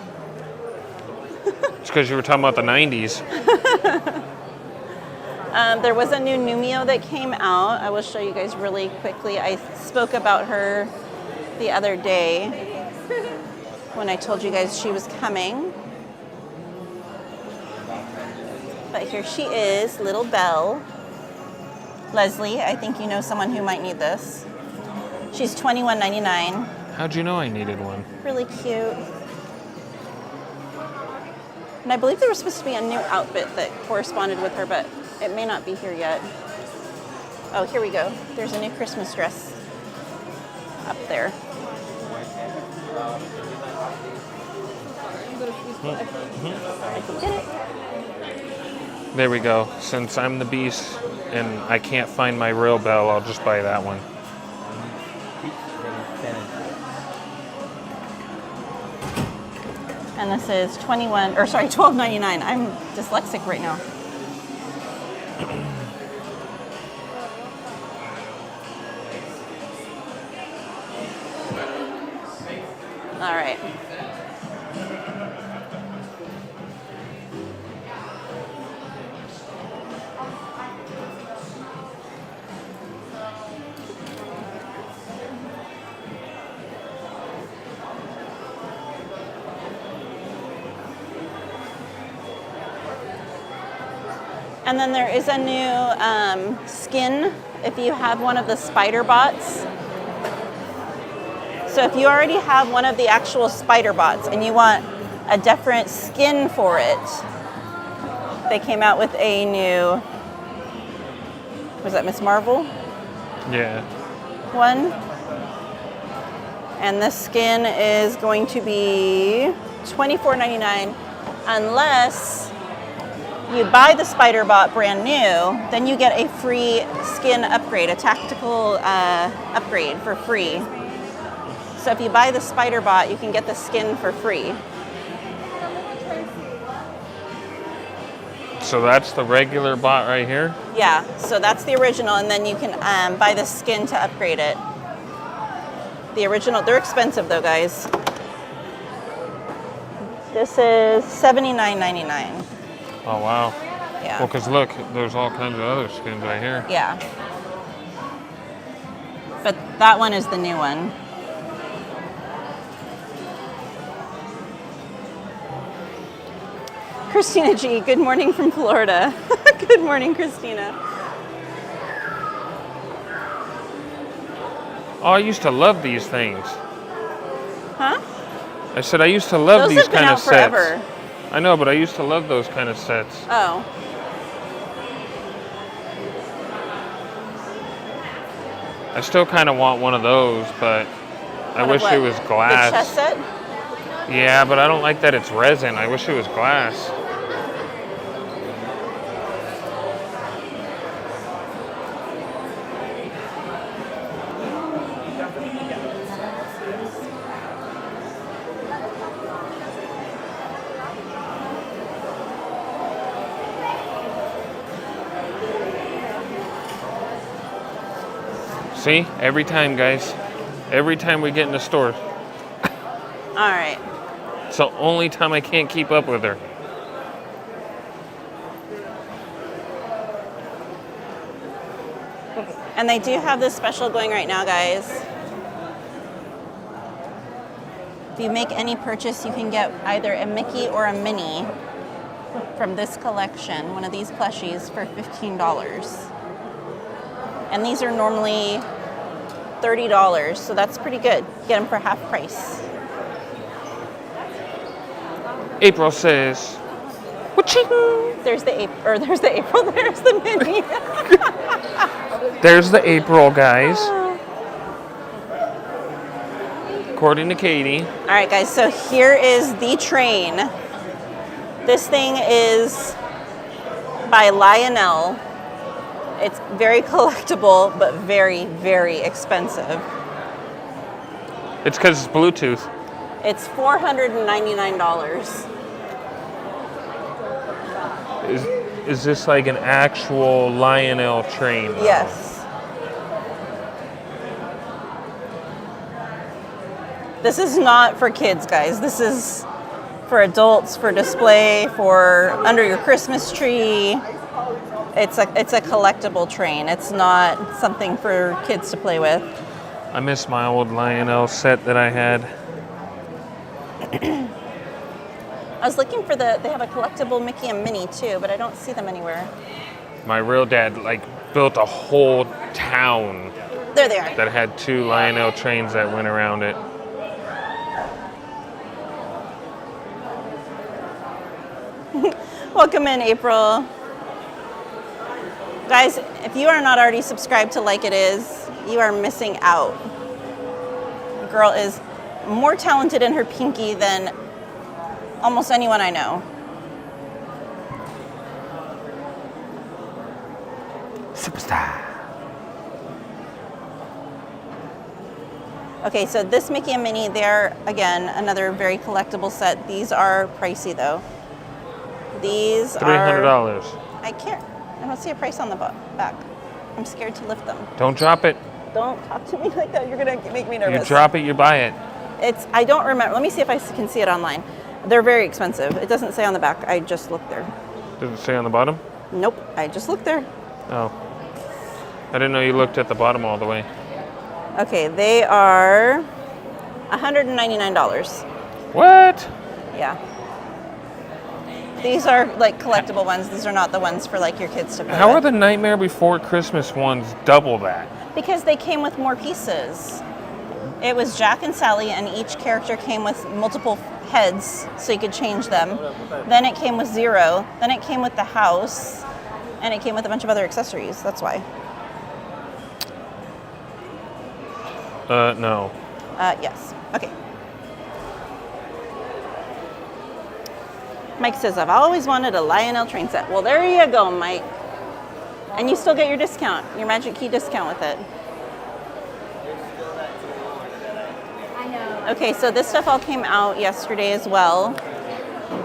It's because you were talking about the 90s. There was a new Numio that came out. I will show you guys really quickly. I spoke about her the other day when I told you guys she was coming. But here she is, Little Belle. Leslie, I think you know someone who might need this. She's $21.99. How'd you know I needed one? Really cute. And I believe there was supposed to be a new outfit that corresponded with her, but it may not be here yet. Oh, here we go. There's a new Christmas dress up there. I can get it. There we go. Since I'm the beast and I can't find my real bell, I'll just buy that one. And this is $12.99. I'm dyslexic right now. All right. And then there is a new skin if you have one of the spider bots. So if you already have one of the actual spider bots and you want a different skin for it, they came out with a new, was that Miss Marvel? Yeah. One. And this skin is going to be $24.99 unless you buy the Spider Bot brand new, then you get a free skin upgrade, a tactical upgrade for free. So if you buy the Spider Bot, you can get the skin for free. So that's the regular bot right here? Yeah, so that's the original, and then you can buy the skin to upgrade it. The original, they're expensive though, guys. This is $79.99. Oh, wow. Yeah. Well, because look, there's all kinds of other skins right here. Yeah. But that one is the new one. Christina G, good morning from Florida. Good morning, Christina. Oh, I used to love these things. Huh? I said I used to love Those these have been kind out of sets. forever. I know, but I used to love those kind of sets. Oh. I still kind of want one of those, but I wish it was glass. The chess set? Yeah, but I don't like that it's resin. I wish it was glass. See, every time, guys. Every time we get in the store. All right. It's the only time I can't keep up with her. And they do have this special going right now, guys. If you make any purchase, you can get either a Mickey or a Minnie from this collection, one of these plushies, for $15. And these are normally $30, so that's pretty good. You get them for half price. April says, "Waching!" There's the April. There's the Minnie. There's the April, guys. According to Katie. All right, guys, so here is the train. This thing is by Lionel. It's very collectible, but very, very expensive. It's because it's Bluetooth. It's $499. Is this like an actual Lionel train? Though? Yes. This is not for kids, guys. This is for adults, for display, for under your Christmas tree. It's a collectible train. It's not something for kids to play with. I miss my old Lionel set that I had. I was looking for they have a collectible Mickey and Minnie too, but I don't see them anywhere. My real dad built a whole town. There they are. That had 2 Lionel trains that went around it. Welcome in, April. Guys, if you are not already subscribed to Like It Is, you are missing out. The girl is more talented in her pinky than almost anyone I know. Superstar. Okay, so this Mickey and Minnie, they're, again, another very collectible set. These are pricey, though. These $300. are... I can't. I don't see a price on the back. I'm scared to lift them. Don't drop it. Don't talk to me like that. You're going to make me nervous. You drop it, you buy it. I don't remember. Let me see if I can see it online. They're very expensive. It doesn't say on the back. I just looked there. Does it say on the bottom? Nope. I just looked there. Oh. I didn't know you looked at the bottom all the way. Okay, they are $199. What? Yeah. These are collectible ones. These are not the ones for your kids to play How with. are the Nightmare Before Christmas ones double that? Because they came with more pieces. It was Jack and Sally, and each character came with multiple heads, so you could change them. Then it came with Zero. Then it came with the house, and it came with a bunch of other accessories. That's why. No. Yes. Okay. Mike says, I've always wanted a Lionel train set. Well, there you go, Mike. And you still get your discount, your Magic Key discount with it. Okay, so this stuff all came out yesterday as well.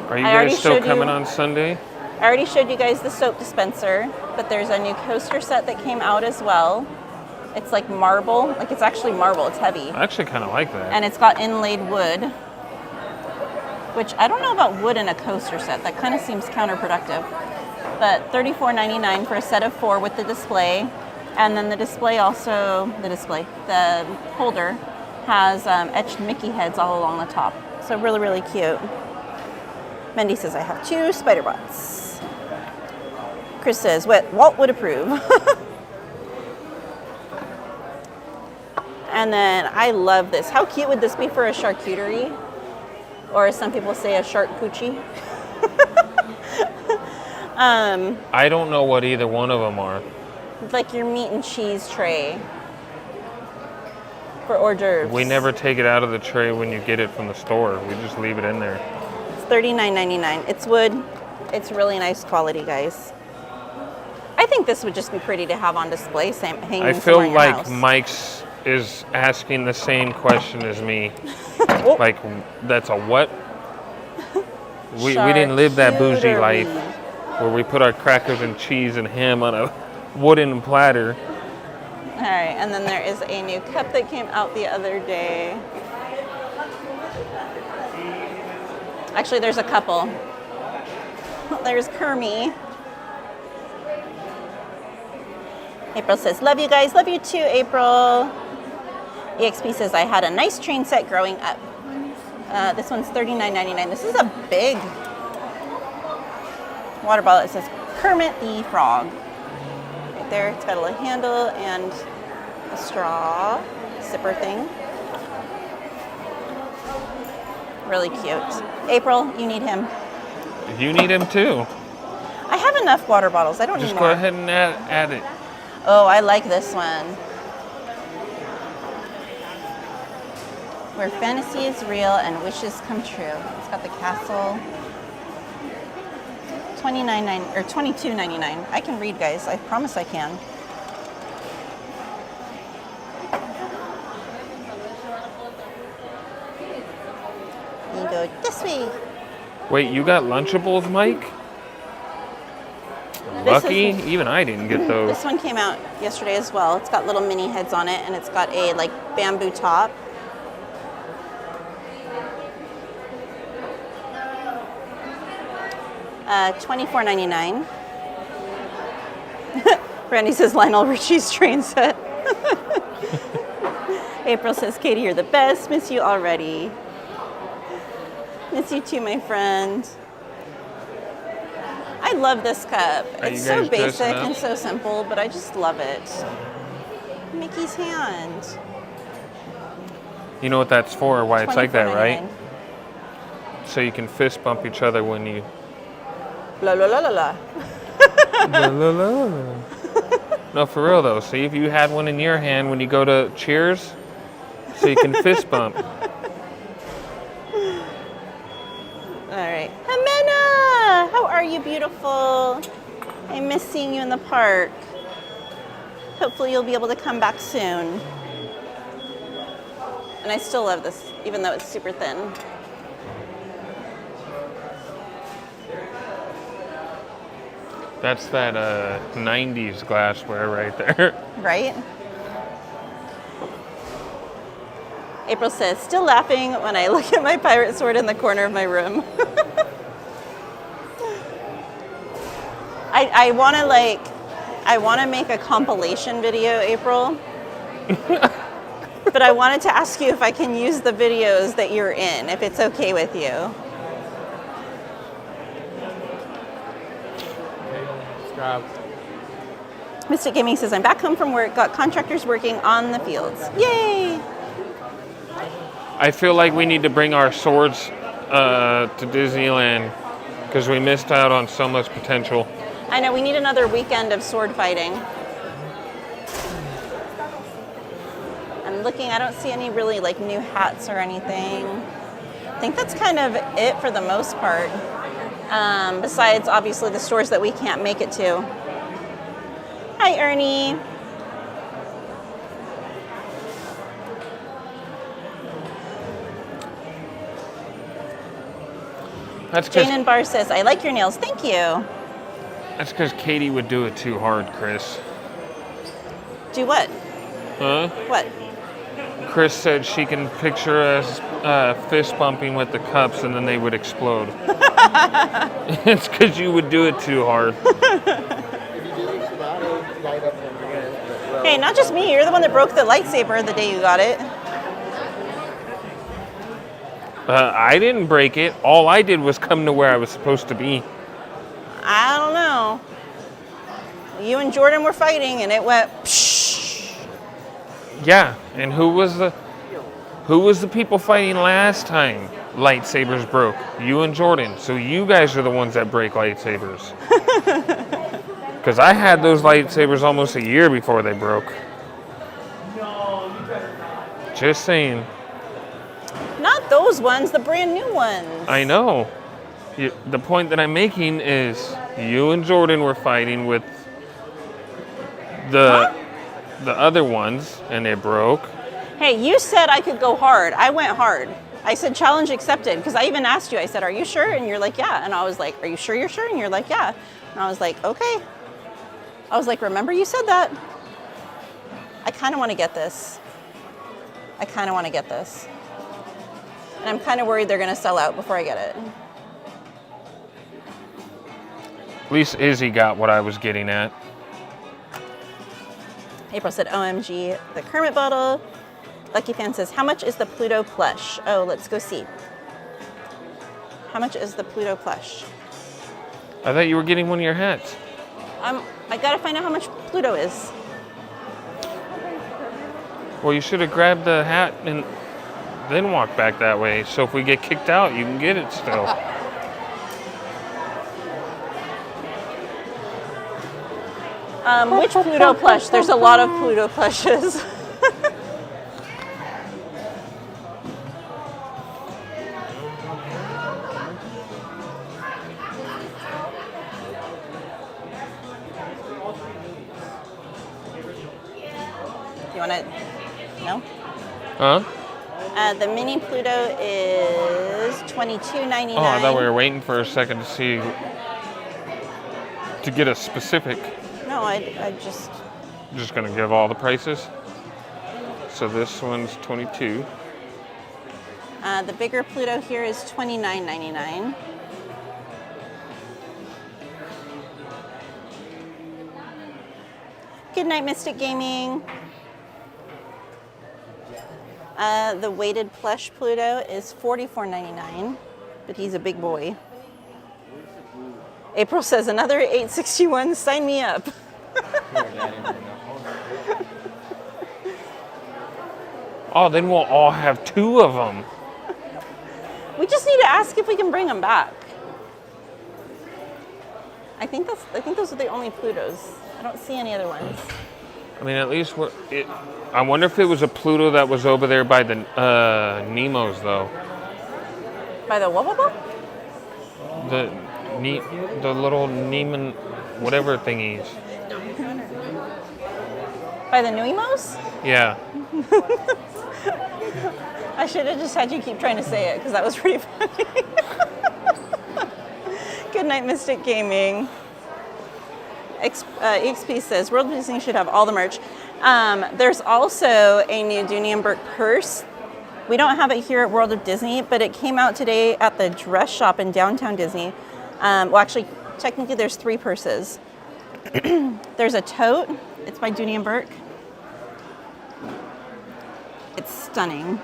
Are you guys still coming on Sunday? I already showed you guys the soap dispenser, but there's a new coaster set that came out as well. It's like marble, it's actually marble, it's heavy. I actually kind of like that. And it's got inlaid wood, which I don't know about wood in a coaster set. That kind of seems counterproductive. But $34.99 for a set of 4 with the display. And then the display also, the holder has etched Mickey heads all along the top. So really, really cute. Mendy says, I have 2 spider bots. Chris says, Walt would approve. And then I love this. How cute would this be for a charcuterie? Or as some people say, a shark coochie? I don't know what either one of them are. Like your meat and cheese tray for hors d'oeuvres. We never take it out of the tray when you get it from the store. We just leave it in there. It's $39.99. It's wood. It's really nice quality, guys. I think this would just be pretty to have on display, hanging I feel in your like house. Mike's is asking the same question as me. Like, that's a what? We didn't live that bougie life where we put our crackers and cheese and ham on a wooden platter. All right, and then there is a new cup that came out the other day. Actually, there's a couple. There's Kermit. April says, love you guys. Love you too, April. EXP says, I had a nice train set growing up. This one's $39.99. This is a big water bottle. It says Kermit the Frog. Right there. It's got a little handle and a straw sipper thing. Really cute. April, you need him. You need him too. I have enough water bottles. I don't need Just more. go ahead and add it. Oh, I like this one. Where fantasy is real and wishes come true. It's got the castle. $29.99 or $22.99. I can read, guys. I promise I can. You go this way. Wait, you got Lunchables, Mike? Lucky, even I didn't get those. This one came out yesterday as well. It's got little mini heads on it, and it's got a like bamboo top. $24.99. Brandy says Lionel Richie's train set. April says, Katie, you're the best. Miss you already. Miss you too, my friend. I love this cup. Are It's you so guys basic dressing up? and so simple, but I just love it. Mickey's hand. You know what that's for, why it's like that, right? $24.99. So you can fist bump each other when you... La la la la la. La, la, la. No, for real though. See if you had one in your hand when you go to Cheers, so you can fist bump. All right. Jimena, how are you, beautiful? I miss seeing you in the park. Hopefully you'll be able to come back soon. And I still love this, even though it's super thin. That's that 90s glassware right there. Right? April says, still laughing when I look at my pirate sword in the corner of my room. I want to make a compilation video, April. But I wanted to ask you if I can use the videos that you're in, if it's okay with you. Mystic Gaming says, I'm back home from work, got contractors working on the fields. Yay! I feel like we need to bring our swords to Disneyland because we missed out on so much potential. I know, we need another weekend of sword fighting. I'm looking, I don't see any really like new hats or anything. I think that's kind of it for the most part. Besides, obviously, the stores that we can't make it to. Hi, Ernie. That's Jane and Bar says, I like your nails. Thank you. That's because Katie would do it too hard, Chris. Do what? Huh? What? Chris said she can picture us fist bumping with the cups and then they would explode. It's because you would do it too hard. Hey, not just me. You're the one that broke the lightsaber the day you got it. I didn't break it. All I did was come to where I was supposed to be. I don't know. You and Jordan were fighting and it went psh. Yeah, and who was the people fighting last time lightsabers broke? You and Jordan. So you guys are the ones that break lightsabers. Because I had those lightsabers almost a year before they broke. Just saying. Not those ones, the brand new ones. I know. The point that I'm making is you and Jordan were fighting with the other ones, and they broke. Hey, you said I could go hard. I went hard. I said challenge accepted because I even asked you. I said, are you sure? And you're like, yeah. And I was like, are you sure you're sure? And you're like, yeah. And I was like, okay. I was like, remember you said that? I kind of want to get this. I kind of want to get this. And I'm kind of worried they're going to sell out before I get it. At least Izzy got what I was getting at. April said, OMG, the Kermit bottle. Lucky Fan says, how much is the Pluto plush? Oh, let's go see. How much is the Pluto plush? I thought you were getting one of your hats. I gotta find out how much Pluto is. Well, you should have grabbed the hat and then walked back that way. So if we get kicked out, you can get it still. Which Pluto plush? There's a lot of Pluto plushes. You want to? No? Huh? The mini Pluto is $22.99. Oh, I thought we were waiting for a second to see, to get a specific. No, I just... Just gonna give all the prices. So this one's 22. The bigger Pluto here is $29.99. Good night, Mystic Gaming. The weighted plush Pluto is $44.99, but he's a big boy. April says, another 861, sign me up. Oh, then we'll all have 2 of them. We just need to ask if we can bring them back. I think those are the only Plutos. I don't see any other ones. I mean, at least I wonder if it was a Pluto that was over there by the Nemos, though. By the what? The little Neiman, whatever thingies. By the Nemos? Yeah. I should have just had you keep trying to say it because that was pretty funny. Good night, Mystic Gaming. EXP says World of Disney should have all the merch. There's also a new Dooney and Burke purse. We don't have it here at World of Disney, but it came out today at the dress shop in downtown Disney. Well, actually, technically there's 3 purses. There's a tote. It's by Dooney and Burke. It's stunning.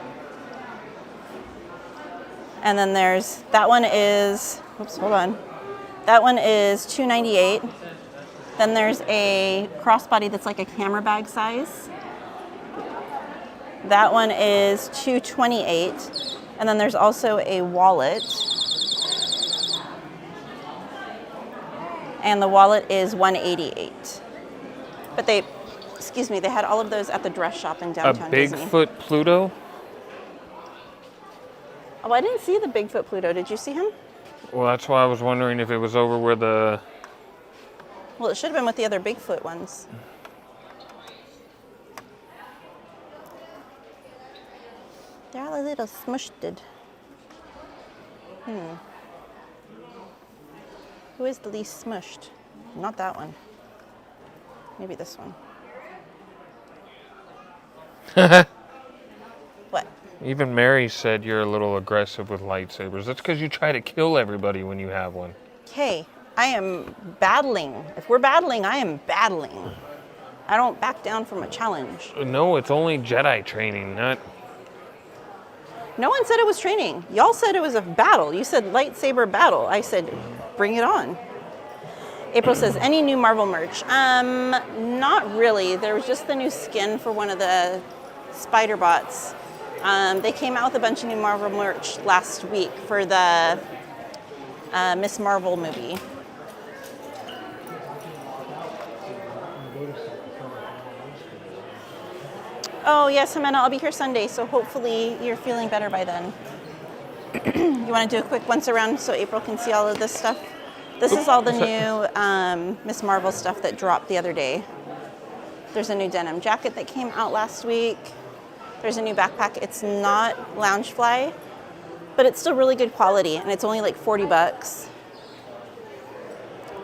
And then there's, that one is, oops, hold on. That one is $2.98. Then there's a crossbody that's like a camera bag size. That one is $2.28. And then there's also a wallet. And the wallet is $188. But they had all of those at the dress shop in downtown Disney. A Bigfoot Pluto? Oh, I didn't see the Bigfoot Pluto. Did you see him? Well, that's why I was wondering if it was over where the... Well, it should have been with the other Bigfoot ones. They're all a little smushed. Who is the least smushed? Not that one. Maybe this one. What? Even Mary said you're a little aggressive with lightsabers. That's because you try to kill everybody when you have one. Hey, I am battling. If we're battling, I am battling. I don't back down from a challenge. No, it's only Jedi training, not... No one said it was training. Y'all said it was a battle. You said lightsaber battle. I said, bring it on. April says, any new Marvel merch? Not really. There was just the new skin for one of the spider bots. They came out with a bunch of new Marvel merch last week for the Miss Marvel movie. Oh yes, Jimena, I'll be here Sunday, so hopefully you're feeling better by then. You want to do a quick once around so April can see all of this stuff? This is all the new Miss Marvel stuff that dropped the other day. There's a new denim jacket that came out last week. There's a new backpack. It's not Loungefly, but it's still really good quality, and it's only like $40.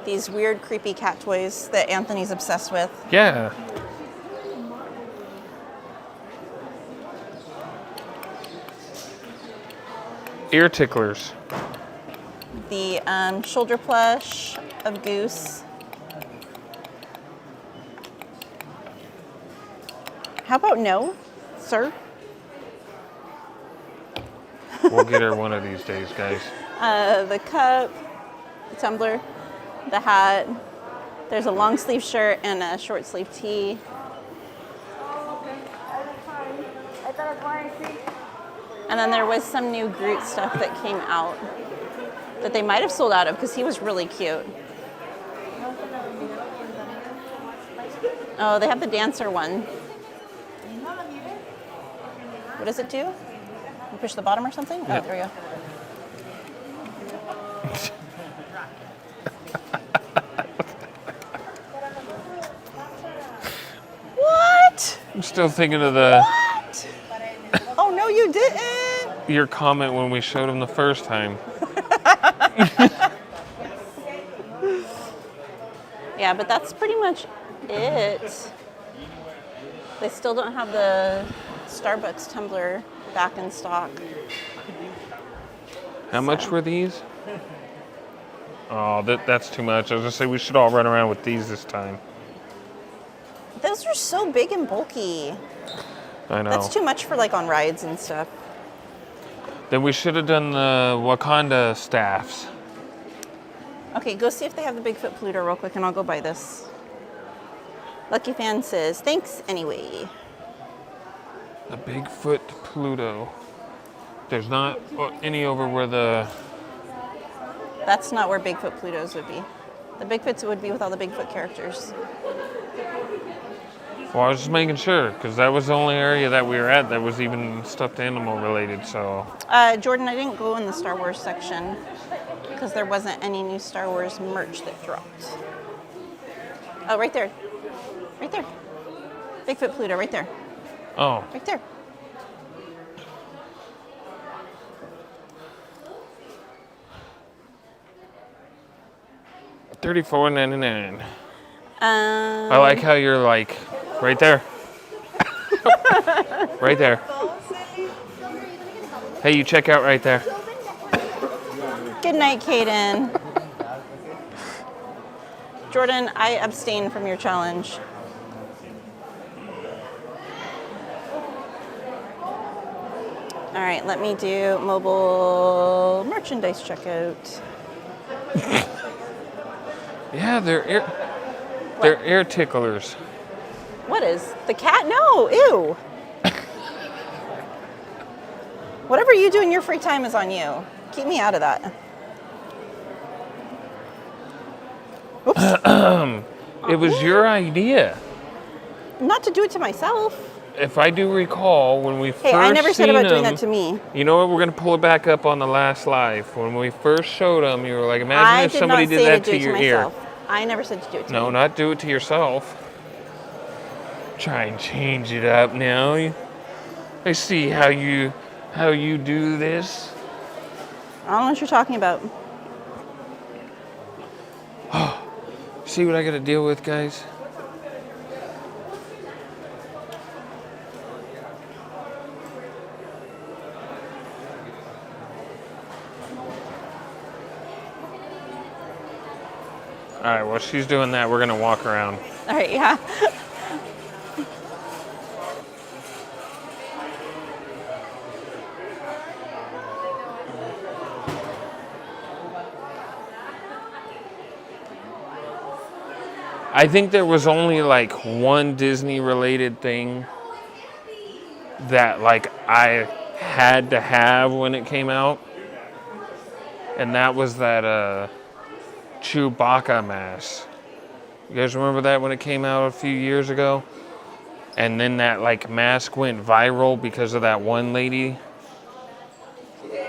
These weird, creepy cat toys that Anthony's obsessed with. Yeah. Ear ticklers. The shoulder plush of Goose. How about no, sir? We'll get her one of these days, guys. The cup, the tumbler, the hat. There's a long sleeve shirt and a short sleeve tee. And then there was some new Groot stuff that came out that they might have sold out of because he was really cute. Oh, they have the dancer one. What does it do? You push the bottom or something? Oh, there we go. What? I'm still thinking of the What? Oh, no, you didn't. your comment when we showed him the first time. Yeah, but that's pretty much it. They still don't have the Starbucks tumbler back in stock. How much were these? Oh, that's too much. I was gonna say we should all run around with these this time. Those are so big and bulky. I know. That's too much for like on rides and stuff. Then we should have done the Wakanda staffs. Okay, go see if they have the Bigfoot Pluto real quick and I'll go buy this. Lucky Fan says, thanks anyway. The Bigfoot Pluto. There's not any over where the... That's not where Bigfoot Plutos would be. The Bigfoots would be with all the Bigfoot characters. Well, I was just making sure, because that was the only area that we were at that was even stuffed animal related, so... Jordan, I didn't go in the Star Wars section because there wasn't any new Star Wars merch that dropped. Oh, right there. Right there. Bigfoot Pluto, right there. Oh. Right there. $34.99. I like how you're like, right there. Right there. Hey, you check out right there. Good night, Kaden. Jordan, I abstain from your challenge. All right, let me do mobile merchandise checkout. Yeah, they're air ticklers. What is? The cat? No, ew. Whatever you do in your free time is on you. Keep me out of that. Oops. It was your idea. Not to do it to myself. If I do recall, when we first Hey, I never said seen about doing them, that to me. You know what? We're going to pull it back up on the last live. When we first showed them, you were like, imagine if somebody did that to your ear. I never said to do it to me. No, not do it to yourself. Try and change it up now. I see how you do this. I don't know what you're talking about. See what I got to deal with, guys? All right, while she's doing that, we're going to walk around. All right, yeah. I think there was only like one Disney related thing that like I had to have when it came out. And that was that Chewbacca mask. You guys remember that when it came out a few years ago? And then that like mask went viral because of that one lady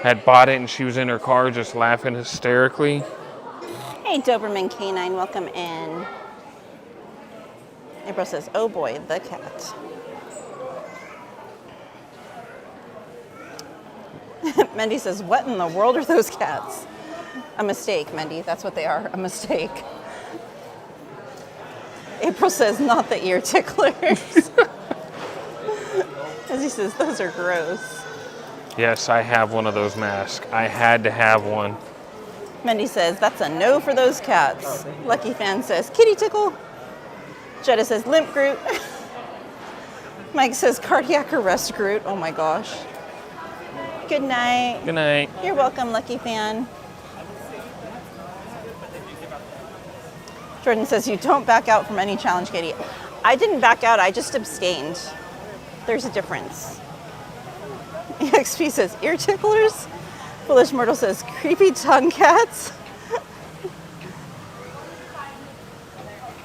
had bought it and she was in her car just laughing hysterically. Hey, Doberman Canine, welcome in. April says, oh boy, the cat. Mendy says, what in the world are those cats? A mistake, Mendy. That's what they are, a mistake. April says, not the ear ticklers. As he says, those are gross. Yes, I have one of those masks. I had to have one. Mendy says, that's a no for those cats. Lucky Fan says, kitty tickle. Jetta says, limp Groot. Mike says cardiac arrest Groot. Oh my gosh. Good night. Good night. You're welcome, Lucky Fan. Jordan says you don't back out from any challenge, Katie. I didn't back out, I just abstained. There's a difference. EXP says ear ticklers. Foolish Mortal says creepy tongue cats.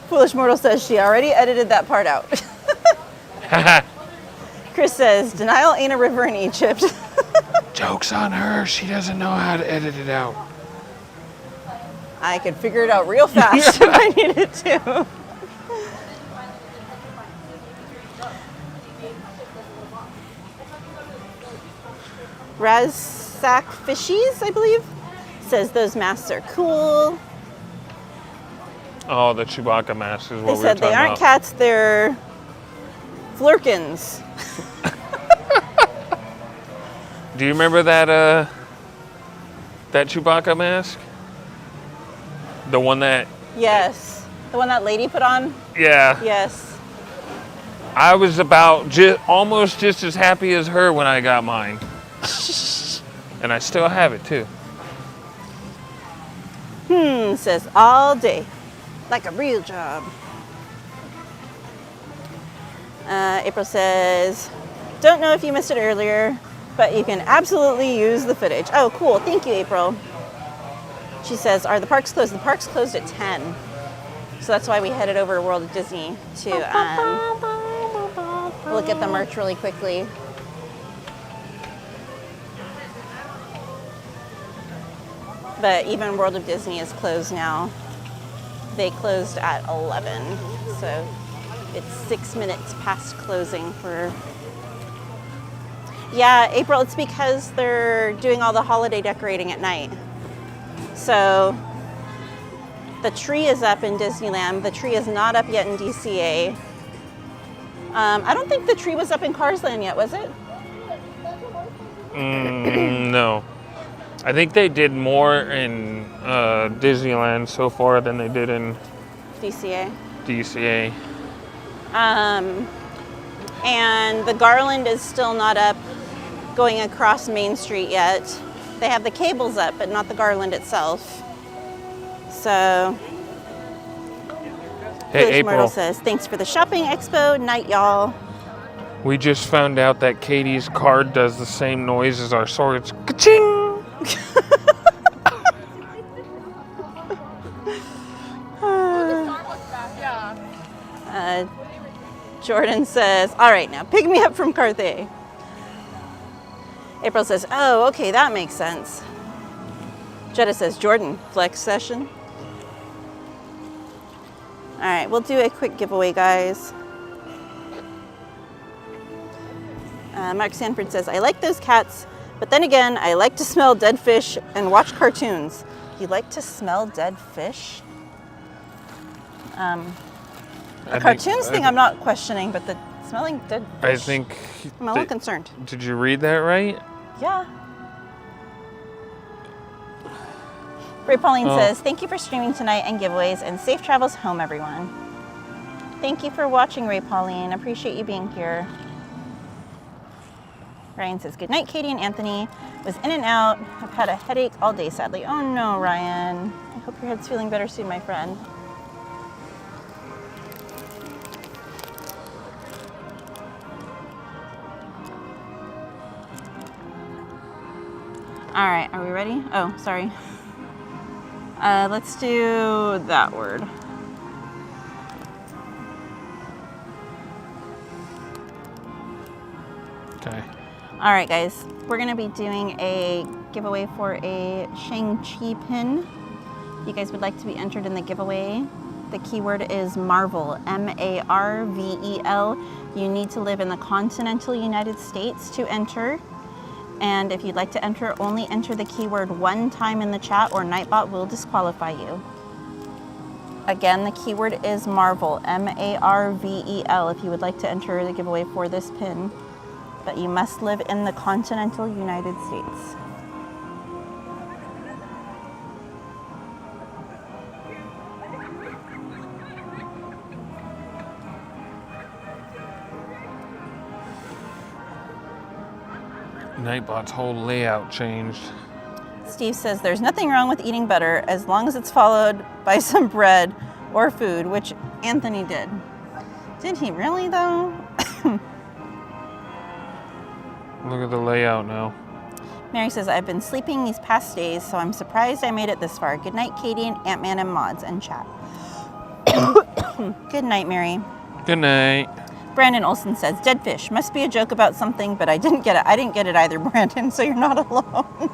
Foolish Mortal says she already edited that part out. Chris says denial ain't a river in Egypt. Joke's on her. She doesn't know how to edit it out. I could figure it out real fast if I needed to. Razak Fishies, I believe, says those masks are cool. Oh, the Chewbacca mask is what we were They said talking they aren't about. cats, they're flurkins. Do you remember that that Chewbacca mask? The one that... Yes. The one that lady put on? Yeah. Yes. I was about almost just as happy as her when I got mine. And I still have it too. Says all day. Like a real job. April says, don't know if you missed it earlier, but you can absolutely use the footage. Oh, cool. Thank you, April. She says, are the parks closed? The parks closed at 10. So that's why we headed over to World of Disney to look at the merch really quickly. But even World of Disney is closed now. They closed at 11. So it's 6 minutes past closing for... Yeah, April, it's because they're doing all the holiday decorating at night. So the tree is up in Disneyland. The tree is not up yet in DCA. I don't think the tree was up in Cars Land yet, was it? No. I think they did more in Disneyland so far than they did in DCA. And the garland is still not up going across Main Street yet. They have the cables up, but not the garland itself. So, Hey, Foolish April. Myrtle says, thanks for the shopping expo. Night, y'all. We just found out that Katie's card does the same noise as our swords. Ka-ching! Jordan says, all right, now pick me up from Carthay. April says, oh, okay, that makes sense. Jetta says, Jordan, flex session. All right, we'll do a quick giveaway, guys. Mark Sanford says, I like those cats, but then again, I like to smell dead fish and watch cartoons. You like to smell dead fish? The cartoons thing I'm not questioning, but the smelling dead fish, I think... I'm a little concerned. Did you read that right? Yeah. Ray Pauline says, thank you for streaming tonight and giveaways, and safe travels home, everyone. Thank you for watching, Ray Pauline. Appreciate you being here. Ryan says, good night, Katie and Anthony. Was in and out. I've had a headache all day, sadly. Oh no, Ryan. I hope your head's feeling better soon, my friend. All right, are we ready? Oh, sorry. Let's do that word. Okay. All right, guys. We're going to be doing a giveaway for a Shang-Chi pin. If you guys would like to be entered in the giveaway, the keyword is Marvel, M-A-R-V-E-L. You need to live in the continental United States to enter. And if you'd like to enter, only enter the keyword one time in the chat or Nightbot will disqualify you. Again, the keyword is Marvel, M-A-R-V-E-L, if you would like to enter the giveaway for this pin. But you must live in the continental United States. Nightbot's whole layout changed. Steve says there's nothing wrong with eating butter as long as it's followed by some bread or food, which Anthony did. Did he really though? Look at the layout now. Mary says, I've been sleeping these past days, so I'm surprised I made it this far. Good night, Katie and Ant-Man and Mods and chat. Good night, Mary. Good night. Brandon Olson says, dead fish. Must be a joke about something, but I didn't get it. I didn't get it either, Brandon, so you're not alone.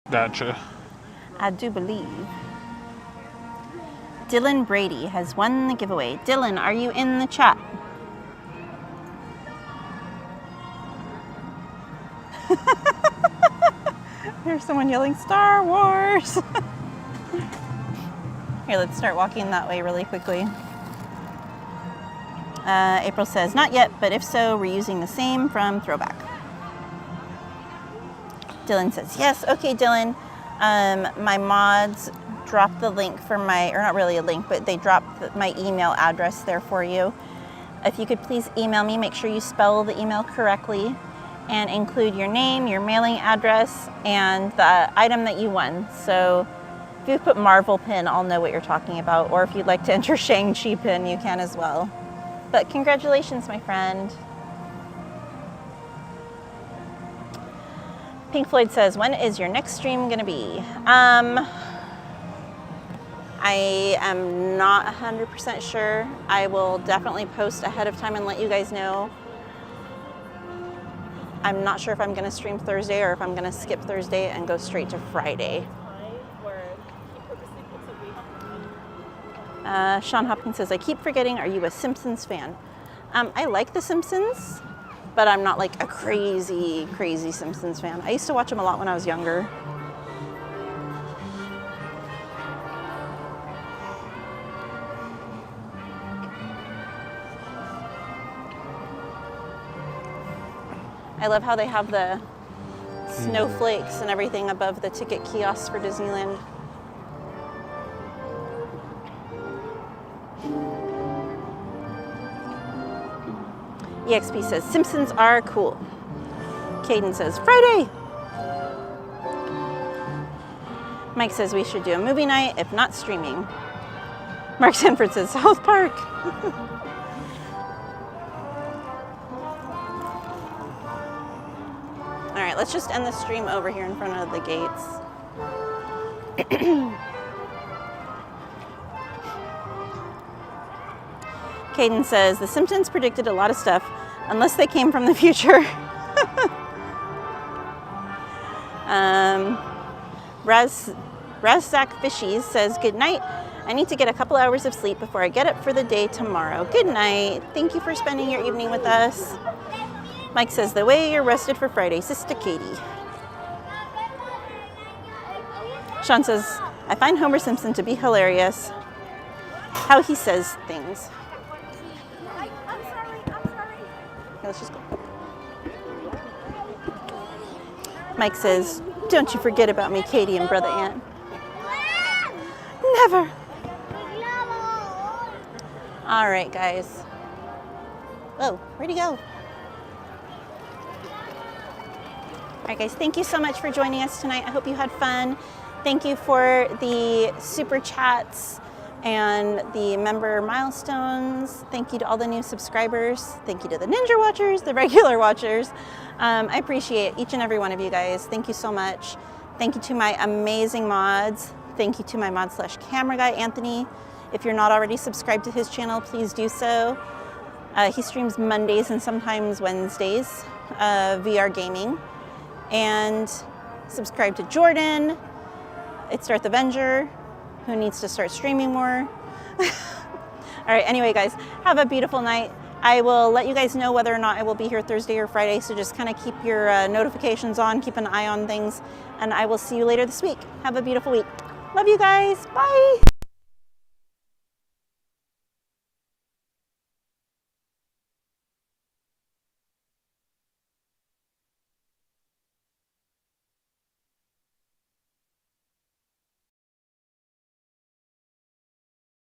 Gotcha. I do believe. Dylan Brady has won the giveaway. Dylan, are you in the chat? There's someone yelling Star Wars. Here, let's start walking that way really quickly. April says, not yet, but if so, we're using the same from Throwback. Dylan says, yes. Okay, Dylan. My mods dropped the link for my, or not really a link, but they dropped my email address there for you. If you could please email me, make sure you spell the email correctly and include your name, your mailing address, and the item that you won. So if you put Marvel pin, I'll know what you're talking about. Or if you'd like to enter Shang-Chi pin, you can as well. But congratulations, my friend. Pink Floyd says, when is your next stream gonna be? I am not 100% sure. I will definitely post ahead of time and let you guys know. I'm not sure if I'm gonna stream Thursday or if I'm gonna skip Thursday and go straight to Friday. Sean Hopkins says, I keep forgetting, are you a Simpsons fan? I like The Simpsons, but I'm not like a crazy, crazy Simpsons fan. I used to watch them a lot when I was younger. I love how they have the snowflakes and everything above the ticket kiosks for Disneyland. EXP says, Simpsons are cool. Caden says, Friday. Mike says we should do a movie night, if not streaming. Mark Sanford says, South Park. All right, let's just end the stream over here in front of the gates. Caden says, The Simpsons predicted a lot of stuff, unless they came from the future. Razak Fishies says, good night. I need to get a couple hours of sleep before I get up for the day tomorrow. Good night. Thank you for spending your evening with us. Mike says, the way you're rested for Friday, Sister Katie. Sean says, I find Homer Simpson to be hilarious. How he says things. Let's just go. Mike says, don't you forget about me, Katie and Brother Ant. Never. All right, guys. Whoa, where'd he go? All right, guys, thank you so much for joining us tonight. I hope you had fun. Thank you for the super chats and the member milestones. Thank you to all the new subscribers. Thank you to the Ninja Watchers, the regular watchers. I appreciate each and every one of you guys. Thank you so much. Thank you to my amazing mods. Thank you to my mod/camera guy, Anthony. If you're not already subscribed to his channel, please do so. He streams Mondays and sometimes Wednesdays, VR gaming. And subscribe to Jordan. It's Darth Avenger, who needs to start streaming more. All right, anyway, guys, have a beautiful night. I will let you guys know whether or not I will be here Thursday or Friday, so just kind of keep your notifications on, keep an eye on things, and I will see you later this week. Have a beautiful week. Love you guys. Bye.